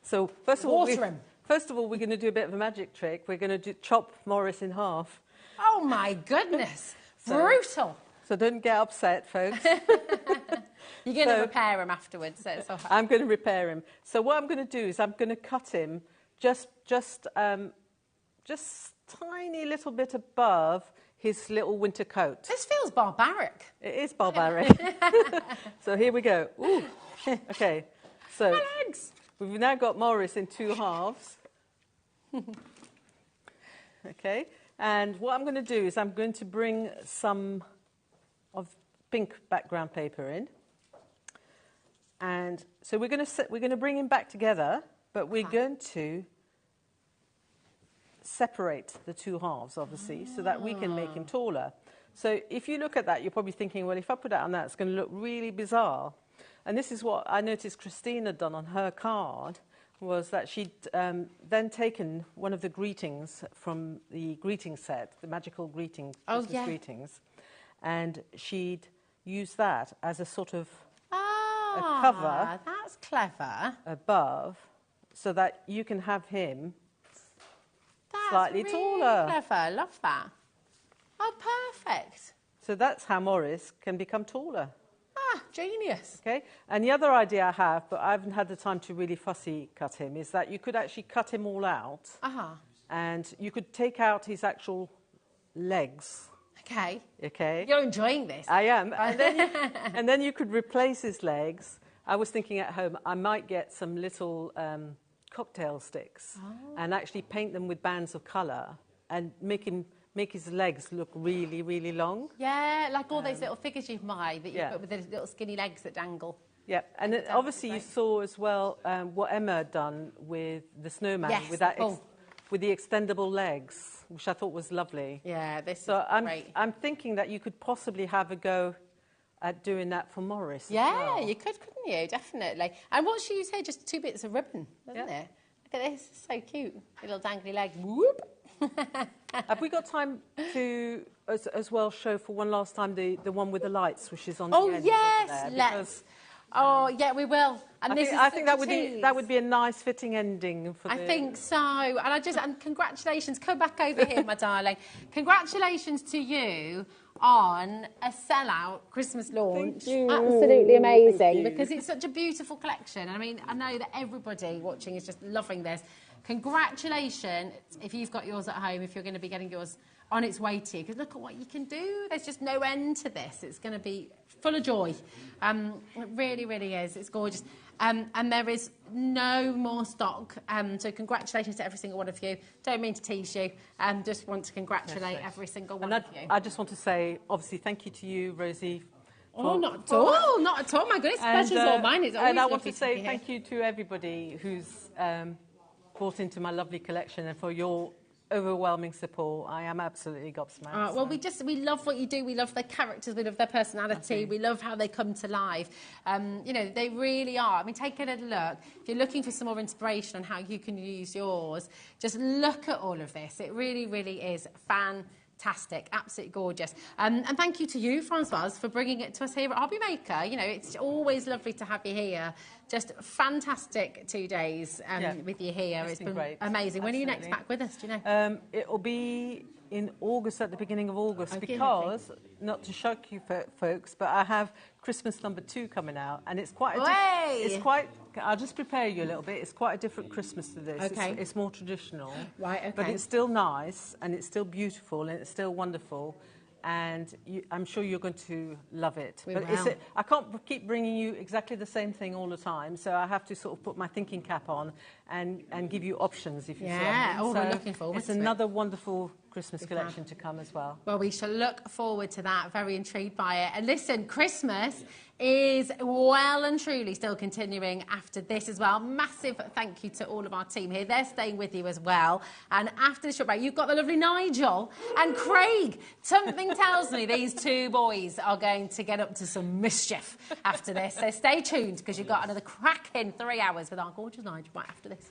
So first of all, we're going to do a bit of a magic trick. We're going to chop Morris in half. Oh my goodness. Brutal. So don't get upset, folks. You're going to repair him afterwards. So it's all right. I'm going to repair him. So what I'm going to do is I'm going to cut him just tiny little bit above his little winter coat. This feels barbaric. It is barbaric. So here we go. Ooh. Okay. So we've now got Morris in two halves. Okay. And what I'm going to do is I'm going to bring some of pink background paper in. And so we're going to bring him back together, but we're going to separate the two halves, obviously, so that we can make him taller. So if you look at that, you're probably thinking, well, if I put it on that, it's going to look really bizarre. And this is what I noticed Christine had done on her card, was that she'd then taken one of the greetings from the greeting set, the magical greetings, Christmas greetings, and she'd used that as a sort of a cover. That's clever. Above, so that you can have him slightly really taller. Clever. Love that. Oh, perfect. So that's how Morris can become taller. Ah, genius. Okay. And the other idea I have, but I haven't had the time to really fussy cut him, is that you could actually cut him all out. And you could take out his actual legs. Okay. You're enjoying this. I am. And then you could replace his legs. I was thinking at home, I might get some little cocktail sticks and actually paint them with bands of colour and make his legs look really, really long. Yeah, like all those little figures you've made that you put with the little skinny legs that dangle. Yeah, and then obviously you saw as well what Emma had done with the snowman, with that with the extendable legs, which I thought was lovely. Yeah, this is great. I'm thinking that you could possibly have a go at doing that for Morris. Yeah, you could, couldn't you? Definitely. And what she used here, just 2 bits of ribbon, wasn't it? Look at this, so cute. Little dangly legs. Whoop. Have we got time to, as well, show for one last time the one with the lights, which is on the end? Oh, yes, let's. Oh, yeah, we will. And I think that would be a nice fitting ending for I think so. And congratulations. Come back over here, my darling. Congratulations to you on a sellout Christmas launch. Absolutely amazing, because it's such a beautiful collection. I mean, I know that everybody watching is just loving this. Congratulations if you've got yours at home, if you're going to be getting yours on its way to you, because look at what you can do. There's just no end to this. It's going to be full of joy. It really, really is. It's gorgeous. And there is no more stock. So congratulations to every single one of you. Don't mean to tease you. Just want to congratulate every single one of you. I just want to say, obviously, thank you to you, Rosie. Not at all. Not at all. My goodness, pleasure's all mine. It's always and I want to lovely say be here. thank you to everybody who's bought into my lovely collection and for your overwhelming support. I am absolutely gobsmacked. Well, we love what you do. We love their characters. We love their personality. We love how they come to life. You know, they really are. I mean, take a little look. If you're looking for some more inspiration on how you can use yours, just look at all of this. It really, really is fantastic, absolutely gorgeous. And thank you to you, Francoise, for bringing it to us here at HobbyMaker. You know, it's always lovely to have you here. Just fantastic 2 days with you here. It's been great. Amazing. When are you next back with us, do you know? It will be in August, at the beginning of August, because, not to shock you folks, but I have Christmas #2 coming out, and it's quite I'll just prepare you a little bit. It's quite a different Christmas to this. Okay. It's more traditional. Right, okay. But it's still nice, and it's still beautiful, and it's still wonderful. And I'm sure you're going to love it. I can't keep bringing you exactly the same thing all the time, so I have to sort of put my thinking cap on and give you options, if you see what I mean. We're looking forward to it. It's another wonderful Christmas collection to come as well. Well, we shall look forward to that. Very intrigued by it. And listen, Christmas is well and truly still continuing after this as well. Massive thank you to all of our team here. They're staying with you as well. And after the short break, you've got the lovely Nigel and Craig. Something tells me these two boys are going to get up to some mischief after this. So stay tuned, because you've got another cracking 3 hours with our gorgeous Nigel right after this.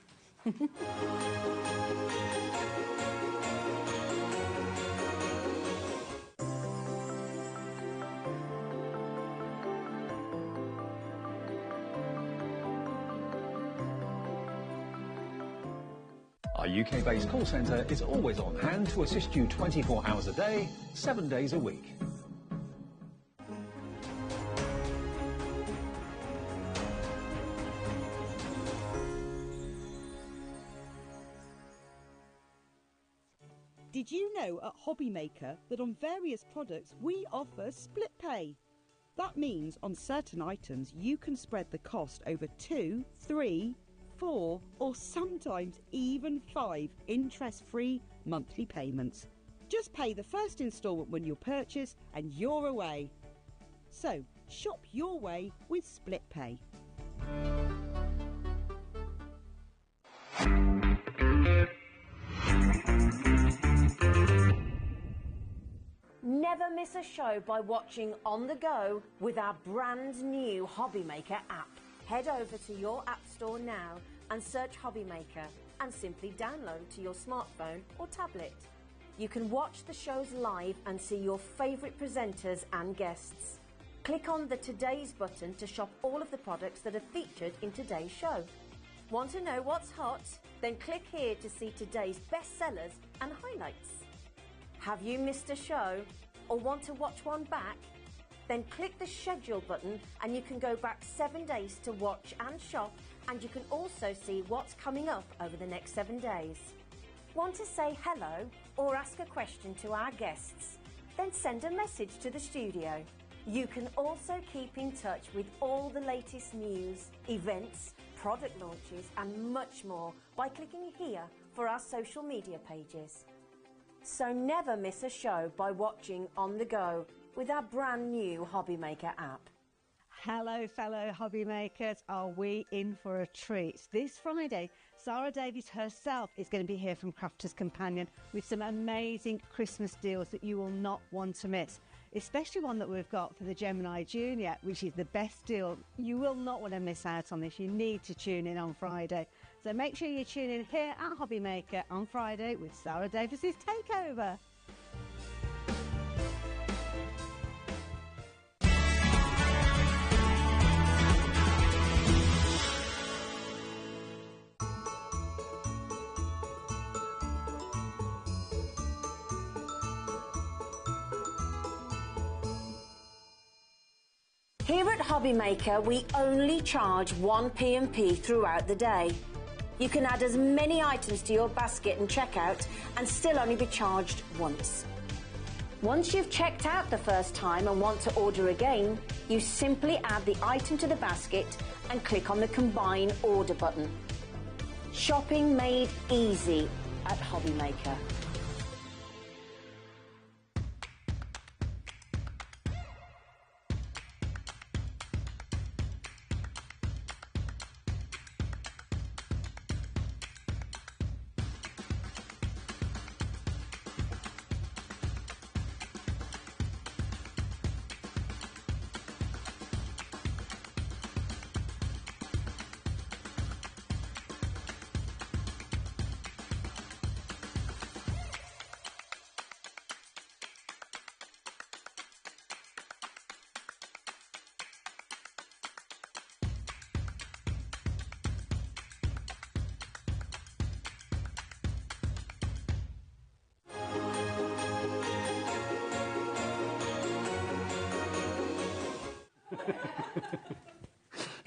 Our UK-based call centre is always on hand to assist you 24 hours a day, 7 days a week. Did you know at HobbyMaker that on various products we offer split pay? That means on certain items you can spread the cost over 2, 3, 4 or sometimes even 5 interest-free monthly payments. Just pay the first instalment when you purchase and you're away. So shop your way with Split Pay. Never miss a show by watching on the go with our brand new HobbyMaker app. Head over to your app store now and search HobbyMaker and simply download to your smartphone or tablet. You can watch the shows live and see your favourite presenters and guests. Click on the Today's button to shop all of the products that are featured in today's show. Want to know what's hot? Then click here to see today's bestsellers and highlights. Have you missed a show or want to watch one back? Then click the schedule button and you can go back 7 days to watch and shop, and you can also see what's coming up over the next 7 days. Want to say hello or ask a question to our guests? Then send a message to the studio. You can also keep in touch with all the latest news, events, product launches and much more by clicking here for our social media pages. So never miss a show by watching on the go with our brand new HobbyMaker app. Hello, fellow hobby makers. Are we in for a treat? This Friday, Sarah Davies herself is going to be here from Crafter's Companion with some amazing Christmas deals that you will not want to miss, especially one that we've got for the Gemini Junior, which is the best deal. You will not want to miss out on this. You need to tune in on Friday. So make sure you tune in here at HobbyMaker on Friday with Sarah Davies' Takeover. Here at HobbyMaker, we only charge one P&P throughout the day. You can add as many items to your basket and checkout and still only be charged once. Once you've checked out the first time and want to order again, you simply add the item to the basket and click on the Combine Order button. Shopping made easy at HobbyMaker.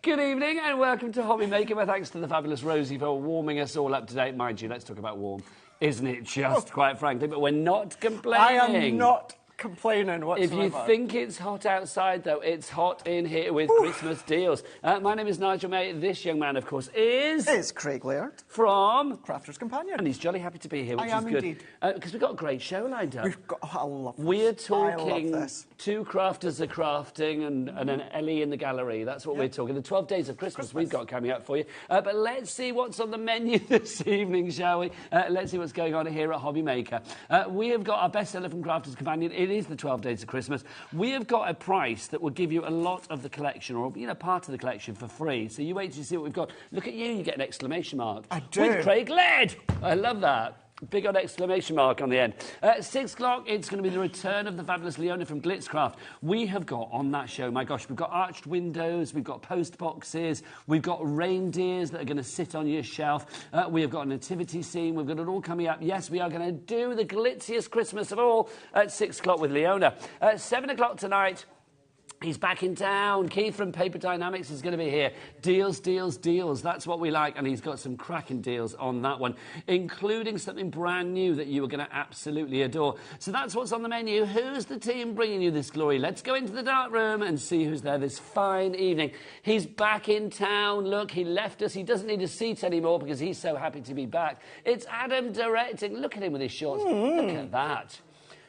Good evening and welcome to HobbyMaker. My thanks to the fabulous Rosie for warming us all up to date. Mind you, let's talk about warm. Isn't it just, quite frankly? But we're not complaining. I am not complaining whatsoever. If you think it's hot outside, though, it's hot in here with Christmas deals. My name is Nigel May. This young man, of course, is... It's Craig Laird. From... Crafter's Companion. And he's jolly happy to be here, which is good. Indeed. Because we've got a great show lined up. We've got... Oh, I love this. We're talking... I love this. 2 crafters are crafting and an Ellie in the gallery. That's what we're talking. The 12 days of Christmas we've got coming up for you. But let's see what's on the menu this evening, shall we? Let's see what's going on here at HobbyMaker. We have got our bestseller from Crafter's Companion. It is the 12 days of Christmas. We have got a price that will give you a lot of the collection, or part of the collection, for free. So you wait to see what we've got. Look at you get an exclamation mark. I do. With Craig Laird. I love that. Big old exclamation mark on the end. 6 o'clock, it's going to be the return of the fabulous Leona from Glitz Craft. We have got on that show, my gosh, we've got arched windows, we've got post boxes, we've got reindeers that are going to sit on your shelf. We have got a nativity scene. We've got it all coming up. Yes, we are going to do the glitziest Christmas of all at 6 o'clock with Leona. 7 o'clock tonight, he's back in town. Keith from Paper Dynamics is going to be here. Deals, deals, deals. That's what we like. And he's got some cracking deals on that one, including something brand new that you are going to absolutely adore. So that's what's on the menu. Who's the team bringing you this glory? Let's go into the dark room and see who's there this fine evening. He's back in town. Look, he left us. He doesn't need a seat anymore because he's so happy to be back. It's Adam directing. Look at him with his shorts. Look at that.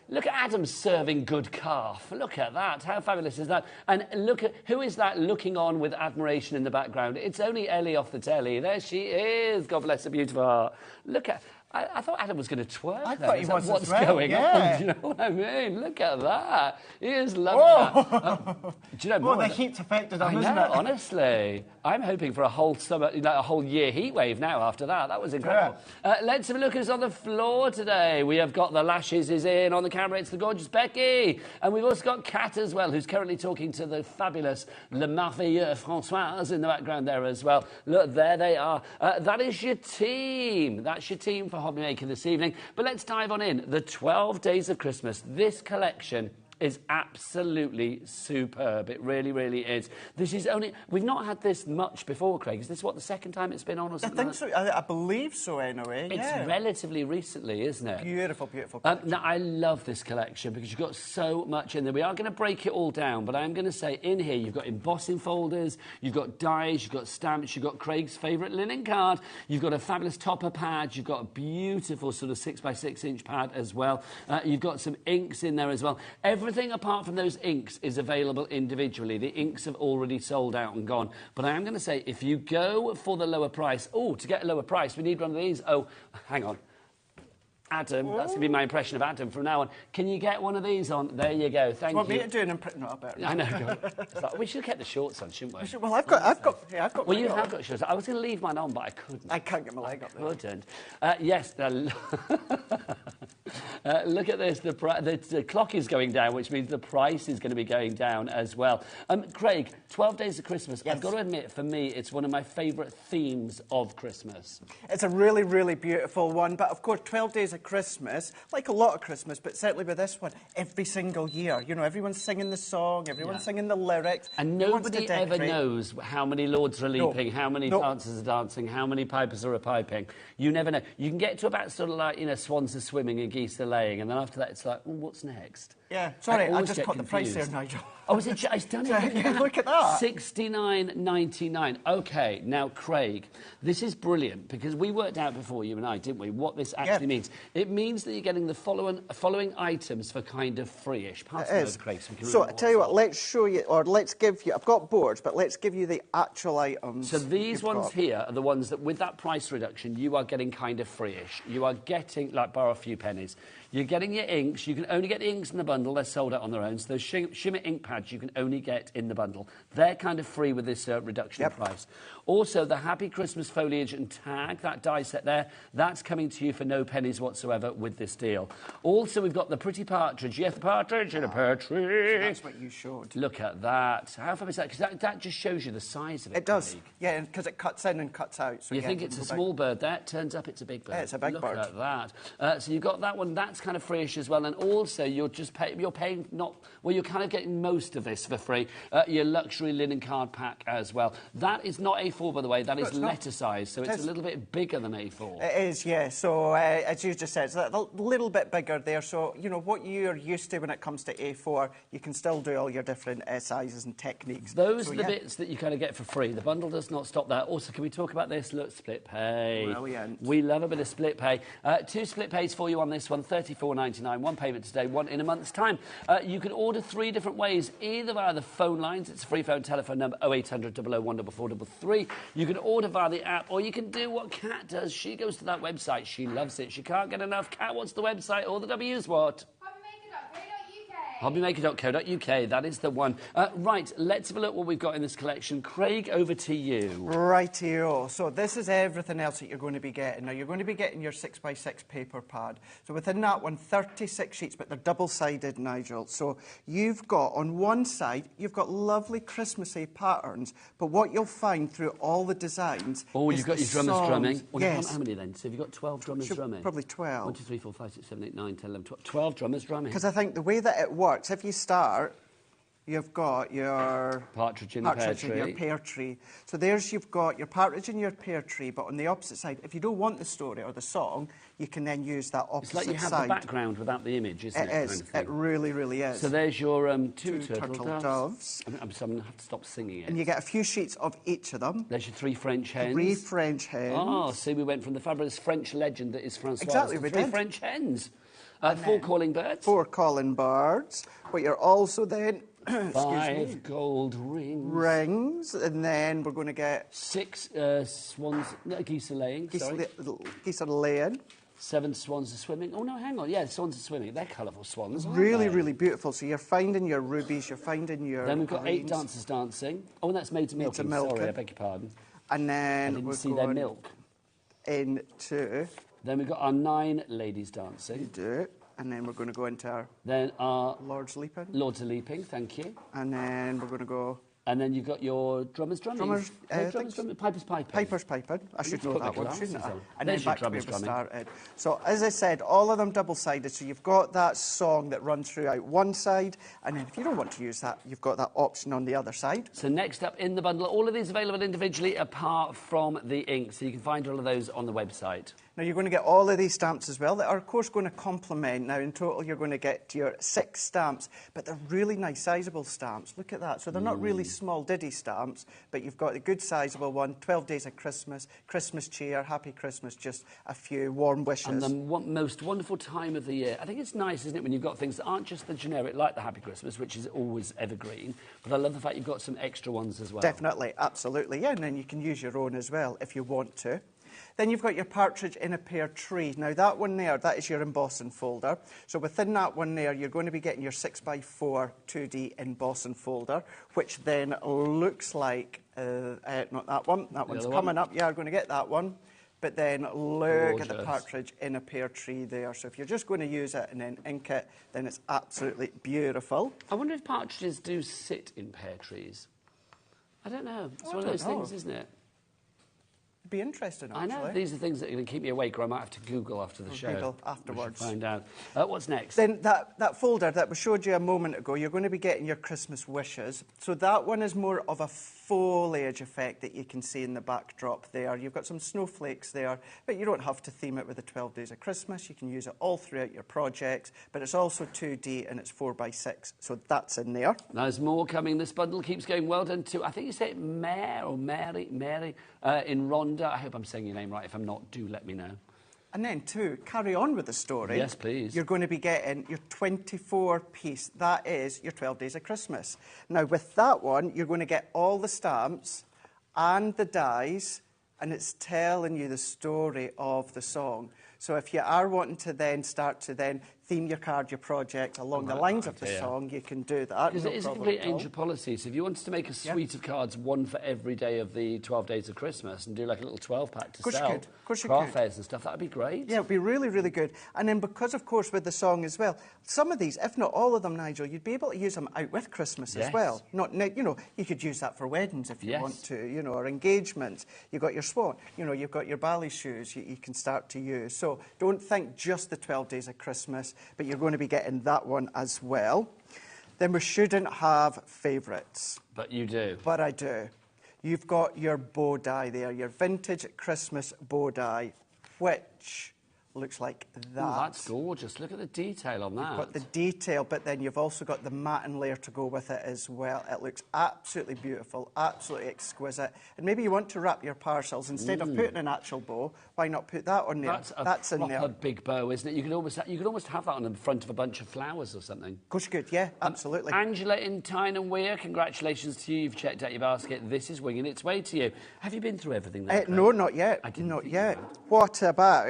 Look at Adam serving good calf. Look at that. How fabulous is that? And look at, who is that looking on with admiration in the background? It's only Ellie off the telly. There she is. God bless her beautiful heart. Look at... I thought Adam was going to twerk. I thought he was. What's going on? Do you know what I mean? Look at that. He is lovely. Do you know more? Well, the heat's affected him, isn't it? Honestly. I'm hoping for a whole summer, a whole year heat wave now after that. That was incredible. Yeah. Let's have a look who's on the floor today. We have got the Lashes is in on the camera. It's the gorgeous Becky. And we've also got Kat as well, who's currently talking to the fabulous Le Merveilleux Françoise in the background there as well. Look, there they are. That is your team. That's your team for HobbyMaker this evening. But let's dive on in. The 12 Days of Christmas. This collection is absolutely superb. It really, really is. This is only... We've not had this much before, Craig. Is this, what, the second time it's been on or something? I think so. I believe so, anyway. It's relatively recently, isn't it? Beautiful, beautiful. Now, I love this collection because you've got so much in there. We are going to break it all down, but I'm going to say in here you've got embossing folders, you've got dies, you've got stamps, you've got Craig's favourite linen card, you've got a fabulous topper pad, you've got a beautiful sort of 6x6 inch pad as well. You've got some inks in there as well. Everything apart from those inks is available individually. The inks have already sold out and gone. But I am going to say, if you go for the lower price... Oh, to get a lower price, we need one of these. Oh, hang on. Adam, that's going to be my impression of Adam from now on. Can you get one of these on? There you go. Thank you. Want me to do an impression? No, I better. I know. We should have kept the shorts on, shouldn't we? Well, I've got. Well, you have got shorts. I was going to leave mine on, but I couldn't. I can't get my leg up there. Couldn't. Yes. Look at this. The clock is going down, which means the price is going to be going down as well. Craig, 12 Days of Christmas. Yes. I've got to admit, for me, it's one of my favourite themes of Christmas. It's a really, really beautiful one. But, of course, 12 Days of Christmas, like a lot of Christmas, but certainly with this one, every single year. You know, everyone's singing the song, everyone's singing the lyrics. And nobody ever knows how many lords are leaping, how many dancers are dancing, how many pipers are piping. You never know. You can get to about sort of like, you know, swans are swimming and geese are laying, and then after that it's like, oh, what's next? Yeah, sorry, I just put confused. the price there, Nigel. Oh, is it? It's done it. Yeah, look at that. $69.99. OK, now, Craig, this is brilliant because we worked out before, you and I, didn't we, what this actually means. It means that you're getting the following items for kind of free-ish. Pass it over, Craig, so we can So, I remember tell you what, let's show you, or let's give you, I've got boards, but let's give you the actual items. So these ones here are the ones that, with that price reduction, you are getting kind of free-ish. You are getting, like, borrow a few pennies. You're getting your inks. You can only get the inks in the bundle. They're sold out on their own. So those shimmer ink pads you can only get in the bundle. They're kind of free with this reduction in price. Also, the Happy Christmas foliage and tag, that die set there, that's coming to you for no pennies whatsoever with this deal. Also, we've got the pretty partridge. Yes, the partridge in a pear tree. That's what you showed. Look at that. How fun is that? Because that just shows you the size of it. It does. Craig. Yeah, because it cuts in and cuts out. So you think it's a small bird. That turns up it's a big bird. Yeah, it's a big bird. Look at that. So you've got that one. That's kind of free-ish as well. And also, you're paying not... Well, you're kind of getting most of this for free. Your luxury linen card pack as well. That is not A4, by the way. That is letter size, so it's a little bit bigger than A4. It is, yeah. So, as you just said, it's a little bit bigger there. So, you know, what you're used to when it comes to A4, you can still do all your different sizes and techniques. Those are the bits that you kind of get for free. The bundle does not stop there. Also, can we talk about this? Look, split pay. Brilliant. We love a bit of split pay. 2 split pays for you on this one, $34.99. 1 payment today, 1 in a month's time. You can order 3 different ways, either via the phone lines. It's a free phone telephone number 0800 001 4433. You can order via the app, or you can do what Kat does. She goes to that website. She loves it. She can't get enough. Kat, what's the website? All the W's what? HobbyMaker.co.uk, that is the one. Right, let's have a look what we've got in this collection. Craig, over to you. Rightio. So this is everything else that you're going to be getting. Now, you're going to be getting your 6x6 paper pad. So within that one, 36 sheets, but they're double-sided, Nigel. So you've got, on one side, you've got lovely Christmassy patterns, but what you'll find through all the designs you've got your drummers drumming. Well, yes. How many then? So have you got 12 drummers drumming? Probably 12. 1, 2, 3, 4, 5, 6, 7, 8, 9, 10, 11, 12. 12 drummers drumming. Because I think the way that it works, if you start, you've got your partridge in your pear tree. So you've got your partridge in your pear tree, but on the opposite side, if you don't want the story or the song, you can then use that opposite side. It's like you have the background without the image, isn't it? It is. It really, really is. So there's your two turtle doves. I'm going to have to stop singing it. And you get a few sheets of each of them. There's your 3 French hens. 3 French hens. Oh, see, we went from the fabulous French legend that is Francoise exactly, to we 3 did. French hens. 4 calling birds. 4 calling birds. But you're also then... 5 gold rings. And then we're going to get... 6 swans... geese are laying, geese are laying. 7 swans are swimming. Oh, no, hang on. Yeah, swans are swimming. They're colourful swans, aren't really, they? Really beautiful. So you're finding your rubies, you're finding your Then we've got greens. 8 dancers dancing. Oh, and that's maids milking. Sorry, I beg your pardon. And then I didn't see their milk. Into... Then we've got our 9 ladies dancing. You do it. And then we're going to go into our... Then our... Lords leaping. Lords are leaping, thank you. And then we're going to go... And then you've got your drummers drumming. Drummers drumming. Pipers piping. Pipers piping. I should know that one, shouldn't I? And there's then your back to where drummers we drumming. started. So, as I said, all of them double-sided. So you've got that song that runs throughout one side, and then if you don't want to use that, you've got that option on the other side. So next up in the bundle, all of these available individually apart from the ink. So you can find all of those on the website. Now, you're going to get all of these stamps as well that are, of course, going to complement. Now, in total, you're going to get your 6 stamps, but they're really nice, sizable stamps. Look at that. So they're not really small diddy stamps, but you've got a good, sizable one, 12 Days of Christmas, Christmas cheer, Happy Christmas, just a few warm wishes. And the most wonderful time of the year. I think it's nice, isn't it, when you've got things that aren't just the generic, like the Happy Christmas, which is always evergreen, but I love the fact you've got some extra ones as well. Definitely, absolutely, yeah, and then you can use your own as well if you want to. Then you've got your partridge in a pear tree. Now, that one there, that is your embossing folder. So within that one there, you're going to be getting your 6x4 2D embossing folder, which then looks like, not that one. That one's coming up. Yeah, we're going to get that one. but then look at the Gorgeous. partridge in a pear tree there. So if you're just going to use it and then ink it, then it's absolutely beautiful. I wonder if partridges do sit in pear trees. I don't know. It's one of those things, isn't it? Be interesting, actually. I know. These are things that are going to keep me awake, or I might have to Google after the show. Google afterwards. We should find out. What's next? Then that folder that we showed you a moment ago, you're going to be getting your Christmas wishes. So that one is more of a foliage effect that you can see in the backdrop there. You've got some snowflakes there, but you don't have to theme it with the 12 Days of Christmas. You can use it all throughout your projects, but it's also 2D and it's 4x6, so that's in there. There's more coming. This bundle keeps going. Well done to, I think you say Mary in Rhondda. I hope I'm saying your name right. If I'm not, do let me know. And then, to carry on with the story, yes, please. You're going to be getting your 24-piece. That is your 12 Days of Christmas. Now, with that one, you're going to get all the stamps and the dies, and it's telling you the story of the song. So if you are wanting to then start to then theme your card, your project along the lines of the song, you can do that. Because it is a complete angel policy. So if you wanted to make a suite of cards, one for every day of the 12 Days of Christmas, and do like a little 12-pack to sell, craft fairs and stuff, that would be great. Yeah, it would be really, really good. And then because, of course, with the song as well, some of these, if not all of them, Nigel, you'd be able to use them out with Christmas as well. Not, you know, you could use that for weddings if you want to, you know, or engagements. You've got your swan, you know, you've got your ballet shoes you can start to use. So don't think just the 12 Days of Christmas, but you're going to be getting that one as well. Then we shouldn't have favourites. But you do. But I do. You've got your bow die there, your vintage Christmas bow die, which looks like that. Oh, that's gorgeous. Look at the detail on that. You've got the detail, but then you've also got the matte layer to go with it as well. It looks absolutely beautiful, absolutely exquisite. And maybe you want to wrap your parcels instead of putting an actual bow. Why not put that on there? That's in there. a big bow, isn't it? You could almost have that on the front of a bunch of flowers or something. Of course you could, yeah, absolutely. Angela in Tyne and Weir, congratulations to you. You've checked out your basket. This is winging its way to you. Have you been through everything there? No, not yet. Not yet. What about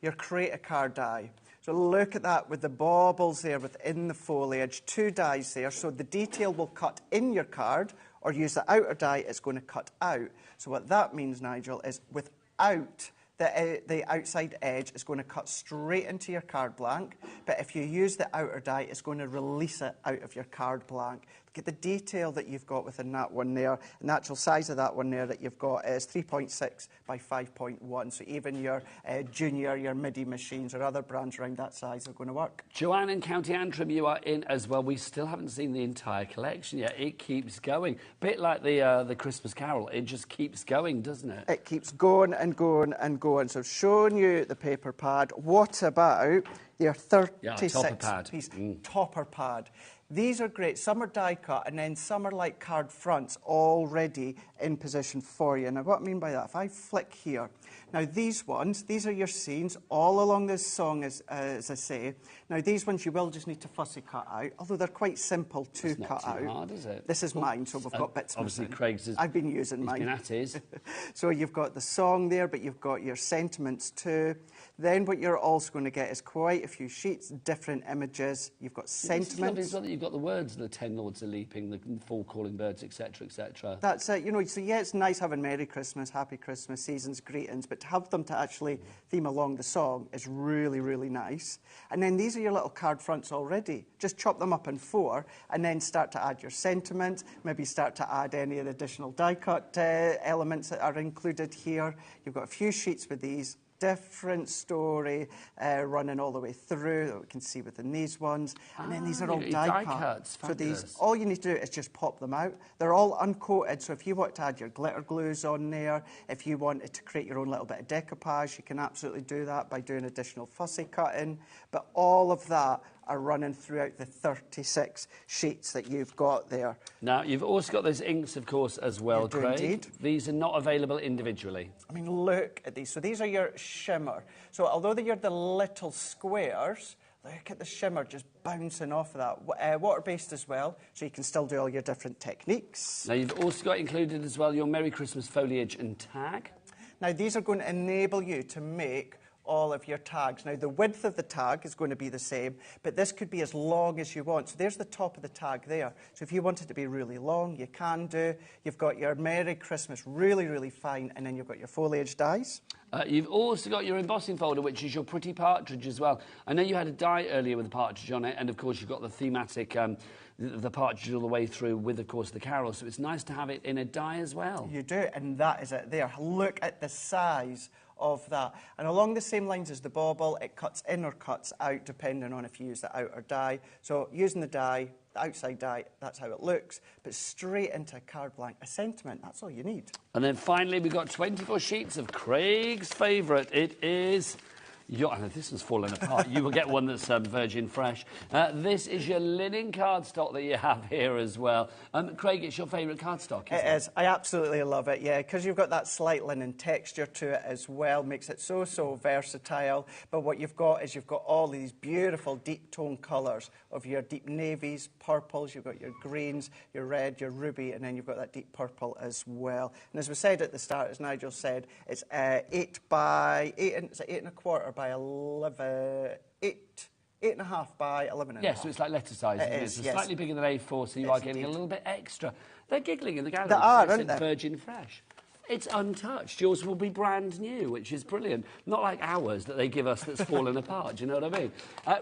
your Create a Card die? So look at that with the baubles there within the foliage, 2 dies there, so the detail will cut in your card, or use the outer die, it's going to cut out. So what that means, Nigel, is without the outside edge, it's going to cut straight into your card blank, but if you use the outer die, it's going to release it out of your card blank. Look at the detail that you've got within that one there. And the actual size of that one there that you've got is 3.6 by 5.1. So even your Junior, your MIDI machines or other brands around that size are going to work. Joanne in County Antrim, you are in as well. We still haven't seen the entire collection yet. It keeps going. Bit like the Christmas Carol. It just keeps going, doesn't it? It keeps going and going and going. So I've shown you the paper pad. What about your 36-piece topper pad? These are great. Some are die cut and then some are like card fronts already in position for you. Now what I mean by that, if I flick here, now these ones, these are your scenes all along this song as I say. Now these ones you will just need to fussy cut out, although they're quite simple to cut out. It's not too hard, is it? This is mine, so we've got bits obviously missing. Craig's is, I've been using mine. Been at his. So you've got the song there, but you've got your sentiments too. Then what you're also going to get is quite a few sheets, different images. You've got sentiments. It's lovely as well that you've got the words, the 10 lords are leaping, the 4 calling birds, etc., etc. That's it. You know, so yeah, it's nice having Merry Christmas, Happy Christmas, Seasons, Greetings, but to have them to actually theme along the song is really, really nice. And then these are your little card fronts already. Just chop them up in 4 and then start to add your sentiment, maybe start to add any of the additional die-cut elements that are included here. You've got a few sheets with these. Different story running all the way through that we can see within these ones. And then these are all die cuts. So these, all you need to do is just pop them out. They're all uncoated, so if you want to add your glitter glues on there, if you wanted to create your own little bit of decoupage, you can absolutely do that by doing additional fussy cutting. But all of that are running throughout the 36 sheets that you've got there. Now, you've also got those inks, of course, as well, Craig. Indeed. These are not available individually. I mean, look at these. So these are your shimmer. So although they're the little squares, look at the shimmer just bouncing off of that. Water-based as well, so you can still do all your different techniques. Now, you've also got included as well your Merry Christmas foliage and tag. Now, these are going to enable you to make all of your tags. Now, the width of the tag is going to be the same, but this could be as long as you want. So there's the top of the tag there. So if you want it to be really long, you can do. You've got your Merry Christmas, really, really fine, and then you've got your foliage dies. You've also got your embossing folder, which is your pretty partridge as well. I know you had a die earlier with a partridge on it, and of course you've got the thematic, the partridge all the way through with, of course, the carol. So it's nice to have it in a die as well. You do, and that is it there. Look at the size of that. And along the same lines as the bauble, it cuts in or cuts out, depending on if you use the outer die. So using the die, the outside die, that's how it looks. But straight into a card blank, a sentiment, that's all you need. And then finally, we've got 24 sheets of Craig's favourite. It is... I know this one's falling apart. You will get one that's virgin fresh. This is your linen cardstock that you have here as well. Craig, it's your favourite cardstock, isn't it? It is. I absolutely love it, yeah, because you've got that slight linen texture to it as well. Makes it so versatile. But what you've got is you've got all these beautiful deep tone colours of your deep navies, purples, you've got your greens, your red, your ruby, and then you've got that deep purple as well. And as we said at the start, as Nigel said, it's 8 by 8, it's 8 1/4 by 11, 8.5 by 11.5. Yes, so it's like letter size. It's yes. slightly bigger than A4, so you are getting a little bit extra. They're giggling in the gallery. They are, aren't they? Virgin fresh. It's untouched. Yours will be brand new, which is brilliant. Not like ours that they give us that's fallen apart. Do you know what I mean?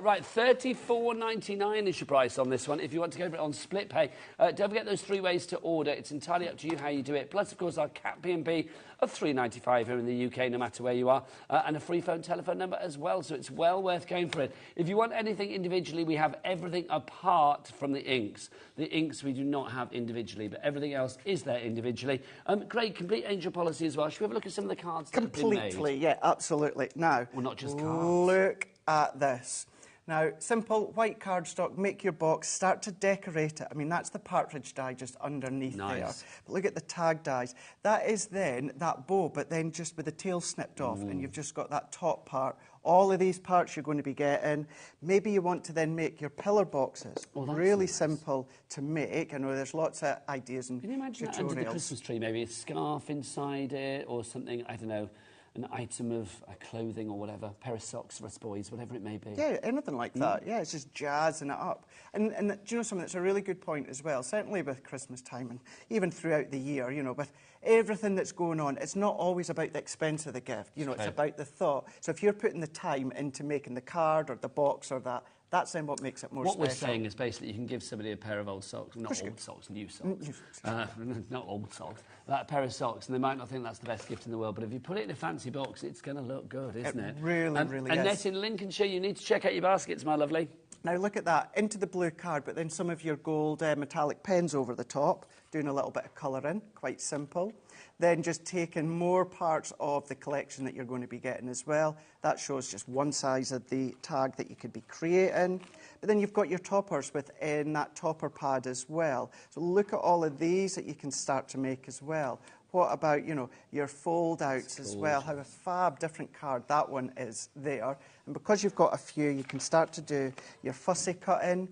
Right, $34.99 is your price on this one. If you want to go for it on split pay, don't forget those 3 ways to order. It's entirely up to you how you do it. Plus, of course, our Cat B&B of $3.95 here in the UK, no matter where you are, and a free telephone number as well. So it's well worth going for it. If you want anything individually, we have everything apart from the inks. The inks we do not have individually, but everything else is there individually. Great, complete angel policy as well. Should we have a look at some of the cards that have been made? Completely, yeah, absolutely. Now, well, not just cards. Look at this. Now, simple white cardstock, make your box, start to decorate it. I mean, that's the partridge die just underneath there. But look at the tag dies. That is then that bow, but then just with the tail snipped off, and you've just got that top part. All of these parts you're going to be getting. Maybe you want to then make your pillar boxes. Really simple to make. I know there's lots of ideas and Can you imagine that under the Christmas tree, maybe a scarf inside it or something, I don't know, an item of clothing or whatever, pair of socks for us boys, whatever it may be. Yeah, anything like that. Yeah, it's just jazzing it up. And do you know something? That's a really good point as well, certainly with Christmas time and even throughout the year, you know, with everything that's going on, it's not always about the expense of the gift. You know, it's about the thought. So if you're putting the time into making the card or the box or that, that's then what makes it more special. What we're saying is basically you can give somebody a pair of old socks, not old socks, new socks. Not old socks. That pair of socks, and they might not think that's the best gift in the world, but if you put it in a fancy box, it's going to look good, isn't it? Really, really is. Annette in Lincolnshire, you need to check out your baskets, my lovely. Now look at that, into the blue card, but then some of your gold metallic pens over the top, doing a little bit of colouring, quite simple. Then just taking more parts of the collection that you're going to be getting as well. That shows just one size of the tag that you could be creating. But then you've got your toppers within that topper pad as well. So look at all of these that you can start to make as well. What about, you know, your fold-outs as well? How a fab different card that one is there. And because you've got a few, you can start to do your fussy cutting.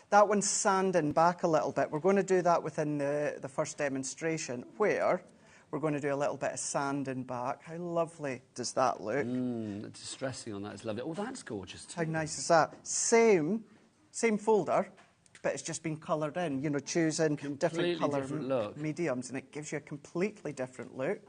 That one's sanding back a little bit. We're going to do that within the first demonstration, where we're going to do a little bit of sanding back. How lovely does that look? The distressing on that is lovely. Oh, that's gorgeous too. How nice is that? Same folder, but it's just been coloured in, you know, choosing different colour mediums, and it gives you a completely different look.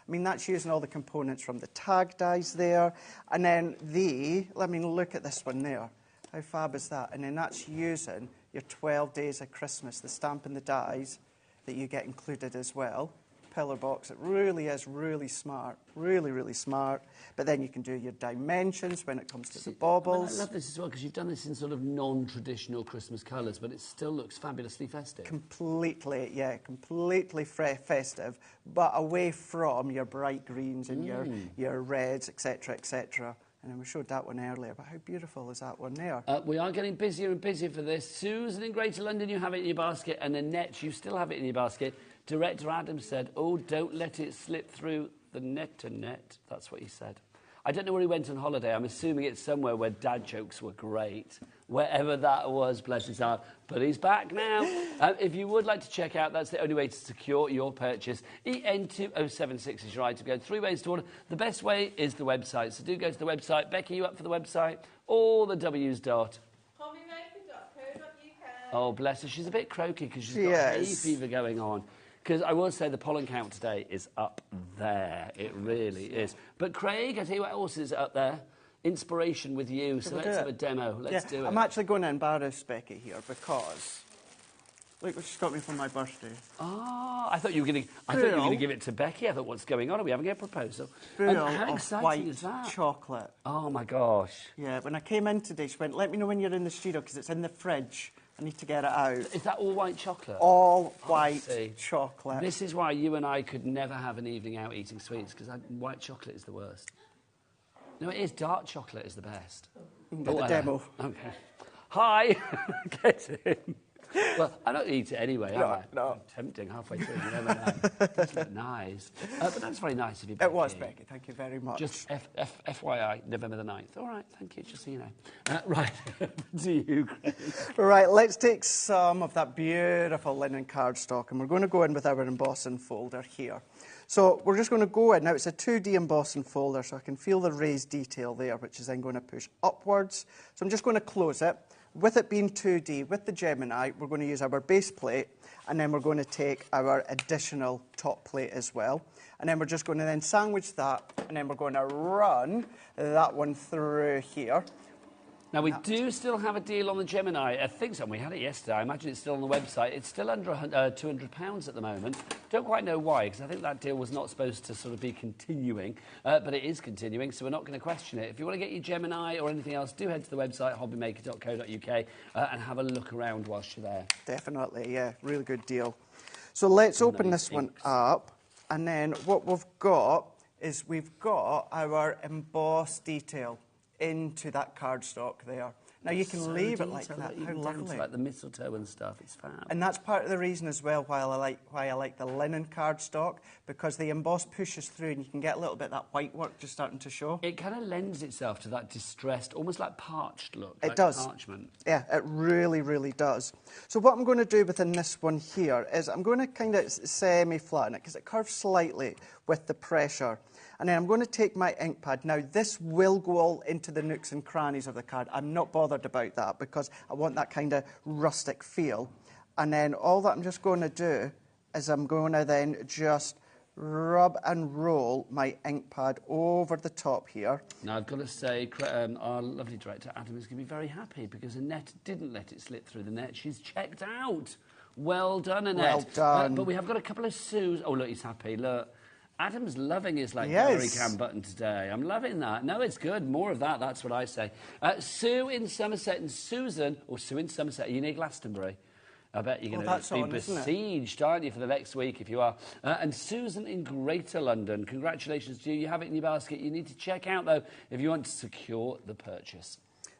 I mean, that's using all the components from the tag dies there. And then look at this one there. How fab is that? And then that's using your 12 days of Christmas, the stamp and the dies that you get included as well. Pillar box, it really is really smart, really, really smart. But then you can do your dimensions when it comes to the baubles. I love this as well, because you've done this in sort of non-traditional Christmas colours, but it still looks fabulously festive. Completely, yeah, completely festive, but away from your bright greens and your reds, etc., etc. And we showed that one earlier, but how beautiful is that one there? We are getting busier and busier for this. Susan in Greater London, you have it in your basket, and Annette, you still have it in your basket. Director Adam said, oh, don't let it slip through the net to net. That's what he said. I don't know where he went on holiday. I'm assuming it's somewhere where dad jokes were great. Wherever that was, bless his heart. But he's back now. If you would like to check out, that's the only way to secure your purchase. EN2076 is your item code. 3 ways to order. The best way is the website. So do go to the website. Becky, you up for the website? All the W's dot. HobbyMaker.co.uk. Oh, bless her. She's a bit croaky because she's got hay fever going on. Because I will say the pollen count today is up there. It really is. But Craig, I tell you what else is up there. Inspiration with you. So let's have a demo. Let's do it. I'm actually going to embarrass Becky here because look what she's got me for my birthday. Oh, I thought you were going to give it to Becky. I thought, what's going on? Are we having a proposal? How exciting is that? Chocolate. Oh my gosh. Yeah, when I came in today, she went, let me know when you're in the studio because it's in the fridge. I need to get it out. Is that all white chocolate? All white chocolate. This is why you and I could never have an evening out eating sweets, because white chocolate is the worst. No, it is. Dark chocolate is the best. Get the demo. Okay. Hi. Get in. Well, I don't eat it anyway, am I? No. Tempting halfway through. You never know. It does look nice. But that's very nice of you, Becky. It was, Becky. Thank you very much. Just FYI, November the 9th. All right, thank you, just so you know. Right, to you, Craig. Right, let's take some of that beautiful linen cardstock and we're going to go in with our embossing folder here. So we're just going to go in. Now, it's a 2D embossing folder, so I can feel the raised detail there, which is then going to push upwards. So I'm just going to close it. With it being 2D, with the Gemini, we're going to use our base plate, and then we're going to take our additional top plate as well. And then we're just going to then sandwich that, and then we're going to run that one through here. Now, we do still have a deal on the Gemini. I think so. We had it yesterday. I imagine it's still on the website. It's still under £200 at the moment. Don't quite know why, because I think that deal was not supposed to sort of be continuing, but it is continuing, so we're not going to question it. If you want to get your Gemini or anything else, do head to the website, hobbymaker.co.uk, and have a look around whilst you're there. Definitely, yeah. Really good deal. So let's open this one up, and then what we've got is we've got our embossed detail into that cardstock there. Now, you can leave it like that. How lovely. Like the mistletoe and stuff. It's fab. And that's part of the reason as well why I like the linen cardstock, because the emboss pushes through and you can get a little bit of that white work just starting to show. It kind of lends itself to that distressed, almost like parched look. It like does. Parchment. Yeah, it really, really does. So what I'm going to do within this one here is I'm going to kind of semi-flatten it because it curves slightly with the pressure. And then I'm going to take my ink pad. Now, this will go all into the nooks and crannies of the card. I'm not bothered about that because I want that kind of rustic feel. And then all that I'm just going to do is I'm going to then just rub and roll my ink pad over the top here. Now, I've got to say, our lovely director, Adam, is going to be very happy because Annette didn't let it slip through the net. She's checked out. Well done, Annette. Well done. But we have got a couple of Sues. Oh, look, he's happy. Look. Adam's loving his Berry Cam button today. I'm loving that. No, it's good. More of that. That's what I say. Sue in Somerset and Susan, or Sue in Somerset, are you near Glastonbury? I bet you're going to be besieged, aren't you, for the next week if you are. And Susan in Greater London, congratulations to you. You have it in your basket. You need to check out, though, if you want to secure the purchase.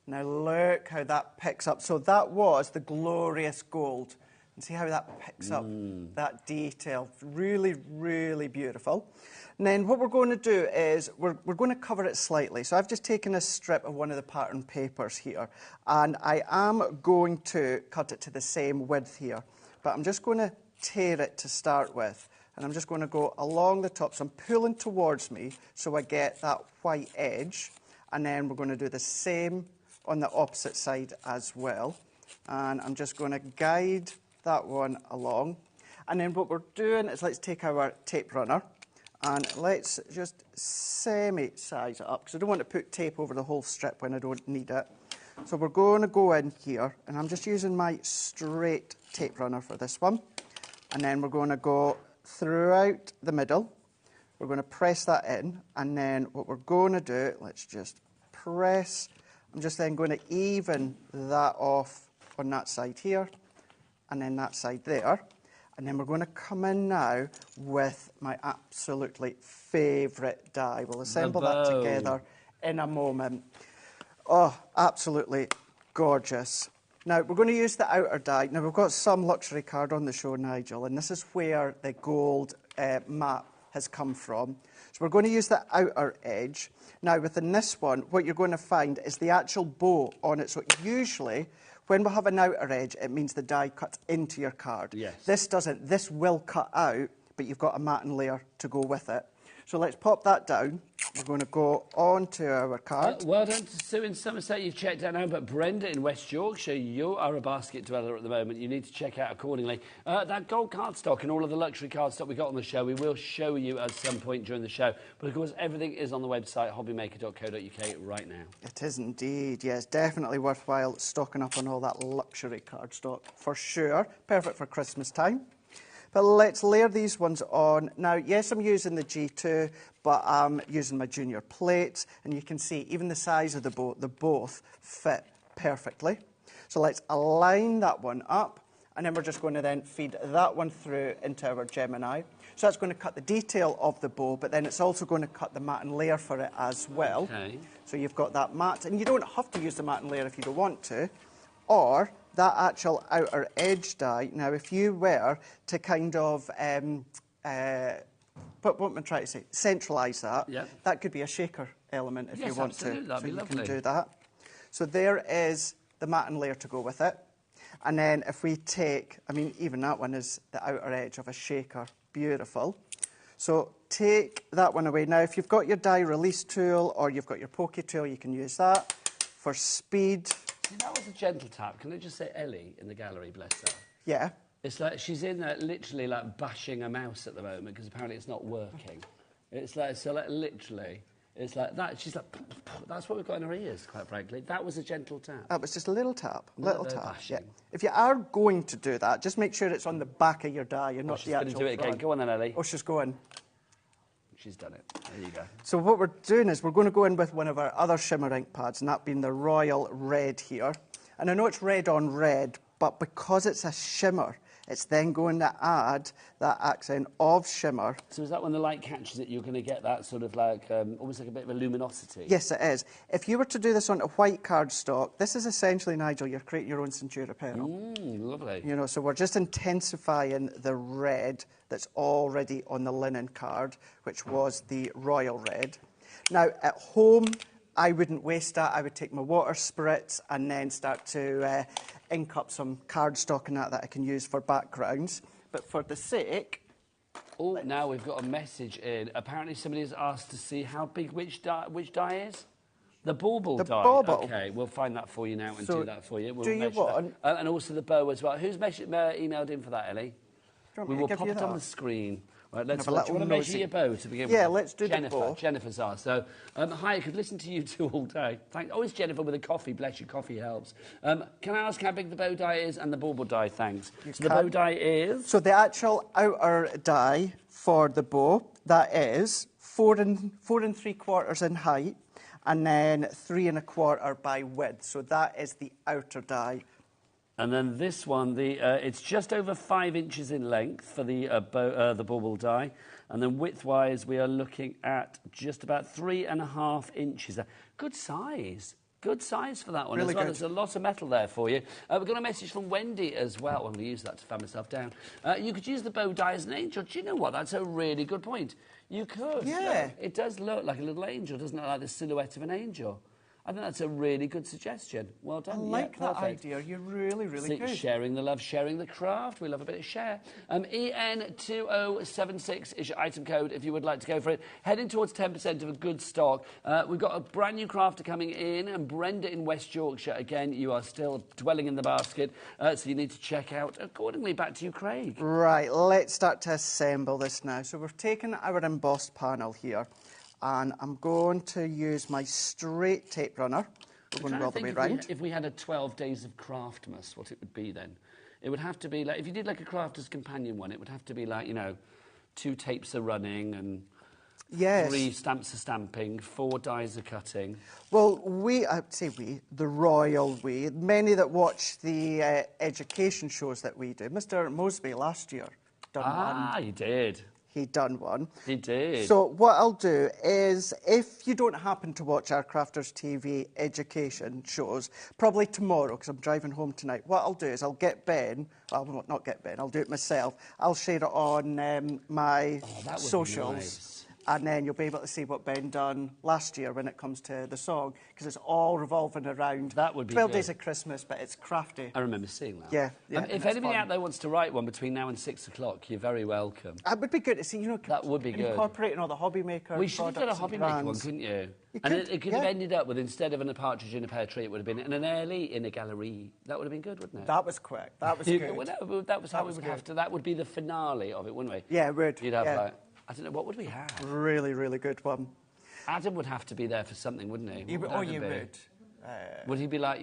Now, look how that picks up. So that was the glorious gold. And see how that picks up that detail. Really, really beautiful. And then what we're going to do is we're going to cover it slightly. So I've just taken a strip of one of the pattern papers here, and I am going to cut it to the same width here. But I'm just going to tear it to start with, and I'm just going to go along the top. So I'm pulling towards me so I get that white edge, and then we're going to do the same on the opposite side as well. And I'm just going to guide that one along. And then what we're doing is let's take our tape runner and let's just semi-size it up because I don't want to put tape over the whole strip when I don't need it. So we're going to go in here, and I'm just using my straight tape runner for this one. And then we're going to go throughout the middle. We're going to press that in, and then what we're going to do, let's just press. I'm just then going to even that off on that side here, and then that side there. And then we're going to come in now with my absolutely favourite die. We'll assemble that together in a moment. Oh, absolutely gorgeous. Now, we're going to use the outer die. Now, we've got some luxury card on the show, Nigel, and this is where the gold matte has come from. So we're going to use the outer edge. Now, within this one, what you're going to find is the actual bow on it. So usually, when we have an outer edge, it means the die cuts into your card. Yes. This doesn't. This will cut out, but you've got a matting layer to go with it. So let's pop that down. We're going to go on to our card. Well done to Sue in Somerset. You've checked out now, but Brenda in West Yorkshire, you are a basket dweller at the moment. You need to check out accordingly. That gold cardstock and all of the luxury cardstock we got on the show, we will show you at some point during the show. But of course, everything is on the website, hobbymaker.co.uk right now. It is indeed, yes. Definitely worthwhile stocking up on all that luxury cardstock for sure. Perfect for Christmas time. But let's layer these ones on. Now, yes, I'm using the G2, but I'm using my junior plates. And you can see even the size of the bow, they both fit perfectly. So let's align that one up. And then we're just going to then feed that one through into our Gemini. So that's going to cut the detail of the bow, but then it's also going to cut the matte and layer for it as well. Okay. So you've got that matte. And you don't have to use the matte and layer if you don't want to. Or that actual outer edge die. Now, if you were to kind of, what am I trying to say? Centralise that. Yeah. That could be a shaker element if Yes, you want absolutely. to. That'd be so lovely. you can do that. So there is the matte and layer to go with it. And then if we take, I mean, even that one is the outer edge of a shaker. Beautiful. So take that one away. Now, if you've got your die release tool or you've got your pokey tool, you can use that. For speed, See, that was a gentle tap. Can I just say Ellie in the gallery, bless her? yeah. It's like she's in there literally like bashing a mouse at the moment because apparently it's not working. It's like, so like literally, it's like that. She's like, that's what we've got in her ears, quite frankly. That was a gentle tap. That was just a little tap, little bit of tap. bashing. Yeah. If you are going to do that, just make sure it's on the back of your die and not She's the going to actual do it again. front. Go on then, Ellie. Oh, she's going. She's done it. There you go. So what we're doing is we're going to go in with one of our other shimmer ink pads, and that being the Royal Red here. And I know it's red on red, but because it's a shimmer, it's then going to add that accent of shimmer. So is that when the light catches it, you're going to get that sort of like, almost like a bit of a luminosity? Yes, it is. If you were to do this on a white cardstock, this is essentially, Nigel, you're creating your own Centura pearl. Lovely. You know, so we're just intensifying the red that's already on the linen card, which was the Royal Red. Now, at home, I wouldn't waste that. I would take my water spritz and then start to ink up some cardstock and that I can use for backgrounds. But for the sake... Oh, now we've got a message in. Apparently somebody has asked to see how big which die is. The bauble The die. bauble. Okay, we'll find that for you now and So do that for you. We'll do you measure want- that. And also the bow as well. Who's emailed in for that, Ellie? Do you want We me to will give pop you it on that? the screen. Right, let's. Have a Do you want to little measure nosy. your bow to begin with? Yeah, let's do the Jennifer. bow. Jennifer's asked. So, hi, I could listen to you two all day. Oh, it's Jennifer with a coffee. Bless you, coffee helps. Can I ask how big the bow die is and the bauble die? Thanks. So the bow die is. So the actual outer die for the bow, that is 4 3/4 in height and then 3 1/4 by width. So that is the outer die. And then this one, it's just over 5 inches in length for the bauble die. And then width-wise, we are looking at just about 3.5 inches. Good size. Good size for that one Really as well. good. There's a lot of metal there for you. We've got a message from Wendy as well. I'm going to use that to fan myself down. You could use the bow die as an angel. Do you know what? That's a really good point. You could. Yeah. Look, it does look like a little angel, doesn't it? Like the silhouette of an angel. I think that's a really good suggestion. Well done. I like yeah, that perfect. idea. You're really, really See, good. sharing the love, sharing the craft. We love a bit of share. EN2076 is your item code if you would like to go for it. Heading towards 10% of a good stock. We've got a brand new crafter coming in, and Brenda in West Yorkshire. Again, you are still dwelling in the basket, so you need to check out accordingly. Back to you, Craig. Right, let's start to assemble this now. So we've taken our embossed panel here, and I'm going to use my straight tape runner. We're going to go all the way round. If we had a 12 days of Craftmas, what it would be then? It would have to be like, if you did like a Crafter's Companion one, it would have to be like, 2 tapes are running and Yes. 3 stamps are stamping, 4 dies are cutting. Well, the royal we, many that watch the education shows that we do. Mr. Mosby last year done one. He did. He done one. He did. So what I'll do is, if you don't happen to watch our Crafters TV education shows, probably tomorrow, because I'm driving home tonight, what I'll do is I'll get Ben, well, not get Ben, I'll do it myself. I'll share it on my socials. Nice. And then you'll be able to see what Ben done last year when it comes to the song, because it's all revolving around 12 Days of Christmas, but it's crafty. I remember seeing that. Yeah. If anybody out there wants to write one between now and 6 o'clock, you're very welcome. It would be good to see, that would be good. Incorporating all the HobbyMaker. We should have done a HobbyMaker one, couldn't you? It could have ended up with, instead of a partridge in a pear tree, it would have been an early in a gallery. That would have been good, wouldn't it? That was quick. That was good. That was how we would have to. That would be the finale of it, wouldn't we? Yeah, it would. You'd have like, I don't know, what would we have? Really, really good one. Adam would have to be there for something, wouldn't he? You would. Would he be like,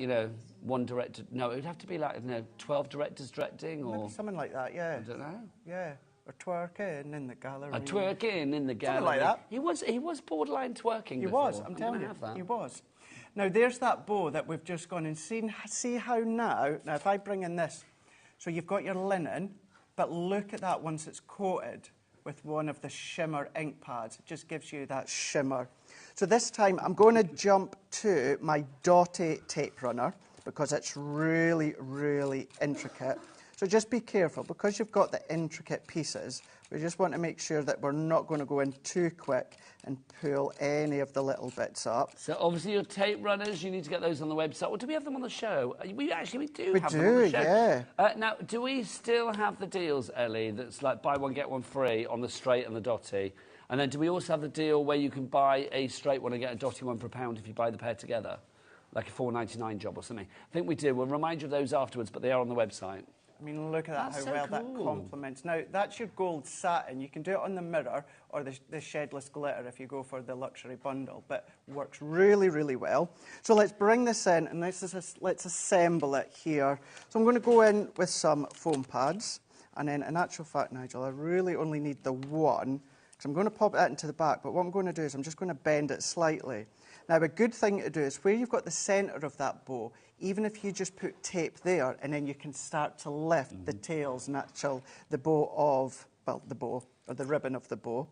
one director? No, it would have to be like, 12 directors directing, or maybe something like that. Yeah. I don't know. Yeah, or twerking in the gallery. Twerking in the gallery. Something like that. He was borderline twerking. He before. was. I'm telling you, that. he was. Now there's that bow that we've just gone and seen. See how now if I bring in this, so you've got your linen, but look at that once it's coated with one of the shimmer ink pads. It just gives you that shimmer. So this time I'm going to jump to my dotty tape runner because it's really, really intricate. So just be careful, because you've got the intricate pieces, we just want to make sure that we're not going to go in too quick and pull any of the little bits up. So obviously your tape runners, you need to get those on the website. Or do we have them on the show? We do have them on the show. Yeah. Now, do we still have the deals, Ellie, that's like buy one, get one free on the straight and the dotty? And then do we also have the deal where you can buy a straight one and get a dotty one for £1 if you buy the pair together? Like a $4.99 job or something. I think we do. We'll remind you of those afterwards, but they are on the website. I mean, look at that, That's how so well cool. that complements. Now, that's your gold satin. You can do it on the mirror or the shedless glitter if you go for the luxury bundle, but works really, really well. So let's bring this in and let's assemble it here. So I'm going to go in with some foam pads, and then in actual fact, Nigel, I really only need the one, because I'm going to pop that into the back, but what I'm going to do is I'm just going to bend it slightly. Now, a good thing to do is where you've got the centre of that bow, even if you just put tape there, and then you can start to lift the tails and the bow of, well, the bow, or the ribbon of the bow.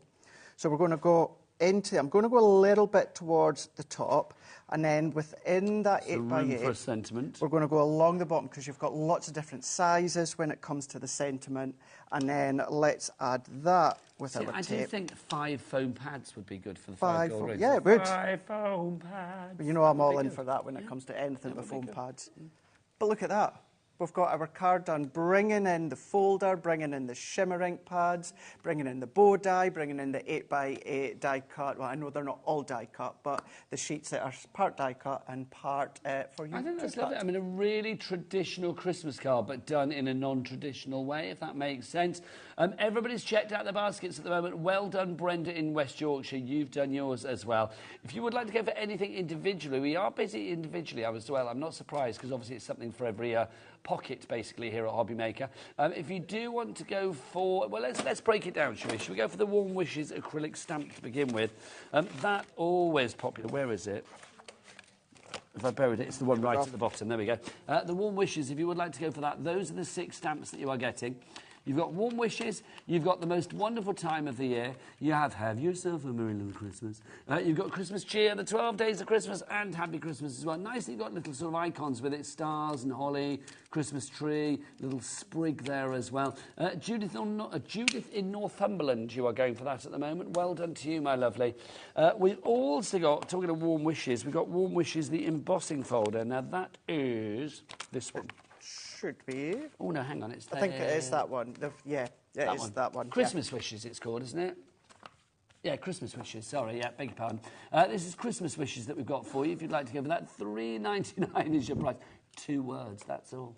So we're going to go into, I'm going to go a little bit towards the top, and then within that 8x8, for a sentiment. We're going to go along the bottom, because you've got lots of different sizes when it comes to the sentiment, and then let's add that with our tape. I do think 5 foam pads would be good for the 5 gold rings. Yeah, it would. 5 foam pads. But you know I'm all in for that when it comes to anything with foam pads. But look at that. We've got our card done, bringing in the folder, bringing in the shimmer ink pads, bringing in the bow die, bringing in the 8x8 die cut. Well, I know they're not all die cut, but the sheets that are part die cut and part for you. I think that's lovely. I mean, a really traditional Christmas card, but done in a non-traditional way, if that makes sense. Everybody's checked out the baskets at the moment. Well done, Brenda in West Yorkshire. You've done yours as well. If you would like to go for anything individually, we are busy individually as well. I'm not surprised, because obviously it's something for every pocket, basically, here at HobbyMaker. If you do want to go for... Well, let's break it down, shall we? Shall we go for the Warm Wishes acrylic stamp to begin with? That always popular. Where is it? If I buried it, it's the one right at the bottom. There we go. The Warm Wishes, if you would like to go for that, those are the 6 stamps that you are getting. You've got Warm Wishes, you've got the most wonderful time of the year, you have Yourself a Merry Little Christmas, you've got Christmas Cheer, the 12 Days of Christmas, and Happy Christmas as well. Nicely, you've got little sort of icons with it, stars and holly, Christmas tree, little sprig there as well. Judith in Northumberland, you are going for that at the moment. Well done to you, my lovely. We've also got, talking of Warm Wishes, we've got Warm Wishes, the embossing folder. Now, that is this one. Should be. Oh, no, hang on. It's there. I think it is that one. That one. Christmas Wishes, it's called, isn't it? Yeah, Christmas Wishes. Sorry, yeah, beg your pardon. This is Christmas Wishes that we've got for you. If you'd like to go for that, $3.99 is your price. 2 words, that's all.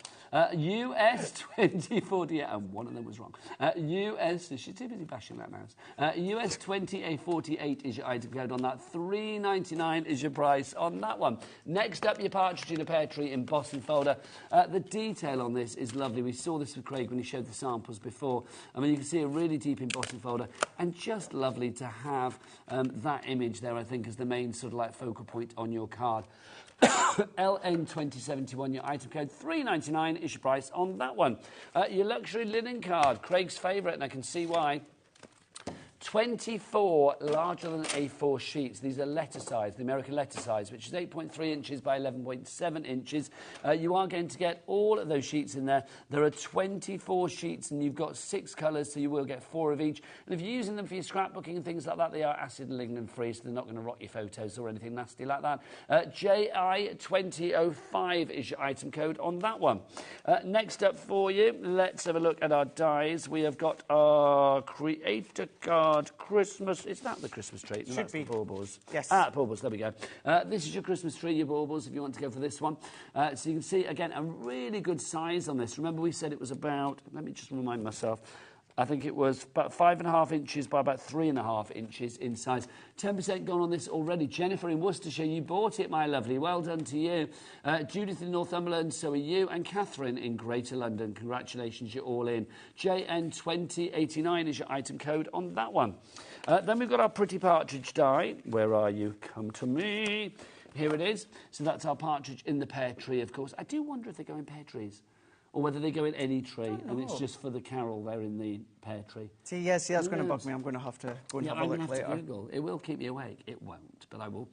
US 2040, and one of them was wrong. US, she's too busy bashing that mouse. US 20A48 is your item code on that. $3.99 is your price on that one. Next up, your partridge in a pear tree embossing folder. The detail on this is lovely. We saw this with Craig when he showed the samples before. I mean, you can see a really deep embossing folder, and just lovely to have that image there, I think, as the main sort of like focal point on your card. LN2071, your item code, $3.99 is your price on that one. Your luxury linen card, Craig's favourite, and I can see why. 24 larger than A4 sheets. These are letter size, the American letter size, which is 8.3 inches by 11.7 inches. You are going to get all of those sheets in there. There are 24 sheets and you've got 6 colours, so you will get 4 of each. And if you're using them for your scrapbooking and things like that, they are acid and lignin free, so they're not going to rot your photos or anything nasty like that. JI2005 is your item code on that one. Next up for you, let's have a look at our dies. We have got our Creator Card Christmas. Is that the Christmas tree? No, Should be. The baubles. Yes. Ah, baubles, there we go. This is your Christmas tree, your baubles, if you want to go for this one. So you can see, again, a really good size on this. Remember we said it was about, let me just remind myself, I think it was about 5.5 inches by about 3.5 inches in size. 10% gone on this already. Jennifer in Worcestershire, you bought it, my lovely. Well done to you. Judith in Northumberland, so are you. And Catherine in Greater London. Congratulations, you're all in. JN2089 is your item code on that one. Then we've got our pretty partridge die. Where are you? Come to me. Here it is. So that's our partridge in the pear tree, of course. I do wonder if they go in pear trees, or whether they go in any tree, and it's just for the carol they're in the pear tree. See, yes, that's going to bug me. I'm going to have to go and have a look later. To Google. It will keep me awake. It won't, but I will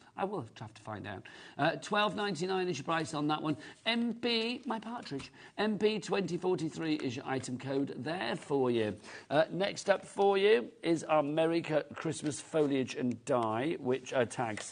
have to find out. $12.99 is your price on that one. MP, my partridge. MP2043 is your item code there for you. Next up for you is our Merry Christmas foliage and die, tag,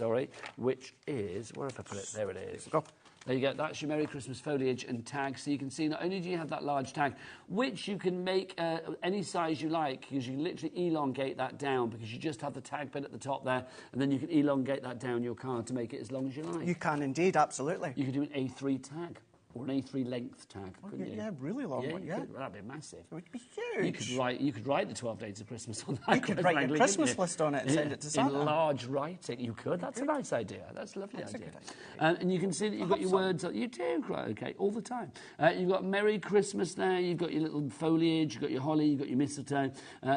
which is, where have I put it? There it is. Go. There you go, that's your Merry Christmas foliage and tag. So you can see not only do you have that large tag, which you can make any size you like, because you can literally elongate that down, because you just have the tag bit at the top there, and then you can elongate that down your card to make it as long as you like. You can indeed, absolutely. You could do an A3 tag. Or an A3 length tag, couldn't you? Yeah, really long one, yeah. That'd be massive. It would be huge. You could write the 12 Days of Christmas on that. You could write a Christmas list on it and send it to Santa. In large writing, you could. That's a nice idea. That's a lovely idea. And you can see that you've got your words. You do, okay, all the time. You've got Merry Christmas there. You've got your little foliage. You've got your holly. You've got your mistletoe.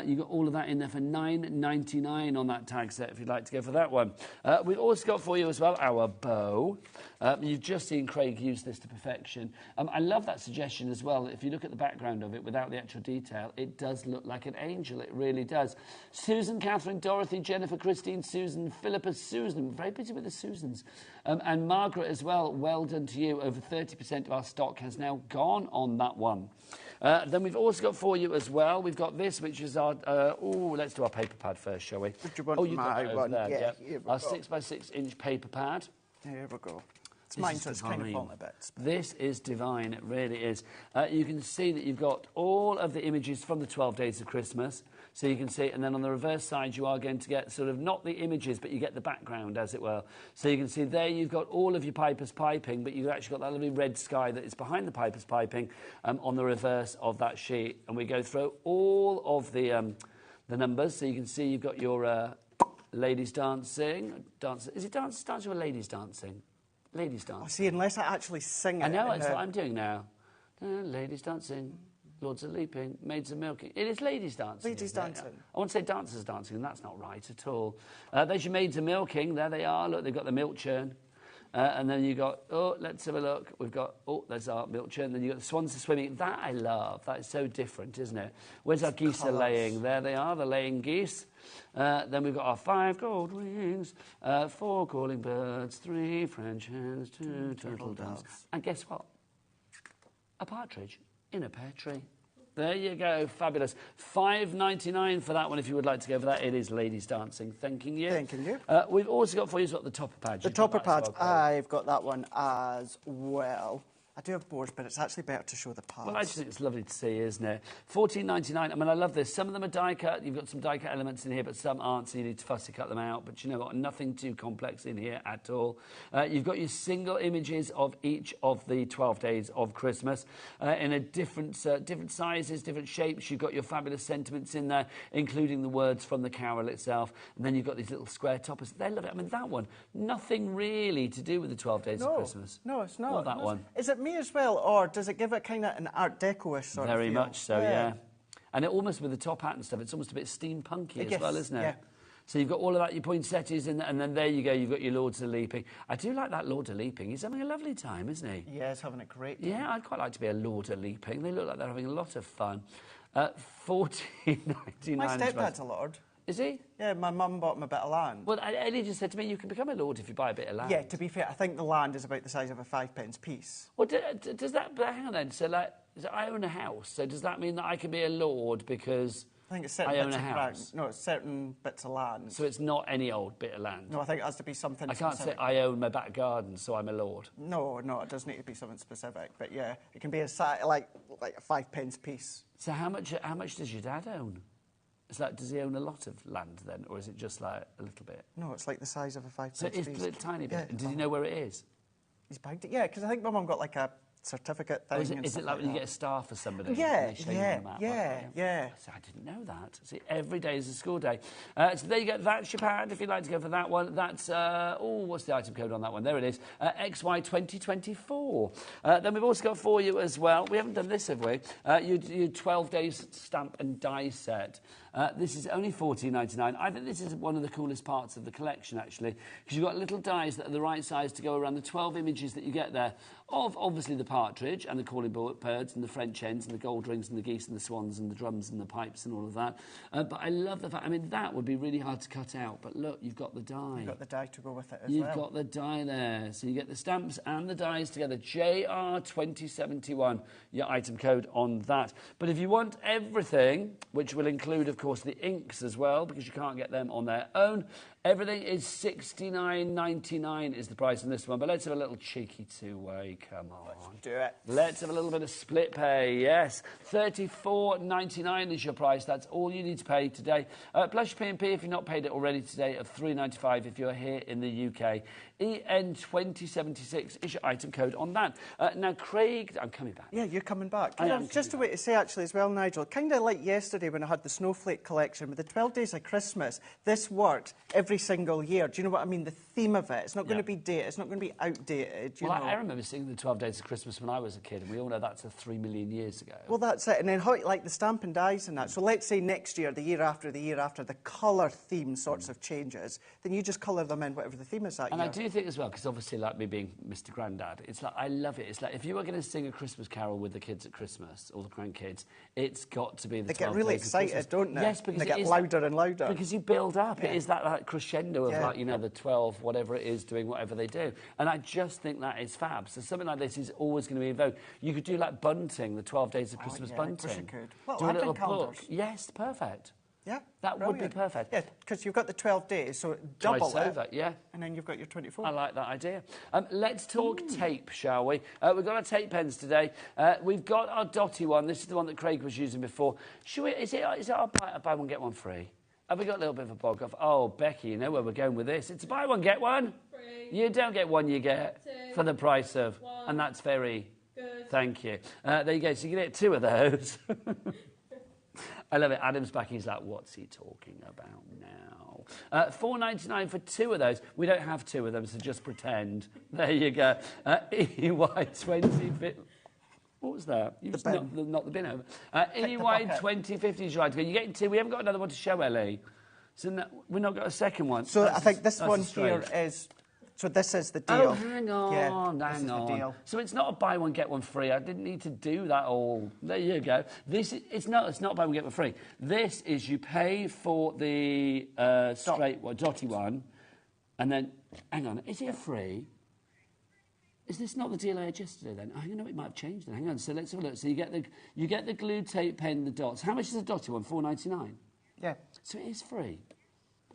You've got all of that in there for $9.99 on that tag set if you'd like to go for that one. We've also got for you as well our bow. You've just seen Craig use this to perfection. I love that suggestion as well. If you look at the background of it without the actual detail, it does look like an angel. It really does. Susan, Catherine, Dorothy, Jennifer, Christine, Susan, Philippa, Susan. Very busy with the Susans. And Margaret as well. Well done to you. Over 30% of our stock has now gone on that one. Then we've also got for you as well, we've got this, which is our, let's do our paper pad first, shall we? Would you want my one? There, yeah. Our 6x6 inch paper pad. Here we go. It's mine, so it's kind of falling a bit. This is divine, it really is. You can see that you've got all of the images from the 12 Days of Christmas. So you can see, and then on the reverse side, you are going to get sort of not the images, but you get the background, as it were. So you can see there you've got all of your pipers piping, but you've actually got that lovely red sky that is behind the pipers piping on the reverse of that sheet. And we go through all of the numbers. So you can see you've got your ladies dancing. Is it dancing or ladies dancing? Ladies dancing. Oh, see, unless I actually sing it. I know, that's what I'm doing now. Ladies dancing, lords are leaping, maids are milking. It is ladies dancing. Ladies dancing. I want to say dancers dancing, and that's not right at all. There's your maids are milking. There they are. Look, they've got the milk churn. And then you got, let's have a look. We've got, there's our milk churn. Then you've got the swans are swimming. That I love. That is so different, isn't it? Where's our geese are laying? There they are, the laying geese. Then we've got our 5 gold rings, 4 calling birds, 3 French hens, 2 turtle doves. And guess what? A partridge in a pear tree. There you go, fabulous. $5.99 for that one if you would like to go for that. It is ladies dancing. Thanking you. Thanking you. We've also got for you the topper pad. The topper pad, I've got that one as well. I do have boards, but it's actually better to show the pads. Well, I just think it's lovely to see, isn't it? $14.99. I mean, I love this. Some of them are die cut. You've got some die cut elements in here, but some aren't, so you need to fussy cut them out. But you know what? Nothing too complex in here at all. You've got your single images of each of the 12 days of Christmas in a different sizes, different shapes. You've got your fabulous sentiments in there, including the words from the carol itself. And then you've got these little square toppers. They love it. I mean, that one, nothing really to do with the 12 days of Christmas. No, it's not. Not that one. Is it me as well, or does it give it kind of an Art Deco-ish sort of feel? Very much so, yeah. And it almost with the top hat and stuff, it's almost a bit steampunky as well, isn't it? Yeah. So you've got all of that, your poinsettias, and then there you go, you've got your Lords of Leaping. I do like that Lord of Leaping. He's having a lovely time, isn't he? Yeah, he's having a great time. Yeah, I'd quite like to be a Lord of Leaping. They look like they're having a lot of fun. $14.99. My stepdad's a Lord. Is he? Yeah, my mum bought him a bit of land. Well, Eddie just said to me, you can become a lord if you buy a bit of land. Yeah, to be fair, I think the land is about the size of a 5p piece. Well, does that... But hang on then. So, like, so I own a house. So does that mean that I can be a lord because I think it's certain I own bits a of house? ground. No, it's certain bits of land. So it's not any old bit of land? No, I think it has to be something I can't specific. say I own my back garden, so I'm a lord. No, it does need to be something specific. But yeah, it can be like a 5p piece. So how much does your dad own? It's like, does he own a lot of land then, or is it just like a little bit? No, it's like the size of a 5p So it's piece. a tiny bit. Yeah. And does he know where it is? He's bagged it. Yeah, because I think my mum got like a certificate thing. Or is and it stuff like when you that. get a star for somebody? Yeah, and they show you on the map? yeah. So I didn't know that. See, every day is a school day. So there you go. That's your pad if you'd like to go for that one. That's, what's the item code on that one? There it is. XY 2024. Then we've also got for you as well. We haven't done this, have we? Your 12 days stamp and die set. This is only $14.99. I think this is one of the coolest parts of the collection, actually, because you've got little dies that are the right size to go around the 12 images that you get there of, obviously, the partridge and the calling birds and the French hens and the gold rings and the geese and the swans and the drums and the pipes and all of that. But I love the fact, I mean, that would be really hard to cut out, but look, you've got the die. You've got the die to go with it as You've well. got the die there. So you get the stamps and the dies together. JR2071, your item code on that. But if you want everything, which will include, of course, the inks as well, because you can't get them on their own, everything is $69.99 is the price on this one. But let's have a little cheeky two-way. Come on. Let's do it. Let's have a little bit of split pay, yes. $34.99 is your price. That's all you need to pay today. Plus your P&P if you've not paid it already today of $3.95 if you're here in the UK. EN2076 is your item code on that. Now, Craig, I'm coming back. Yeah, you're coming back. I am Just a way to say, actually, as well, Nigel, kind of like yesterday when I had the snowflake collection with the 12 days of Christmas, this worked every single year. Do you know what I mean? The theme of it. It's not going to be dated. It's not going to be outdated. You know? I remember seeing the 12 days of Christmas when I was a kid, and we all know that's 3 million years ago. Well, that's it. And then how, like the stamp and dies and that. So let's say next year, the year after, the colour theme sorts of changes, then you just colour them in whatever the theme is that And year. I do think as well, because obviously like me being Mr. Grandad, it's like, I love it. It's like, if you were going to sing a Christmas carol with the kids at Christmas, or the grandkids, it's got to be the 12 days They get really of Christmas. excited, don't they? Yes, because they it get is louder and louder. Because you build up. Yeah. It is that like, crescendo of Yeah. like, you know, the 12, whatever it is, doing whatever they do. And I just think that is fab. So something like this is always going to be in vogue. You could do like bunting, the 12 days of Christmas yeah, bunting. of course you could. Well, do a little advent calendars. book. Yes, perfect. Yeah, That would be brilliant. perfect. Yeah, because you've got the 12 days, so double Twice it. over, yeah. And then you've got your 24. I like that idea. Let's talk tape, shall we? We've got our tape pens today. We've got our dotty one. This is the one that Craig was using before. Is it our buy one, get one free? Have we got a little bit of a bog off? Oh, Becky, you know where we're going with this. It's a buy one, get one. Free. You don't get one, you get two. For the price of one. And that's very good. Thank you. There you go. So you get 2 of those. I love it. Adam's back. He's like, what's he talking about now? $4.99 for 2 of those. We don't have 2 of them, so just pretend. There you go. EY 20. What was that? You just knocked the bin over. EY 2050 is right to go. You're getting 2. We haven't got another one to show, Ellie. So no, we've not got a second one. So I think this one here is... So this is the deal. Oh, hang on, hang on. The deal. So it's not a buy one, get one free. I didn't need to do that all. There you go. It's not buy one, get one free. This is you pay for the straight one, dotty one, and then, hang on, is it free? Is this not the deal I had yesterday then? Oh, you know, it might have changed then. Hang on, so let's have a look. So you get the glue tape pen, the dots. How much is the dotty one? $4.99? Yeah. So it is free.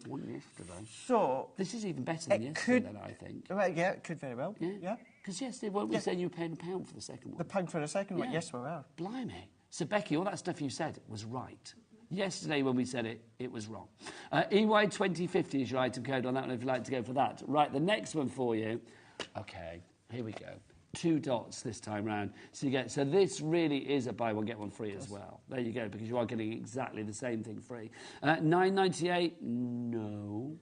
One yesterday. So this is even better than yesterday, then, I think. Well, yeah, it could very well. Yeah. Because yesterday, weren't we saying you were paying £1 for the second one? The pound for the second one, yes, we were. Blimey. So, Becky, all that stuff you said was right. Yesterday, when we said it, it was wrong. EY 2050 is your item code on that one if you'd like to go for that. Right, the next one for you. OK, here we go. 2 dots this time round. So this really is a buy one, get one free as well. There you go, because you are getting exactly the same thing free. $9.98, no.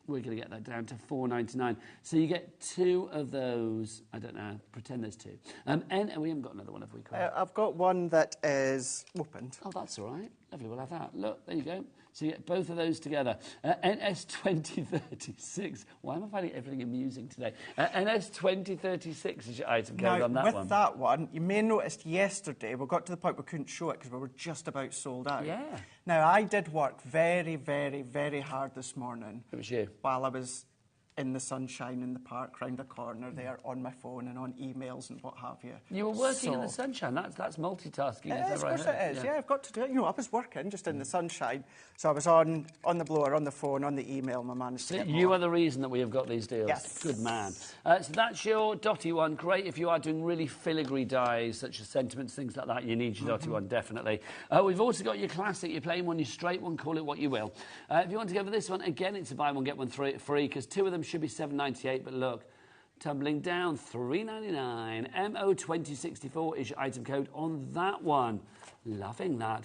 We're going to get that down to $4.99. So you get 2 of those. I don't know, pretend there's 2. And we haven't got another one, have we, Craig? I've got one that is opened. Oh, that's all right. Lovely, we'll have that. Look, there you go. So you get both of those together. NS2036. Why am I finding everything amusing today? NS2036 is your item code on that one. With that one, you may have noticed yesterday, we got to the point we couldn't show it because we were just about sold out. Yeah. Now, I did work very, very, very hard this morning. It was you. While I was in the sunshine in the park, round the corner there, on my phone and on emails and what have you. You were working in the sunshine. That's multitasking. Of course it is. Yeah, I've got to do it. You know, I was working just in the sunshine. So I was on the blower, on the phone, on the email, and I managed to get You are the reason that we have got these deals. Yes. Good man. So that's your dotty one. Great if you are doing really filigree dies, such as sentiments, things like that. You need your dotty one, definitely. We've also got your classic, your plain one, your straight one, call it what you will. If you want to go for this one, again, it's a buy one, get one free, because two of them should be $7.98, but look, tumbling down $3.99. MO2064 is your item code on that one. Loving that.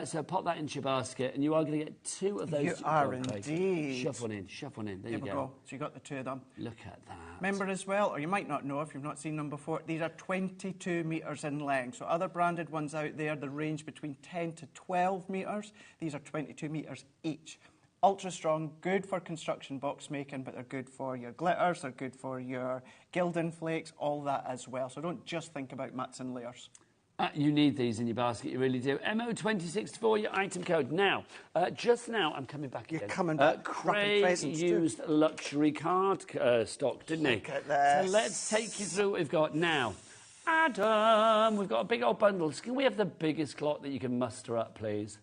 So pop that into your basket, and you are going to get two of those. You are indeed. Shove one in, shove one in. There you go. So you got the two of them. Look at that. Remember as well, or you might not know if you've not seen them before, these are 22 metres in length. So other branded ones out there, they range between 10 to 12 metres. These are 22 metres each. Ultra strong, good for construction box making, but they're good for your glitters, they're good for your gilding flakes, all that as well. So don't just think about mats and layers. You need these in your basket, you really do. MO2064, your item code. Now, just now, I'm coming back again. You're coming back. Craig used luxury card stock, didn't he? Look at this. So let's take you through what we've got now. Adam, we've got a big old bundle. Can we have the biggest clock that you can muster up, please?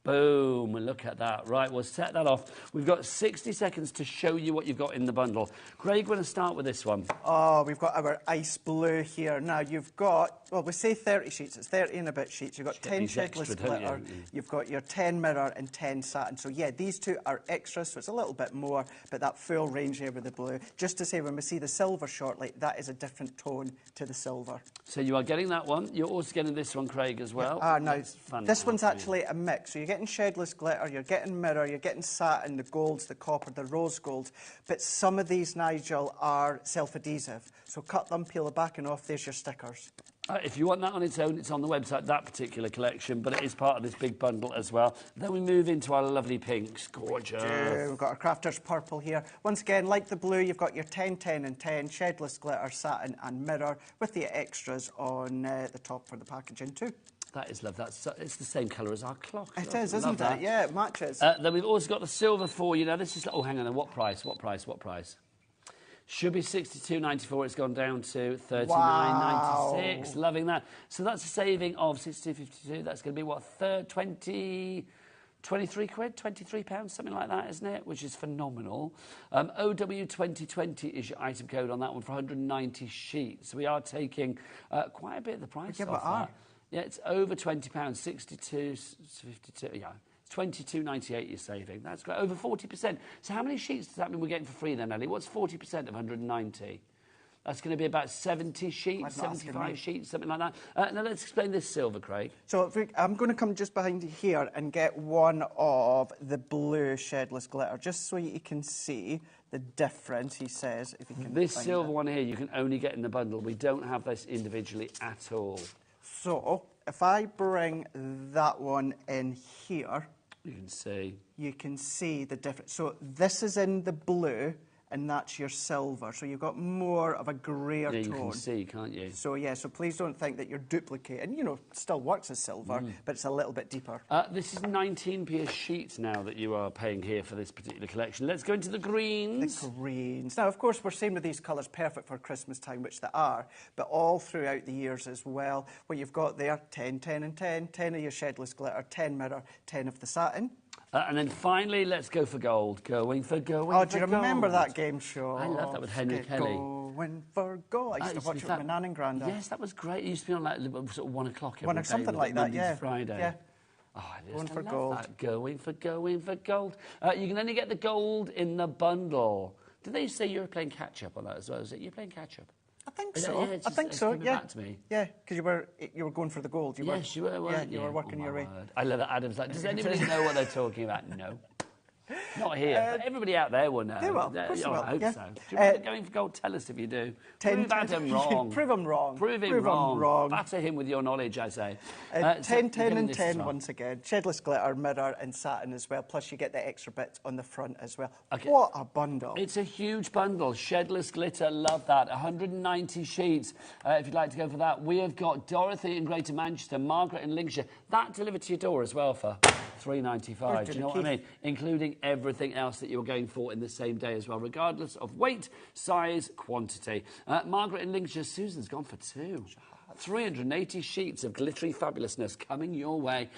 Boom, look at that. Right, we'll set that off. We've got 60 seconds to show you what you've got in the bundle. Craig, we're going to start with this one. Oh, we've got our ice blue here. Now, you've got, well, we say 30 sheets. It's 30 and a bit sheets. You've got 10 shedless glitter. You've got your 10 mirror and 10 satin. So, yeah, these two are extras, so it's a little bit more, but that full range here with the blue. Just to say, when we see the silver shortly, that is a different tone to the silver. So you are getting that one. You're also getting this one, Craig, as well. Now, this one's actually a mix. So you're getting shedless glitter, you're getting mirror, you're getting satin, the golds, the copper, the rose gold. But some of these, Nigel, are self-adhesive. So cut them, peel the backing off, there's your stickers. If you want that on its own, it's on the website, that particular collection, but it is part of this big bundle as well. Then we move into our lovely pinks. Gorgeous. We've got our crafter's purple here. Once again, like the blue, you've got your 10, 10 and 10, shedless glitter, satin and mirror, with the extras on the top for the packaging too. That is lovely. It's the same colour as our clock. It is, isn't it? Yeah, it matches. Then we've also got the silver for you. Now, this is... Oh, hang on. What price? Should be £62.94. It's gone down to £39.96. Wow. Loving that. So that's a saving of £62.52. That's going to be, what, 23 quid? £23, something like that, isn't it? Which is phenomenal. OW2020 is your item code on that one for 190 sheets. So we are taking quite a bit of the price off that. Yeah, it's over £20, 62.52. Yeah, it's 22.98 you're saving. That's great. Over 40%. So how many sheets does that mean we're getting for free then, Ellie? What's 40% of 190? That's going to be about 70 sheets, 75 sheets, something like that. Now let's explain this silver, Craig. So I'm going to come just behind you here and get one of the blue shedless glitter, just so you can see the difference, he says, if you can. This silver one here, you can only get in the bundle. We don't have this individually at all. So, if I bring that one in here... You can see the difference. So, this is in the blue, and that's your silver. So, you've got more of a greyer tone. Yeah, you can see, can't you? So, yeah, so please don't think that you're duplicating. You know, it still works as silver, but it's a little bit deeper. This is 19p a sheet now that you are paying here for this particular collection. Let's go into the greens. The greens. Now, of course, we're saying with these colours, perfect for Christmas time, which they are, but all throughout the years as well. What you've got there, 10, 10 and 10, 10 of your shedless glitter, 10 mirror, 10 of the satin. And then finally, let's go for gold. Going for gold. Oh, do you remember that game show? I love that with Henry Kelly. Going for gold. I used to watch it with my nan and granddad. Yes, that was great. It used to be on like sort of 1 o'clock every day. Something like that, Monday to Friday. Yeah. Oh, I Going for love gold. That. Going for gold. You can only get the gold in the bundle. Did they say you were playing catch-up on that as well? Is it you're playing catch-up? I think so. Yeah, I think so. Yeah. Back to me. Yeah, because you were going for the gold. Yes, you were. Yeah, you were working your way. I love that. Adam's like, does anybody know what they're talking about? No. Not here. But everybody out there will know. They will. Of course they will. I hope Yeah. so. Do you remember going for gold? Tell us if you do. Prove Adam wrong. Prove him wrong. Prove him wrong. Batter him with your knowledge, I say. 10, 10 and 10 once again. Shedless glitter, mirror and satin as well. Plus you get the extra bits on the front as well. Okay. What a bundle. It's a huge bundle. Shedless glitter, love that. 190 sheets. If you'd like to go for that. We have got Dorothy in Greater Manchester, Margaret in Lincolnshire. That delivered to your door as well for £3.95. Do you know what I mean? Including everything else that you're going for in the same day as well, regardless of weight, size, quantity. Margaret in Lincolnshire, Susan's gone for 2. 380 sheets of glittery fabulousness coming your way.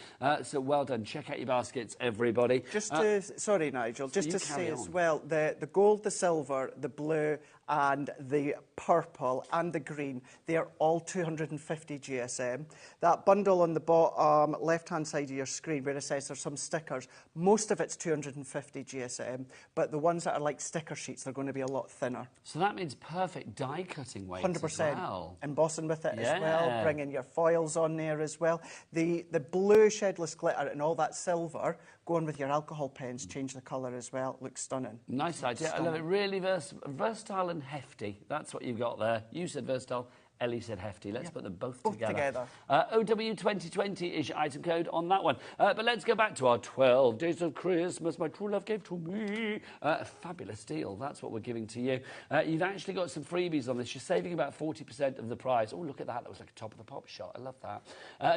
So well done. Check out your baskets, everybody. Just to, sorry, Nigel, just to say as well, the gold, the silver, the blue and the purple and the green, they are all 250 GSM. That bundle on the bottom left-hand side of your screen where it says there's some stickers, most of it's 250 GSM, but the ones that are like sticker sheets, they're going to be a lot thinner. So that means perfect die cutting weights 100%. as well. Embossing with it as well, bringing your foils on there as well. The blue shedless glitter and all that silver, going with your alcohol pens, change the colour as well. Looks stunning. Nice idea. I love it. Really versatile and hefty. That's what you've got there. You said versatile. Ellie said hefty. Let's put them both together. OW 2020 is your item code on that one. But let's go back to our 12 days of Christmas my true love gave to me. A fabulous deal. That's what we're giving to you. You've actually got some freebies on this. You're saving about 40% of the price. Oh, look at that. That was like a top of the pop shot. I love that.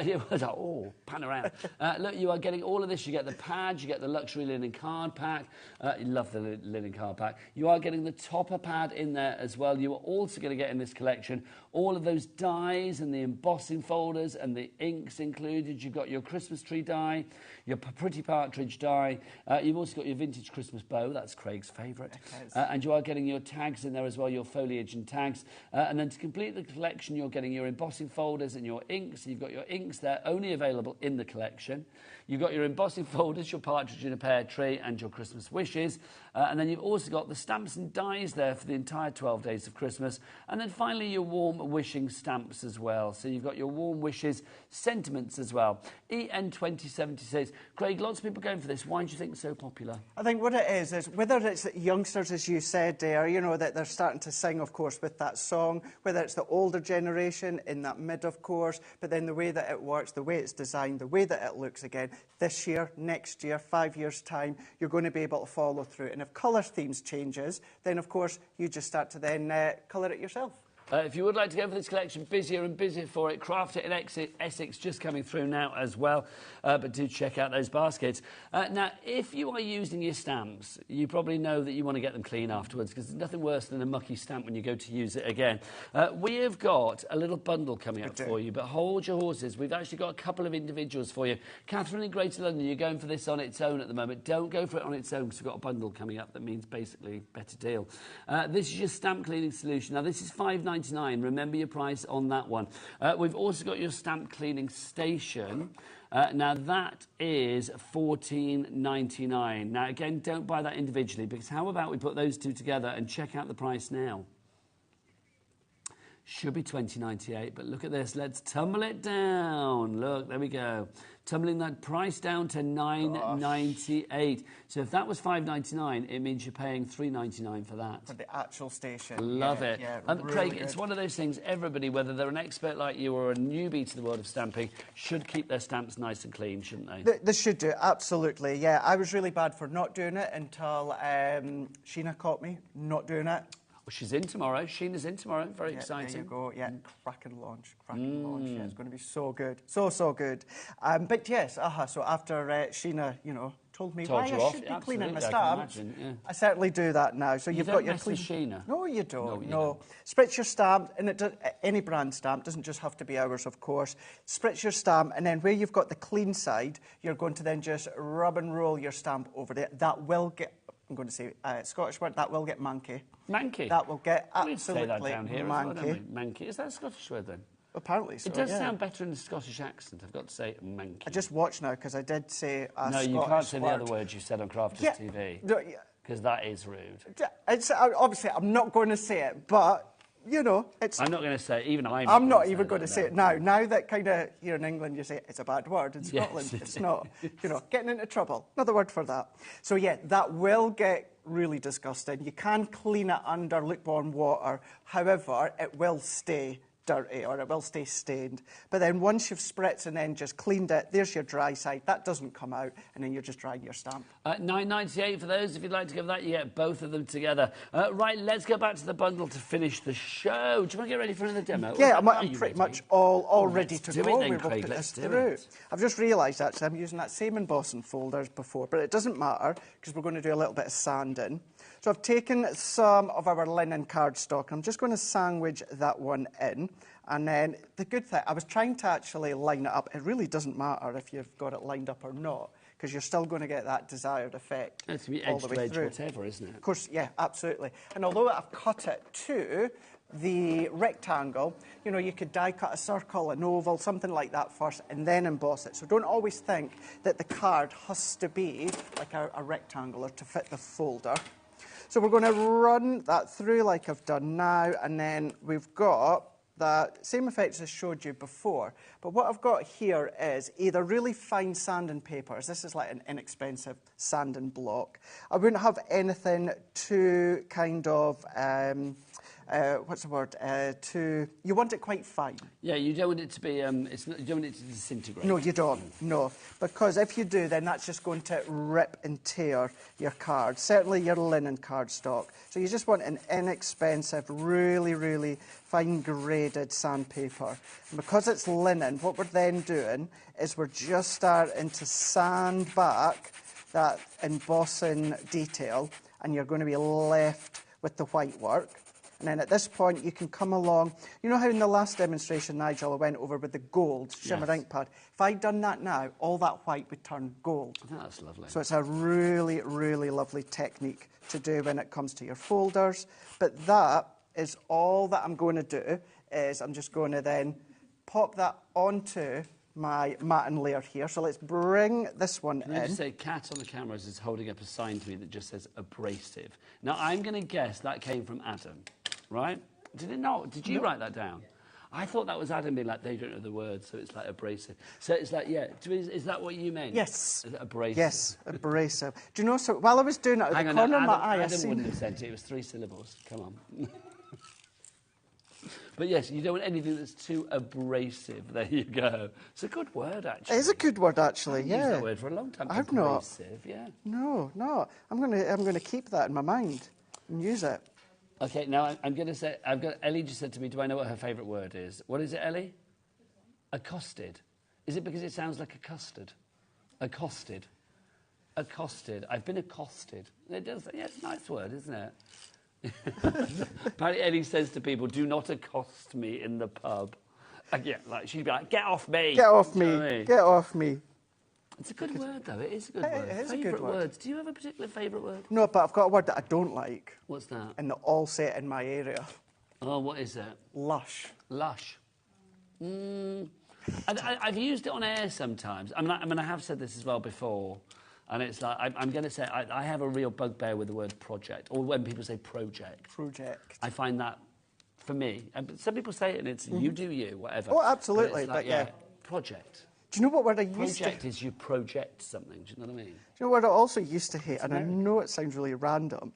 It was like, oh, pan around. Look, you are getting all of this. You get the pads. You get the luxury linen card pack. You love the linen card pack. You are getting the topper pad in there as well. You are also going to get in this collection all of those dies and the embossing folders and the inks included. You've got your Christmas tree die, your pretty partridge die. You've also got your vintage Christmas bow. That's Craig's favourite. And you are getting your tags in there as well, your foliage and tags. And then to complete the collection, you're getting your embossing folders and your inks. You've got your inks there, only available in the collection. You've got your embossing folders, your partridge in a pear tree, and your Christmas wishes. And then you've also got the stamps and dies there for the entire 12 days of Christmas. And then finally, your warm wishing stamps as well. So you've got your warm wishes sentiments as well. EN2070 says, Craig, lots of people going for this. Why do you think it's so popular? I think what it is whether it's youngsters, as you said there, you know, that they're starting to sing, of course, with that song, whether it's the older generation in that mid, of course, but then the way that it works, the way it's designed, the way that it looks again, this year, next year, 5 years' time, you're going to be able to follow through. And if colour themes changes, then, of course, you just start to then colour it yourself. If you would like to go for this collection, busier and busier for it. Craft It in Essex just coming through now as well. But do check out those baskets. Now, if you are using your stamps, you probably know that you want to get them clean afterwards because there's nothing worse than a mucky stamp when you go to use it again. We have got a little bundle coming up for you, but hold your horses. We've actually got a couple of individuals for you. Catherine in Greater London, you're going for this on its own at the moment. Don't go for it on its own because we've got a bundle coming up that means basically better deal. This is your stamp cleaning solution. Now, this is £5.99. Remember your price on that one. We've also got your stamp cleaning station. Now, that is £14.99. Now, again, don't buy that individually because how about we put those two together and check out the price now? Should be $20.98, but look at this. Let's tumble it down. Look, there we go. Tumbling that price down to $9.98. So if that was $5.99, it means you're paying $3.99 for that. For the actual station. Love it. Yeah, Craig, really it's one of those things, everybody, whether they're an expert like you or a newbie to the world of stamping, should keep their stamps nice and clean, shouldn't they? They should do, absolutely, yeah. I was really bad for not doing it until Sheena caught me not doing it. Well, she's in tomorrow. Sheena's in tomorrow. Very exciting. There you go. Yeah, cracking launch. Launch. Yeah, it's going to be so good. So good. But yes, so after Sheena, you know, told me why I should be cleaning my stamps, I certainly do that now. So you've got your clean. Sheena. No, you don't. No. Spritz your stamp, and any brand stamp doesn't just have to be ours, of course. Spritz your stamp, and then where you've got the clean side, you're going to then just rub and roll your stamp over there. That will get. I'm going to say Scottish word. That will get manky. Manky? That will get absolutely we say that down here manky. As well, don't we? Manky. Is that a Scottish word then? Apparently so, it does sound better in a Scottish accent, I've got to say, manky. I just watch now because I did say a Scottish No, you can't say word. the other words you said on Crafters TV. Because that is rude. It's, obviously, I'm not going to say it, but you know, it's... I'm not going to say it. Even I'm not even going to say it now. Now that kind of, here in England, you say it's a bad word. In Scotland, it's not. You know, getting into trouble. Another word for that. So, yeah, that will get really disgusting. You can clean it under lukewarm water. However, it will stay dirty or it will stay stained. But then once you've spritzed and then just cleaned it, there's your dry side. That doesn't come out, and then you're just drying your stamp. $9.98 for those. If you'd like to give that, you get both of them together. Right, let's go back to the bundle to finish the show. Do you want to get ready for another demo? Yeah, I'm pretty much all ready to go. Then, Craig, let's do it. I've just realised, actually, I'm using that same embossing folder as before, but it doesn't matter because we're going to do a little bit of sanding. So I've taken some of our linen cardstock. I'm just going to sandwich that one in. And then the good thing, I was trying to actually line it up. It really doesn't matter if you've got it lined up or not, because you're still going to get that desired effect it's be all the way through. Whatever, isn't it? Of course, yeah, absolutely. And although I've cut it to the rectangle, you know, you could die cut a circle, an oval, something like that first, and then emboss it. So don't always think that the card has to be like a rectangle or to fit the folder. So we're going to run that through like I've done now, and then we've got that same effect as I showed you before. But what I've got here is either really fine sanding papers. This is like an inexpensive sanding block. I wouldn't have anything too kind of, what's the word? You want it quite fine. Yeah, you don't want it to be, you don't want it to disintegrate. No, you don't, no. Because if you do, then that's just going to rip and tear your card, certainly your linen cardstock. So you just want an inexpensive, really, really fine graded sandpaper. And because it's linen, what we're then doing is we're just starting to sand back that embossing detail, and you're going to be left with the white work. And then at this point, you can come along. You know how in the last demonstration, Nigel, I went over with the gold shimmer ink pad? If I'd done that now, all that white would turn gold. I think that's lovely. So it's a really, really lovely technique to do when it comes to your folders. But that is all that I'm going to do, is I'm just going to then pop that onto my matting layer here. So let's bring this one in. Just say, Kat on the cameras is holding up a sign to me that just says abrasive. Now, I'm going to guess that came from Adam, right? Did it not? Did you write that down? I thought that was Adam being like, they don't know the word, so it's like abrasive. So it's like, yeah, is that what you meant? Yes. Abrasive. Yes, abrasive. Do you know, so while I was doing it, at the corner of my eye, Adam wouldn't have said it. It was 3 syllables. Come on. But yes, you don't want anything that's too abrasive. There you go. It's a good word, actually. It is a good word, actually. Yeah. I've used that word for a long time. I've abrasive, not. Yeah. No. I'm going to keep that in my mind and use it. Okay. Now I'm going to say. Ellie just said to me, "Do I know what her favourite word is?" What is it, Ellie? Accosted. Is it because it sounds like a custard? Accosted. Accosted. I've been accosted. It does. Yeah, it's a nice word, isn't it? Apparently Ellie says to people, do not accost me in the pub. Yeah, like she'd be like, get off me. Get off me. Get off me. It's a good word, though. It is a good word. It is a good word. Words. Do you have a particular favourite word? No, but I've got a word that I don't like. What's that? And they all say it in my area. Oh, what is it? Lush. Lush. I've used it on air sometimes. I mean, I have said this as well before. And it's like, I'm going to say, I have a real bugbear with the word project, or when people say project. Project. I find that, for me, some people say it and it's you do you, whatever. Oh, absolutely, but yeah. Project. Do you know what word I used to... Project is you project something, do you know what I mean? Do you know what I also used to hate, and I know it sounds really random,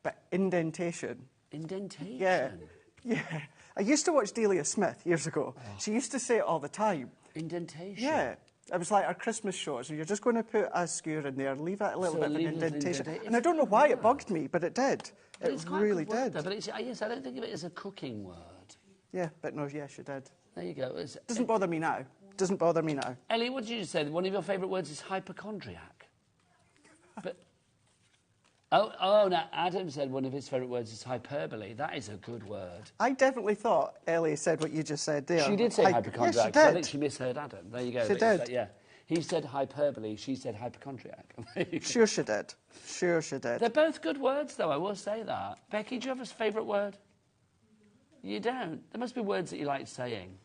but indentation. Indentation? Yeah. I used to watch Delia Smith years ago. Oh. She used to say it all the time. Indentation? Yeah. It was like our Christmas show, so you're just going to put a skewer in there, leave it a little bit of an indentation. And I don't know why it bugged me, but it did. It really did. Though, but yes, I don't think of it as a cooking word. Yeah, but no, yes, you did. There you go. Doesn't bother me now. Doesn't bother me now. Ellie, what did you just say? One of your favourite words is hypochondriac. But oh, now Adam said one of his favourite words is hyperbole. That is a good word. I definitely thought Ellie said what you just said there. She did say hypochondriac. Yes, she did. I think she misheard Adam. There you go. She did. Yeah. He said hyperbole, she said hypochondriac. Sure she did. Sure she did. They're both good words, though, I will say that. Becky, do you have a favourite word? You don't? There must be words that you like saying.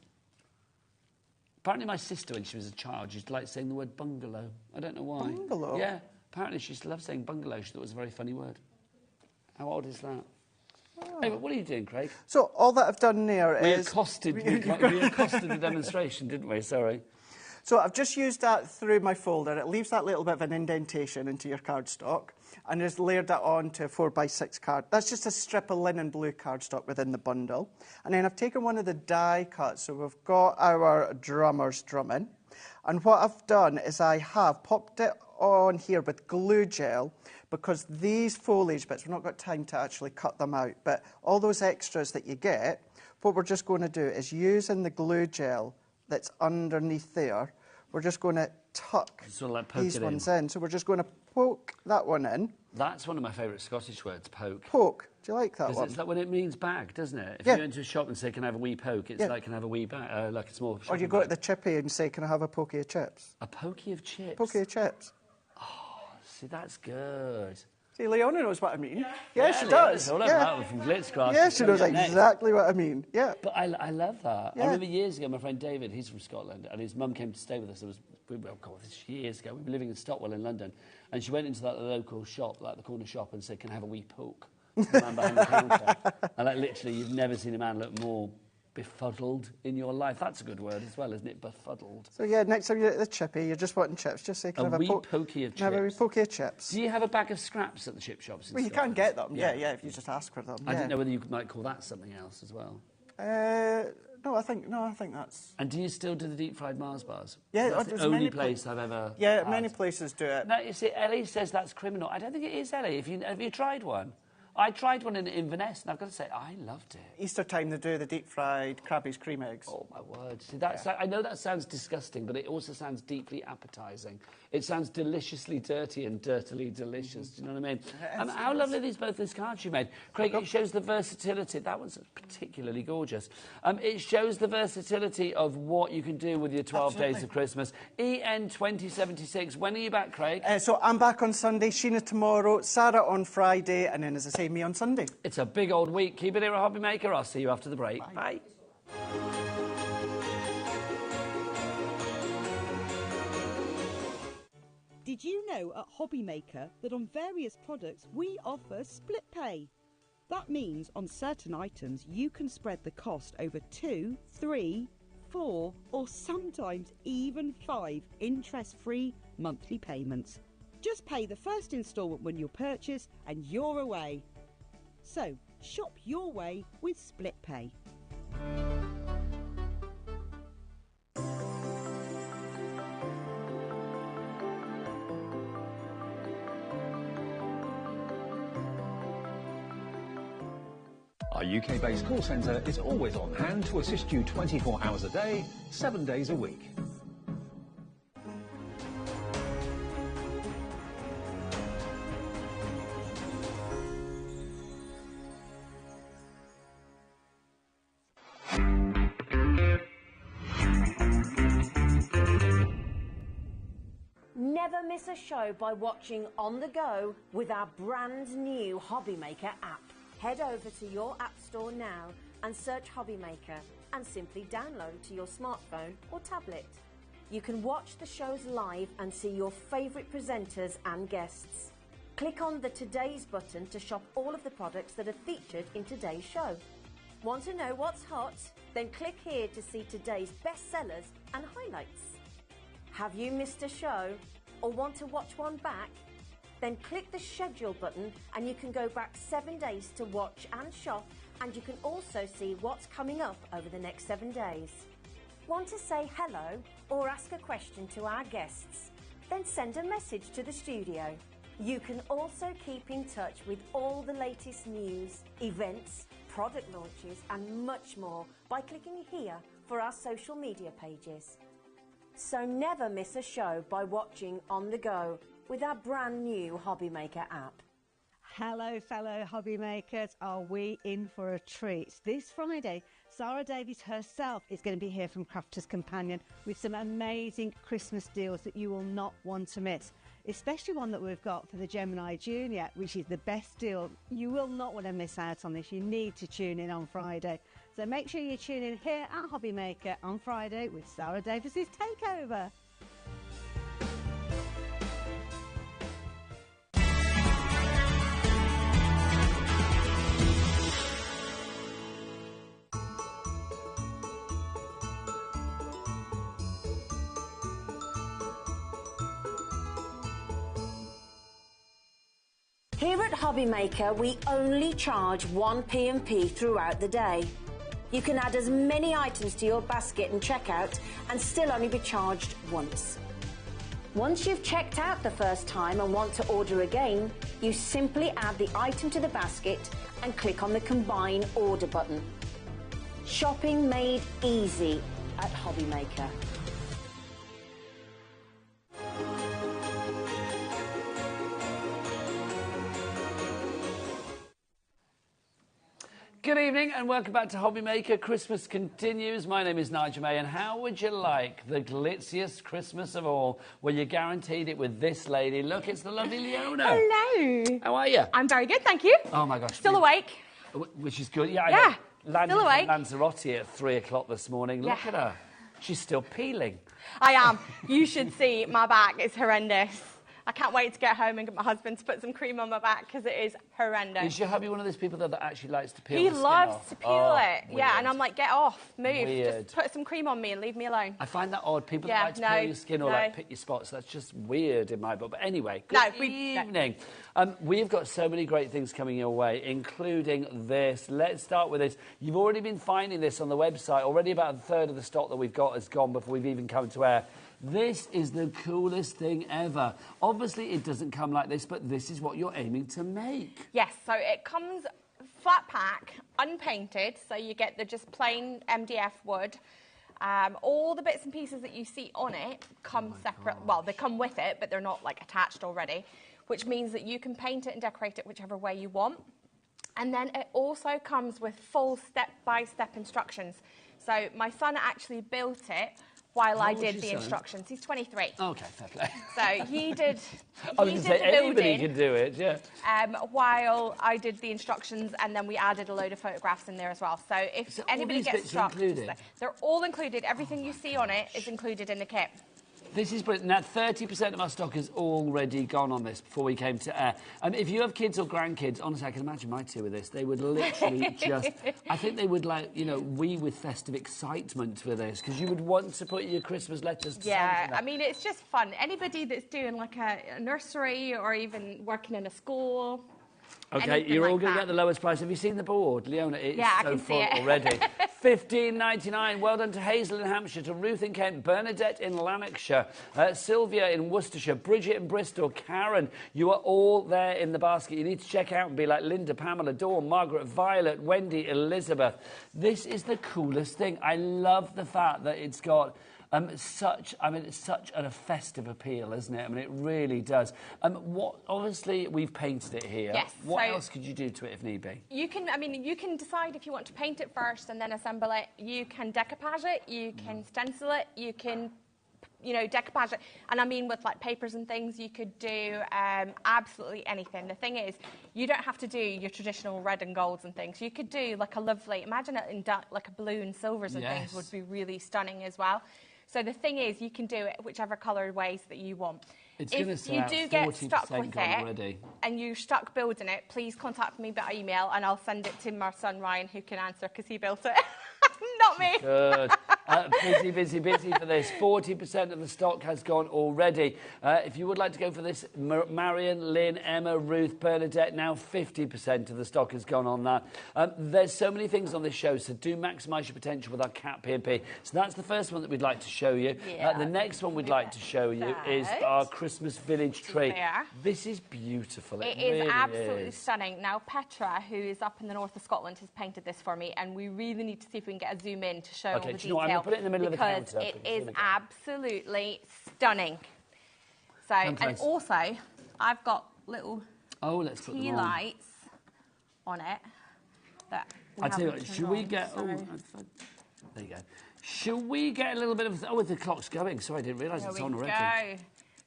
Apparently my sister, when she was a child, used to like saying the word bungalow. I don't know why. Bungalow? Yeah. Apparently she used to love saying bungalow. She thought it was a very funny word. How odd is that? Hey, what are you doing, Craig? So all that I've done there We is... accosted the demonstration, didn't we? Sorry. So I've just used that through my folder. It leaves that little bit of an indentation into your cardstock and just layered that onto a 4x6 card. That's just a strip of linen blue cardstock within the bundle. And then I've taken one of the die cuts. So we've got our drummers drumming. And what I've done is I have popped it on here with glue gel because these foliage bits, we've not got time to actually cut them out, but all those extras that you get, what we're just going to do is using the glue gel that's underneath there, we're just going to tuck Sort of like these ones in. So we're just going to poke that one in. That's one of my favourite Scottish words, poke. Poke. Do you like that one? It's like when it means bag, doesn't it? If Yeah. you go into a shop and say, can I have a wee poke, it's like, can I have a wee bag, like a small Or you go to the chippy and say, can I have a pokey of chips? A pokey of chips? Pokey of chips. See, that's good. See, Leona knows what I mean. Yeah, she Leona's does. all over that one from Glitz Craft. Yeah, she knows Next. exactly what I mean. Yeah. But I love that. Yeah. I remember years ago, my friend David, he's from Scotland, and his mum came to stay with us. It was, years ago. We were living in Stockwell in London, and she went into that local shop, like the corner shop, and said, can I have a wee poke? The man behind the counter. And like, literally, you've never seen a man look more befuddled in your life. That's a good word as well, isn't it? Befuddled. So yeah, next time you're at the chippy, you're just wanting chips, just say, can I have wee pokey of chips? Have a wee pokey of chips. Do you have a bag of scraps at the chip shops? Well, you can get them. Yeah, if you just ask for them. I didn't know whether you might call that something else as well. No, I think that's. And do you still do the deep fried Mars bars? Yeah, that's the only place I've ever. Yeah, had. many places do it. No, you see, Ellie says that's criminal. I don't think it is, Ellie. Have you tried one? I tried one in Inverness, and I've got to say, I loved it. Easter time, they do the deep-fried Krabby's cream eggs. Oh, my word. See, I know that sounds disgusting, but it also sounds deeply appetising. It sounds deliciously dirty and dirtily delicious. Do you know what I mean? How lovely are both these cards you made. Craig, it shows the versatility. That one's particularly gorgeous. It shows the versatility of what you can do with your 12 days of Christmas. EN 2076. When are you back, Craig? So I'm back on Sunday, Sheena tomorrow, Sarah on Friday, and then, as I say, me on Sunday. It's a big old week. Keep it here at HobbyMaker. I'll see you after the break. Bye. Did you know at HobbyMaker that on various products we offer split pay? That means on certain items you can spread the cost over 2, 3, 4 or sometimes even 5 interest-free monthly payments. Just pay the first instalment when you purchase and you're away. So, shop your way with Split Pay. Our UK-based call centre is always on hand to assist you 24 hours a day, 7 days a week. Never miss a show by watching on the go with our brand new HobbyMaker app. Head over to your app store now and search HobbyMaker and simply download to your smartphone or tablet. You can watch the shows live and see your favourite presenters and guests. Click on the Today's button to shop all of the products that are featured in today's show. Want to know what's hot? Then click here to see today's bestsellers and highlights. Have you missed a show or want to watch one back? Then click the schedule button and you can go back 7 days to watch and shop, and you can also see what's coming up over the next 7 days. Want to say hello or ask a question to our guests? Then send a message to the studio. You can also keep in touch with all the latest news, events, product launches and much more by clicking here for our social media pages. So never miss a show by watching on the go with our brand new HobbyMaker app. Hello, fellow hobby makers. Are we in for a treat? This Friday, Sarah Davies herself is going to be here from Crafter's Companion with some amazing Christmas deals that you will not want to miss. Especially one that we've got for the Gemini Junior, which is the best deal. You will not want to miss out on this. You need to tune in on Friday. So make sure you tune in here at HobbyMaker on Friday with Sarah Davies' Takeover. Here at HobbyMaker, we only charge one P&P throughout the day. You can add as many items to your basket and checkout and still only be charged once. Once you've checked out the first time and want to order again, you simply add the item to the basket and click on the Combine Order button. Shopping made easy at HobbyMaker. Good evening and welcome back to HobbyMaker. Christmas continues. My name is Nigel May, and how would you like the glitziest Christmas of all? Well, you're guaranteed it with this lady. Look, it's the lovely Leona. Hello. How are you? I'm very good, thank you. Oh my gosh. Still awake. Which is good. Yeah, Yeah, landed still awake. from Lanzarote at 3 o'clock this morning. Yeah. Look at her. She's still peeling. I am. You should see my back. It's horrendous. I can't wait to get home and get my husband to put some cream on my back because it is horrendous. Is your hubby one of those people that actually likes to peel He the skin loves off? to peel it. Weird. Yeah, and I'm like, get off, move. Weird. Just put some cream on me and leave me alone. I find that odd. People Yeah, that like to no, peel your skin or like no. pick your spots. That's just weird in my book. But anyway, No, good we- evening. We've got so many great things coming your way, including this. Let's start with this. You've already been finding this on the website. Already about a third of the stock that we've got has gone before we've even come to air. This is the coolest thing ever. Obviously, it doesn't come like this, but this is what you're aiming to make. Yes, so it comes flat pack, unpainted, so you get the just plain MDF wood. All the bits and pieces that you see on it come separate. Well, they come with it, but they're not like attached already, which means that you can paint it and decorate it whichever way you want. And then it also comes with full step-by-step instructions. So my son actually built it while I old is did your the son? instructions. He's 23. Okay, fair play. So he did. I was he going to did say, the anybody building, can do it, yeah. while I did the instructions, and then we added a load of photographs in there as well. So if So all anybody these gets bits are stuck, included? they're all included. Everything you see on it is included in the kit. This is brilliant. Now, 30% of our stock has already gone on this before we came to air. If you have kids or grandkids, honestly, I can imagine my two with this. They would literally just... I think they would, like, you know, wee with festive excitement for this, because you would want to put your Christmas letters to Yeah, Santa. I mean, it's just fun. Anybody that's doing like a nursery or even working in a school... Okay, anything you're all like going to that. get the lowest price. Have you seen the board, Leona? It's Yeah, I so can see full it. already. $15.99. Well done to Hazel in Hampshire, to Ruth in Kent, Bernadette in Lanarkshire, Sylvia in Worcestershire, Bridget in Bristol, Karen. You are all there in the basket. You need to check out and be like Linda, Pamela, Dawn, Margaret, Violet, Wendy, Elizabeth. This is the coolest thing. I love the fact that it's got... it's such a festive appeal, isn't it? I mean, it really does. Obviously, we've painted it here. Yes, What so- else could you do to it if need be? You can decide if you want to paint it first and then assemble it. You can decoupage it, you can stencil it, you can, decoupage it. And I mean, with like papers and things, you could do absolutely anything. The thing is, you don't have to do your traditional red and golds and things. You could do like a lovely, imagine it in like a blue and silvers and things would be really stunning as well. So the thing is, you can do it whichever colour ways that you want. It's going to If say you do get 40% stuck with gone it already. and you're stuck building it, please contact me by email and I'll send it to my son Ryan, who can answer because he built it. Not me. Good. Busy for this. 40% of the stock has gone already. If you would like to go for this, Marion, Lynn, Emma, Ruth, Bernadette, now 50% of the stock has gone on that. There's so many things on this show, so do maximise your potential with our cat P&P. So that's the first one that we'd like to show you. Yeah. The next one we'd like to show you is our Christmas village tree. There. This is beautiful. It really is absolutely is. stunning. Now, Petra, who is up in the north of Scotland, has painted this for me, and we really need to see if we can get a zoom in to show all the Okay, do detail. you know what, I'm going to put it in the middle of the because counter. it is absolutely stunning. So, and Fantastic. also, I've got little let's put tea them on. lights on it. That I tell you what, haven't should turned we on, get... so- there you go. Should we get a little bit of... Oh, the clock's going. Sorry, I didn't realise There it's we on already. go.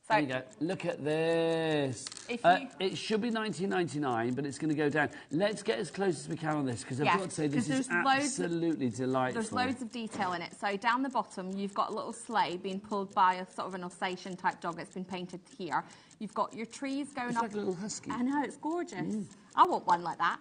So, There you go. Look at this. If you- It should be $19.99, but it's going to go down. Let's get as close as we can on this, because I've Yeah, got to say, this 'cause is there's loads of- absolutely delightful. there's loads of detail in it. So down the bottom, you've got a little sleigh being pulled by a sort of an Alsatian type dog that's been painted here. You've got your trees going It's up. like a little husky. I know, it's gorgeous. I want one like that.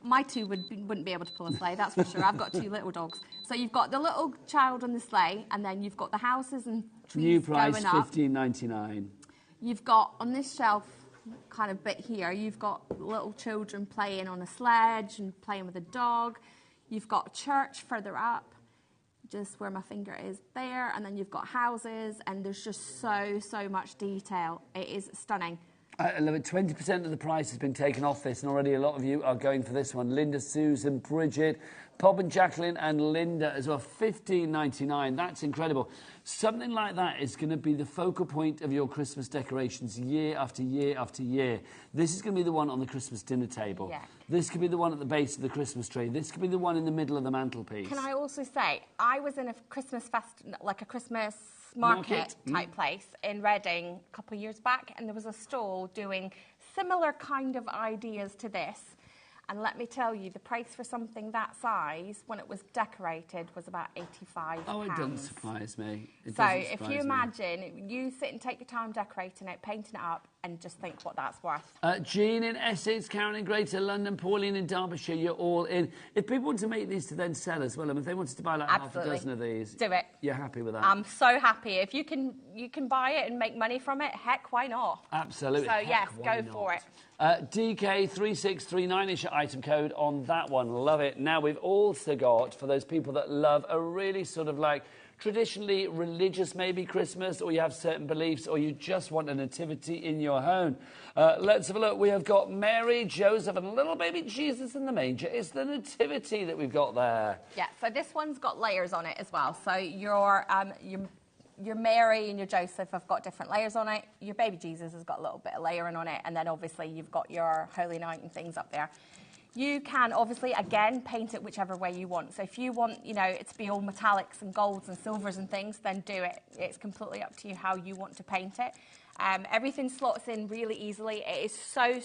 My two wouldn't be able to pull a sleigh, that's for sure. I've got two little dogs. So you've got the little child on the sleigh, and then you've got the houses and trees New price, going up. $15.99. You've got, on this shelf, kind of bit here, you've got little children playing on a sledge and playing with a dog. You've got a church further up, just where my finger is there, and then you've got houses, and there's just so much detail. It is stunning. I love it. 20% of the price has been taken off this, and already a lot of you are going for this one. Linda, Susan, Bridget, Bob and Jacqueline and Linda as well. $15.99. That's incredible. Something like that is going to be the focal point of your Christmas decorations year after year after year. This is going to be the one on the Christmas dinner table. Yeah. This could be the one at the base of the Christmas tree. This could be the one in the middle of the mantelpiece. Can I also say, I was in a Christmas like a Christmas market type place in Reading a couple of years back, and there was a stall doing similar kind of ideas to this. And let me tell you, the price for something that size, when it was decorated, was about £85. Oh, it doesn't surprise me. So if you imagine, you sit and take your time decorating it, painting it up, and just think what that's worth. Jean in Essex, Karen in Greater London, Pauline in Derbyshire, you're all in. If people want to make these to then sell as well, and if they wanted to buy like half a dozen of these, do it. You're happy with that? I'm so happy. If you can buy it and make money from it, heck, why not? Absolutely. So yes, go for it. DK3639 is your item code on that one. Love it. Now we've also got, for those people that love a really sort of like traditionally religious maybe Christmas, or you have certain beliefs, or you just want a nativity in your home. Let's have a look. We have got Mary, Joseph and little baby Jesus in the manger. It's the nativity that we've got there. Yeah, so this one's got layers on it as well. So your Mary and your Joseph have got different layers on it. Your baby Jesus has got a little bit of layering on it, and then obviously you've got your Holy Night and things up there. You can obviously, again, paint it whichever way you want. So if you want, you know, it to be all metallics and golds and silvers and things, then do it. It's completely up to you how you want to paint it. Everything slots in really easily. It is so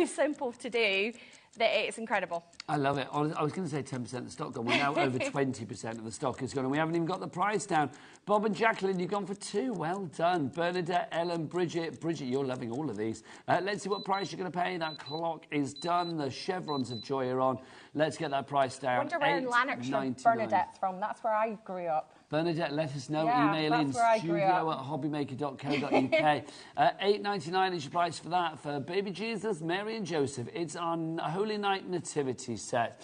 simple to do that it's incredible. I love it. I was going to say 10% of the stock gone. We're now over 20% of the stock is gone, and we haven't even got the price down. Bob and Jacqueline, you've gone for 2. Well done. Bernadette, Ellen, Bridget. Bridget, you're loving all of these. Let's see what price you're going to pay. That clock is done. The chevrons of joy are on. Let's get that price down. I wonder where in Lanarkshire Bernadette's from. That's where I grew up. Bernadette, let us know. Email in studio@hobbymaker.co.uk. $8.99 is your price for that. For Baby Jesus, Mary and Joseph, it's on Holy Night Nativity set.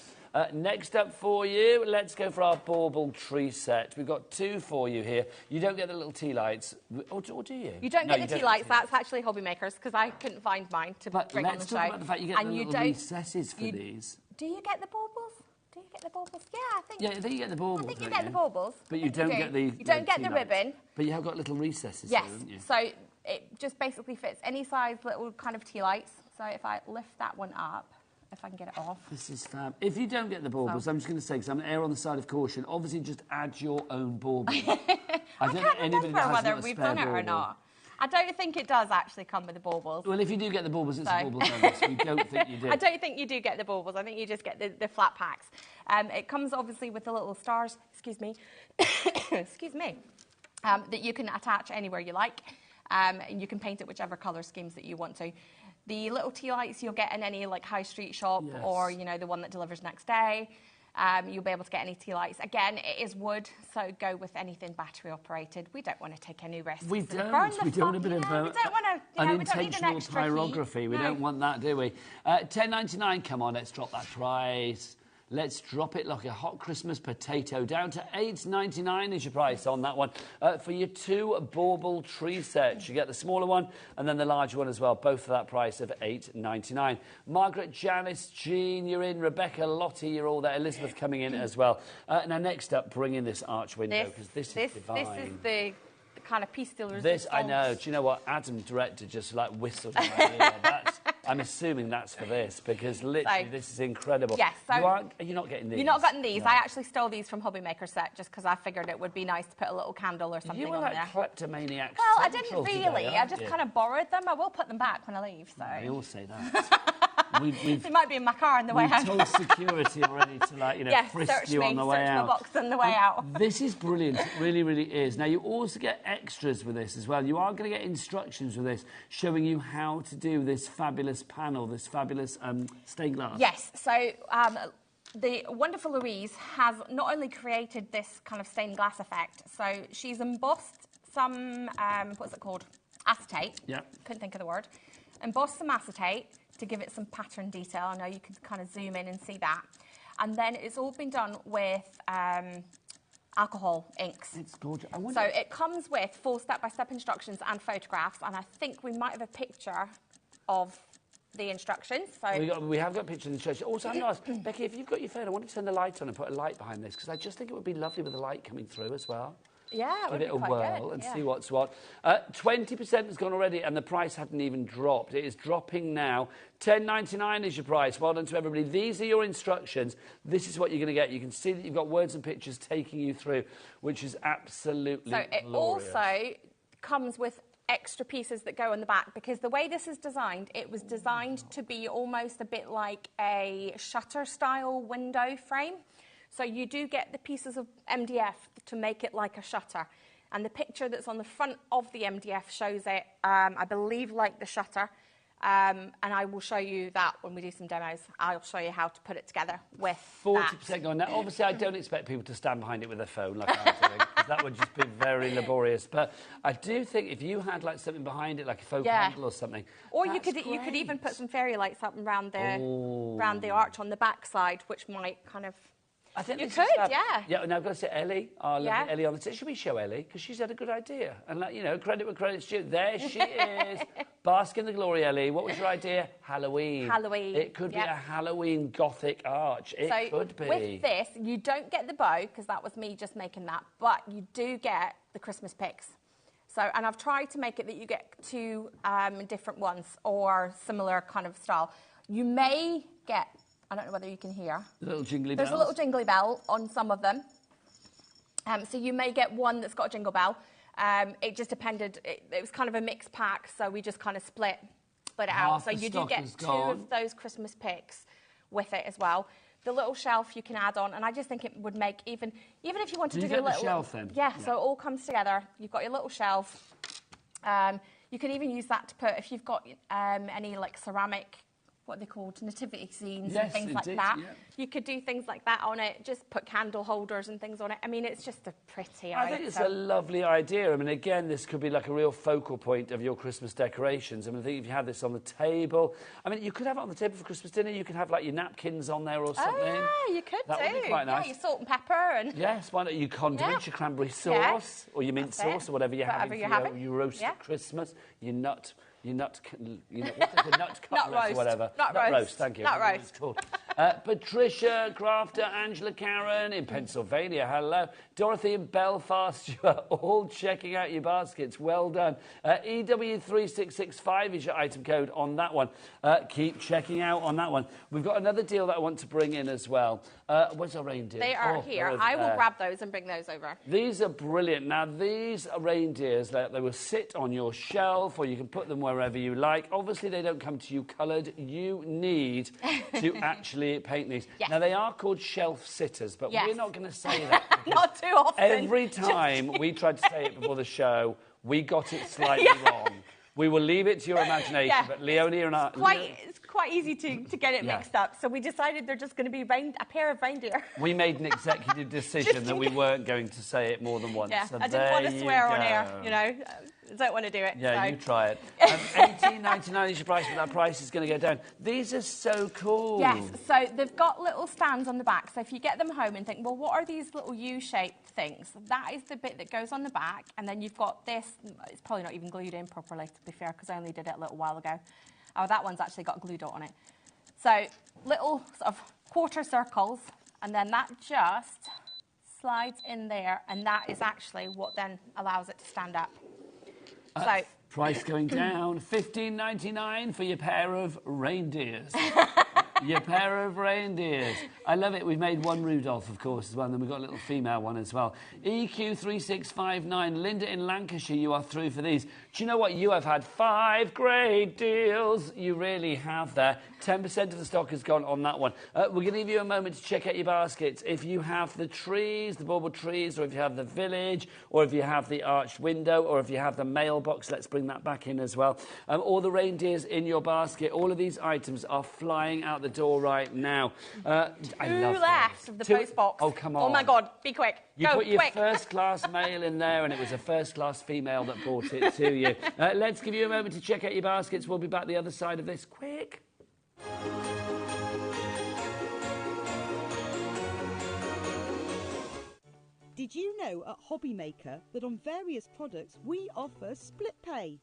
Next up for you, let's go for our bauble tree set. We've got 2 for you here. You don't get the little tea lights. Or do you? You don't get the tea lights. That's actually HobbyMaker's, because I couldn't find mine to bring on the show. Let's talk about the fact you get the little recesses for these. Do you get the baubles? Do you get the baubles? Yeah, I think. Yeah, I think you get the baubles. I think you get the baubles. But you don't get the. You don't get the ribbon. But you have got little recesses. Yes. Here, haven't you? So it just basically fits any size little kind of tea lights. So if I lift that one up, if I can get it off. This is fab. If you don't get the baubles, I'm just going to say, because I'm err on the side of caution, obviously just add your own bauble. I don't know anybody that has whether we've done it or not. I don't think it does actually come with the baubles. Well, if you do get the baubles, it's a bauble bonus. We don't think you do. I don't think you do get the baubles. I think you just get the flat packs. It comes obviously with the little stars, excuse me, that you can attach anywhere you like. And you can paint it whichever colour schemes that you want to. The little tea lights you'll get in any like high street shop, or, you know, the one that delivers next day. You'll be able to get any tea lights. Again, it is wood, so go with anything battery operated. We don't want to take any risks. We don't. We don't want a bit of unintentional pyrography. Heat. We don't want that, do we? $10.99. Come on, let's drop that price. Let's drop it like a hot Christmas potato. Down to $8.99 is your price on that one. For your 2 bauble tree sets, you get the smaller one and then the larger one as well. Both for that price of $8.99. Margaret, Janice, Jean, you're in. Rebecca, Lottie, you're all there. Elizabeth coming in as well. Now, next up, bring in this arch window, because this is divine. This is the kind of piece de resistance. This, I know. Do you know what? Adam, director, just like whistled in my ear. I'm assuming that's for this, because literally this is incredible. Yes. So you're not getting these. You're not getting these. No. I actually stole these from HobbyMaker set just because I figured it would be nice to put a little candle or something on there. You were like kleptomaniac. Well, I didn't really. I just kind of borrowed them. I will put them back when I leave. So. We all say that. It might be in my car on the way out. We've told security already to, like, you know, frisk you on the way out. Search my box on the way out. This is brilliant. It really, really is. Now, you also get extras with this as well. You are going to get instructions with this showing you how to do this fabulous panel, this fabulous stained glass. Yes. So the wonderful Louise has not only created this kind of stained glass effect, so she's embossed some, what's it called? Acetate. Yeah. Couldn't think of the word. embossed some acetate to give it some pattern detail. I know you can kind of zoom in and see that. And then it's all been done with alcohol inks. It's gorgeous. So it comes with full step-by-step instructions and photographs, and I think we might have a picture of the instructions. So we have got pictures of the instructions. Also, I'm going to ask, Becky, if you've got your phone, I want to turn the light on and put a light behind this, because I just think it would be lovely with the light coming through as well. Yeah, it would Give it be a quite whirl good. and Yeah. see what's what. 20% has gone already, and the price hadn't even dropped. It is dropping now. $10.99 is your price. Well done to everybody. These are your instructions. This is what you're going to get. You can see that you've got words and pictures taking you through, which is absolutely So it glorious. also comes with extra pieces that go in the back, because the way this is designed, it was designed to be almost a bit like a shutter style window frame. So you do get the pieces of MDF to make it like a shutter. And the picture that's on the front of the MDF shows it, I believe, like the shutter. And I will show you that when we do some demos. I'll show you how to put it together with 40% gone. Now, obviously, I don't expect people to stand behind it with their phone like I'm doing, because that would just be very laborious. But I do think if you had like something behind it, like a faux candle or something, or you could even put some fairy lights up around the arch on the back side, which might kind of. I think you this could, is yeah. Yeah, and I've got to say, Ellie, our lovely Ellie on the set. Should we show Ellie? Because she's had a good idea. And, like, you know, credit where credit's due. There she is. Bask in the glory, Ellie. What was your idea? Halloween. Halloween. It could be a Halloween Gothic arch. It could be. With this, you don't get the bow, because that was me just making that, but you do get the Christmas picks. So, and I've tried to make it that you get two different ones or similar kind of style. You may get... I don't know whether you can hear. Little jingly bells. There's a little jingly bell on some of them. So you may get one that's got a jingle bell. It just depended. It was kind of a mixed pack, so we just kind of split it out. So you do get two of those Christmas picks with it as well. The little shelf you can add on, and I just think it would make even if you wanted to do a little shelf then. Yeah, so it all comes together. You've got your little shelf. You could even use that to put if you've got any like ceramic, what are they called, nativity scenes and things like that. Yeah. You could do things like that on it, just put candle holders and things on it. I mean, it's just a pretty I think it's a lovely idea. I mean, again, this could be like a real focal point of your Christmas decorations. I mean, I think if you have this on the table, I mean, you could have it on the table for Christmas dinner. You could have like your napkins on there or something. Oh, yeah, you could that would be quite nice. Yeah, your salt and pepper and... Yes, why not your condiments, your cranberry sauce or your mint sauce or whatever you're having for your roast at Christmas, your nut... What is the nut cutlets or whatever? Nut roast. Thank you. Nut roast. Cool. Patricia Crafter, Angela Karen in Pennsylvania, hello. Dorothy in Belfast, you are all checking out your baskets. Well done. EW3665 is your item code on that one. Keep checking out on that one. We've got another deal that I want to bring in as well. Where's our reindeer? They are here. I will grab those and bring those over. These are brilliant. Now, these are reindeers that they will sit on your shelf, or you can put them wherever you like. Obviously, they don't come to you coloured. You need to actually paint these. Yes. Now, they are called shelf sitters, but we're not going to say that. Not too often. Every time we tried to say it before the show, we got it slightly wrong. We will leave it to your imagination, but Leonie and I... It's quite easy to get it mixed up, so we decided they're just going to be a pair of reindeer. We made an executive decision that we weren't going to say it more than once. Yeah, so I didn't want to swear on air, you know. I don't want to do it. Yeah, so. you try it. $18.99 is your price, but that price is going to go down. These are so cool. Yes, so they've got little stands on the back. So if you get them home and think, well, what are these little U-shaped things? That is the bit that goes on the back, and then you've got this. It's probably not even glued in properly, to be fair, because I only did it a little while ago. Oh, that one's actually got a glue dot on it. So little sort of quarter circles, and then that just slides in there, and that is actually what then allows it to stand up. So price going down, $15.99 for your pair of reindeers. Your pair of reindeers. I love it. We've made one Rudolph, of course, as well, and then we've got a little female one as well. EQ3659, Linda in Lancashire, you are through for these. Do you know what? You have had 5 great deals. You really have there. 10% of the stock has gone on that one. We're going to give you a moment to check out your baskets. If you have the trees, the bauble trees, or if you have the village, or if you have the arched window, or if you have the mailbox, let's bring that back in as well. All the reindeers in your basket, all of these items are flying out the the door right now. I love Two left of the post box. Oh, come on. Oh, my God. Be quick. You Go, put your quick. first-class mail in there, and it was a first-class female that brought it to you. Let's give you a moment to check out your baskets. We'll be back the other side of this. Quick. Did you know at HobbyMaker that on various products we offer split pay?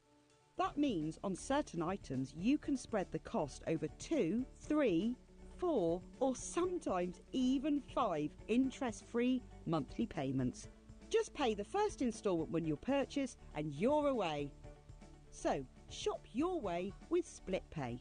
That means on certain items you can spread the cost over 2, 3, 4 or sometimes even 5 interest-free monthly payments. Just pay the first instalment when you purchase and you're away. So shop your way with split pay.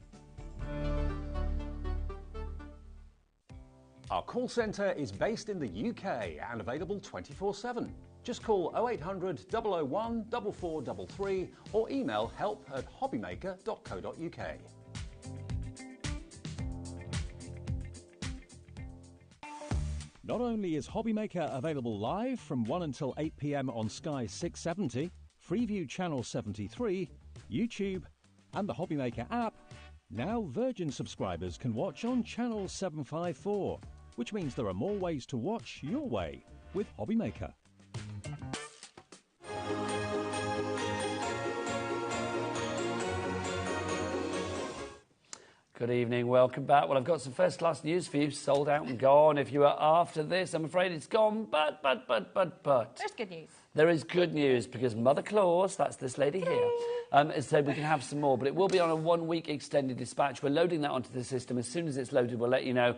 Our call centre is based in the UK and available 24/7. Just call 0800 001 4433 or email help@hobbymaker.co.uk. Not only is HobbyMaker available live from 1 until 8 p.m. on Sky 670, Freeview Channel 73, YouTube and the HobbyMaker app, now Virgin subscribers can watch on Channel 754, which means there are more ways to watch your way with HobbyMaker. Good evening, welcome back. Well, I've got some first-class news for you. Sold out and gone. If you are after this, I'm afraid it's gone, but. There's good news. There is good news because Mother Claus, that's this lady here, has said we can have some more, but it will be on a 1-week extended dispatch. We're loading that onto the system. As soon as it's loaded, we'll let you know.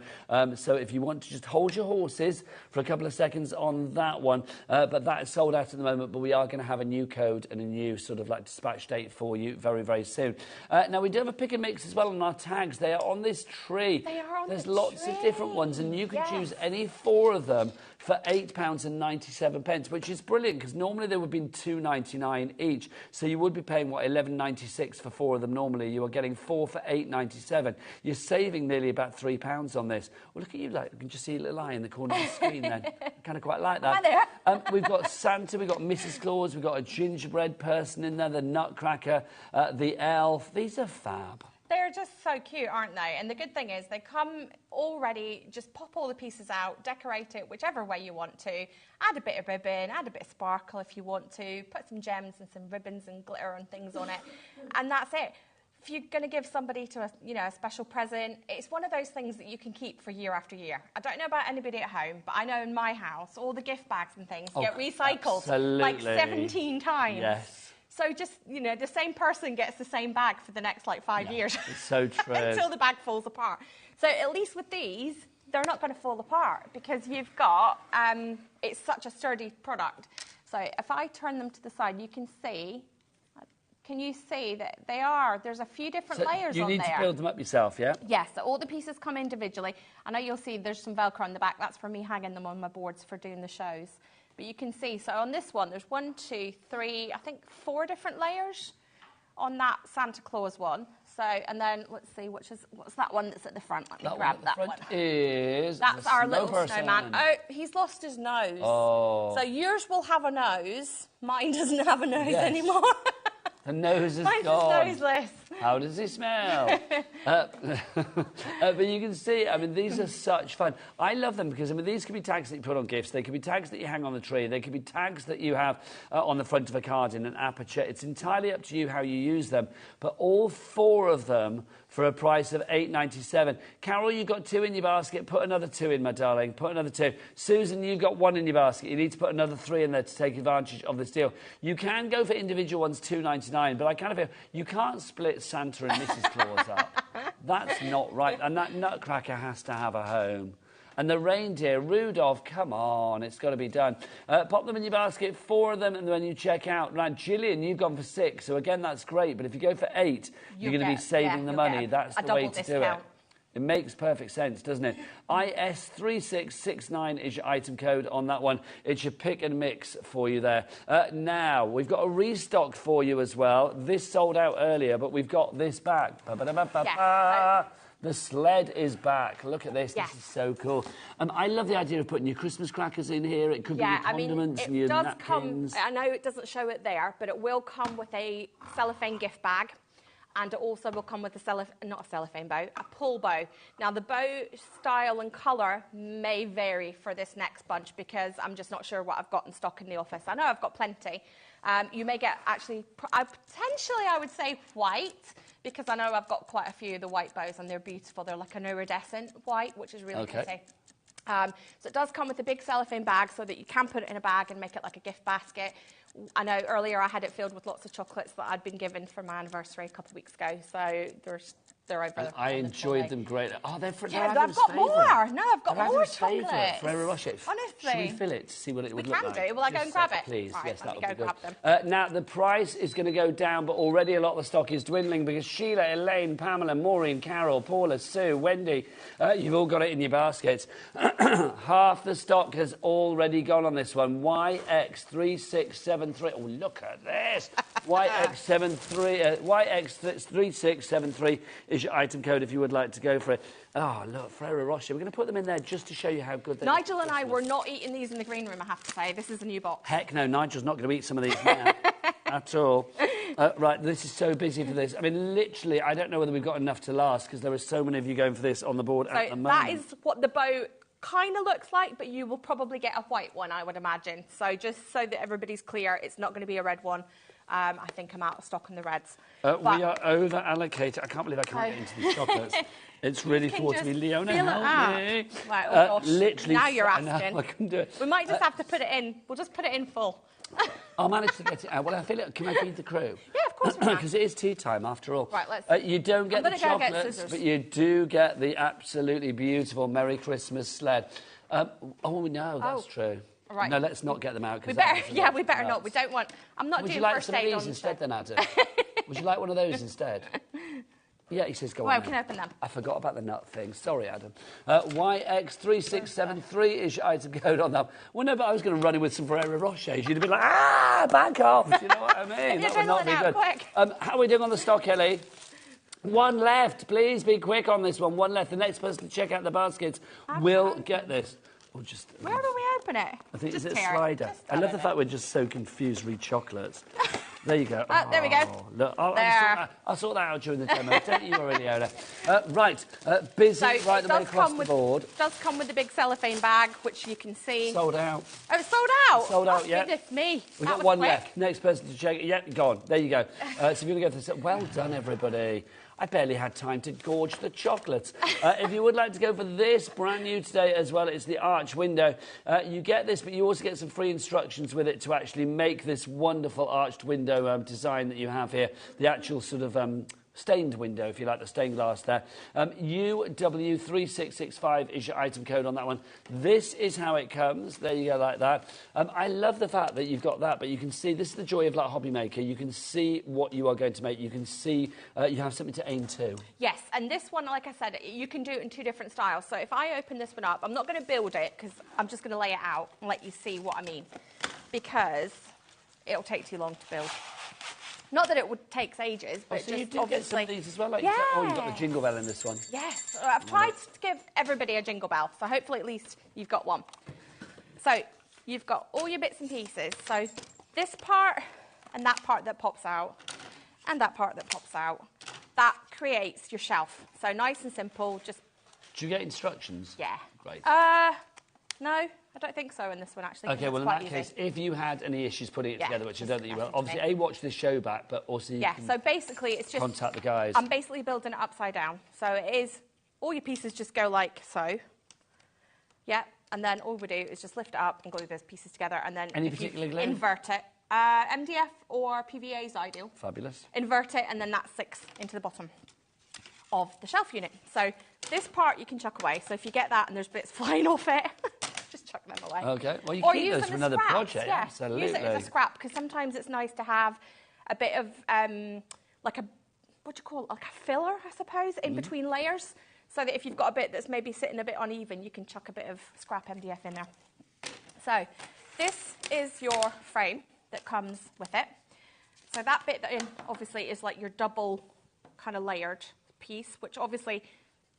So if you want to just hold your horses for a couple of seconds on that one, but that is sold out at the moment, but we are going to have a new code and a new sort of like dispatch date for you very, very soon. Now, we do have a pick and mix as well on our tags. They are on this tree. They are on There's the lots tree. of different ones, and you can choose any 4 of them for £8.97, which is brilliant because normally they would have been £2.99 each. So you would be paying, what, £11.96 for 4 of them normally. You are getting 4 for £8.97. You're saving nearly about £3 on this. Well, look at you, like, you can just see a little eye in the corner of the screen then. I kind of quite like that. Hi there. We've got Santa, we've got Mrs. Claus, we've got a gingerbread person in there, the Nutcracker, the elf. These are fab. They're just so cute, aren't they? And the good thing is they come already, just pop all the pieces out, decorate it whichever way you want to, add a bit of ribbon, add a bit of sparkle if you want to, put some gems and some ribbons and glitter and things on it, and that's it. If you're going to give somebody to a special present, it's one of those things that you can keep for year after year. I don't know about anybody at home, but I know in my house, all the gift bags and things get recycled like 17 times. Yes. So just, the same person gets the same bag for the next, 5 years. It's so true. Until the bag falls apart. So at least with these, they're not going to fall apart because you've got, it's such a sturdy product. So if I turn them to the side, you can see, that there's a few different layers on there. You need to build them up yourself, yeah? Yes, so all the pieces come individually. I know you'll see there's some Velcro on the back. That's for me hanging them on my boards for doing the shows. But you can see, so on this one, there's 1, 2, 3, I think 4 different layers on that Santa Claus one. So, and then let's see, what's that one that's at the front? Let me grab that one. That's our little snowman. Oh, he's lost his nose. Oh. So yours will have a nose. Mine doesn't have a nose anymore. The nose is Mine's gone. just noseless. How does he smell? But you can see, these are such fun. I love them because, these could be tags that you put on gifts. They could be tags that you hang on the tree. They could be tags that you have on the front of a card in an aperture. It's entirely up to you how you use them. But all 4 of them for a price of £8.97. Carol, you've got 2 in your basket. Put another 2 in, my darling. Put another 2. Susan, you've got 1 in your basket. You need to put another 3 in there to take advantage of this deal. You can go for individual ones, £2.99, but I kind of feel you can't split Santa and Mrs. Claus up. That's not right. And that Nutcracker has to have a home. And the reindeer, Rudolph, come on, it's got to be done. Pop them in your basket, 4 of them, and then you check out. Now, Gillian, you've gone for 6, so again, that's great. But if you go for 8, you're going to be saving the money. That's the way to do it. It makes perfect sense, doesn't it? IS3669 is your item code on that one. It's your pick and mix for you there. Now, we've got a restock for you as well. This sold out earlier, but we've got this back. The sled is back. Look at this. This is so cool. I love the idea of putting your Christmas crackers in here. It could be your condiments and your napkins. I know it doesn't show it there, but it will come with a cellophane gift bag. and it also will come with not a cellophane bow, a pull bow. Now the bow style and colour may vary for this next bunch because I'm just not sure what I've got in stock in the office. I know I've got plenty. You may get potentially I would say white, because I know I've got quite a few of the white bows and they're beautiful. They're like an iridescent white, which is really pretty. So it does come with a big cellophane bag so that you can put it in a bag and make it like a gift basket. I know earlier I had it filled with lots of chocolates that I'd been given for my anniversary a couple of weeks ago. So they're over there. I enjoyed them great. Oh, they're yeah, I've got more. No, I've got more chocolates. Ferrero Rocher. Honestly. Should we fill it to see what it would look like? We can do. Will I go and grab it? Please, right, yes, that would be grab good. them. Now, the price is going to go down, but already a lot of the stock is dwindling because Sheila, Elaine, Pamela, Maureen, Carol, Paula, Sue, Wendy, you've all got it in your baskets. Half the stock has already gone on this one. YX3673. Oh, look at this. YX3673 is your item code if you would like to go for it. Oh, look, Ferrero Rocher. We're going to put them in there just to show you how good they are. Nigel and I were not eating these in the green room, I have to say. This is a new box. Heck no, Nigel's not going to eat some of these now at all. Right, this is so busy for this. I mean, literally, I don't know whether we've got enough to last because there are so many of you going for this on the board at the moment. That is what the bow kind of looks like, but you will probably get a white one, I would imagine. So just so that everybody's clear, it's not going to be a red one. I think I'm out of stock on the reds. We are over-allocated. I can't believe I can't get into these chocolates. It's really thwarted me. Leona, help me. Right, oh gosh. Literally. Now you're asking. I can do it. We might just have to put it in. We'll just put it in full. I'll manage to get it out. Well, I feel it. Can I feed the crew? Yeah, of course we can. Because it is tea time, after all. Right, let's... You don't get the chocolates, but you do get the absolutely beautiful Merry Christmas sled. Oh, no, that's true. Right. No, let's not get them out. We better not. We don't want... I'm not doing first aid on... Would you like some of these instead then, Adam? Would you like one of those instead? Yeah, he says go on. Well, we can open them. I forgot about the nut thing. Sorry, Adam. YX3673 is your item code on that. Well, no, but I was going to run in with some Ferrero Rochers. You'd have been like, back off. Do you know what I mean? That would not be good. Quick. How are we doing on the stock, Ellie? One left. Please be quick on this one. One left. The next person to check out the baskets will get this. Where do we open it? I think it's a slider. I love the fact we're just so confused with chocolates. There you go. There we go. Look, I'll sort that out during the demo. Don't you worry, Leona. Right, busy right the way across the board. It does come with a big cellophane bag, which you can see. Sold out. Oh, it's sold out? Sold out, yeah. Goodness me. We've got one left. Next person to check it. Yep, gone. There you go. So if you're going to go for this, well done, everybody. I barely had time to gorge the chocolates. If you would like to go for this, brand new today as well, it's the arch window. You get this, but you also get some free instructions with it to actually make this wonderful arched window design that you have here. The actual sort of stained window, if you like, the stained glass there. UW3665 is your item code on that one. This is how it comes. There you go, like that. I love the fact that you've got that, but you can see, this is the joy of like HobbyMaker. You can see what you are going to make. You can see you have something to aim to. Yes, and this one, like I said, you can do it in two different styles. So if I open this one up, I'm not going to build it because I'm just going to lay it out and let you see what I mean, because it'll take too long to build. Not that it would take ages, but so just you do obviously... get some of these as well? Like yeah. You've got the jingle bell in this one. Yes. I've tried to give everybody a jingle bell, so hopefully at least you've got one. So you've got all your bits and pieces. So this part and that part that pops out and that part that pops out, that creates your shelf. So nice and simple, just... Do you get instructions? Yeah. Great. No, I don't think so in this one, actually. OK, well, in that case, if you had any issues putting it together, which I don't think you will, obviously, A, watch this show back, but also you can so basically, it's just... contact the guys. I'm basically building it upside down. So it is... All your pieces just go like so. Yeah, and then all we do is just lift it up and glue those pieces together, and then Any particular glue? Invert it. MDF or PVA is ideal. Fabulous. Invert it, and then that sticks into the bottom of the shelf unit. So this part you can chuck away. So if you get that and there's bits flying off it... just chuck them away. OK. Well, you or keep those for another project. Yeah. Absolutely. Use it as a scrap, because sometimes it's nice to have a bit of, like a, what do you call it, like a filler, I suppose, in between layers, so that if you've got a bit that's maybe sitting a bit uneven, you can chuck a bit of scrap MDF in there. So this is your frame that comes with it. So that bit that obviously is like your double kind of layered piece, which obviously...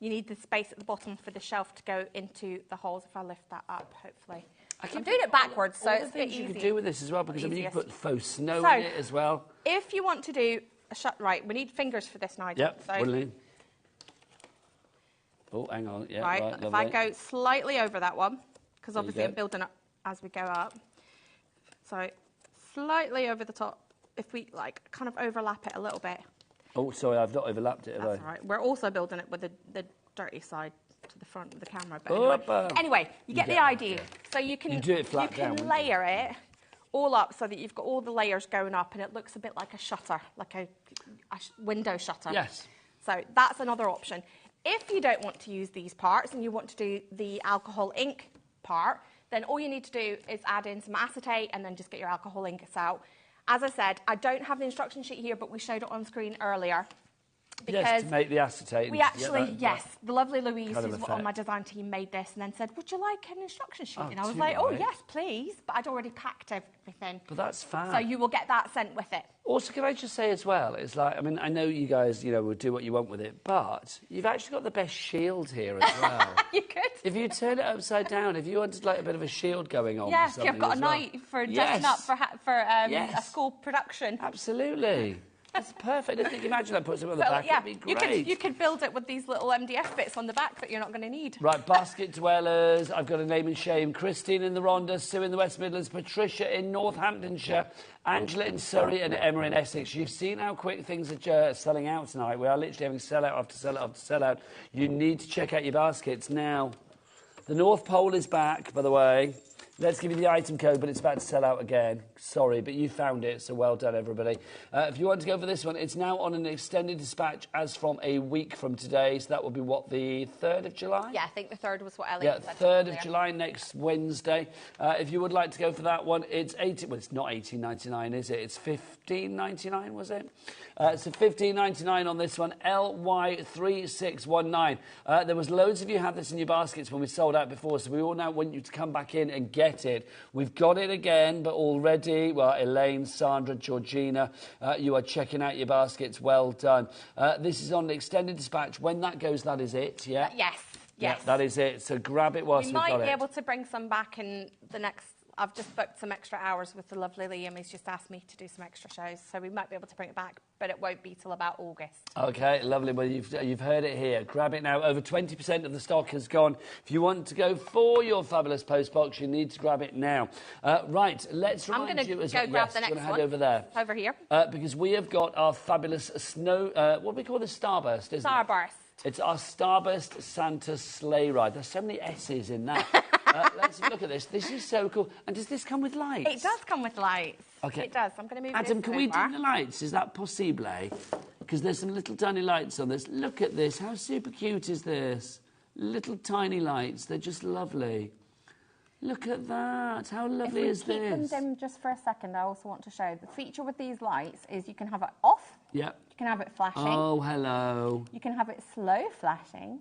You need the space at the bottom for the shelf to go into the holes. If I lift that up, hopefully. I'm doing it backwards, so it's a bit easy. You can do with this as well, because I mean, you can put faux snow in it as well. If you want to do Right, we need fingers for this, Nigel. Yep, So, brilliant. Oh, hang on. Yeah, right, right, if I go slightly over that one, because There you obviously go. I'm building up as we go up. So slightly over the top, if we like kind of overlap it a little bit. Oh, sorry, I've not overlapped it, have That's I? all right. We're also building it with the dirty side to the front of the camera. But anyway, you get the idea. So you can, You do it flat down, wouldn't you? layer it all up so that you've got all the layers going up and it looks a bit like a shutter, like a window shutter. Yes. So that's another option. If you don't want to use these parts and you want to do the alcohol ink part, then all you need to do is add in some acetate and then just get your alcohol inks out. As I said, I don't have the instruction sheet here, but we showed it on screen earlier. Because yes, to make the acetate. we actually, the lovely Louise, kind of who's on effect. my design team, made this and then said, would you like an instruction sheet? Oh, and I was too like, oh, right. yes, please. But I'd already packed everything. But that's fab. So you will get that sent with it. Also, can I just say as well, it's like, I mean, I know you guys, will do what you want with it, but you've actually got the best shield here as well. You could. If you turn it upside down, if you wanted like a bit of a shield going on. Yes, for you've got a as well. night for dressing up for a school production. Absolutely. That's perfect. I think, imagine I put something on the back, yeah, it'd be great. you could build it with these little MDF bits on the back that you're not going to need. Right, basket dwellers. I've got a name and shame. Christine in the Rhondda, Sue in the West Midlands, Patricia in Northamptonshire, Angela in Surrey and Emma in Essex. You've seen how quick things are selling out tonight. We are literally having sell-out after sell-out after sell-out. You need to check out your baskets now. The North Pole is back, by the way. Let's give you the item code, but it's about to sell out again. Sorry, but you found it, so well done, everybody. If you want to go for this one, it's now on an extended dispatch as from a week from today. So that will be, what, the 3rd of July? Yeah, I think the 3rd was what Ellie Yeah, said. 3rd of July, next Wednesday. If you would like to go for that one, it's it's not $18.99, is it? It's $15.99, was it? So $15.99 on this one, LY3619. There was loads of you had this in your baskets when we sold out before, so we all now want you to come back in and get it. We've got it again, but already, well, Elaine, Sandra, Georgina, you are checking out your baskets. Well done. This is on the extended dispatch. When that goes, that is it, yeah? Yes. Yeah, that is it. So grab it whilst We we've got it. might be able to bring some back in the next... I've just booked some extra hours with the lovely Liam. He's just asked me to do some extra shows, so we might be able to bring it back, but it won't be till about August. Okay, lovely. Well, you've heard it here. Grab it now. Over 20% of the stock has gone. If you want to go for your fabulous post box, you need to grab it now. Right, let's remind you as well. I'm going to go grab the next head one. over there. Over here. Because we have got our fabulous snow... what do we call this? Starburst, isn't it? Starburst. It's our Starburst Santa sleigh ride. There's so many S's in that. Let's look at this. This is so cool. And does this come with lights? It does come with lights. Okay. It does. I'm going to move Adam, this can we over. do the lights? Is that possible? Because there's some little tiny lights on this. Look at this. How super cute is this? Little tiny lights. They're just lovely. Look at that. How lovely is this? If we keep them dim just for a second, I also want to show the feature with these lights is you can have it off. Yep. You can have it flashing. Oh, hello. You can have it slow flashing,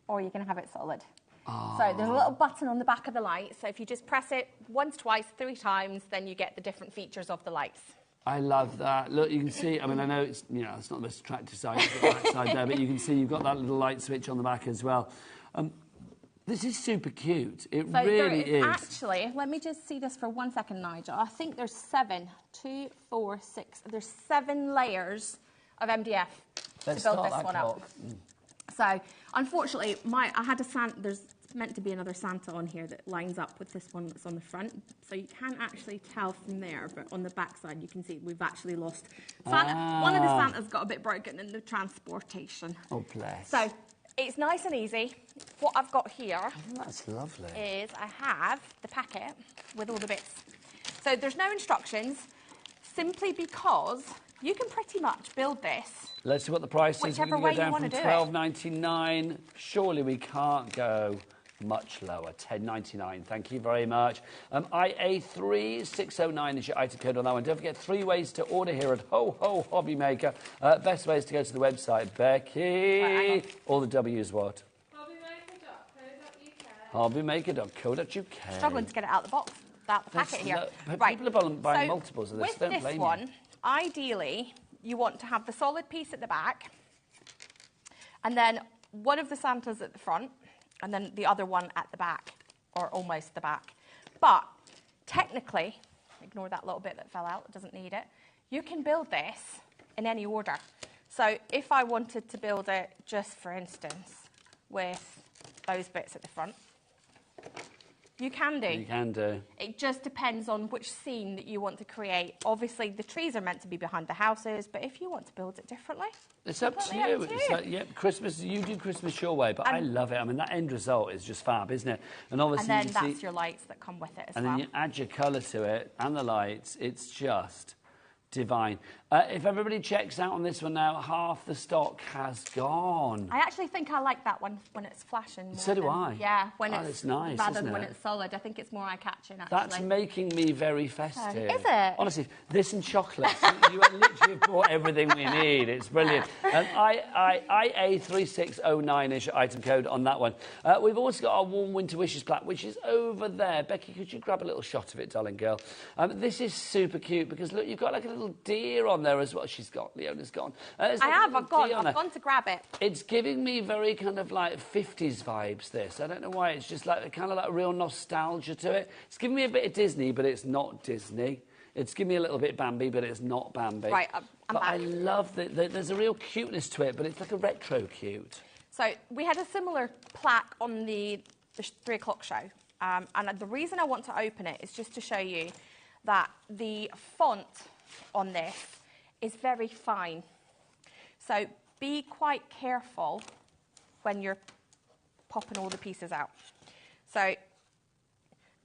or you can have it solid. Oh. So there's a little button on the back of the light. So if you just press it once, twice, 3 times, then you get the different features of the lights. I love that. Look, you can see, I mean, I know it's, it's not the most attractive side, the back side there, but you can see you've got that little light switch on the back as well. This is super cute. It So really there is. is. Actually, let me just see this for 1 second, Nigel. I think there's 7, 2, 4, 6. There's 7 layers of MDF Let's to build start this that one clock. up. So, unfortunately, I had there's meant to be another Santa on here that lines up with this one that's on the front. So you can't actually tell from there, but on the back side you can see we've actually lost Santa. One of the Santas got a bit broken in the transportation. Oh, bless. So it's nice and easy. What I've got here That's lovely. is I have the packet with all the bits. So there's no instructions, simply because you can pretty much build this. Let's see what the price is. Whichever We way can you go down wanna from do it. $12.99. Surely we can't go much lower. $10.99. Thank you very much. IA3609 is your item code on that one. Don't forget 3 ways to order here at Ho Ho HobbyMaker. Best way is to go to the website. Becky. All the W's what? HobbyMaker.co.uk. Struggling to get it out of the box, out the packet here. People are buying multiples of this. With Don't this blame one, you. ideally, you want to have the solid piece at the back, and then one of the Santas at the front, and then the other one at the back, or almost the back. But technically, ignore that little bit that fell out, it doesn't need it. You can build this in any order. So if I wanted to build it just, for instance, with those bits at the front, you can do. You can do. It just depends on which scene that you want to create. Obviously, the trees are meant to be behind the houses, but if you want to build it differently, it's up to you. It's like, yeah, Christmas, you do Christmas your way, but I love it. I mean, that end result is just fab, isn't it? And obviously, and then that's your lights that come with it as well. And then you add your colour to it and the lights. It's just divine. If everybody checks out on this one now, half the stock has gone. I actually think I like that one when it's flashing. So do I. Yeah, when it's nice, rather than when it's solid. I think it's more eye-catching, actually. That's making me very festive. Is it? Honestly, this and chocolates, you literally have bought everything we need. It's brilliant. IA3609 is your item code on that one. We've also got our Warm Winter Wishes plaque, which is over there. Becky, could you grab a little shot of it, darling girl? This is super cute because, look, you've got like a little deer on there as well. She's got, Leona's gone. I've gone to grab it. It's giving me very kind of like 50s vibes, this. I don't know why. It's just like kind of like real nostalgia to it. It's giving me a bit of Disney, but it's not Disney. It's giving me a little bit Bambi, but it's not Bambi. Right, I'm but back. I love that there's a real cuteness to it, but it's like a retro cute. So we had a similar plaque on the 3 o'clock show. And the reason I want to open it is just to show you that the font on this is very fine. So be quite careful when you're popping all the pieces out. So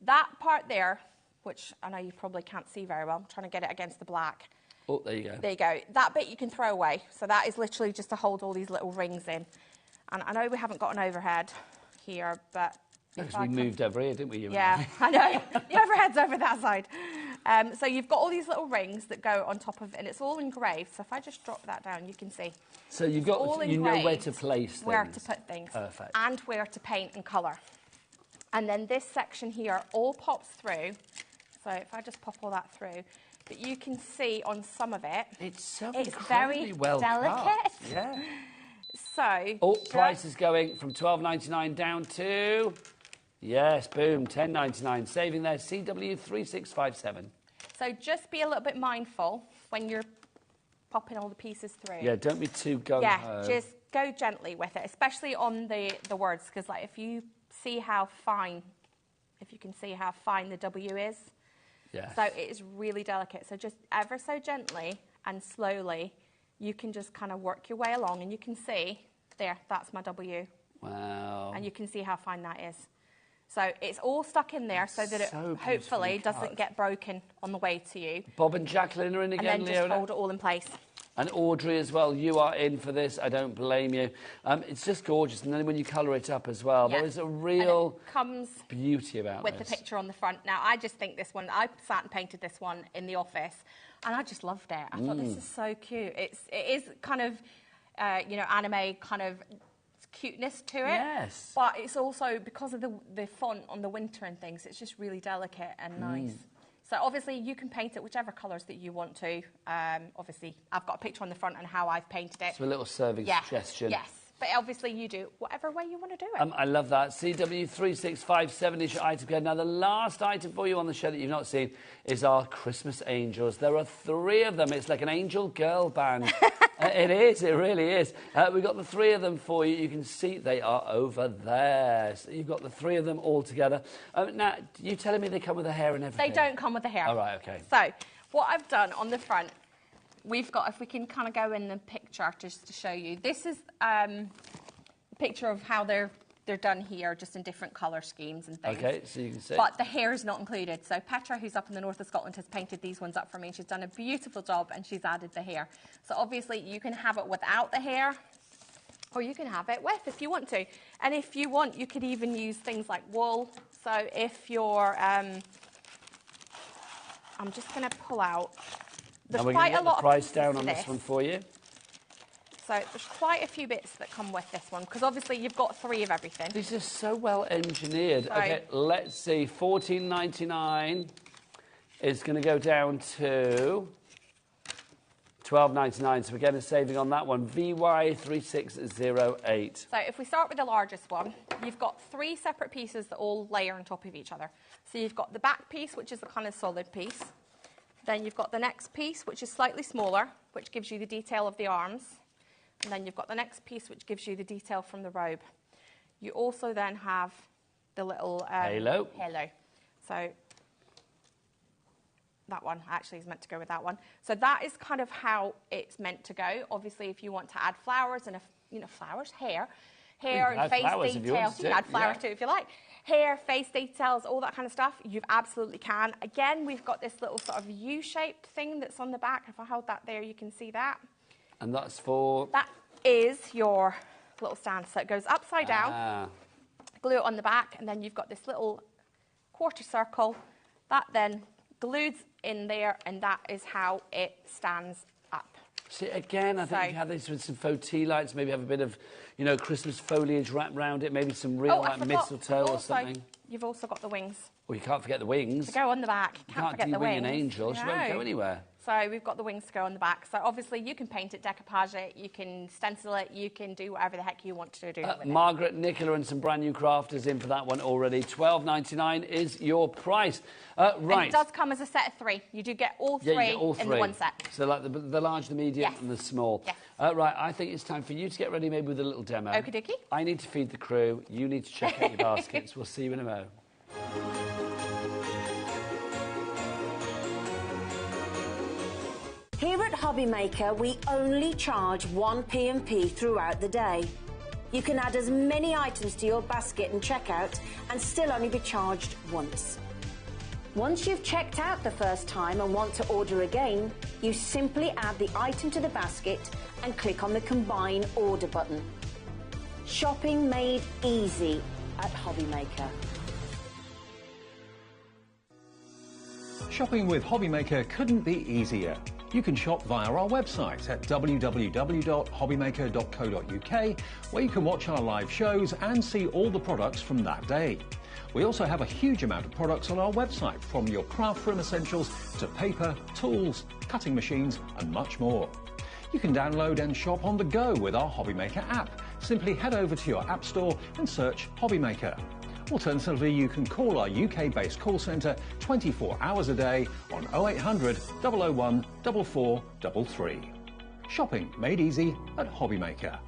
that part there, which I know you probably can't see very well, I'm trying to get it against the black. Oh, there you go. There you go. That bit you can throw away. So that is literally just to hold all these little rings in. And I know we haven't got an overhead here, but... Because we moved over here, didn't we? Yeah, I know. The overhead's over that side. So you've got all these little rings that go on top of it, and it's all engraved. So if I just drop that down, you can see. So you've got, you know where to place things. Where to put things. Perfect. And where to paint and colour. And then this section here all pops through. So if I just pop all that through, but you can see on some of it, it's very well delicate. Cut. Yeah. So price is going from $12.99 down to, yes, boom, $10.99, saving there, CW3657. So just be a little bit mindful when you're popping all the pieces through. Yeah, don't be too gung-ho. Yeah, just go gently with it, especially on the words, because like if you see how fine, if you can see how fine the W is. Yes. So it is really delicate. So just ever so gently and slowly, you can just kind of work your way along, and you can see, there, that's my W. Wow. And you can see how fine that is. So it's all stuck in there so that it hopefully doesn't get broken on the way to you. Bob and Jacqueline are in again, and then just hold it all in place. And Audrey as well, you are in for this, I don't blame you. It's just gorgeous, and then when you colour it up as well, there is a real beauty about with this. The picture on the front. Now, I just think this one, I sat and painted this one in the office, and I just loved it. I thought, this is so cute. It is kind of, you know, anime kind of cuteness to it. Yes. But it's also, because of the font on the winter and things, it's just really delicate and nice. So obviously you can paint it whichever colours that you want to. Obviously, I've got a picture on the front and how I've painted it. So a little serving suggestion. Yes. But obviously you do whatever way you want to do it. I love that. CW3657 is your item code. Now, the last item for you on the show that you've not seen is our Christmas angels. There are 3 of them. It's like an angel girl band. It is. It really is. We've got the 3 of them for you. You can see they are over there. So you've got the 3 of them all together. Now, you telling me they come with the hair and everything? They don't come with the hair. All right, okay. So what I've done on the front, we've got, if we can kind of go in the picture just to show you. This is a picture of how they're done here, just in different colour schemes and things. Okay, so you can see. But the hair is not included. So Petra, who's up in the north of Scotland, has painted these ones up for me, and she's done a beautiful job, and she's added the hair. So obviously you can have it without the hair, or you can have it with if you want to. And if you want, you could even use things like wool. So if you're, I'm just going to pull out. There's quite a lot of price down on this one for you. So there's quite a few bits that come with this one, because obviously you've got 3 of everything. These are so well engineered. So, okay, let's see. $14.99 is going to go down to $12.99. So we're getting a saving on that one. VY3608. So if we start with the largest one, you've got 3 separate pieces that all layer on top of each other. So you've got the back piece, which is the kind of solid piece. Then you've got the next piece, which is slightly smaller, which gives you the detail of the arms. And then you've got the next piece, which gives you the detail from the robe. You also then have the little halo. So that one actually is meant to go with that one. So that is kind of how it's meant to go. Obviously, if you want to add flowers and, flowers, hair and face details, you can add flowers too if you like. Hair, face details, all that kind of stuff, you absolutely can. Again, we've got this little sort of U-shaped thing that's on the back. If I hold that there, you can see that. And that's for? That is your little stand. So it goes upside down, glue it on the back, and then you've got this little quarter circle. That then glued in there, and that is how it stands up. See, again, I think you have this with some faux tea lights, maybe have a bit of, Christmas foliage wrapped around it, maybe some real mistletoe or something. You've also got the wings. Well, you can't forget the wings. To go on the back. You can't forget the wings. an angel. She won't go anywhere. So we've got the wings to go on the back. So obviously you can paint it, decoupage it, you can stencil it, you can do whatever the heck you want to do with it. Margaret, Nicola and some brand new crafters in for that one already. $12.99 is your price. Right. And it does come as a set of 3. You do get all 3 in the one set. So like the large, the medium and the small. Yes. Right, I think it's time for you to get ready maybe with a little demo. Okie dokie. I need to feed the crew. You need to check out your baskets. We'll see you in a mo. Here at HobbyMaker, we only charge 1 P&P throughout the day. You can add as many items to your basket and checkout and still only be charged once. Once you've checked out the first time and want to order again, you simply add the item to the basket and click on the Combine Order button. Shopping made easy at HobbyMaker. Shopping with HobbyMaker couldn't be easier. You can shop via our website at www.hobbymaker.co.uk, where you can watch our live shows and see all the products from that day. We also have a huge amount of products on our website, from your craft room essentials to paper, tools, cutting machines and much more. You can download and shop on the go with our HobbyMaker app. Simply head over to your app store and search HobbyMaker. Alternatively, you can call our UK-based call centre 24 hours a day on 0800 001 4433. Shopping made easy at HobbyMaker.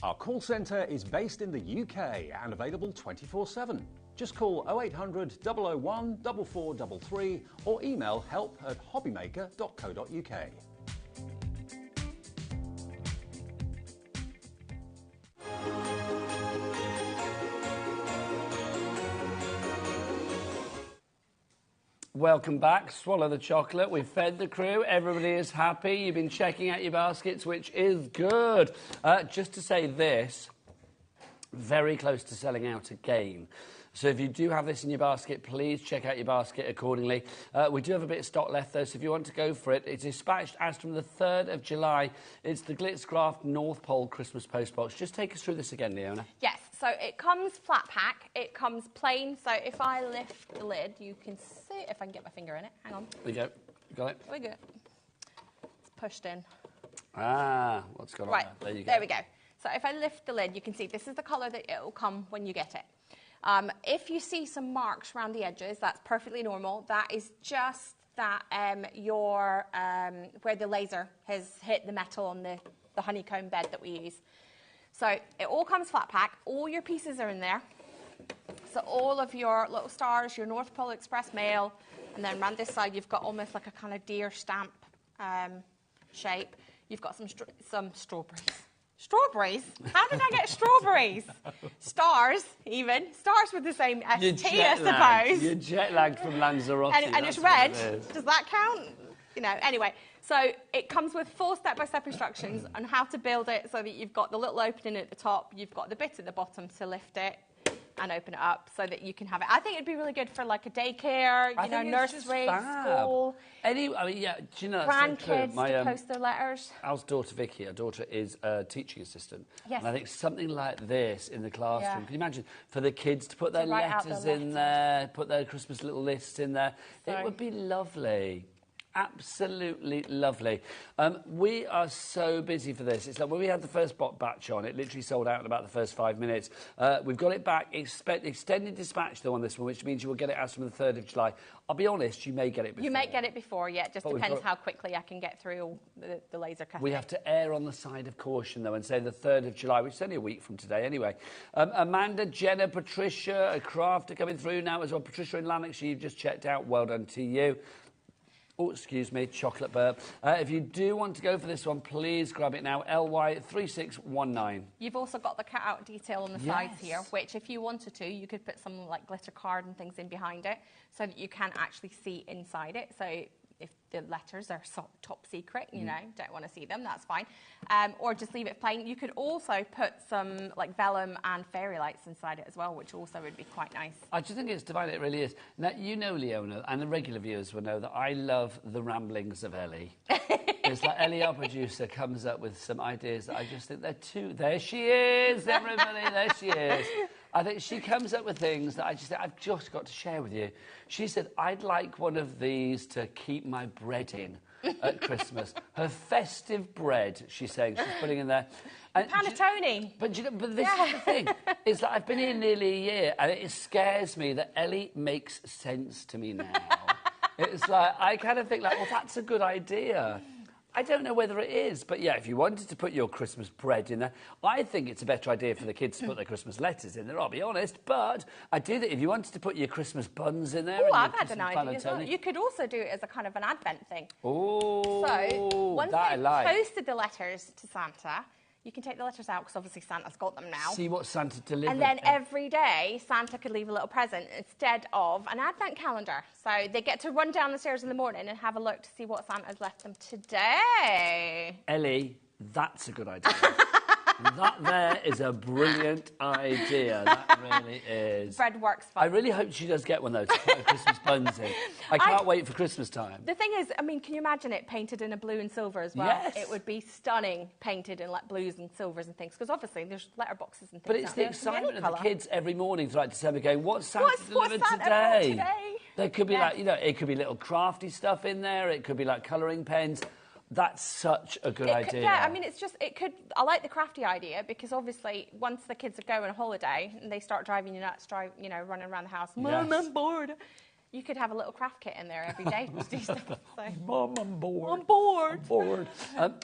Our call centre is based in the UK and available 24/7. Just call 0800 001 4433 or email help@hobbymaker.co.uk. Welcome back. Swallow the chocolate. We've fed the crew. Everybody is happy. You've been checking out your baskets, which is good. Just to say this, very close to selling out again. So if you do have this in your basket, please check out your basket accordingly. We do have a bit of stock left, though, so if you want to go for it, it's dispatched as from the 3rd of July. It's the Glitz Craft North Pole Christmas Postbox. Just take us through this again, Leona. Yes, so it comes flat pack. It comes plain. So if I lift the lid, you can see, if I can get my finger in it. Hang on. There you go. You got it? We're good. It's pushed in. What's going on right, there? There you go. There we go. So if I lift the lid, you can see this is the colour that it will come when you get it. If you see some marks around the edges, that's perfectly normal. That is just that where the laser has hit the metal on the honeycomb bed that we use. So it all comes flat pack. All your pieces are in there. So all of your little stars, your North Pole Express mail, and then around this side you've got almost like a kind of deer stamp shape. You've got some strawberries. Strawberries? How did I get strawberries? Stars, even. Stars with the same ST, I suppose. You're jet lagged from Lanzarote. And it's red. Does that count? Anyway. So it comes with 4 step-by-step instructions on how to build it so that you've got the little opening at the top, you've got the bit at the bottom to lift it and open it up so that you can have it. I think it'd be really good for like a daycare, nursery, school. Do you know that's grandkids so true? to post their letters. Al's daughter Vicky, our daughter is a teaching assistant. Yes. And I think something like this in the classroom. Can you imagine for the kids to put their write out letters the in there, put their Christmas little lists in there? So, it would be lovely. absolutely lovely. We are so busy for this. It's like when we had the first batch on, it literally sold out in about the first 5 minutes. We've got it back. Expect extended dispatch, though, on this one, which means you will get it out from the 3rd of July. I'll be honest, you may get it before. You may get it before, yeah. It just depends how quickly I can get through all the laser cutting. We have to err on the side of caution, though, and say the 3rd of July, which is only a week from today anyway. Amanda, Jenna, Patricia, a crafter coming through now as well. Patricia in Lanarkshire, you've just checked out. Well done to you. Oh, excuse me, chocolate burp. If you do want to go for this one, please grab it now, LY3619. You've also got the cut-out detail on the sides here, which if you wanted to, you could put some like glitter card and things in behind it so that you can actually see inside it. So if the letters are top secret, you know, don't want to see them, that's fine. Or just leave it plain. You could also put some like vellum and fairy lights inside it as well, which also would be quite nice. I just think it's divine, it really is. Now, you know, Leona, and the regular viewers will know that I love the ramblings of Ellie. It's like Ellie, our producer, comes up with some ideas that I just think they're too... There she is, everybody, there she is. I think she comes up with things that I just think I've just got to share with you. She said, I'd like one of these to keep my bread in at Christmas. Her festive bread, she's saying, she's putting in there. And Panettone. But this is the thing, is that I've been here nearly a year, and it scares me that Ellie makes sense to me now. It's like, I kind of think like, well, that's a good idea. I don't know whether it is, but yeah, if you wanted to put your Christmas bread in there, I think it's a better idea for the kids to put their Christmas letters in there, I'll be honest, but I do think if you wanted to put your Christmas buns in there... Oh, I've had an idea as well. You could also do it as a kind of an Advent thing. Oh, so, once that they've posted the letters to Santa, you can take the letters out because obviously Santa's got them now. See what Santa delivered. And then every day, Santa could leave a little present instead of an Advent calendar. So they get to run down the stairs in the morning and have a look to see what Santa's left them today. Ellie, that's a good idea. That there is a brilliant idea. That really is. Bread works fine. I really hope she does get one, though, to put her Christmas buns in. I can't wait for Christmas time. The thing is, I mean, can you imagine it painted in a blue and silver as well? Yes. It would be stunning, painted in like blues and silvers and things, because obviously there's letterboxes and things. But it's the excitement of the kids every morning throughout December going, what's Santa delivered today? There could be like, you know, it could be little crafty stuff in there. It could be like colouring pens. That's such a good idea. Yeah, I mean, it's just, I like the crafty idea because obviously once the kids are going on holiday and they start driving you nuts, you know, running around the house, Mum, I'm bored. You could have a little craft kit in there every day to do stuff. So. Mum, I'm bored. I'm bored. I'm bored.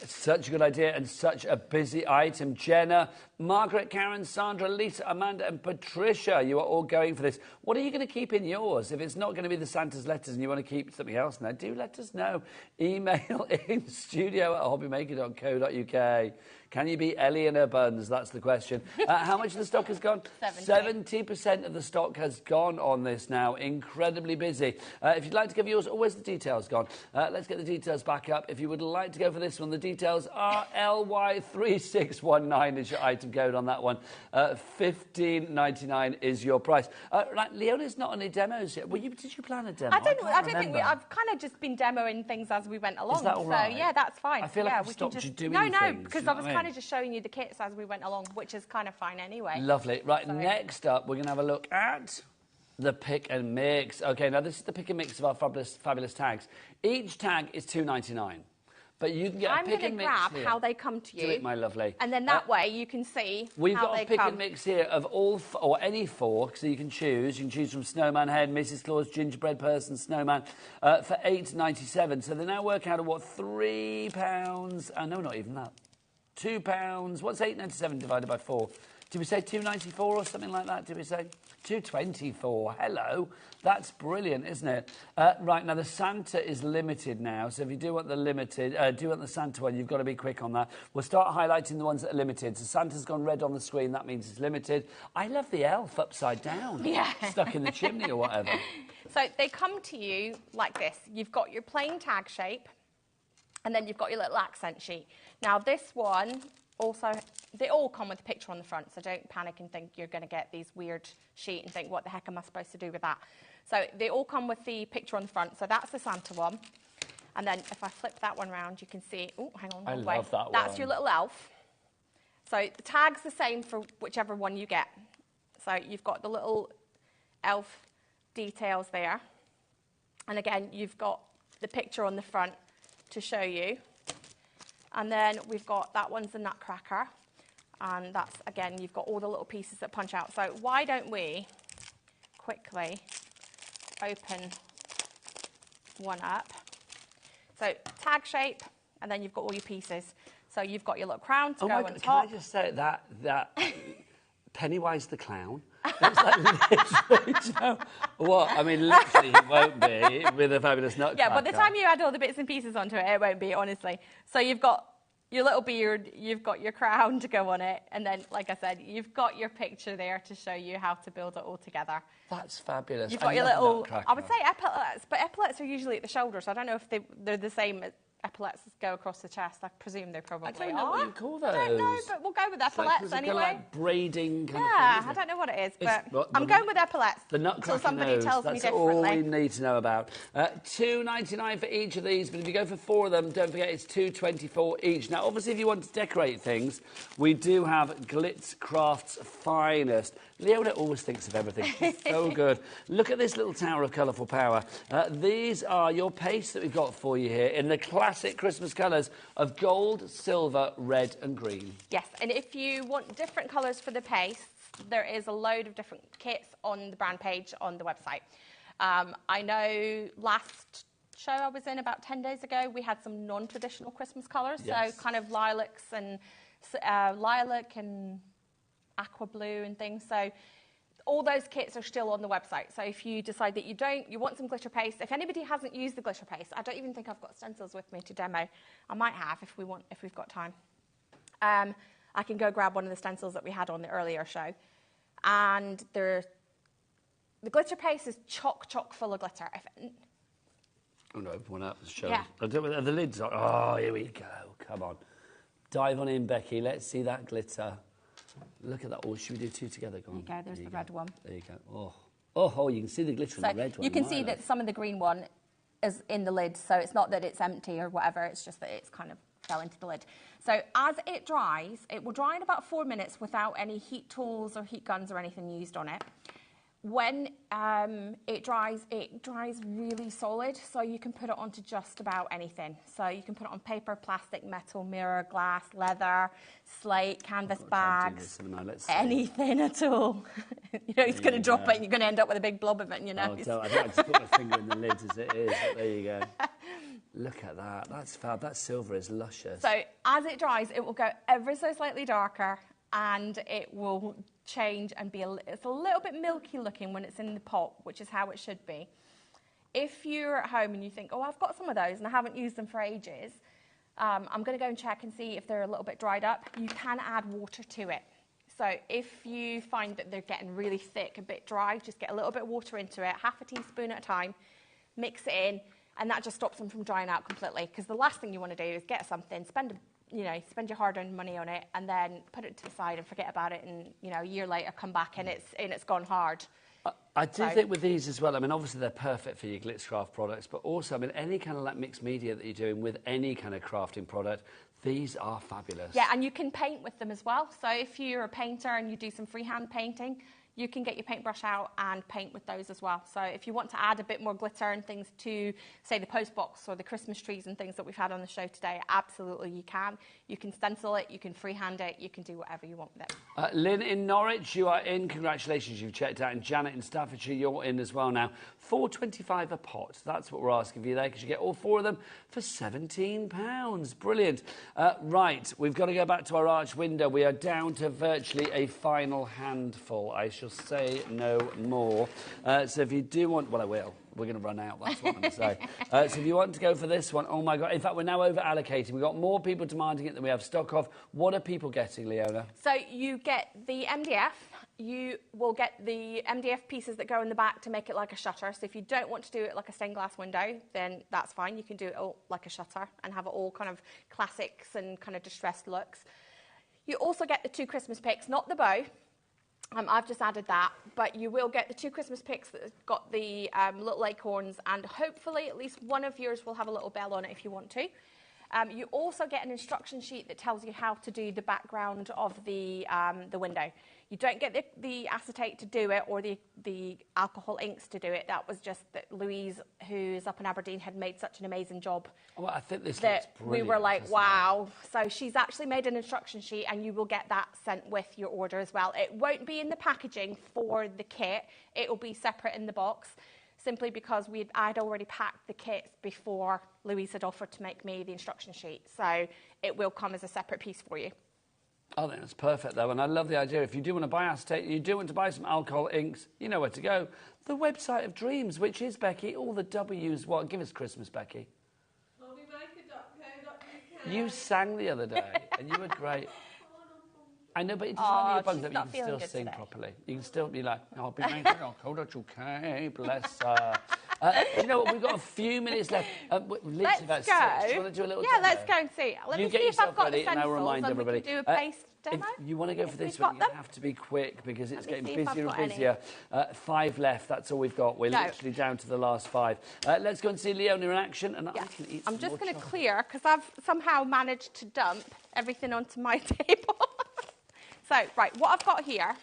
Such a good idea and such a busy item. Jenna, Margaret, Karen, Sandra, Lisa, Amanda and Patricia, you are all going for this. What are you going to keep in yours? If it's not going to be the Santa's letters and you want to keep something else in there, do let us know. Email in studio@hobbymaker.co.uk. Can you beat Ellie and her buns? That's the question. How much of the stock has gone? 70% of the stock has gone on this now. Incredibly busy. If you'd like to give yours, where's the details gone? Let's get the details back up. If you would like to go for this one, the details are LY3619 is your item code on that one. $15.99 is your price. Right, Leona's not on any demos yet. Did you plan a demo? I don't think I've kind of just been demoing things as we went along. Is that all right? So, yeah, that's fine. I feel like I've stopped you doing things. No, because I was kind of just showing you the kits as we went along, which is kind of fine anyway. Lovely. Right, so. Next up, we're going to have a look at the pick and mix. OK, now this is the pick and mix of our fabulous tags. Each tag is $2.99. But you can get a pick and mix. I'm going to grab how they come to you. Do it, my lovely. And then that way you can see we've how got they a pick come. and mix here of all, or any four, so you can choose. You can choose from Snowman Head, Mrs. Claus, Gingerbread Person, Snowman, for $8.97. So they now work out at what, £3? No, not even that. £2. What's $8.97 divided by 4? Did we say $2.94 or something like that? Did we say $2.24? Hello, that's brilliant, isn't it? Right now the Santa is limited now, so if you do want the the Santa one, you've got to be quick on that. We'll start highlighting the ones that are limited. So Santa's gone red on the screen. That means it's limited. I love the elf upside down, stuck in the chimney or whatever. So they come to you like this. You've got your plain tag shape, and then you've got your little accent sheet. Now this one. Also, they all come with a picture on the front, so don't panic and think you're going to get these weird sheet and think, what the heck am I supposed to do with that? So they all come with the picture on the front, so that's the Santa one. And then if I flip that one round, you can see, oh, hang on, I love that one. That's your little elf. So the tag's the same for whichever one you get. So you've got the little elf details there. And again, you've got the picture on the front to show you. And then we've got, that one's the Nutcracker. And that's, again, you've got all the little pieces that punch out. So why don't we quickly open one up. So tag shape, and then you've got all your pieces. So you've got your little crown to go on top. Can I just say that Pennywise the Clown? That's like literally, you know, what? I mean, literally, it won't be with a fabulous Nutcracker. Yeah, by the time you add all the bits and pieces onto it, it won't be, honestly. So you've got your little beard, you've got your crown to go on it, and then, like I said, you've got your picture there to show you how to build it all together. That's fabulous. You've got your little, I would say epaulets, but epaulets are usually at the shoulders. I don't know if they're the same as epaulets go across the chest. I presume they probably are. I don't know what you call those. I don't know, but we'll go with epaulets anyway. Like braiding kind of thing, I don't know what it is, but I'm going with epaulets until somebody tells me differently. That's all we need to know about. $2.99 for each of these, but if you go for 4 of them, don't forget it's $2.24 each. Now, obviously, if you want to decorate things, we do have Glitz Craft's finest. Leona always thinks of everything. She's so good. Look at this little tower of colourful power. These are your pastes that we've got for you here in the classic Christmas colours of gold, silver, red and green. Yes, and if you want different colours for the pastes, there is a load of different kits on the brand page on the website. I know last show I was in about 10 days ago, we had some non-traditional Christmas colours, yes. So kind of lilac and aqua blue and things. So all those kits are still on the website. So if you decide that you want some glitter paste, if anybody hasn't used the glitter paste, I don't even think I've got stencils with me to demo. I might have if we've got time. I can go grab one of the stencils that we had on the earlier show. And the glitter paste is chock full of glitter. I'm going to open one up and show Yeah. us. The lids are... Oh, here we go. Come on. Dive on in, Becky. Let's see that glitter. Look at that. Or should we do 2 together? Go on. There you go. There's the red one. There you go. Oh, you can see the glitter in the red one. You can see that some of the green one is in the lid. So it's not that it's empty or whatever. It's just that it's kind of fell into the lid. So as it dries, it will dry in about 4 minutes without any heat tools or heat guns or anything used on it. When it dries really solid, so you can put it onto just about anything. So you can put it on paper, plastic, metal, mirror, glass, leather, slate, canvas bags, anything at all. You know, it's going to drop it and you're going to end up with a big blob of it in your nose. I think I just put my finger in the lid as it is. There you go. Look at that. That's fab. That silver is luscious. So as it dries, it will go ever so slightly darker and it will change and it's a little bit milky looking when it's in the pot, which is how it should be. If you're at home and you think, oh, I've got some of those and I haven't used them for ages, I'm going to go and check and see if they're a little bit dried up. You can add water to it. So if you find that they're getting really thick, a bit dry, just get a little bit of water into it, half a teaspoon at a time, mix it in, and that just stops them from drying out completely. Because the last thing you want to do is get something, spend your hard-earned money on it, and then put it to the side and forget about it, and a year later come back and it's gone hard. I do think with these as well, I mean, obviously they're perfect for your Glitz Craft products, but also, I mean, any kind of like mixed media that you're doing with any kind of crafting product, these are fabulous. Yeah, and you can paint with them as well. So if you're a painter and you do some freehand painting, you can get your paintbrush out and paint with those as well. So if you want to add a bit more glitter and things to, say, the post box or the Christmas trees and things that we've had on the show today, absolutely you can. You can stencil it, you can freehand it, you can do whatever you want with it. Lynn in Norwich, you are in. Congratulations, you've checked out. And Janet in Staffordshire, you're in as well now. $4.25 a pot. That's what we're asking for you there, because you get all 4 of them for £17. Brilliant. Right, we've got to go back to our arch window. We are down to virtually a final handful. I shall say no more. So if you do want... Well, I will. We're going to run out, that's what I'm going to say. So if you want to go for this one, oh my God. In fact, we're now over-allocating. We've got more people demanding it than we have stock of. What are people getting, Leona? So you get the MDF. You will get the MDF pieces that go in the back to make it like a shutter. So if you don't want to do it like a stained glass window, then that's fine. You can do it all like a shutter and have it all kind of classics and kind of distressed looks. You also get the 2 Christmas picks, not the bow. I've just added that, but you will get the 2 Christmas picks that have got the little acorns, and hopefully at least one of yours will have a little bell on it if you want to. You also get an instruction sheet that tells you how to do the background of the window. You don't get the acetate to do it or the alcohol inks to do it. That was just that Louise, who's up in Aberdeen, had made such an amazing job. Well, I think this that looks brilliant. We were like, wow. So she's actually made an instruction sheet, and you will get that sent with your order as well. It won't be in the packaging for the kit. It will be separate in the box, simply because I'd already packed the kits before Louise had offered to make me the instruction sheet. So it will come as a separate piece for you. I think that's perfect, though, and I love the idea. If you do want to buy acetate, you do want to buy some alcohol inks, you know where to go. The website of dreams, which is, Becky, all the W's. What? Give us Christmas, Becky. HobbyMaker.co.uk. You sang the other day, and you were great. I know, but it doesn't have your bugs up. You can still sing properly. You can still be like, HobbyMaker.co.uk, bless her. You know what? We've got a few minutes left. Let's go. Do you want to do a little demo? Let's go and see. Let me see if I've got the stencils, and we can do a paste demo. If you want to go for this one, you have to be quick because it's getting busier and busier. 5 left. That's all we've got. We're literally down to the last 5. Let's go and see Leona in action, and I can eat some I'm just going to clear because I've somehow managed to dump everything onto my table. So, right, what I've got here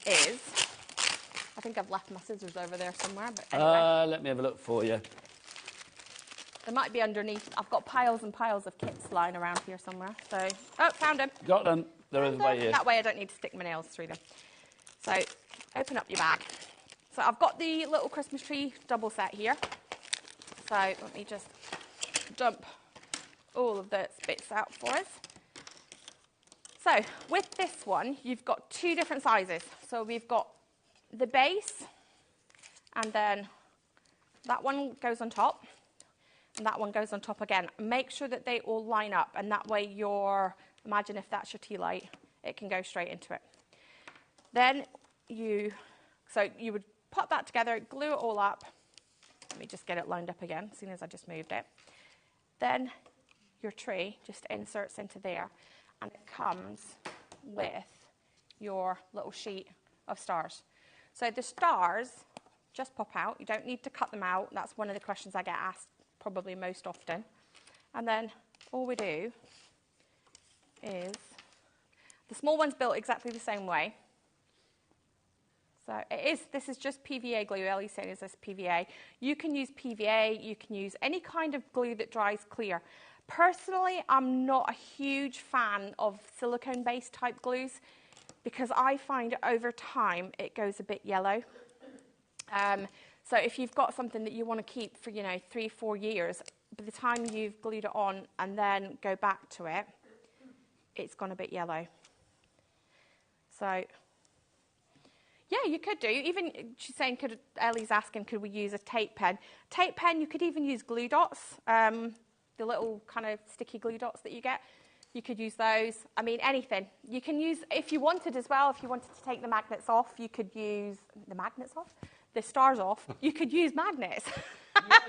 is, I think I've left my scissors over there somewhere, but anyway. Let me have a look for you. They might be underneath. I've got piles and piles of kits lying around here somewhere. So, oh, found them. Got them. They're over by you. That way I don't need to stick my nails through them. So, open up your bag. So, I've got the little Christmas tree double set here. So, let me just dump all of the bits out for us. So, with this one, you've got 2 different sizes. So, we've got the base, and then that one goes on top, and that one goes on top again. Make sure that they all line up, and that way imagine if that's your tea light, it can go straight into it. Then you would pop that together, glue it all up. Let me just get it lined up again, seeing as I just moved it. Then your tree just inserts into there, and it comes with your little sheet of stars. So the stars just pop out. You don't need to cut them out. That's one of the questions I get asked probably most often. And then all we do is, the small one's built exactly the same way. So this is just PVA glue. Ellie's saying is this PVA. You can use PVA, you can use any kind of glue that dries clear. Personally, I'm not a huge fan of silicone-based type glues because I find over time it goes a bit yellow. So if you've got something that you want to keep for 3-4 years, by the time you've glued it on and then go back to it, it's gone a bit yellow. So yeah, you could do. Even she's saying, Ellie's asking, could we use a tape pen? Tape pen, you could even use glue dots. The little kind of sticky glue dots that you get. You could use those. I mean, anything. You can use, if you wanted as well, if you wanted to take the magnets off, you could use the magnets off? The stars off. You could use magnets. Got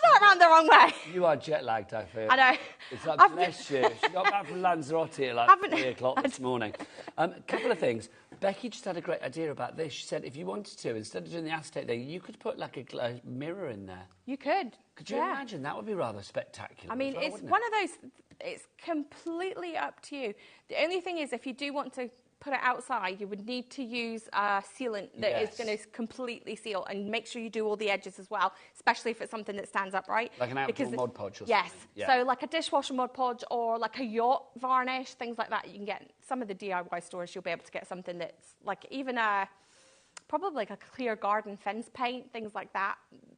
that around the wrong way. You are jet lagged, I feel. I know. It's like, bless you. She got back from Lanzarote at like 3 o'clock this morning. A couple of things. Becky just had a great idea about this. She said if you wanted to, instead of doing the acetate thing, you could put like a mirror in there. You could. Could you imagine? That would be rather spectacular. I mean, it's one of those, it's completely up to you. The only thing is, if you do want to put it outside, you would need to use a sealant that is going to completely seal, and make sure you do all the edges as well, especially if it's something that stands upright. Like an outdoor Mod Podge or something. Yes. Yeah. So like a dishwasher Mod Podge or like a yacht varnish, things like that. You can get some of the DIY stores. You'll be able to get something that's like even probably like a clear garden fence paint, things like that.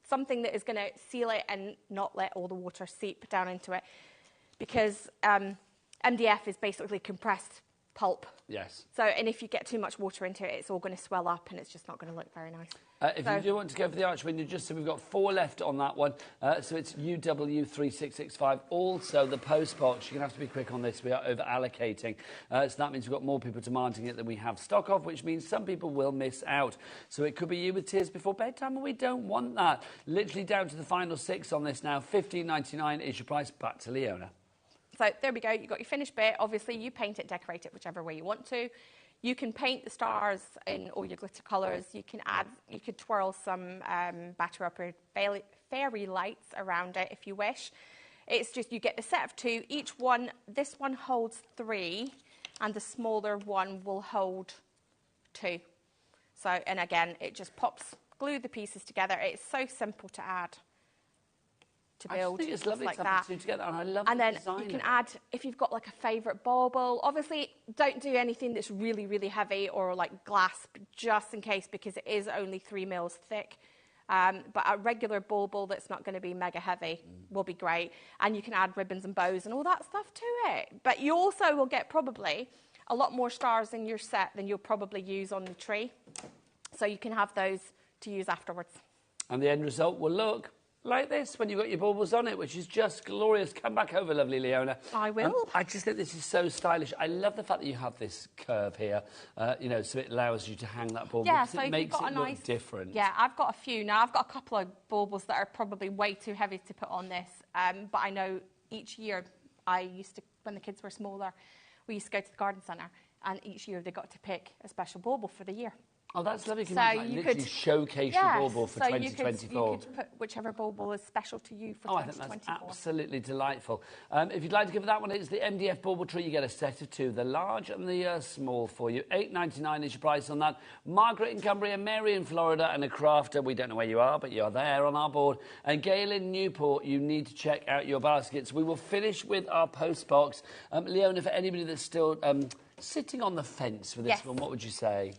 Something that is going to seal it and not let all the water seep down into it, because MDF is basically compressed pulp. Yes. So, and if you get too much water into it, it's all going to swell up and it's just not going to look very nice. If you do want to go for the arch window, just so we've got 4 left on that one. So it's UW3665. Also, the post box, you're going to have to be quick on this. We are over allocating. So that means we've got more people demanding it than we have stock of, which means some people will miss out. So it could be you with tears before bedtime, and we don't want that. Literally down to the final 6 on this now. $15.99 is your price. Back to Leona. So there we go. You've got your finished bit. Obviously, you paint it, decorate it whichever way you want to. You can paint the stars in all your glitter colours. You could twirl some battery-operated fairy lights around it if you wish. It's just you get the set of 2. Each one, this one holds 3. and the smaller one will hold 2. So, and again, it just pops, glue the pieces together. It's so simple to add, to build. I think it's lovely like to that. have the two together, and I love and the then design you can of it. add, if you've got like a favourite bauble, obviously don't do anything that's really, really heavy or like glass, just in case, because it is only 3 mils thick. But a regular bauble that's not going to be mega heavy will be great. And you can add ribbons and bows and all that stuff to it. But you also will get probably a lot more stars in your set than you'll probably use on the tree. So you can have those to use afterwards. And the end result will look like this when you've got your baubles on it, which is just glorious. Come back over, lovely Leona. I will. I just think this is so stylish. I love the fact that you have this curve here, you know, so it allows you to hang that bauble. Yeah, because so it you've makes got it a look nice, different. Yeah, I've got a few now. I've got a couple of baubles that are probably way too heavy to put on this. But I know each year, I used to, when the kids were smaller, we used to go to the garden centre, and each year they got to pick a special bauble for the year. Oh, that's lovely. So Like, you literally could showcase your bauble for so 2024. you could put whichever bauble is special to you for 2024. I think that's absolutely delightful. If you'd like to give that one, it's the MDF bauble tree. You get a set of 2, the large and the small for you. $8.99 is your price on that. Margaret in Cumbria, Mary in Florida, and a crafter. We don't know where you are, but you're there on our board. And Gail in Newport, you need to check out your baskets. We will finish with our post box. Leona, for anybody that's still sitting on the fence with this one, what would you say?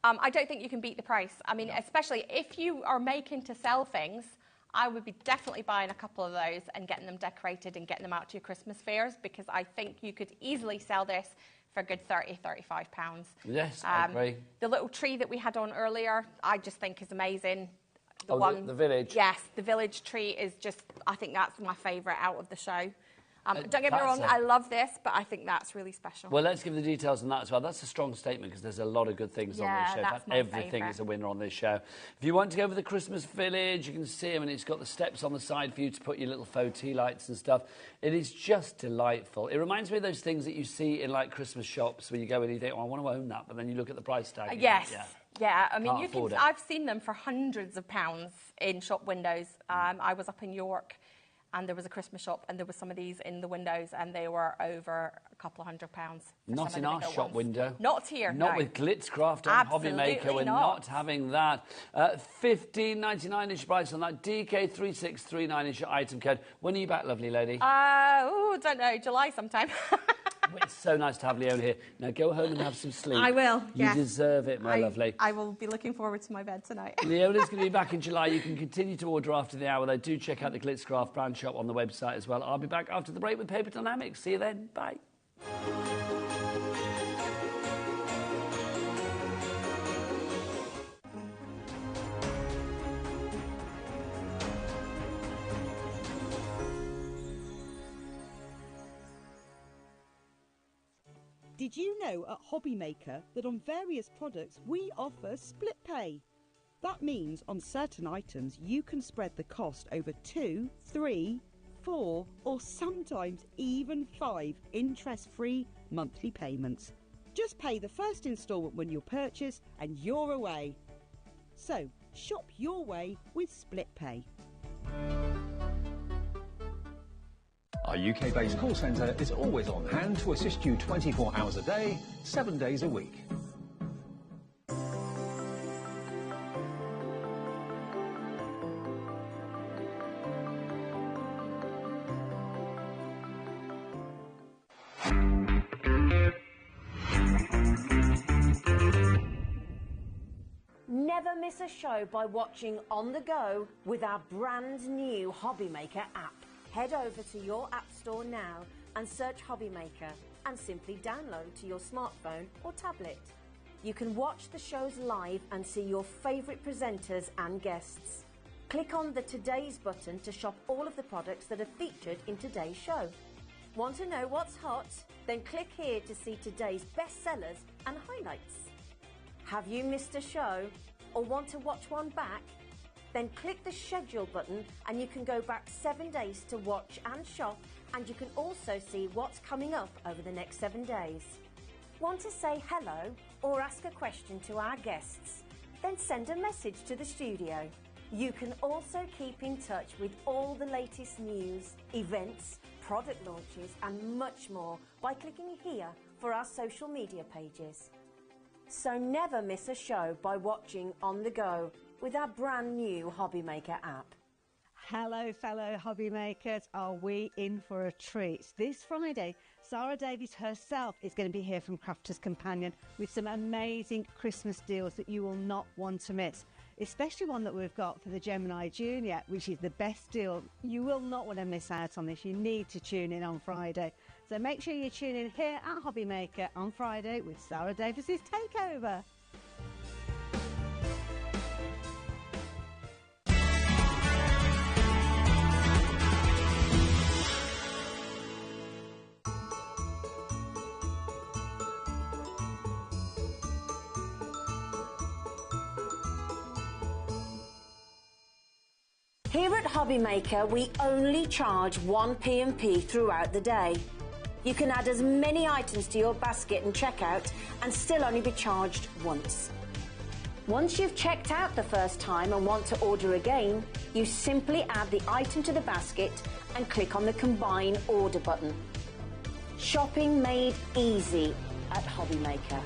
I don't think you can beat the price. I mean, especially if you are making to sell things, I would be definitely buying a couple of those and getting them decorated and getting them out to your Christmas fairs, because I think you could easily sell this for a good £30, £35. Yes, I agree. The little tree that we had on earlier, I just think is amazing. The village? Yes, the village tree is just, I think that's my favourite out of the show. Don't get me wrong, I love this, but I think that's really special. Well, let's give the details on that as well. That's a strong statement, because there's a lot of good things on this show. That's my everything favourite. is a winner on this show. If you want to go for the Christmas village, you can see them, and it's got the steps on the side for you to put your little faux tea lights and stuff. It is just delightful. It reminds me of those things that you see in like Christmas shops where you go and you think, oh, I want to own that, but then you look at the price tag. And Yes. Yeah, I mean, I've seen them for hundreds of pounds in shop windows. I was up in York, and there was a Christmas shop, and there were some of these in the windows, and they were over a couple of £100s. Not in our shop window. Not here, Not no. with Glitz Craft and Absolutely HobbyMaker. We're not having that. $15.99 is your price on that. DK3639 is your item code. When are you back, lovely lady? Don't know, July sometime. It's so nice to have Leona here. Now go home and have some sleep. I will, You deserve it, my lovely. I will be looking forward to my bed tonight. Leona's going to be back in July. You can continue to order after the hour, though. Do check out the Glitz Craft brand shop on the website as well. I'll be back after the break with Paper Dynamics. See you then. Bye. Did you know at HobbyMaker that on various products we offer split pay? That means on certain items you can spread the cost over 2, 3, 4 or sometimes even 5 interest-free monthly payments. Just pay the first instalment when you purchase and you're away. So shop your way with split pay. Our UK-based call centre is always on hand to assist you 24 hours a day, 7 days a week. Never miss a show by watching on the go with our brand new HobbyMaker app. Head over to your app store now and search HobbyMaker and simply download to your smartphone or tablet. You can watch the shows live and see your favourite presenters and guests. Click on the Today's button to shop all of the products that are featured in today's show. Want to know what's hot? Then click here to see today's bestsellers and highlights. Have you missed a show or want to watch one back? Then click the schedule button and you can go back 7 days to watch and shop, and you can also see what's coming up over the next 7 days. Want to say hello or ask a question to our guests? Then send a message to the studio. You can also keep in touch with all the latest news, events, product launches and much more by clicking here for our social media pages. So never miss a show by watching on the go with our brand new HobbyMaker app. Hello, fellow hobby makers. Are we in for a treat? This Friday, Sarah Davies herself is going to be here from Crafter's Companion with some amazing Christmas deals that you will not want to miss. Especially one that we've got for the Gemini Junior, which is the best deal. You will not want to miss out on this. You need to tune in on Friday. So make sure you tune in here at HobbyMaker on Friday with Sarah Davies' Takeover. Here at HobbyMaker, we only charge 1 P&P throughout the day. You can add as many items to your basket and checkout and still only be charged once. Once you've checked out the first time and want to order again, you simply add the item to the basket and click on the Combine Order button. Shopping made easy at HobbyMaker.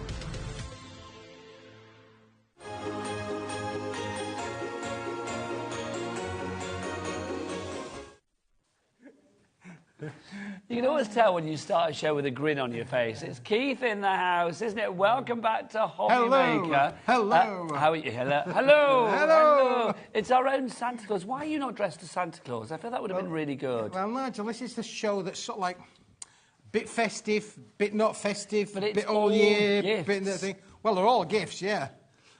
You can always tell when you start a show with a grin on your face. It's Keith in the house, isn't it? Welcome back to HobbyMaker. Hello. How are you? Hello. Hello. Hello. It's our own Santa Claus. Why are you not dressed as Santa Claus? I feel that would have been really good. Well, Nigel, this is the show that's sort of like bit festive, bit not festive, But it's bit all all year, gifts. bit that thing. Well, they're all gifts, yeah.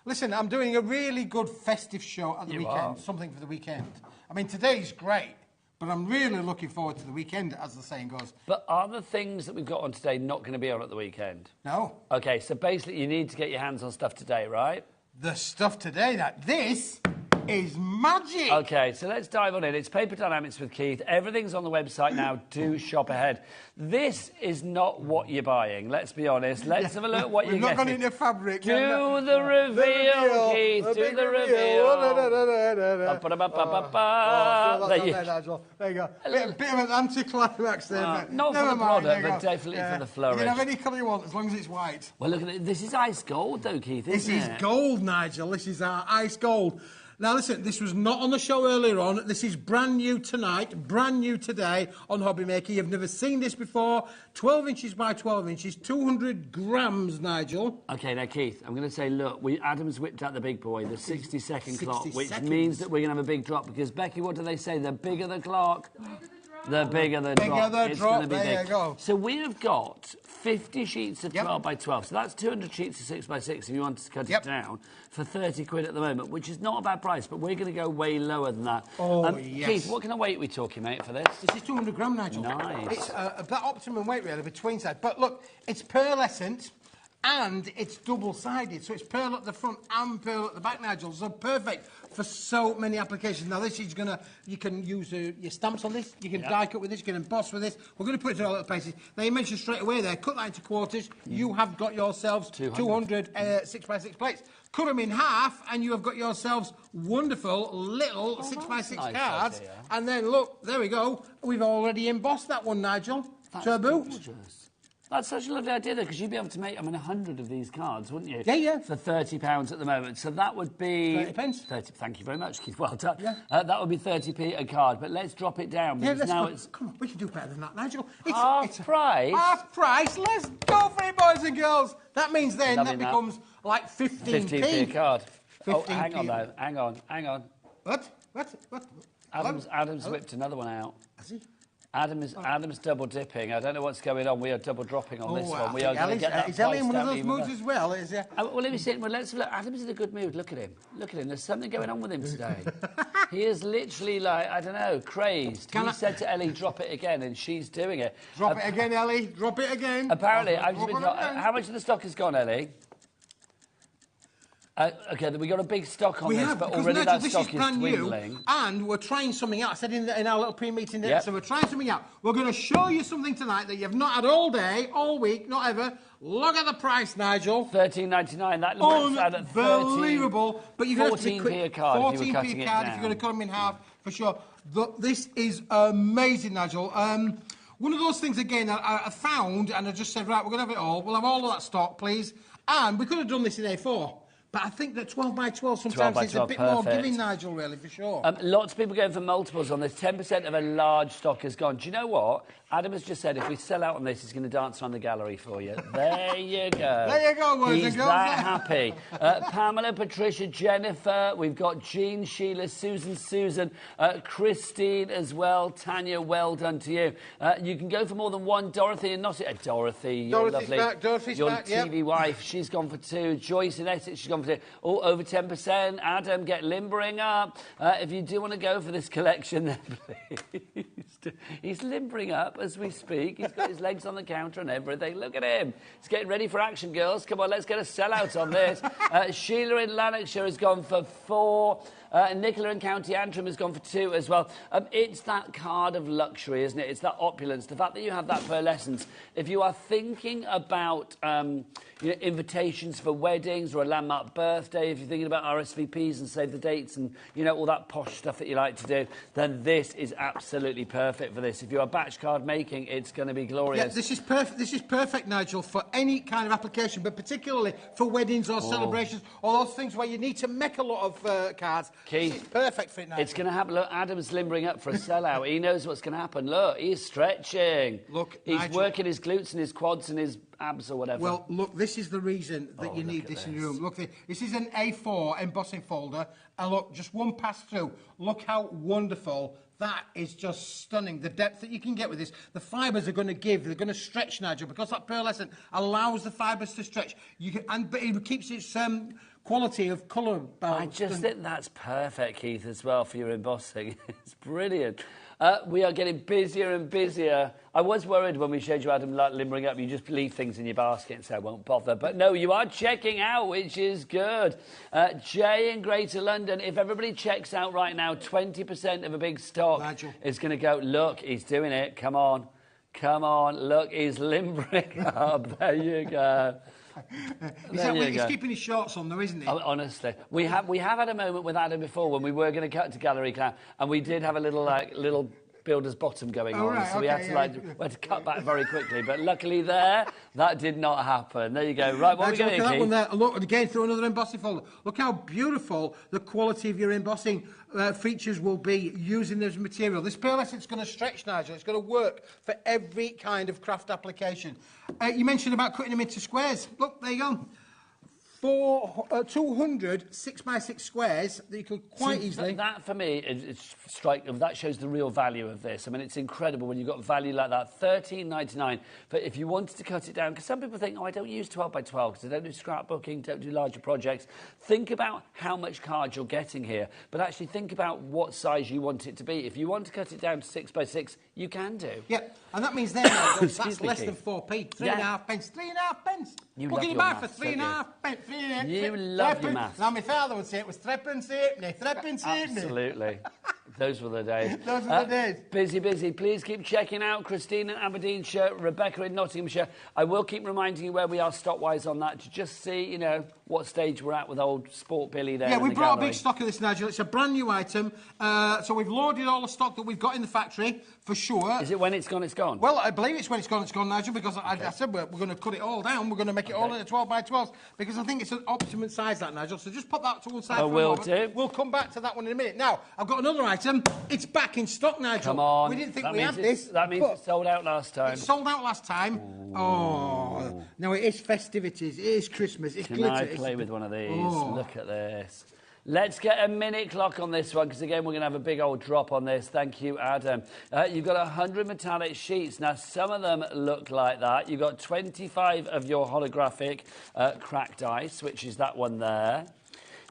Listen, I'm doing a really good festive show at the weekend. are. Something for the weekend. I mean, today's great. But I'm really looking forward to the weekend, as the saying goes. But are the things that we've got on today not going to be on at the weekend? No. Okay, so basically you need to get your hands on stuff today, right? The stuff today, this is magic. Okay, so let's dive on in. It's Paper Dynamics with Keith. Everything's on the website now. Do shop ahead. This is not what you're buying, let's be honest. Let's have a look at what you're We've not getting. gone into fabric. Do the reveal, Keith. Do the reveal. There you go. Bit of an anticlimax there. but Not for never the mind, product, there you but go. definitely for the flourish. You can have any colour you want, as long as it's white. Well, look at it. This is ice gold, though, Keith, isn't This is gold, Nigel. This is our ice gold. Now, listen, this was not on the show earlier on. This is brand new tonight, brand new today on HobbyMaker. You've never seen this before. 12 inches by 12 inches, 200 grams, Nigel. OK, now, Keith, I'm going to say, look, Adam's whipped out the big boy, the 60-second clock, 60 which seconds. means that we're going to have a big drop because, Becky, what do they say? The bigger the clock, the bigger the drop. the It's drop, gonna be there big. you go. So we have got 50 sheets of 12 by 12. So that's 200 sheets of 6 by 6 if you want to cut it down for 30 quid at the moment, which is not a bad price, but we're going to go way lower than that. Oh, yes. Keith, what kind of weight are we talking, mate, for this? This is 200 gram, Nigel. Nice. It's that optimum weight, really, between sides. But look, it's pearlescent and it's double-sided. So it's pearl at the front and pearl at the back, Nigel. So perfect for so many applications. Now, this is going to... You can use your stamps on this. You can die cut with this. You can emboss with this. We're going to put it in all little places. Now, you mentioned straight away there, cut that into quarters. You have got yourselves 200 6x6 plates. Cut them in half, and you have got yourselves wonderful little 6x6 nice cards. idea. And then, look, there we go. We've already embossed that one, Nigel. That's to a boot. gorgeous. That's such a lovely idea, though, because you'd be able to make, 100 of these cards, wouldn't you? Yeah, yeah. For £30 at the moment. So that would be... 30 pence. 30, thank you very much, Keith. Well done. Yeah. That would be 30p a card, but let's drop it down, because let's now go. it's... Come on, we can do better than that, Nigel. Half price? Half price. Let's go for it, boys and girls. That means then Loving that that. becomes like 15p. 15p a card. 15p. Oh, hang on, though. Hang on. What? Adam's whipped another one out. Has he? Adam's double dipping. I don't know what's going on. We are double dropping on this one. We I are think going to get that is Ellie in price one of down those even moods further. as well? Is he? Well, let me see. Well, let's have a look. Adam's in a good mood. Look at him. Look at him. There's something going on with him today. He is literally like, I don't know, crazed. He said to Ellie, drop it again, and she's doing it. Drop it again, Ellie. Drop it again. Apparently, Drop I've just it been again. how much of the stock has gone, Ellie? Okay, we got a big stock on We this, have, but because already Nigel, that this stock is is brand dwindling. new, and we're trying something out. I said in our little pre-meeting there, Yep. so we're trying something out. We're going to show you something tonight that you've not had all day, all week, not ever. Look at the price, Nigel. $13.99. That looks out at Unbelievable. But you're going to have to be 14p quick. a card if you were 14p cutting it card if down. you're going to cut them in half, for sure. This is amazing, Nigel. one of those things, again, I found, and I just said, right, we're going to have it all. We'll have all of that stock, please. And we could have done this in A4. But I think that 12 by 12 sometimes is a bit more giving, Nigel, really, for sure. Lots of people going for multiples on this. 10% of a large stock has gone. Do you know what? Adam has just said if we sell out on this, he's going to dance around the gallery for you. There you go. There you go, boys. He's that happy. Pamela, Patricia, Jennifer. We've got Jean, Sheila, Susan, Christine as well. Tanya, well done to you. You can go for more than one. Dorothy and Nottingham. Dorothy, you're lovely. Dorothy's your back, TV wife, she's gone for 2. Joyce in Essex, she's gone for 2. Oh, over 10%. Adam, get limbering up. If you do want to go for this collection, then please. He's limbering up as we speak. He's got his legs on the counter and everything. Look at him. He's getting ready for action, girls. Come on, let's get a sellout on this. Sheila in Lanarkshire has gone for 4. Nicola in County Antrim has gone for 2 as well. It's that card of luxury, isn't it? It's that opulence. The fact that you have that pearlescence. If you are thinking about invitations for weddings or a landmark birthday, if you're thinking about RSVPs and save the dates and, all that posh stuff that you like to do, then this is absolutely perfect for this. If you're batch card making, it's going to be glorious. Yeah, this is perfect. This is perfect, Nigel, for any kind of application, but particularly for weddings or celebrations or those things where you need to make a lot of cards. Keith, it's perfect for it, Nigel. It's going to happen. Look, Adam's limbering up for a sellout. He knows what's going to happen. Look, he's stretching. Look, he's Nigel, working his glutes and his quads and his abs or whatever. Well, look, this is the reason that you need this in your room. Look, this is an A4 embossing folder, and look, just one pass through. Look how wonderful. That is just stunning. The depth that you can get with this. The fibres are going to they're going to stretch, Nigel, because that pearlescent allows the fibres to stretch. But it keeps its quality of colour balance. I just think that's perfect, Keith, as well, for your embossing. It's brilliant. We are getting busier and busier. I was worried when we showed you Adam limbering up, you just leave things in your basket and say, I won't bother. But no, you are checking out, which is good. Jay in Greater London, if everybody checks out right now, 20% of a big stock Nigel is going to go. Look, he's doing it. Come on. Come on. Look, he's limbering up. There you go. He's keeping his shorts on, though, isn't he? Honestly, we have had a moment with Adam before when we were going to cut to Gallery Clown, and we did have a little builder's bottom going on, right, so we had to cut back very quickly. But luckily, that did not happen. There you go. Right, what are we going to do? Look at that one there. Look again through another embossing folder. Look how beautiful the quality of your embossing features will be using this material. This pearlescent's going to stretch, Nigel. It's going to work for every kind of craft application. You mentioned about cutting them into squares. Look, there you go. 200 6x6 squares that you could quite easily... That, for me, that shows the real value of this. I mean, it's incredible when you've got value like that. $13.99. But if you wanted to cut it down, because some people think, I don't use 12 by 12 because I don't do scrapbooking, don't do larger projects. Think about how much card you're getting here, but actually think about what size you want it to be. If you want to cut it down to 6x6, you can do. Yeah, and that means then that's less than 4p. 3.5 pence. 3.5 pence. What can you buy for 3.5 pence? You love your maths. Now, my father would say it was threepence halfpenny, threepence halfpenny. Absolutely. Those were the days. Those were the days. Busy. Please keep checking out Christine in Aberdeenshire, Rebecca in Nottinghamshire. I will keep reminding you where we are stock-wise on that to just see, what stage we're at with old Sport Billy there. Yeah, we brought gallery. a big stock of this, Nigel. It's a brand new item. So we've loaded all the stock that we've got in the factory, for sure. Is it when it's gone, it's gone? Well, I believe it's when it's gone, Nigel, because I said we're going to cut it all down. We're going to make it all into 12 by 12s, because I think it's an optimum size, that, Nigel. So just put that to one side for a moment. Do. We'll come back to that one in a minute. Now, I've got another item. It's back in stock, Nigel. Come on. We didn't think we had this. That means it sold out last time. It sold out last time. Ooh. Oh, now it is festivities. It is Christmas. It's glitter. Can I play with one of these? Oh. Look at this. Let's get a minute clock on this one, because again, we're going to have a big old drop on this. Thank you, Adam. You've got 100 metallic sheets. Now, some of them look like that. You've got 25 of your holographic cracked ice, which is that one there.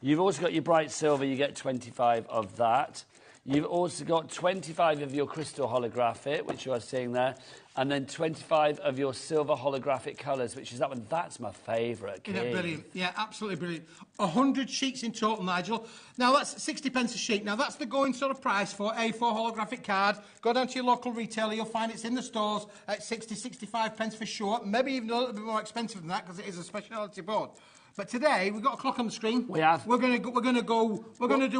You've also got your bright silver. You get 25 of that. You've also got 25 of your crystal holographic, which you are seeing there, and then 25 of your silver holographic colours, which is that one. That's my favourite. Isn't that brilliant? Yeah, absolutely brilliant. 100 sheets in total, Nigel. Now, that's 60 pence a sheet. Now, that's the going sort of price for A4 holographic card. Go down to your local retailer. You'll find it's in the stores at 60, 65 pence for sure. Maybe even a little bit more expensive than that, because it is a speciality board. But today we've got a clock on the screen. We have. We're going to do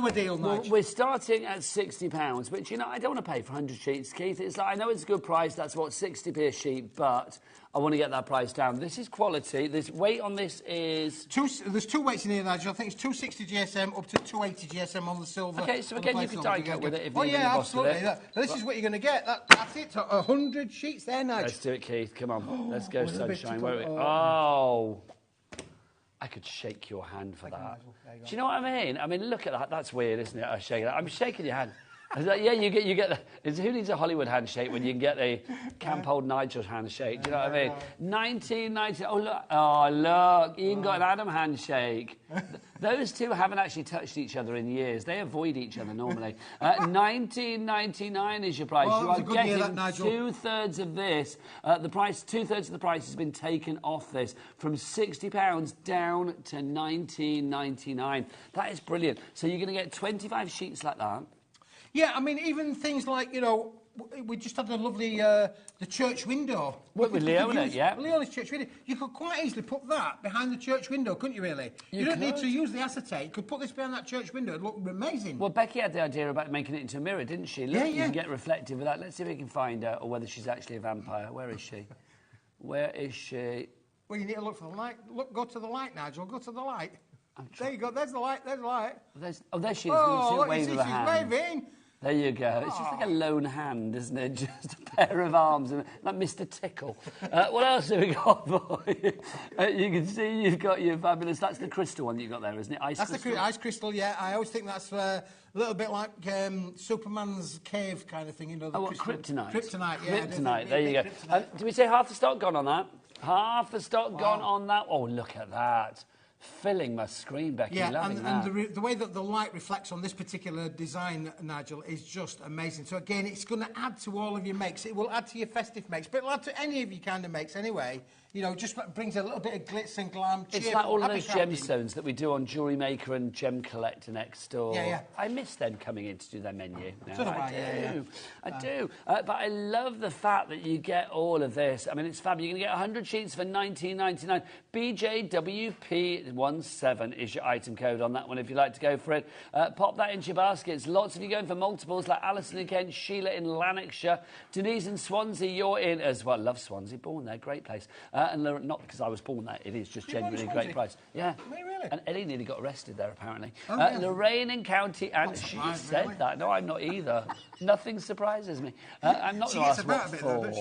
a deal, Well, Nigel. we're starting at £60, which, you know, I don't want to pay for 100 sheets, Keith. It's like, I know it's a good price. That's what, 60p a sheet, but I want to get that price down. This is quality. This weight on this is... There's 2 weights in here, Nigel. I think it's 260 GSM up to 280 GSM on the silver. Okay, so again, you can die cut with it if oh, you're yeah, boss with absolutely. it. This is what you're going to get. That's it. 100 sheets there, Nigel. Let's do it, Keith. Come on. Let's go, sunshine. bit Where are we? too- Oh. I could shake your hand for that. Do you know what I mean? I mean, look at that. That's weird, isn't it? I'm shaking your hand. I was like, yeah, you get who needs a Hollywood handshake when you can get a Camp Old Nigel's handshake? Do you know what I mean? 1990. Oh look, you even got an Adam handshake. Those two haven't actually touched each other in years. They avoid each other normally. 19.99 is your price. Well, you are getting two-thirds of this. Two-thirds of the price has been taken off this from £60 down to 19.99. That is brilliant. So you're going to get 25 sheets like that. Yeah, I mean, even things like, you know, we just had the lovely the church window. What, with Leona, yeah? Leona's church window. You could quite easily put that behind the church window, couldn't you, really? You don't need to use the acetate. You could put this behind that church window. It'd look amazing. Well, Becky had the idea about making it into a mirror, didn't she? Look, Yeah, you yeah. can get reflective of that. Let's see if we can find her, or whether she's actually a vampire. Where is she? Where is she? Well, you need to look for the light. Look, go to the light, Nigel. Go to the light. There you go. There's the light. There's the light. There she is. Oh, Look, look, you see, wave of a she's hand. waving. There you go. It's just like a lone hand, isn't it? Just a pair of arms, and like Mr. Tickle. What else have we got for you? You can see you've got your fabulous... That's the crystal one that you got there, isn't it? Ice That's crystal? the ice crystal, yeah. I always think that's a little bit like Superman's cave kind of thing, you know. The kryptonite. Kryptonite, yeah. Kryptonite, there you go. Did we say half the stock gone on that? Half the stock gone on that? Oh, look at that. Filling my screen, Becky, loving that. And the way that the light reflects on this particular design, Nigel, is just amazing. So again, it's going to add to all of your makes. It will add to your festive makes, but it'll add to any of your kind of makes anyway. You know, just brings a little bit of glitz and glam. It's like all of those gemstones that we do on Jewellery Maker and Gem Collector next door. Yeah, yeah. I miss them coming in to do their menu. Now, So do I do. But I love the fact that you get all of this. I mean, it's fab. You're going to get 100 sheets for $19.99. BJWP17 is your item code on that one if you'd like to go for it. Pop that into your baskets. Lots of you going for multiples, like Alison in Kent, Sheila in Lanarkshire, Denise in Swansea, you're in as well. Love Swansea, born there, great place. And not because I was born there, it is just genuinely a great place. Yeah. Really? And Ellie nearly got arrested there, apparently. Oh, yeah. Lorraine in County, and she said really? that. No, I'm not either. Nothing surprises me. I'm not going to ask what for.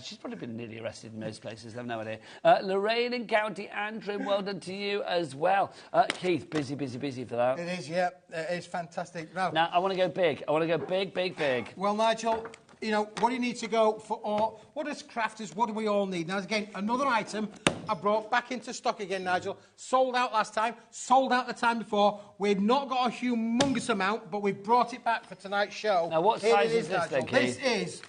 She's probably been nearly arrested in most places, I've no idea. Lorraine in County Antrim, well done to you as well. Keith, busy for that. It is, yeah. It is fantastic. Now, I want to go big. I want to go big. Well, Nigel, you know, what do you need to go for? Or what as crafters, what do we all need? Now, again, another item I brought back into stock again, Nigel. Sold out last time, sold out the time before. We've not got a humongous amount, but we've brought it back for tonight's show. Now, what size is this then, This Keith? is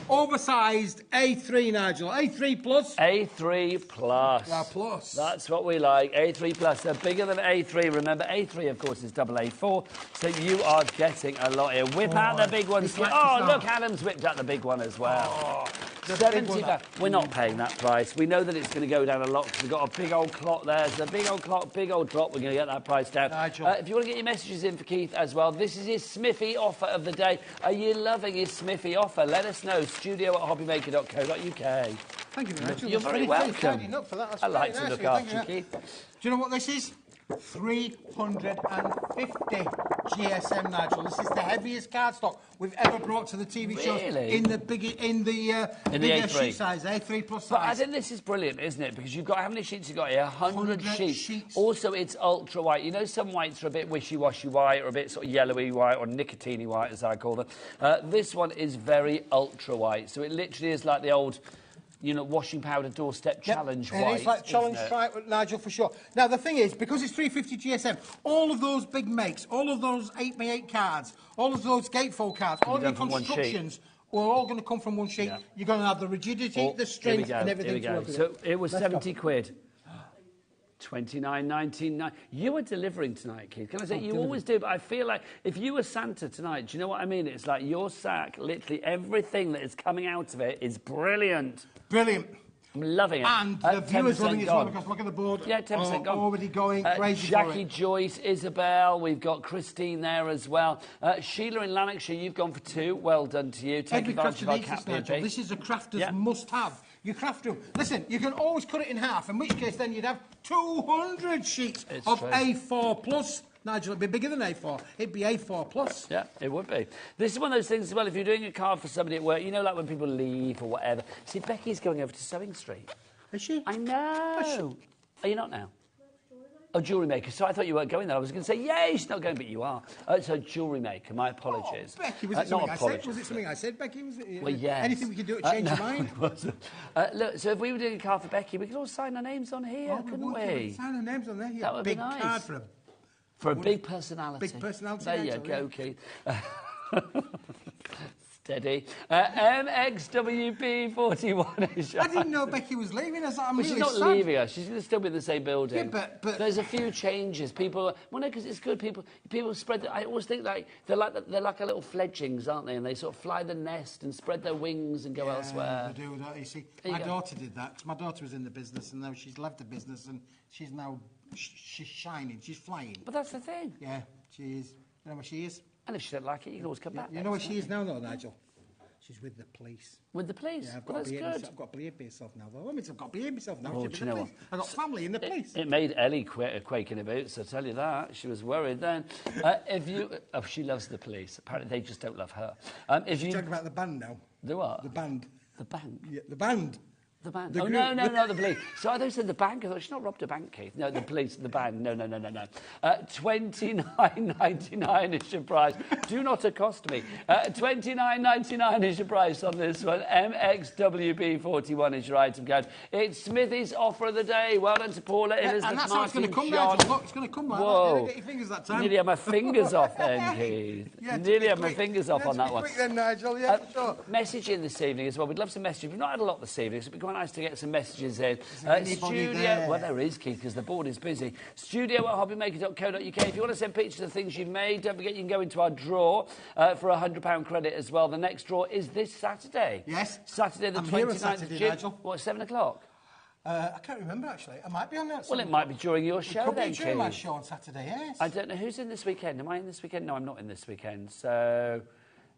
oversized A3, Nigel. A3 plus. A3 plus. Yeah, plus. That's what we like. A3 plus. They're bigger than A3. Remember, A3, of course, is double A4. So you are getting a lot here. Whip out the big ones. Oh, look, Adam's whipped out the big one as well. £70. We're not paying that price. We know that it's going to go down a lot because we've got a big old clock there. So a big old clock, big old drop. We're going to get that price down. If you want to get your messages in for Keith as well, this is his Smithy offer of the day. Are you loving his Smithy offer? Let us know. studio@hobbymaker.co.uk. Thank you very much. You're very welcome. I like to look after you, Keith. Do you know what this is? 350 GSM, Nigel. This is the heaviest cardstock we've ever brought to the TV shows in the bigger A3 sheet size, A3 plus size. But I think this is brilliant, isn't it? Because you've got how many sheets you got here? 100 sheets. Also, it's ultra white. You know, some whites are a bit wishy-washy white, or a bit sort of yellowy white, or nicotine white, as I call them. This one is very ultra white, so it literally is like the old, you know, washing powder doorstep challenge white. It's like challenge white, Nigel, for sure. Now, the thing is, because it's 350 GSM, all of those big makes, all of those 8x8 cards, all of those gatefold cards, all of your constructions, we're all going to come from one sheet. Yeah. You're going to have the rigidity, the strength, and everything to work with. So it was 70 quid. 29.99. You are delivering tonight, Keith. Can I say, you always do, but I feel like if you were Santa tonight, do you know what I mean? It's like your sack, literally everything that is coming out of it is brilliant. Brilliant. I'm loving it. And the viewers loving it as well, because look at the board. Yeah, 10% gone. Already going crazy for Jackie it. Joyce, Isabel, we've got Christine there as well. Sheila in Lanarkshire, you've gone for 2. Well done to you. Take Every advantage of our crafter cat needs this, This is a crafter's must-have. Your craft room. Listen, you can always cut it in half, in which case then you'd have 200 sheets of true. A4 plus. Nigel, it'd be bigger than A4. It'd be A4 plus. Yeah, it would be. This is one of those things as well, if you're doing a card for somebody at work, you know, like when people leave or whatever. See, Becky's going over to Sewing Street. Is she? I know. Are you not now? Oh, jewellery maker. So I thought you weren't going there. I was going to say, yay, she's not going, but you are. So jewellery maker, my apologies. Oh, Becky, was it something I said? Was it something I said, Becky? Was it, well, yes. Anything we could do to change your mind? Look, so if we were doing a card for Becky, we could all sign our names on here, couldn't we? Sign our names on there. That would big be nice. Card for a big personality. Big personality. There you go, Keith. Steady. MXWB41 is... I didn't know Becky was leaving us. I'm well, really she's not sad. leaving us. She's going to still be in the same building. Yeah, but there's a few changes. People... Well, no, because it's good. People spread... I always think like they're like a little fledglings, aren't they? And they sort of fly the nest and spread their wings and go elsewhere. They do, don't you? See, my daughter did that. My daughter was in the business, and now she's left the business, and she's now... She's shining. She's flying. But that's the thing. Yeah, she is. You know where she is? And if she don't like it, you can always come back. You know where she is now, though, Nigel? She's with the police. With the police? Yeah, I've got got to behave myself now, though. I mean, I've got to behave myself now. Oh, do you know what? I've got family in the police. It made Ellie quake in her boots, I'll tell you that. She was worried then. She loves the police. Apparently, they just don't love her. If you talk about the band now. The what? The band. The bank? Yeah, the band. The band. The Oh, no, the police. So I thought you said the bank. I thought, she's not robbed a bank, Keith. No, the police, the band. No. $29.99 is your price. Do not accost me. $29.99 is your price on this one. MXWB41 is your item code. It's Smithy's offer of the day. Well done to Paula, Elizabeth, and that's how it's going to come John. now. Look, it's going to come like that. You get your fingers that time. Nearly had my fingers off then, Keith. Nearly had my fingers off on that one. Quick then, Nigel. Yeah, for sure. Message in this evening as well. We'd love some messages. We've not had a lot this evening, so it'd be quite nice to get some messages in. Studio, there? Well, there is, Keith, because the board is busy. Studio@hobbymaker.co.uk. If you want to send pictures of things you've made, don't forget you can go into our draw for a £100 credit as well. The next draw is this Saturday. Yes. Saturday the 29th of June. Nigel. What, 7 o'clock? I can't remember, actually. I might be on that. Well, it might be during your show could then, be during my Keith. show on Saturday, yes. I don't know. Who's in this weekend? Am I in this weekend? No, I'm not in this weekend. So...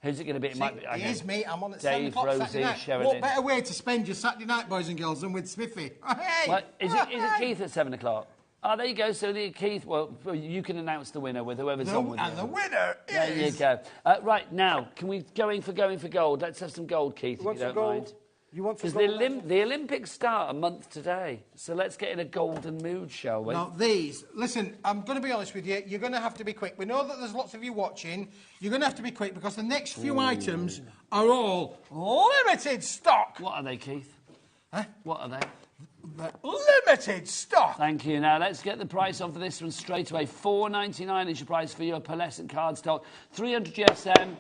Who's it going to be? It might be. It is me. I'm on at Dave, 7 o'clock Rosie, Saturday night. Sheridan. What better way to spend your Saturday night, boys and girls, than with Smithy? Hey! Well, is it Keith at 7 o'clock? Oh, there you go. So Keith, well, you can announce the winner with whoever's on with you. And the winner is... There you go. Right, now, can we going for gold? Let's have some gold, Keith, if you don't mind. You want some gold? Because the Olympics start a month today. So let's get in a golden mood, shall we? Now, listen, I'm going to be honest with you. You're going to have to be quick. We know that there's lots of you watching. You're going to have to be quick because the next few items are all limited stock. What are they, Keith? Huh? What are they? Limited stock. Thank you. Now, let's get the price on for this one straight away. $4.99 is your price for your pearlescent cardstock. 300 GSM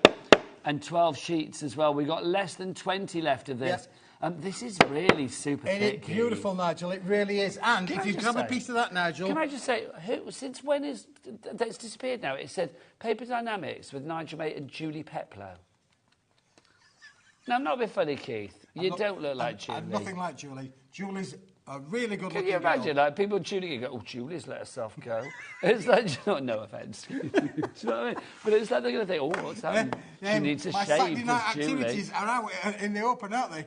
and 12 sheets as well. We've got less than 20 left of this. Yep. This is really super thick. It's beautiful, Nigel. It really is. And if you grab a piece of that, Nigel... Can I just say, since when is... It's disappeared now. It said Paper Dynamics with Nigel Mate and Julie Peplow. Now, I'm not a bit funny, Keith. You don't look like Julie. I'm nothing like Julie. Julie's a really good looking Can you imagine, like, people tuning in and go, oh, Julie's let herself go. It's like, no offence. Do you know what I mean? But it's like they're going to think, oh, what's happened? She needs a shave. My Saturday night Julie. activities are out in the open, aren't they?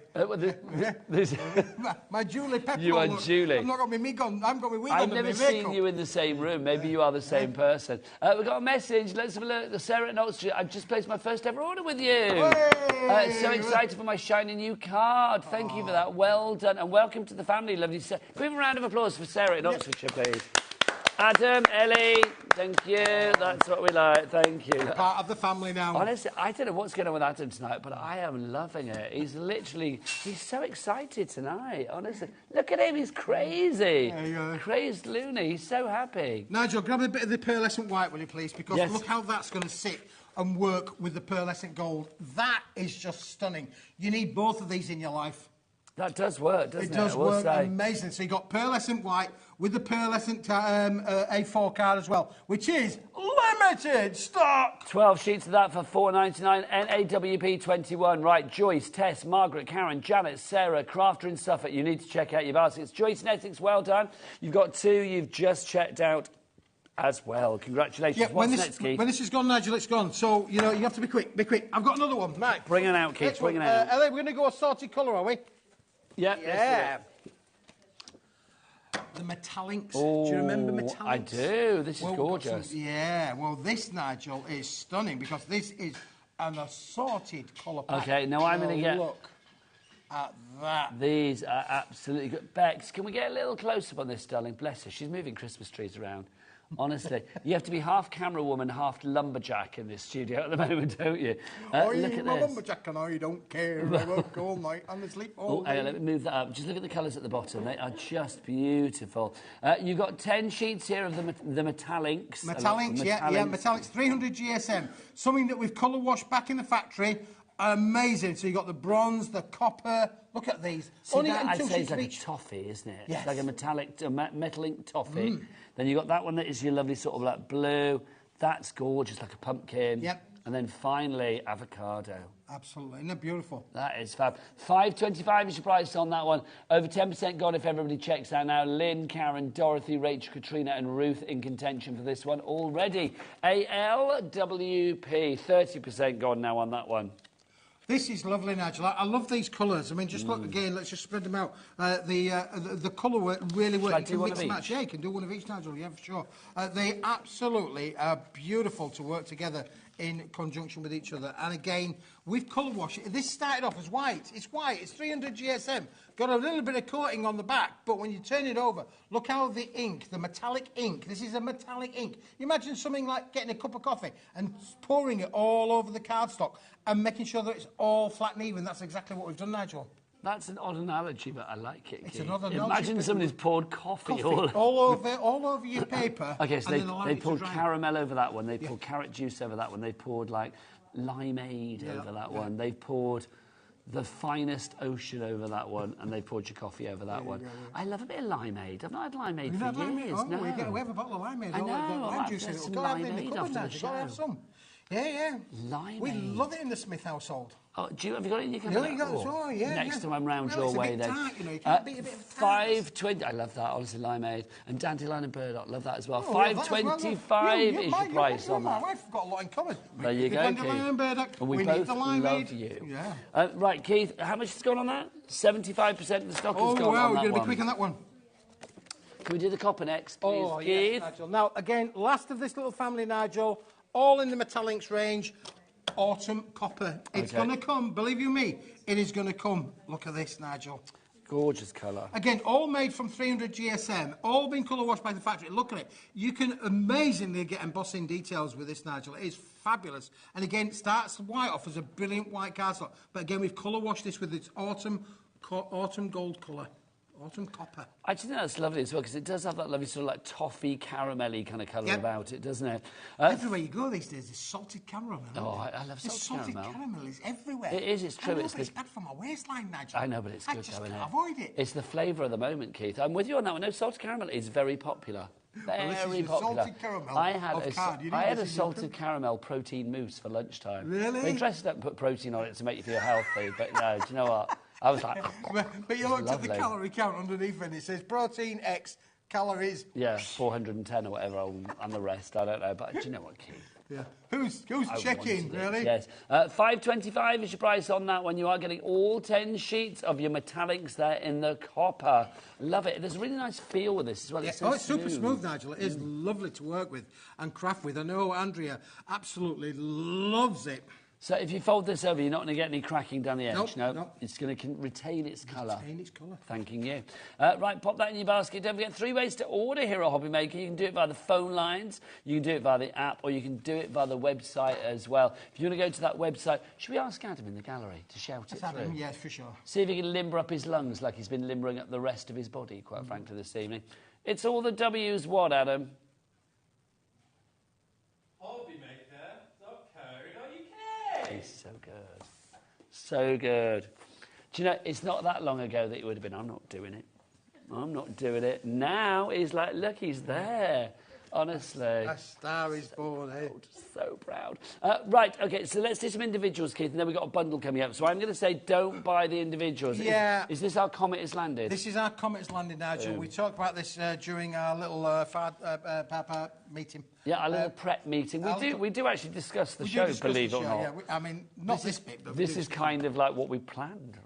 My Julie Pepper. You are Julie. I've not got my wig on. I haven't got my wig on. I've never seen you in the same room. Maybe you are the same person. We've got a message. Let's have a look. The Sarah at Oxford. I've just placed my first ever order with you. So excited for my shiny new card. Thank you for that. Well done. And welcome to the family, lovely Sarah. Can we have a round of applause for Sarah in Oxfordshire, please? Adam, Ellie, thank you. That's what we like. Thank you. Part of the family now. Honestly, I don't know what's going on with Adam tonight, but I am loving it. He's so excited tonight, honestly. Look at him, he's crazy. Crazed loony, he's so happy. Nigel, grab a bit of the pearlescent white, will you please? Because look how that's going to sit and work with the pearlescent gold. That is just stunning. You need both of these in your life. That does work, doesn't it? It does work amazing. So you've got pearlescent white with the pearlescent A4 card as well, which is limited stock. 12 sheets of that for $4.99. NAWP 21. Right, Joyce, Tess, Margaret, Karen, Janet, Sarah, Crafter in Suffolk. You need to check out your baskets. Joyce in Essex, well done. You've got 2 you've just checked out as well. Congratulations. Yeah, What's next, Keith? When this is gone, Nigel, it's gone. So, you know, you have to be quick, be quick. I've got another one. Right. Bring it out, Keith, bring it out. Ellie, we're going to go assorted colour, are we? Yeah. The metallics. Do you remember metallics? I do. This is gorgeous. Yeah. Well, this, Nigel, is stunning because this is an assorted colour pack. Okay, now I'm going to get... Look at that. These are absolutely good. Bex, can we get a little close-up on this, darling? Bless her. She's moving Christmas trees around. Honestly, you have to be half camera woman, half lumberjack in this studio at the moment, don't you? Look at this. Lumberjack and I don't care. I work all night and I sleep all day. Let me move that up. Just look at the colours at the bottom. They are just beautiful. You've got 10 sheets here of the metallics. Metallics, yeah, metallics, 300 GSM. Something that we've colour washed back in the factory. Amazing. So you've got the bronze, the copper. Look at these. See, that, I'd say it's like a toffee, isn't it? Yes. It's like a metallic, metal ink toffee. Then you've got that one that is your lovely sort of like blue. That's gorgeous, like a pumpkin. Yep. And then finally, avocado. Absolutely. Isn't it beautiful? That is fab. $5.25 is your price on that one. Over 10% gone if everybody checks out now. Lynn, Karen, Dorothy, Rachel, Katrina and Ruth in contention for this one already. ALWP, 30% gone now on that one. This is lovely, Nigel. I love these colours. I mean, just look again. Let's just spread them out. The colour work really works. You can mix and match. Yeah, you can do one of each, Nigel. Yeah, for sure. They absolutely are beautiful to work together in conjunction with each other. And again, we've colour washed it. This started off as white. It's white. It's 300 GSM. Got a little bit of coating on the back, but when you turn it over, look how the ink, the metallic ink, this is a metallic ink. You imagine something like getting a cup of coffee and pouring it all over the cardstock and making sure that it's all flat and even. That's exactly what we've done, Nigel. That's an odd analogy, but I like it. It's another analogy. Imagine somebody's poured coffee all over your paper. Okay, so they poured caramel over that one. They poured carrot juice over that one. They poured like limeade over that one. They poured the finest ocean over that one, and they poured your coffee over that one. I love a bit of limeade. I've not had limeade for years. No, we have a bottle of limeade. I know. Lime juice in it. Got to have it in the cupboard now. You've got to have some. Yeah. Limeade. We love it in the Smith household. Oh, have you got it in your cupboard? Next time I'm round your way, then. Tart, you know, you can't beat a bit of tart. $5.20. I love that, honestly, limeade. And dandelion and burdock, love that as well. $5.25 is your price on that. My wife have got a lot in common. There you go, Dandelion and burdock. And we both love you. Yeah. Right, Keith, how much has gone on that? 75% of the stock has gone on that one. Oh, wow, we're going to be quick on that one. Can we do the copper next, please, Keith? Yes, Nigel. Now, again, last of this little family, Nigel, all in the metallics range. Autumn copper. It's going to come, believe you me, it is going to come. Look at this, Nigel. Gorgeous colour. Again, all made from 300 GSM, all been colour washed by the factory. Look at it. You can amazingly get embossing details with this, Nigel. It is fabulous. And again, it starts white off as a brilliant white cardstock. But again, we've colour washed this with its autumn gold colour. Autumn copper. I just think that's lovely as well, because it does have that lovely sort of like toffee, caramelly kind of colour about it, doesn't it? Everywhere you go these days, there's salted caramel. Oh, I love salted caramel. Caramel is everywhere. It is, it's true. It's bad for my waistline, Nigel. I know, but it's good, just isn't it? Avoid it. It's the flavour of the moment, Keith. I'm with you on that one. No, salted caramel is very popular. Very popular. Salted caramel I had a salted caramel protein mousse for lunchtime. Really? They dressed it up and put protein on it to make you feel healthy, but no, do you know what? I was like, but you looked at the calorie count underneath and it says protein X calories. Yeah, 410 or whatever and the rest. I don't know, but do you know what, Keith? Yeah. Who's checking, really? Yes. $5.25 is your price on that one. You are getting all 10 sheets of your metallics there in the copper. Love it. There's a really nice feel with this as well. It's it's super smooth, Nigel. It is lovely to work with and craft with. I know Andrea absolutely loves it. So if you fold this over, you're not going to get any cracking down the edge. No. It's going to retain its colour. Retain its colour. Thanking you. Right, pop that in your basket. Don't forget 3 ways to order here at HobbyMaker. You can do it via the phone lines, you can do it via the app, or you can do it via the website as well. If you want to go to that website, should we ask Adam in the gallery to shout it through? Yes, for sure. See if he can limber up his lungs like he's been limbering up the rest of his body, quite frankly, this evening. It's all the W's what, Adam? HobbyMaker.co.uk. He's so good. So good. Do you know, it's not that long ago that it would have been, I'm not doing it. I'm not doing it. Now he's like, look, he's there. Honestly. A star is born, eh? So proud. Right, okay, so let's do some individuals, Keith, and then we've got a bundle coming up. So I'm going to say don't buy the individuals. Yeah. Is this our Comet has landed? This is our Comet has landed, Nigel. We talked about this during our little Papa meeting. Yeah, our little prep meeting. We do actually discuss the show, believe it or not. Yeah. I mean, not this bit, but... This is kind of like what we planned.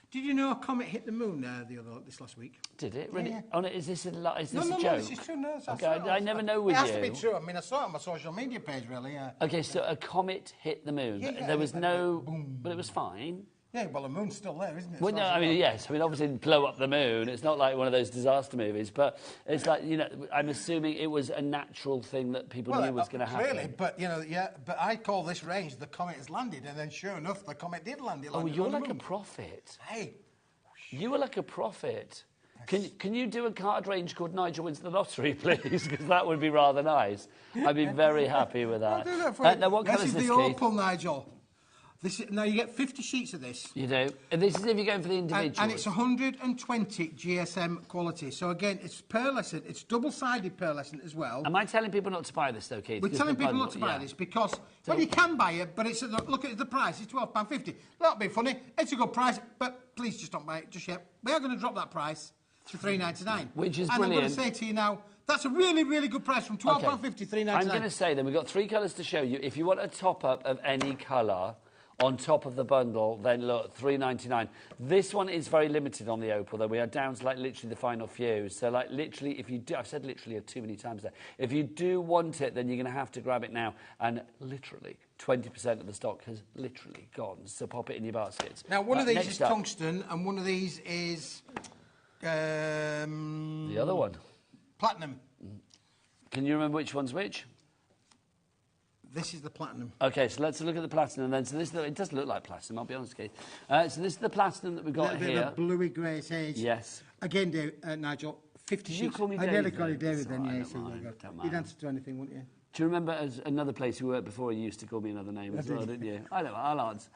Did you know a comet hit the moon this last week? Did it? Really? Yeah. Oh, no, is this a joke? No, this is true. No, okay, I never know with you. It has to be true. I mean, I saw it on my social media page, really. Okay, so a comet hit the moon. Yeah, there was no... But it was fine. Yeah, well, the moon's still there, isn't it? Well, no, I mean, yes. I mean, obviously, it didn't blow up the moon. It's not like one of those disaster movies. But it's like, you know, I'm assuming it was a natural thing that people knew was going to happen. Clearly, but, you know, yeah, but I call this range the comet has landed, and then sure enough, the comet did land. Oh, you're like a prophet. Hey. You were like a prophet. Can you do a card range called Nigel Wins the Lottery, please? Because that would be rather nice. I'd be very happy with that. I'll do that for you. Now, what colour is this? this, This is the Keith? opal, Nigel. Now, you get 50 sheets of this. You do. And this is if you're going for the individuals. And it's 120 GSM quality. So, again, it's pearlescent. It's double-sided pearlescent as well. Am I telling people not to buy this, though, Keith? We're telling people not to buy this because, well, you can buy it, but it's look at the price. It's £12.50. That'll be funny. It's a good price, but please just don't buy it just yet. We are going to drop that price to $3.99. Which is and brilliant. I'm going to say to you now, that's a really, really good price from £12.50 to $3.99. I'm going to say then we've got 3 colours to show you. If you want a top-up of any colour on top of the bundle, then look, $3.99. This one is very limited on the opal, though. We are down to, like, literally the final few. So, like, literally, if you do... I've said literally too many times there. If you do want it, then you're going to have to grab it now. And literally, 20% of the stock has literally gone. So pop it in your baskets. Now, one of these is tungsten, and one of these is... the other one. Platinum. Can you remember which one's which? This is the platinum. OK, so let's look at the platinum then. So this, it does look like platinum, I'll be honest, Keith. So this is the platinum that we've got here. A little bit of a bluey grey sage. Yes. Again, Nigel, 50 sheets. You call me David. I nearly called you David then, yeah. Don't mind. You'd answer to anything, wouldn't you? Do you remember another place you worked before, you used to call me another name as well, didn't you? I know, I'll answer.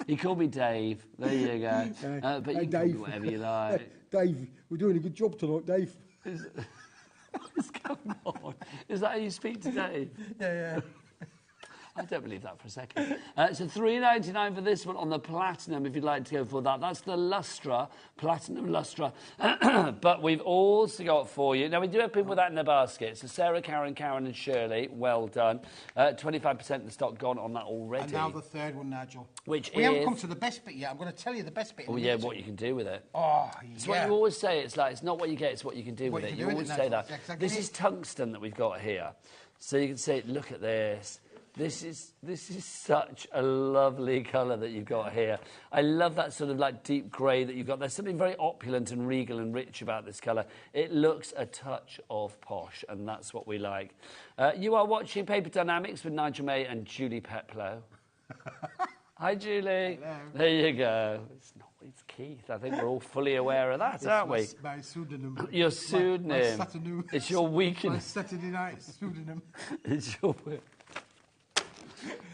He called me Dave. There you go. But you can call me whatever you like. Dave, we're doing a good job tonight, Dave. What's going on? Is that how you speak to Dave? Yeah. I don't believe that for a second. So $3.99 for this one on the platinum, if you'd like to go for that. That's the Lustra, platinum Lustra. But we've also got for you... Now, we do have people with that in their basket. So Sarah, Karen, and Shirley, well done. 25% of the stock gone on that already. And now the third one, Nigel. Which we haven't come to the best bit yet. I'm going to tell you the best bit. Oh, yeah, what you can do with it. Oh, yeah. It's what you always say. It's like, it's not what you get, it's what you can do with it. You always say that. Exactly. This is tungsten that we've got here. So you can say, look at this. This is such a lovely colour that you've got here. I love that sort of like deep grey that you've got. There's something very opulent and regal and rich about this colour. It looks a touch of posh, and that's what we like. You are watching Paper Dynamics with Nigel May and Julie Peplow. Hi, Julie. Hello. There you go. It's Keith. I think we're all fully aware of that, aren't we? My pseudonym. Your pseudonym. My it's your weekend. My Saturday night pseudonym. It's your...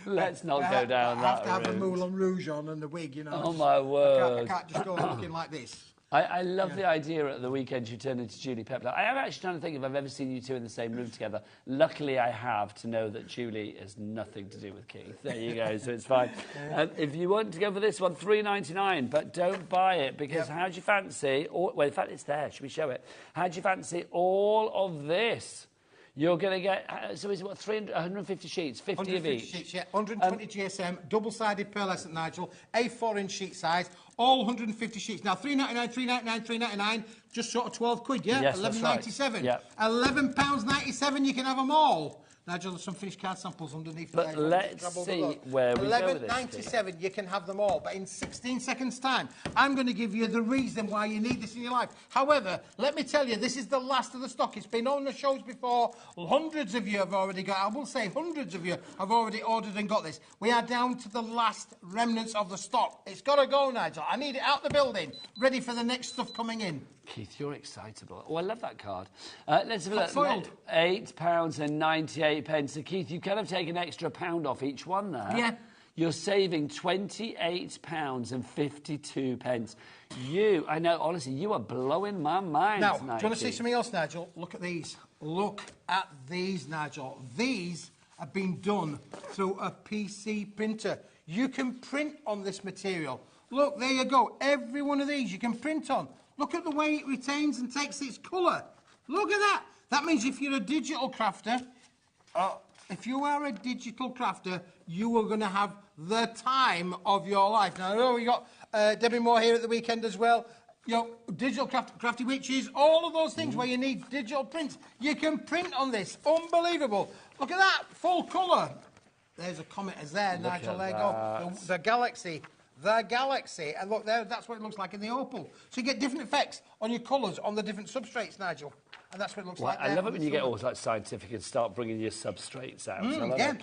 Let's not go down that route. I have to have the Moulin Rouge on and the wig, you know. Oh, my word. I can't just go looking like this. I love the idea at the weekend you turned into Julie Peplow. I am actually trying to think if I've ever seen you two in the same room together. Luckily, I have, to know that Julie has nothing to do with Keith. There you go, so it's fine. If you want to go for this one, $3.99, but don't buy it, because how do you fancy... well, in fact, it's there. Should we show it? How do you fancy all of this? You're going to get... so is it, what, 150 sheets? 50 of each? Sheets, yeah. 120 GSM, double-sided pearlescent, Nigel, A4-inch sheet size, all 150 sheets. Now, $3.99, $3.99, $3.99, just short of 12 quid, yeah? Yes, £11.97. Right. Yeah. £11.97, you can have them all. Nigel, there's some finished card samples underneath. But let's see where we go with this. $11.97, you can have them all. But in 16 seconds' time, I'm going to give you the reason why you need this in your life. However, let me tell you, this is the last of the stock. It's been on the shows before. Hundreds of you have already got, I will say hundreds of you have already ordered and got this. We are down to the last remnants of the stock. It's got to go, Nigel. I need it out the building, ready for the next stuff coming in. Keith, you're excitable. Oh, I love that card. Let's have a look. Foiled. £8.98. So, Keith, you kind of take an extra £1 off each one there. Yeah. You're saving £28.52. I know, honestly, you are blowing my mind Now, tonight. do you want to see something else, Nigel? Look at these. Look at these, Nigel. These have been done through a PC printer. You can print on this material. Look, there you go. Every one of these you can print on. Look at the way it retains and takes its colour. Look at that. That means if you're a digital crafter, you are going to have the time of your life. Now, I know we got Debbie Moore here at the weekend as well. You know, digital crafty witches, all of those things where you need digital prints. You can print on this. Unbelievable. Look at that. Full colour. There's a comet as there, Nigel. There you go. The galaxy. The galaxy. And look, there, that's what it looks like in the opal. So you get different effects on your colours on the different substrates, Nigel. And that's what it looks like there. I love it when you get all like scientific and start bringing your substrates out. Yeah.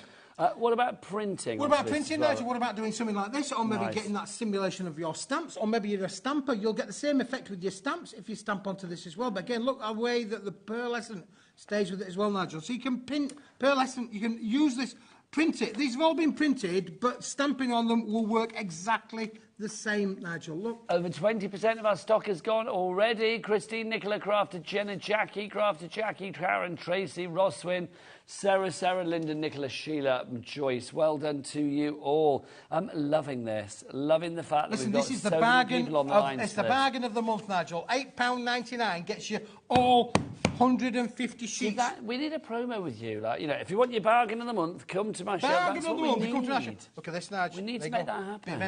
What about printing? What about printing, Nigel? What about doing something like this? Or maybe getting that simulation of your stamps? Or maybe you're a stamper. You'll get the same effect with your stamps if you stamp onto this as well. But again, look, a way that the pearlescent stays with it as well, Nigel. So you can print pearlescent, you can use this, print it. These have all been printed, but stamping on them will work exactly the same, Nigel. Look. Over 20% of our stock is gone already. Christine, Nicola crafted, Jenna, Jackie crafted, Jackie, Karen, Tracy, Roswin, Sarah, Linda, Nicola, Sheila, Joyce. Well done to you all. I'm loving this. Loving the fact that we've got so many people on the line. It's the bargain of the month, Nigel. £8.99 gets you all 150 sheets. We need a promo with you. Like, you know, if you want your bargain of the month, come to my show. That's what we need. Come to my show. Look at this, Nigel. We need to make that happen.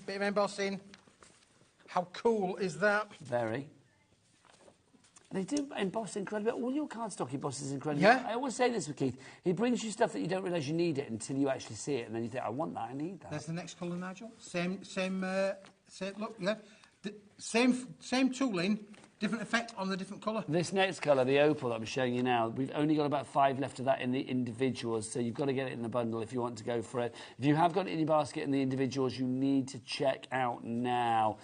Bit of embossing. How cool is that? Very. They do emboss incredibly. All your cardstock embosses incredibly. Yeah. I always say this with Keith. He brings you stuff that you don't realise you need it until you actually see it, and then you think, I want that, I need that. There's the next colour, Nigel. Same, look, yeah. Same tooling, different effect on the different colour. This next colour, the opal that I'm showing you now, we've only got about 5 left of that in the individuals, so you've got to get it in the bundle if you want to go for it. If you have got it in your basket in the individuals, you need to check out now.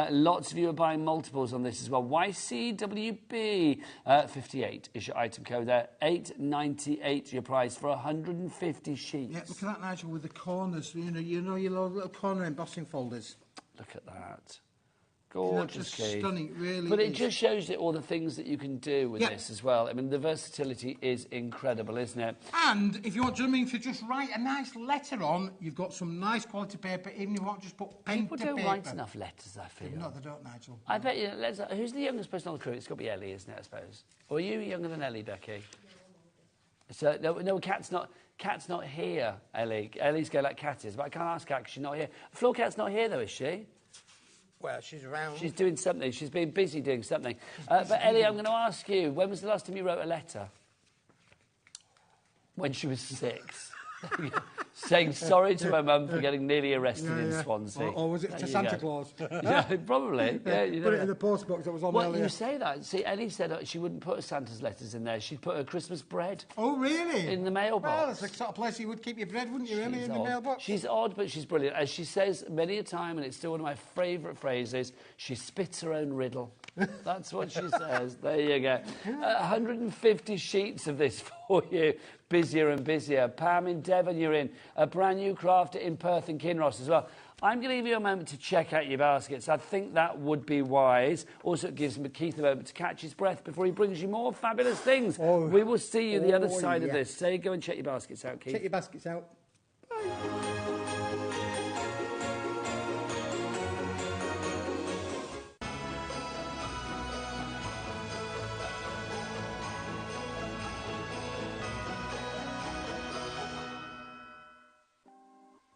Lots of you are buying multiples on this as well. YCWB 58 is your item code there. $8.98 your price for 150 sheets. Yeah, look at that, Nigel, with the corners. You know your little corner embossing folders. Look at that. Gorgeous, Keith. Stunning, really. But it just shows you all the things that you can do with this as well. I mean, the versatility is incredible, isn't it? And if you want, if you just write a nice letter on, you've got some nice quality paper, even if you want to just put pen to paper. People don't write enough letters, I feel. No, they don't, Nigel. I bet you, who's the youngest person on the crew? It's got to be Ellie, isn't it, I suppose? Or are you younger than Ellie, Becky? So, no, Kat's not here, Ellie. Ellie's going like Kat is, but I can't ask Kat because she's not here. Floor Kat's not here, though, is she? Well, she's around. She's doing something. She's been busy doing something. But Ellie, I'm going to ask you, when was the last time you wrote a letter? When she was 6. Saying sorry to my mum for getting nearly arrested in Swansea. Or was it to Santa Claus? Yeah, probably. Yeah, put it in the post box that was on earlier. You say that. See, Ellie said she wouldn't put Santa's letters in there. She'd put her Christmas bread. Oh, really? In the mailbox. Well, that's the sort of place you would keep your bread, wouldn't you, really, in the mailbox? She's odd, but she's brilliant. As she says many a time, and it's still one of my favourite phrases, she spits her own riddle. That's what she says. There you go. 150 sheets of this for you. Busier and busier. Pam in Devon, you're in. A brand new crafter in Perth and Kinross as well. I'm going to give you a moment to check out your baskets. I think that would be wise. Also, it gives Keith a moment to catch his breath before he brings you more fabulous things. We will see you the other side of this. So go and check your baskets out, Keith. Check your baskets out. Bye.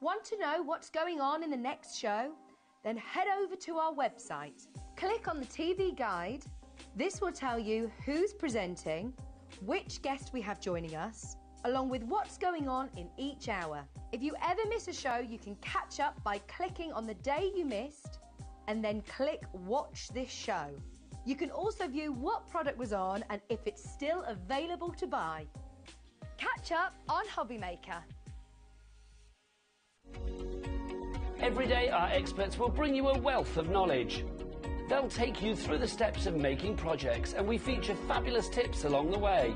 Want to know what's going on in the next show? Then head over to our website. Click on the TV guide. This will tell you who's presenting, which guest we have joining us, along with what's going on in each hour. If you ever miss a show, you can catch up by clicking on the day you missed and then click Watch This Show. You can also view what product was on and if it's still available to buy. Catch up on HobbyMaker. Every day, our experts will bring you a wealth of knowledge. They'll take you through the steps of making projects, and we feature fabulous tips along the way.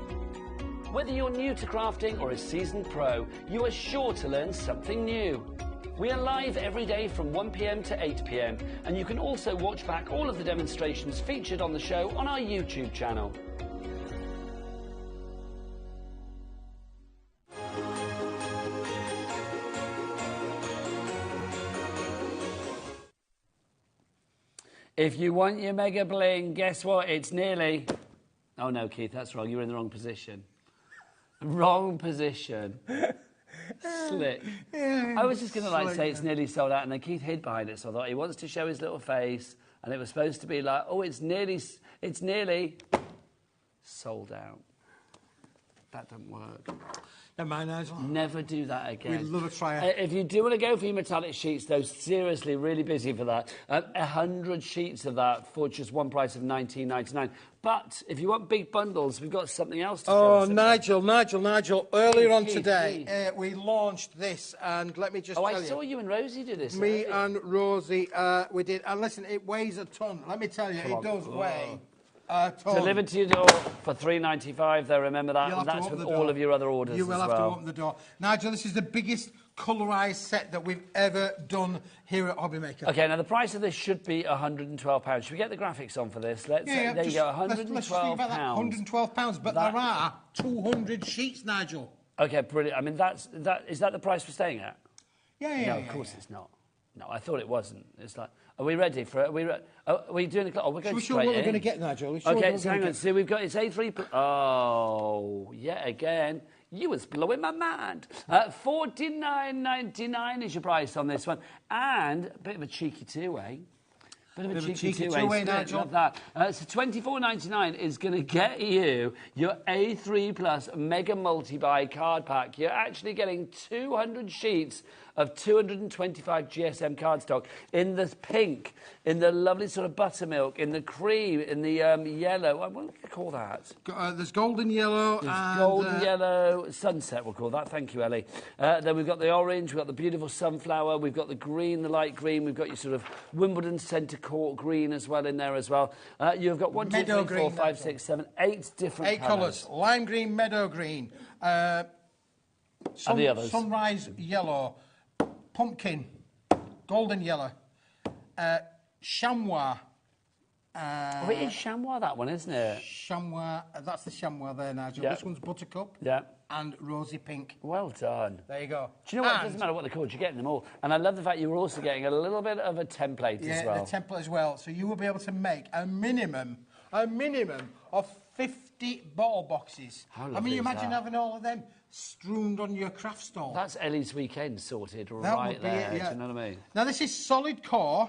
Whether you're new to crafting or a seasoned pro, you are sure to learn something new. We are live every day from 1 p.m. to 8 p.m. and you can also watch back all of the demonstrations featured on the show on our YouTube channel. If you want your mega bling, guess what? It's nearly... Oh no, Keith, that's wrong. You're in the wrong position. Wrong position. Slick. I was just going to say it's nearly sold out, and then Keith hid behind it, so I thought he wants to show his little face, and it was supposed to be like, oh, it's nearly sold out. That doesn't work. Never mind, Nigel. Never do that again. We'd love a try. If you do want to go for your metallic sheets, though, seriously, really busy for that. 100 sheets of that for just one price of $19.99. But if you want big bundles, we've got something else to show. Oh, Nigel. Earlier on today, we launched this, and let me just tell you. I saw you and Rosie do this. Me and Rosie, we did. And listen, it weighs a ton. Let me tell you, it does weigh a ton. Delivered to your door for $3.95, though, remember that. And that's with all of your other orders as well. You will have to open the door. Nigel, this is the biggest colourised set that we've ever done here at HobbyMaker. OK, now the price of this should be £112. Should we get the graphics on for this? There you go, £112. Let's think about that, £112, but there are 200 sheets, Nigel. OK, brilliant. I mean, is that the price we're staying at? Yeah. No, of course it's not. No, I thought it wasn't. It's like, are we ready for it? Are we doing the clock? Oh, we're going straight in. What we're going to get, Nigel? OK, so hang on. So we've got, it's A3... Oh, yet again. You was blowing my mind. $49.99 is your price on this one. And a bit of a cheeky two-way. Bit of a cheeky two-way, Nigel. Love that. So $24.99 is going to get you your A3 Plus Mega Multi-Buy card pack. You're actually getting 200 sheets of 225 GSM cardstock in the pink, in the lovely sort of buttermilk, in the cream, in the yellow. What do you call that? There's golden yellow. There's golden yellow, sunset we'll call that. Thank you, Ellie. Then we've got the orange, we've got the beautiful sunflower, we've got the green, the light green, we've got your sort of Wimbledon centre court green as well in there as well. You've got 1, 2, 3, 4, 5, 6, 7, 8 different 8 colours. Lime green, meadow green, and the others. Sunrise yellow, pumpkin, golden yellow, chamois. It is chamois, that one, isn't it? Chamois, that's the chamois there, Nigel. Yep. This one's buttercup and rosy pink. Well done. There you go. Do you know what? It doesn't matter what they're called, you're getting them all. And I love the fact you were also getting a little bit of a template as well. Yeah, the template as well. So you will be able to make a minimum of 50 bottle boxes. How lovely imagine having all of them strewn on your craft stall. That's Ellie's weekend sorted that right there. Yeah. Do you know what I mean? Now, this is solid core,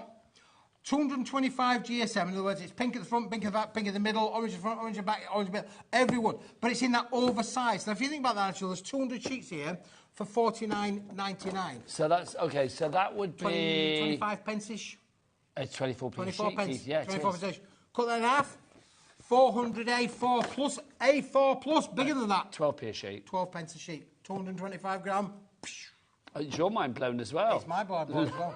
225 GSM. In other words, it's pink at the front, pink at the back, pink at the middle, orange at the front, orange at the back, orange at the middle, everyone. But it's in that oversized. Now, if you think about that, actually, there's 200 sheets here for $49.99. So that's, OK, so that would be... 25 pence-ish. It's 24 pence. Keith. Yeah, 24 pence. Cut that in half. 400 A4 plus, A4 plus, bigger than that. 12p a sheet. 12 pence a sheet. 225 gram. Is your mind blown as well? It's my mind blown as well.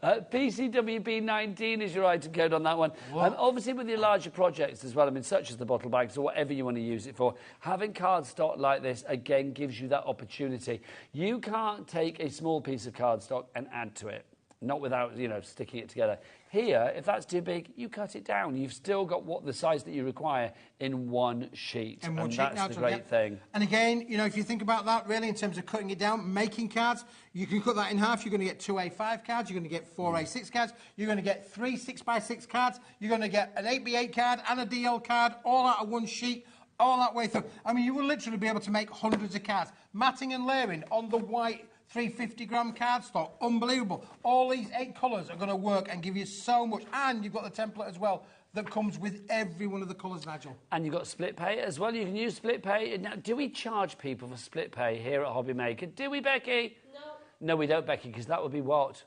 PCWB19 is your item code on that one. Obviously, with your larger projects as well, I mean, such as the bottle bags or whatever you want to use it for, having cardstock like this, again, gives you that opportunity. You can't take a small piece of cardstock and add to it. Not without, sticking it together. Here, if that's too big, you cut it down. You've still got the size that you require in one sheet. That's the great thing. And again, if you think about that, really, in terms of cutting it down, making cards, you can cut that in half. You're going to get 2 A5 cards. You're going to get 4 A6 cards. You're going to get 3 6x6 cards. You're going to get an 8x8 card and a DL card, all out of one sheet, all that way through. I mean, you will literally be able to make hundreds of cards. Matting and layering on the white 350-gram cardstock, unbelievable. All these 8 colours are going to work and give you so much. And you've got the template as well that comes with every one of the colours, Nigel. And you've got split pay as well. You can use split pay. Now, do we charge people for split pay here at HobbyMaker? Do we, Becky? No. No, we don't, Becky, because that would be what?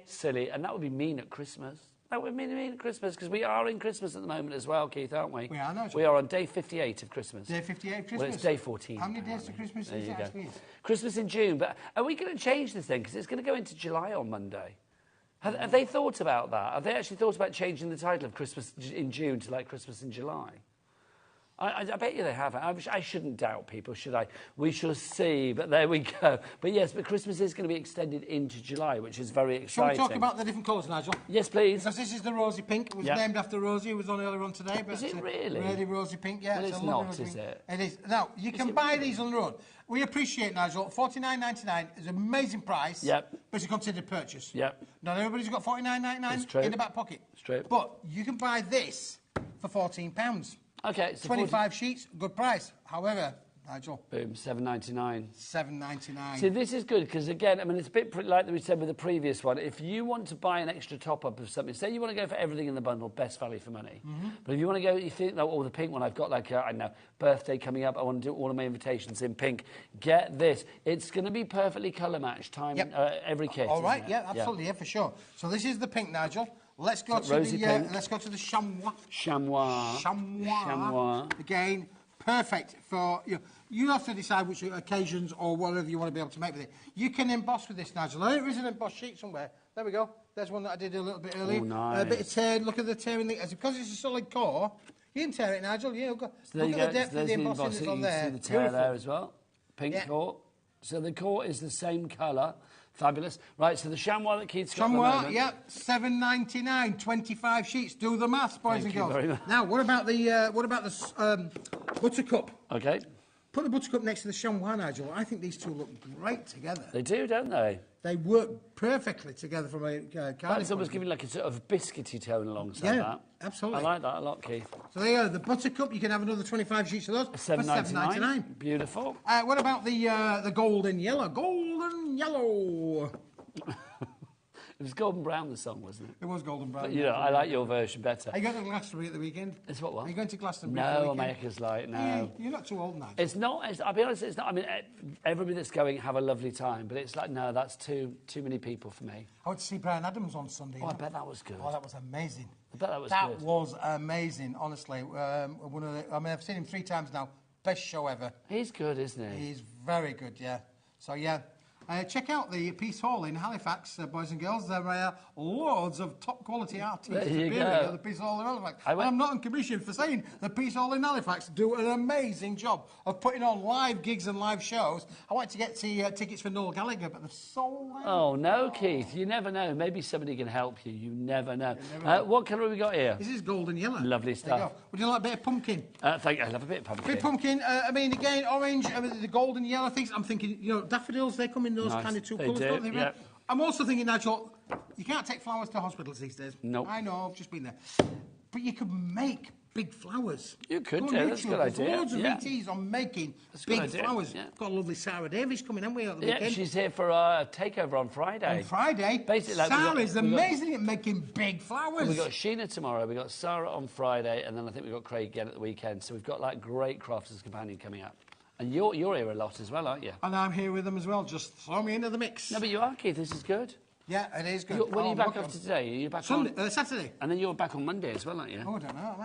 Silly. And that would be mean at Christmas. That would be mean at Christmas, because we are in Christmas at the moment as well, Keith, aren't we? We are, Nigel. We are on day 58 of Christmas. Day 58 of Christmas? Well, it's day 14. How many days to Christmas is it actually? Christmas in June. But are we going to change this thing? Because it's going to go into July on Monday. Have they thought about that? Have they actually thought about changing the title of Christmas in June to like Christmas in July? I bet you they haven't. I shouldn't doubt people, should I? We shall see, but there we go. But yes, but Christmas is going to be extended into July, which is very exciting. Shall we talk about the different colours, Nigel? Yes, please. Because this is the rosy pink. It was named after Rosie, who was on earlier on today. But is it really? Really rosy pink, yeah. Well, it's not, is it? It is. Now, you can buy these on their own. We appreciate, Nigel, $49.99 is an amazing price. Yep. But it's a considered purchase. Yep. Not everybody's got $49.99 in the back pocket. It's true. But you can buy this for £14. Okay. So 25 sheets, good price. However, Nigel. Boom, $7.99. $7.99. See, this is good because, again, I mean, it's a bit like we said with the previous one. If you want to buy an extra top-up of something, say you want to go for everything in the bundle, best value for money. But if you want to go, you think, oh, the pink one, I've got like, I don't know, birthday coming up, I want to do all of my invitations in pink. Get this. It's going to be perfectly colour matched every kit. All right, yeah, absolutely, yeah, for sure. So this is the pink, Nigel. Let's go to the chamois. Chamois. Again, perfect for you. You have to decide which occasions or whatever you want to be able to make with it. You can emboss with this, Nigel. There is an emboss sheet somewhere. There we go. There's one that I did a little bit earlier. Oh, nice. A bit of tear. Look at the tear in the... Because it's a solid core, you can tear it, Nigel. Look at the depth of the embossing that's on there. You can see the tear there as well. Pink core. So the core is the same colour. Fabulous. Right, so the chamois that Keith's got chamois, yeah, $7.99, 25 sheets. Do the maths, boys and girls. Very much. Now, what about the buttercup? Okay. Put the buttercup next to the chamois, Nigel. I think these two look great together. They do, don't they? They work perfectly together from a card. That's almost giving like a sort of biscuity tone alongside that. Yeah, absolutely. I like that a lot, Keith. So there you go. The buttercup, you can have another 25 sheets of those. $7.99. Beautiful. What about the golden yellow? Golden yellow. It was Golden Brown, the song, wasn't it? It was Golden Brown. But, you know, I like your version better. Are you going to Glastonbury at the weekend? It's what? Are you going to Glastonbury at the weekend? No, America's like, no. Yeah, you're not too old now. It's not, I'll be honest, it's not. I mean, everybody that's going, have a lovely time, but it's like, no, that's too many people for me. I went to see Bryan Adams on Sunday. Oh, I bet that was good. Oh, that was amazing. I bet that was good. That was amazing, honestly. I've seen him 3 times now. Best show ever. He's good, isn't he? He's very good, yeah. So, yeah. Check out the Peace Hall in Halifax, boys and girls. There are loads of top-quality artists. There you go. The Peace Hall in Halifax. I'm not on commission for saying the Peace Hall in Halifax do an amazing job of putting on live gigs and live shows. I wanted to get tickets for Noel Gallagher, but they're sold out. Oh, no, Keith. You never know. Maybe somebody can help you. You never know. What colour have we got here? This is golden yellow. Lovely stuff. Would you like a bit of pumpkin? Thank you. I love a bit of pumpkin. Bit of pumpkin. I mean, again, orange, the golden yellow things. I'm thinking, you know, daffodils, they come in those kind of 2 colours, don't they? Yep. I'm also thinking, Nigel, you can't take flowers to hospitals these days. Nope. I know, I've just been there. But you could make big flowers. You could do. That's a good idea. There's loads of VTs on making big flowers. Yeah. Got a lovely Sarah Davies coming, haven't we, at the weekend? Yeah, she's here for a takeover on Friday. On Friday? Basically, Sarah's amazing at making big flowers. We've got Sheena tomorrow, we've got Sarah on Friday, and then I think we've got Craig again at the weekend. So we've got like great Crafters Companion coming up. And you're here a lot as well, aren't you? And I'm here with them as well. Just throw me into the mix. No, but you are, Keith. This is good. Yeah, it is good. When are you back after today? Are you back on Saturday? And then you're back on Monday as well, aren't you? Oh, I don't know, am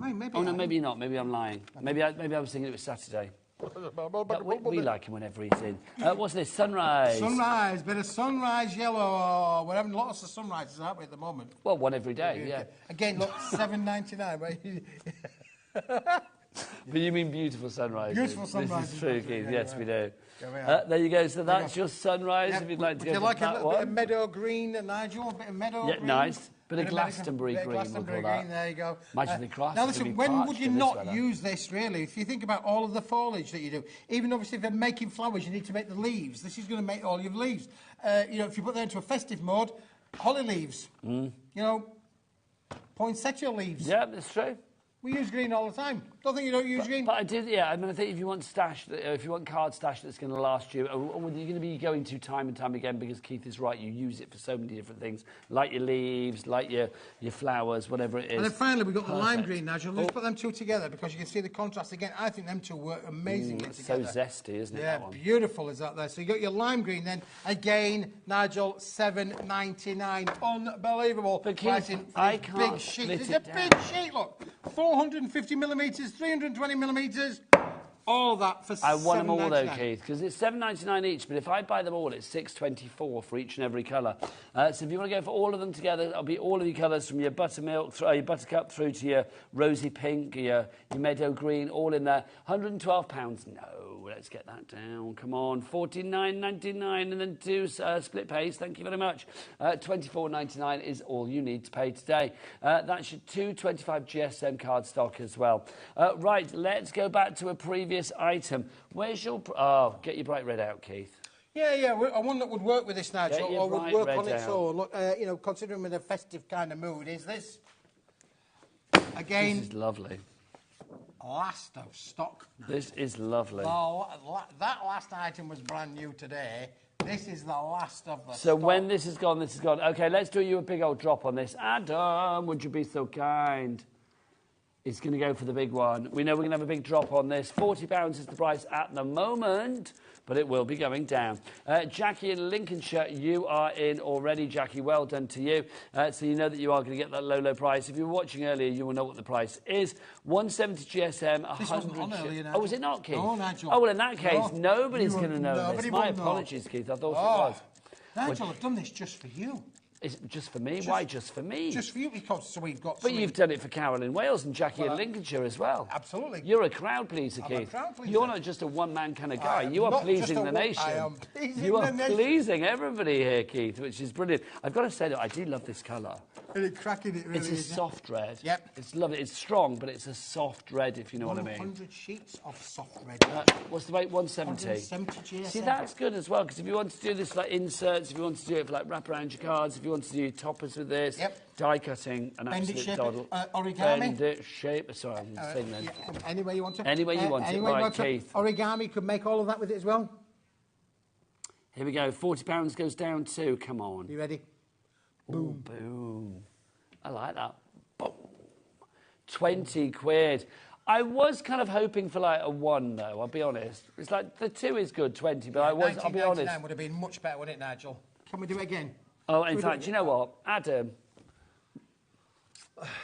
I? Maybe. Oh, no, maybe not. Maybe I'm lying. Maybe I was thinking it was Saturday. We like him whenever he's in. What's this? Sunrise. Sunrise. Bit of sunrise yellow. We're having lots of sunrises, aren't we, at the moment? Well, one every day, yeah. Again, look, $7.99. But you mean beautiful sunrises? Beautiful sunrises. This is true, Keith. Yes, we do. There you go. So that's your sunrise. If you'd like to go for like that a bit of meadow green, Nigel? A bit of meadow green? Yeah, nice. Bit of Glastonbury green, we'll call that. There you go. Imagine the grass. Now listen, when would you not use this, really? If you think about all of the foliage that you do, even obviously if you're making flowers, you need to make the leaves. This is going to make all your leaves. You know, if you put that into a festive mode, holly leaves. You know, poinsettia leaves. Yeah, that's true. We use green all the time. Don't think you don't use green. But I did, yeah. I mean, I think if you want card stash that's going to last you, or you're going to be going to time and time again, because Keith is right, you use it for so many different things, like your leaves, like your flowers, whatever it is. And then finally, we've got the lime green, Nigel. Let's put them two together, because you can see the contrast again. I think them two work amazingly together. So zesty, isn't it? Yeah, beautiful is that there. So you got your lime green then. Again, Nigel, $7.99. Unbelievable. But Keith, I can't big sheet. split It's it a big sheet, look. 450 millimetres, 320 millimetres, all that for I want them all though, $7.99. Keith, because it's $7.99 each. But if I buy them all, it's $6.24 for each and every colour. So if you want to go for all of them together, it'll be all of your colours from your buttermilk, your buttercup through to your rosy pink, your meadow green, all in there. £112. No, let's get that down. Come on, $49.99 and then 2 split pays. Thank you very much. $24.99 is all you need to pay today. That's your 225 GSM cardstock as well. Right, let's go back to a previous item. Where's your... Oh, get your bright red out, Keith. Yeah, one that would work with this, Nigel, or would work on its out. own. Look, you know, considering with a festive kind of mood, is this. Again... This is lovely. Last of stock. This is lovely. That last item was brand new today. This is the last of the So stock. when this is gone, this is gone. OK, let's do you a big old drop on this. Adam, would you be so kind? It's going to go for the big one. We know we're going to have a big drop on this. £40 is the price at the moment, but it will be going down. Jackie in Lincolnshire, you are in already, Jackie. Well done to you. So you know that you are going to get that low, low price. If you were watching earlier, you will know what the price is. 170 GSM, 100... This wasn't on earlier, Nigel. Oh, was it not, Keith? Oh, Nigel. Oh, well, in that case, nobody's going to know this. My will know. apologies, Keith. I thought it was. Nigel, I've done this just for you. Is it just for me? Why just for me? Just for you, because so we've got... But you've done it for Carol in Wales and Jackie in Lincolnshire as well. Absolutely. You're a crowd pleaser, I'm Keith. a crowd pleaser. You're not just a one-man kind of guy. am You are not pleasing just the a nation. I am pleasing you are the nation. pleasing everybody here, Keith, which is brilliant. I've got to say that I do love this colour. Isn't it cracking? It really It's a is, soft red. Yep. It's lovely. It's strong, but it's a soft red, if you know what I mean. 100 sheets of soft red. What's the weight? 170. 170 GSM. See, that's good as well, because if you want to do this like inserts, if you want to do it for like wrap around your cards, if you want to do toppers with this, die cutting, an Bend it, absolute shape doddle. it, origami. Bend it, shape it. Sorry, I'm saying then. Any way you want to. Any way you want it, right, Keith. Origami could make all of that with it as well. Here we go. £40 goes down to. Come on. You ready? Boom. Boom. I like that. Boom. 20 quid. I was kind of hoping for like a 1, though, I'll be honest. It's like the 2 is good, 20, but I'll be honest. 1999 would have been much better, wouldn't it, Nigel? Can we do it again? Oh, in fact, you know what? Adam,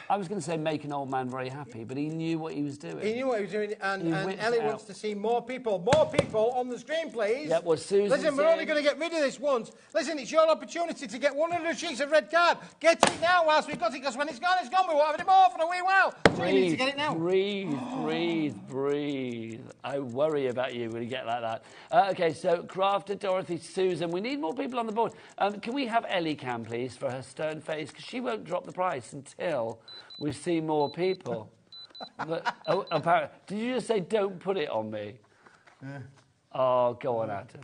I was going to say make an old man very happy, but he knew what he was doing. He knew what he was doing, and whipped Ellie it wants out. to see more people on the screen, please. Yeah, well, Susan's Listen, we're only in. going to get rid of this once. Listen, it's your opportunity to get 100 sheets of red card. Get it now whilst we've got it, because when it's gone, it's gone. We won't have any more for a wee while. So you need to get it now. Breathe. I worry about you when you get like that. OK, so Crafter, Dorothy, Susan. We need more people on the board. Can we have Ellie Cam, please, for her stern face? Because she won't drop the price until we see more people. But, apparently, did you just say, don't put it on me? Oh, go on, Adam.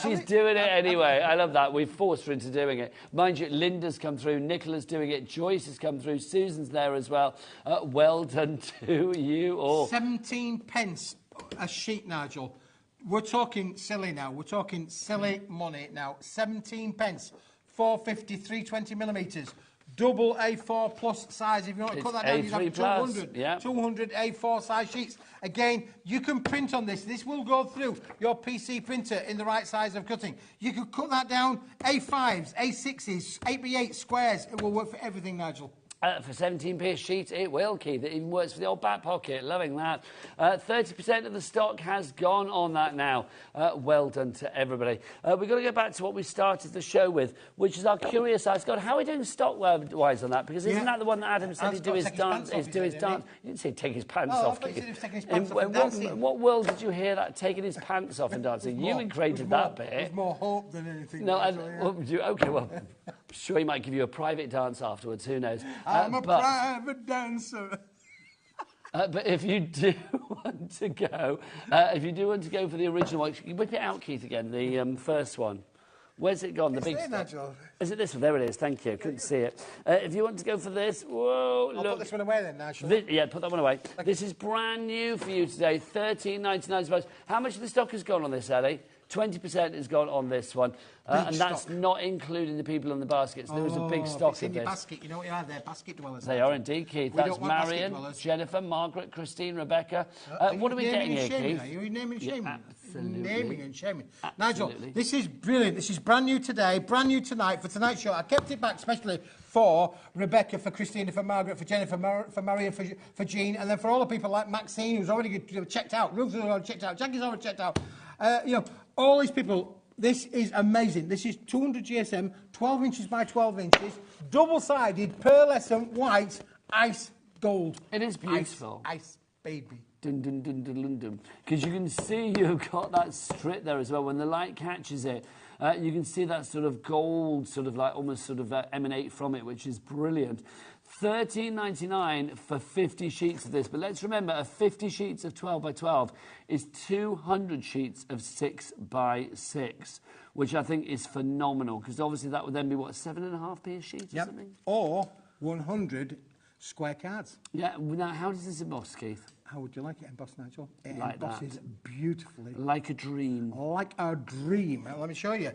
She's doing it anyway. I love that. We've forced her into doing it. Mind you, Linda's come through, Nicola's doing it, Joyce has come through, Susan's there as well. Well done to you all. 17 pence a sheet, Nigel. We're talking silly now. We're talking silly money now. 17 pence, 450, 320 millimetres. Double A4 plus size. If you want to cut that down, you'd have 200. Yeah. 200 A4 size sheets. Again, you can print on this. This will go through your PC printer in the right size of cutting. You could cut that down A5s, A6s, 8x8 squares. It will work for everything, Nigel. For 17p a sheet, it will, Keith. It even works for the old back pocket. Loving that. 30% of the stock has gone on that now. Well done to everybody. We've got to go back to what we started the show with, which is our curious eye. Scott, how are we doing stock-wise on that? Because isn't that the one that Adam said he'd do his dance? He didn't say take his pants off. I thought he said he was taking his pants off and dancing. In what world did you hear that, taking his pants off and dancing? You created that bit. There's more hope than anything. No, OK, well... I'm sure he might give you a private dance afterwards, who knows. I'm a private dancer. But if you do want to go, for the original one, whip it out, Keith, again, the first one. Where's it gone? The big stuff. Is it this one? There it is. Thank you. Couldn't see it. If you want to go for this, whoa, I'll look. put this one away then, Nigel. Put that one away. This is brand new for you today. $13.99. How much of the stock has gone on this, Ellie? 20% has gone on this one. And that's not including the people in the baskets. There is a big stock it's in of your this. basket. You know what you are? They're basket dwellers. They are indeed, Keith. We That's don't want basket Marion, dwellers. Jennifer, Margaret, Christine, Rebecca. What are we getting here, Keith? Are you naming and shaming? Absolutely. Naming and shaming. Absolutely. Nigel, this is brilliant. This is brand new today, brand new tonight for tonight's show. I kept it back especially for Rebecca, for Christina, for Margaret, for Jennifer, for Marion, for Jean, and then for all the people like Maxine, who's already checked out, Ruth has already checked out, Jackie's already checked out. You know, all these people. This is amazing. This is 200 GSM, 12 inches by 12 inches, double-sided, pearlescent white ice gold. It is beautiful. Ice baby. Dun, dun, dun, dun, dun, dun. Because you can see you've got that strip there as well. When the light catches it, you can see that sort of gold, sort of like almost sort of emanate from it, which is brilliant. $13.99 for 50 sheets of this. But let's remember, 50 sheets of 12 by 12 is 200 sheets of 6 by 6, which I think is phenomenal, because obviously that would then be, what, 7.5p a sheet or something? Or 100 square cards. Yeah, now how does this emboss, Keith? How would you like it embossed, Nigel? It like embosses beautifully. Like a dream. Like a dream. Let me show you.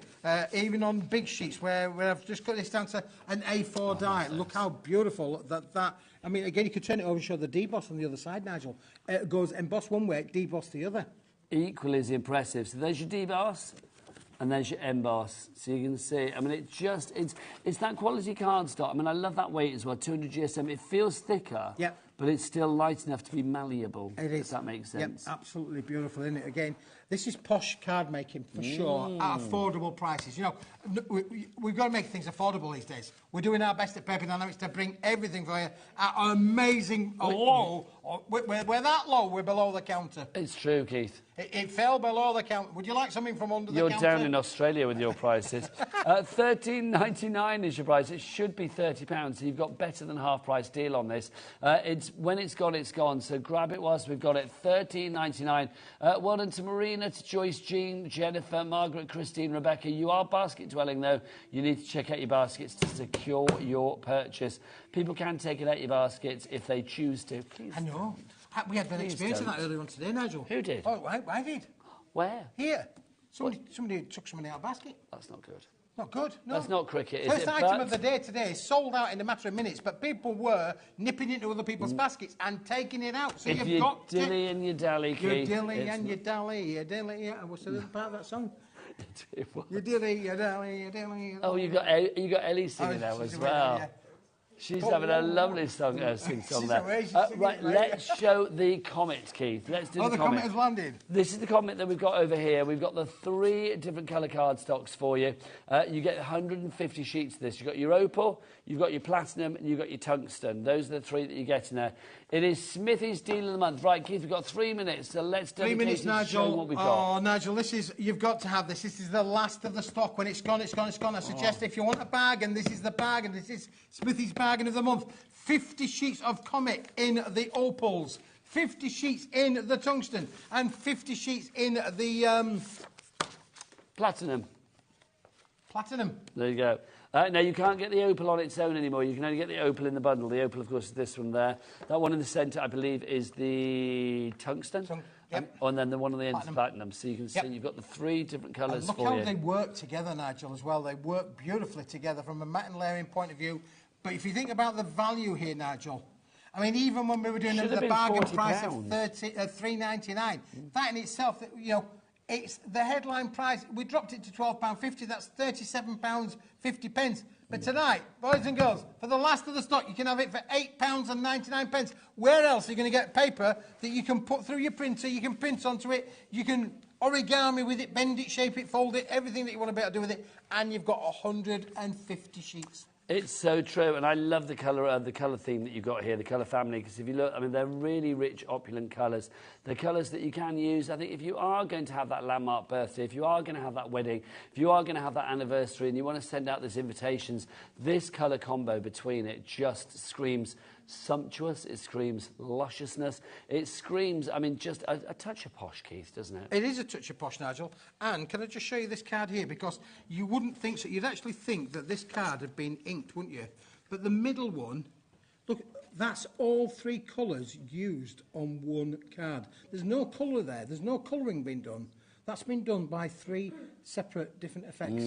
Even on big sheets where I've just got this down to an A4 die. Look how beautiful that... I mean, again, you could turn it over and show the deboss on the other side, Nigel. It goes emboss one way, deboss the other. Equally as impressive. So there's your deboss. And there's your emboss, so you can see. I mean, it's that quality cardstock. I mean, I love that weight as well, 200 GSM. It feels thicker, but it's still light enough to be malleable. It is. If that makes sense. Yep, absolutely beautiful, isn't it? Again, this is posh card making for sure, at affordable prices. You know, we've got to make things affordable these days. We're doing our best at Paper Dynamics to bring everything for you at an amazing low. We're that low, we're below the counter. It's true, Keith. It fell below the counter. Would you like something from under the counter? You're down in Australia with your prices. $13.99 is your price. It should be £30, so you've got better than half-price deal on this. When it's gone, it's gone. So grab it whilst we've got it. $13.99. Well done to Marina, to Joyce, Jean, Jennifer, Margaret, Christine, Rebecca. You are basket dwelling, though. You need to check out your baskets to secure your purchase. People can take it out your baskets if they choose to. Please. I know. We had an experience of that earlier on today, Nigel. Who did? Oh, I did. Where? Here. Somebody took something out of a basket. That's not good. Not good, no. That's not cricket, is First it? item of the day today, sold out in a matter of minutes, but people were nipping into other people's baskets and taking it out. So if you've got to... dilly and you dally, Keith. You dilly and you dally, you dilly, yeah. What's the other part of that song? You dilly, you dally, you dilly, you dilly. Oh, you got Ellie singing now as well. Yeah. She's having a lovely song there. Right, let's show the comet, Keith. Let's do the comet. The comet has landed. This is the comet that we've got over here. We've got the 3 different colour cardstocks for you. You get 150 sheets of this. You've got your opal, you've got your platinum, and you've got your tungsten. Those are the 3 that you get in there. It is Smithy's Deal of the Month. Right, Keith, we've got 3 minutes, so let's dedicate it to showing what we've got. Oh, Nigel, you've got to have this. This is the last of the stock. When it's gone, it's gone, it's gone. I suggest if you want a bargain, this is the bargain. This is Smithy's Bargain of the Month. 50 sheets of comet in the opals, 50 sheets in the tungsten, and 50 sheets in the... Platinum. Platinum. There you go. Now, you can't get the opal on its own anymore. You can only get the opal in the bundle. The opal, of course, is this one there. That one in the centre, I believe, is the tungsten. And then the one on the end is platinum. So you can see you've got the 3 different colours for you. Look how they work together, Nigel, as well. They work beautifully together from a matte and layering point of view. But if you think about the value here, Nigel, I mean, even when we were doing the bargain price of $3.99, that in itself, you know, it's the headline price. We dropped it to £12.50. That's £37.50. But tonight, boys and girls, for the last of the stock, you can have it for £8.99. Where else are you going to get paper that you can put through your printer, you can print onto it, you can origami with it, bend it, shape it, fold it, everything that you want to be able to do with it, and you've got 150 sheets. It's so true, and I love the colour theme that you've got here, the colour family, because if you look, I mean, they're really rich, opulent colours. They're colours that you can use, I think, if you are going to have that landmark birthday, if you are going to have that wedding, if you are going to have that anniversary, and you want to send out these invitations, this colour combo between it just screams sumptuous, it screams lusciousness, it screams, I mean, just a touch of posh, Keith, doesn't it? It is a touch of posh, Nigel. And can I just show you this card here? Because you wouldn't think so. You'd actually think that this card had been inked, wouldn't you? But the middle one, look, that's all 3 colours used on one card. There's no colour there. There's no colouring being done. That's been done by 3 separate different effects.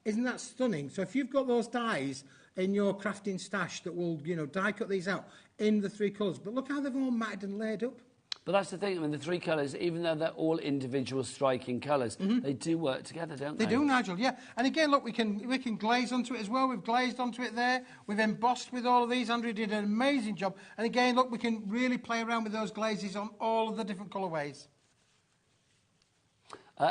Isn't that stunning? So if you've got those dies in your crafting stash that will, you know, die cut these out in the 3 colours, but look how they've all matted and laid up. But that's the thing, I mean, the 3 colours, even though they're all individual striking colours, they do work together, don't they? They do, Nigel, yeah. And again, look, we can glaze onto it as well. We've glazed onto it there. We've embossed with all of these. Andrew did an amazing job. And again, look, we can really play around with those glazes on all of the different colourways.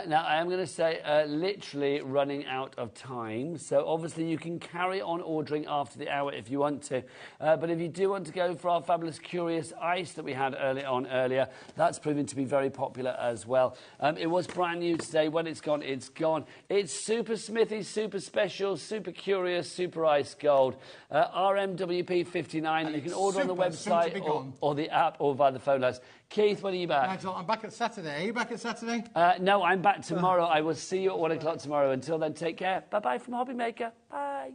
Now, I am going to say literally running out of time. So, obviously, you can carry on ordering after the hour if you want to. But if you do want to go for our fabulous Curious Ice that we had earlier, that's proven to be very popular as well. It was brand new today. When it's gone, it's gone. It's super smithy, super special, super curious, super ice gold. RMWP 59. And you can order on the website or the app or via the phone lines. Keith, when are you back? Nigel, I'm back at Saturday. Are you back at Saturday? No, I'm back tomorrow. I will see you at 1 o'clock tomorrow. Until then, take care. Bye-bye from HobbyMaker. Bye.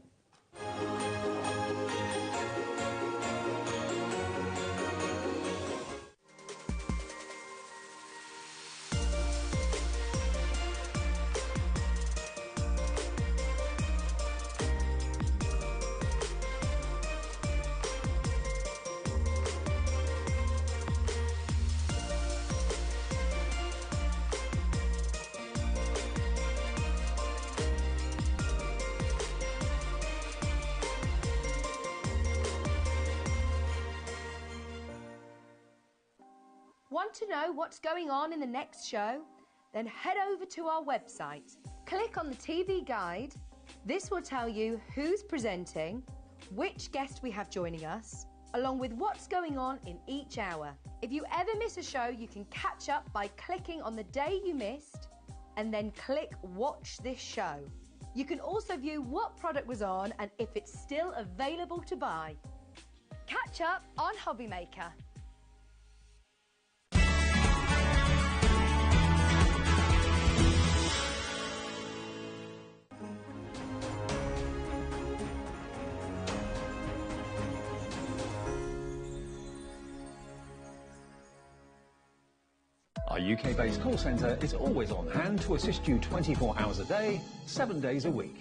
Want to know what's going on in the next show? Then head over to our website. Click on the TV guide. This will tell you who's presenting, which guest we have joining us, along with what's going on in each hour. If you ever miss a show, you can catch up by clicking on the day you missed and then click Watch This Show. You can also view what product was on and if it's still available to buy. Catch up on HobbyMaker. Our UK-based call centre is always on hand to assist you 24 hours a day, 7 days a week.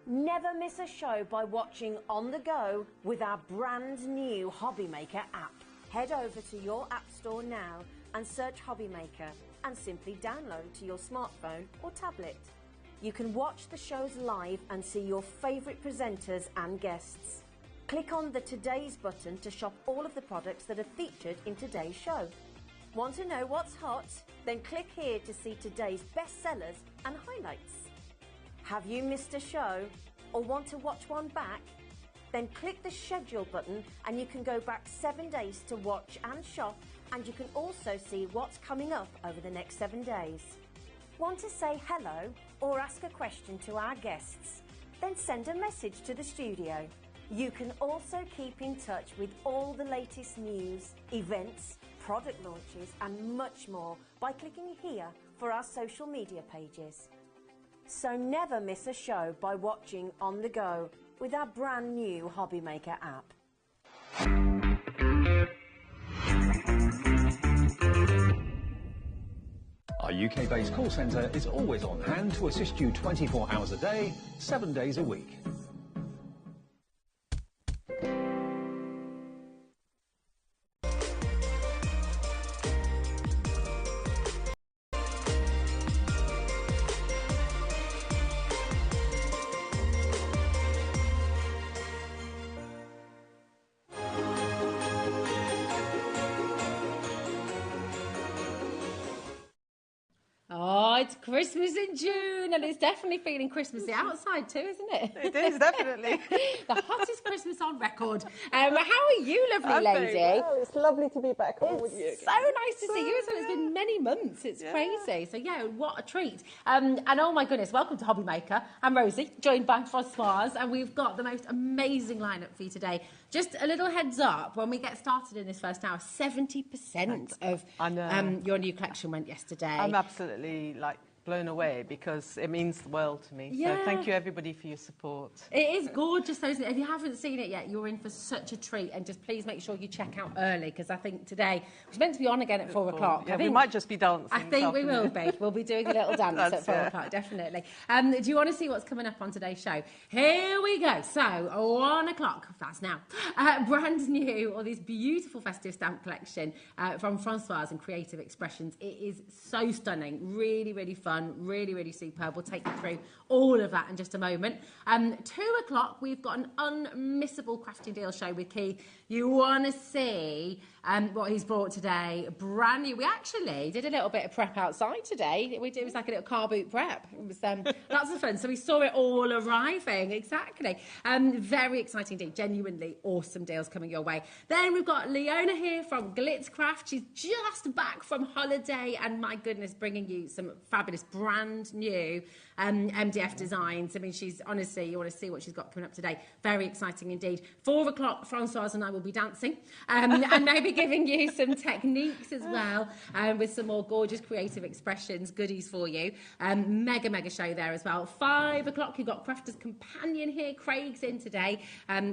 Never miss a show by watching on the go with our brand new HobbyMaker app. Head over to your app store now and search HobbyMaker and simply download to your smartphone or tablet. You can watch the shows live and see your favourite presenters and guests. Click on the Today's button to shop all of the products that are featured in today's show. Want to know what's hot? Then click here to see today's bestsellers and highlights. Have you missed a show or want to watch one back? Then click the schedule button and you can go back 7 days to watch and shop, and you can also see what's coming up over the next 7 days. Want to say hello or ask a question to our guests? Then send a message to the studio. You can also keep in touch with all the latest news, events, product launches and much more by clicking here for our social media pages. So never miss a show by watching on the go with our brand new HobbyMaker app. Our UK-based call centre is always on hand to assist you 24 hours a day, 7 days a week. It's Christmas in June, and it's definitely feeling Christmassy outside too, isn't it? It is, definitely. The hottest Christmas on record. How are you, lovely lady? Well, it's lovely to be back on with you. So nice to see you as well. It's been many months. It's crazy. So yeah, what a treat. And oh my goodness, welcome to HobbyMaker. I'm Rosie, joined by Françoise, and we've got the most amazing lineup for you today. Just a little heads up, when we get started in this first hour, 70% of your new collection went yesterday. I'm absolutely blown away because it means the world to me. Yeah. So thank you, everybody, for your support. It is gorgeous, though, isn't it? If you haven't seen it yet, you're in for such a treat. And just please make sure you check out early, because I think today, we're meant to be on again at 4 o'clock. Yeah, we might just be dancing. I think we will be. We'll be doing a little dance at 4 o'clock, definitely. Do you want to see what's coming up on today's show? Here we go. So, 1 o'clock, that's now. Brand new, or this beautiful festive stamp collection from Francoise and Creative Expressions. It is so stunning, really, really fun, really, really superb. We'll take you through all of that in just a moment. 2 o'clock, we've got an unmissable crafting deal show with Keith. You want to see what he's brought today, brand new. We actually did a little bit of prep outside today. It was like a little car boot prep. It was lots of fun. So we saw it all arriving, exactly. Very exciting indeed, genuinely awesome deals coming your way. Then we've got Leona here from Glitz Craft. She's just back from holiday and my goodness, bringing you some fabulous brand new MDF designs. I mean, she's honestly, you want to see what she's got coming up today. Very exciting indeed. 4 o'clock, Francoise and I will be dancing and maybe giving you some techniques as well with some more gorgeous Creative Expressions goodies for you. Mega show there as well. 5 o'clock, you've got Crafter's Companion here. Craig's in today,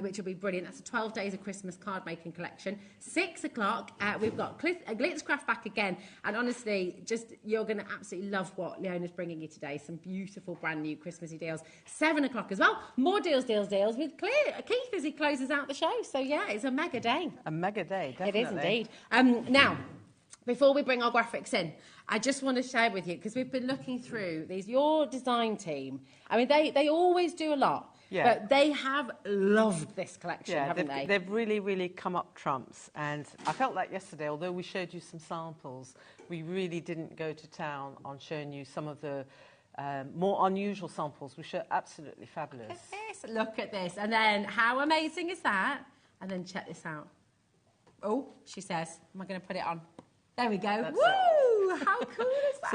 which will be brilliant. That's a 12 Days of Christmas card making collection. 6 o'clock, we've got Glitz Craft back again. And honestly, just you're going to absolutely love what Leona's bringing you today. Some beautiful brand new Christmassy deals. 7 o'clock as well. More deals with Keith as he closes out the show. So yeah, it's a mega day. A mega day, definitely. It is indeed. Now, before we bring our graphics in, I just want to share with you, because we've been looking through these, your design team. I mean, they always do a lot. Yeah. But they have loved this collection, haven't they? They've really, really come up trumps. And I felt like yesterday, although we showed you some samples, we really didn't go to town on showing you some of the more unusual samples, which are absolutely fabulous. Look at this. And then, how amazing is that? And then check this out. Oh, she says, am I going to put it on? There we go. Woo! How cool is that?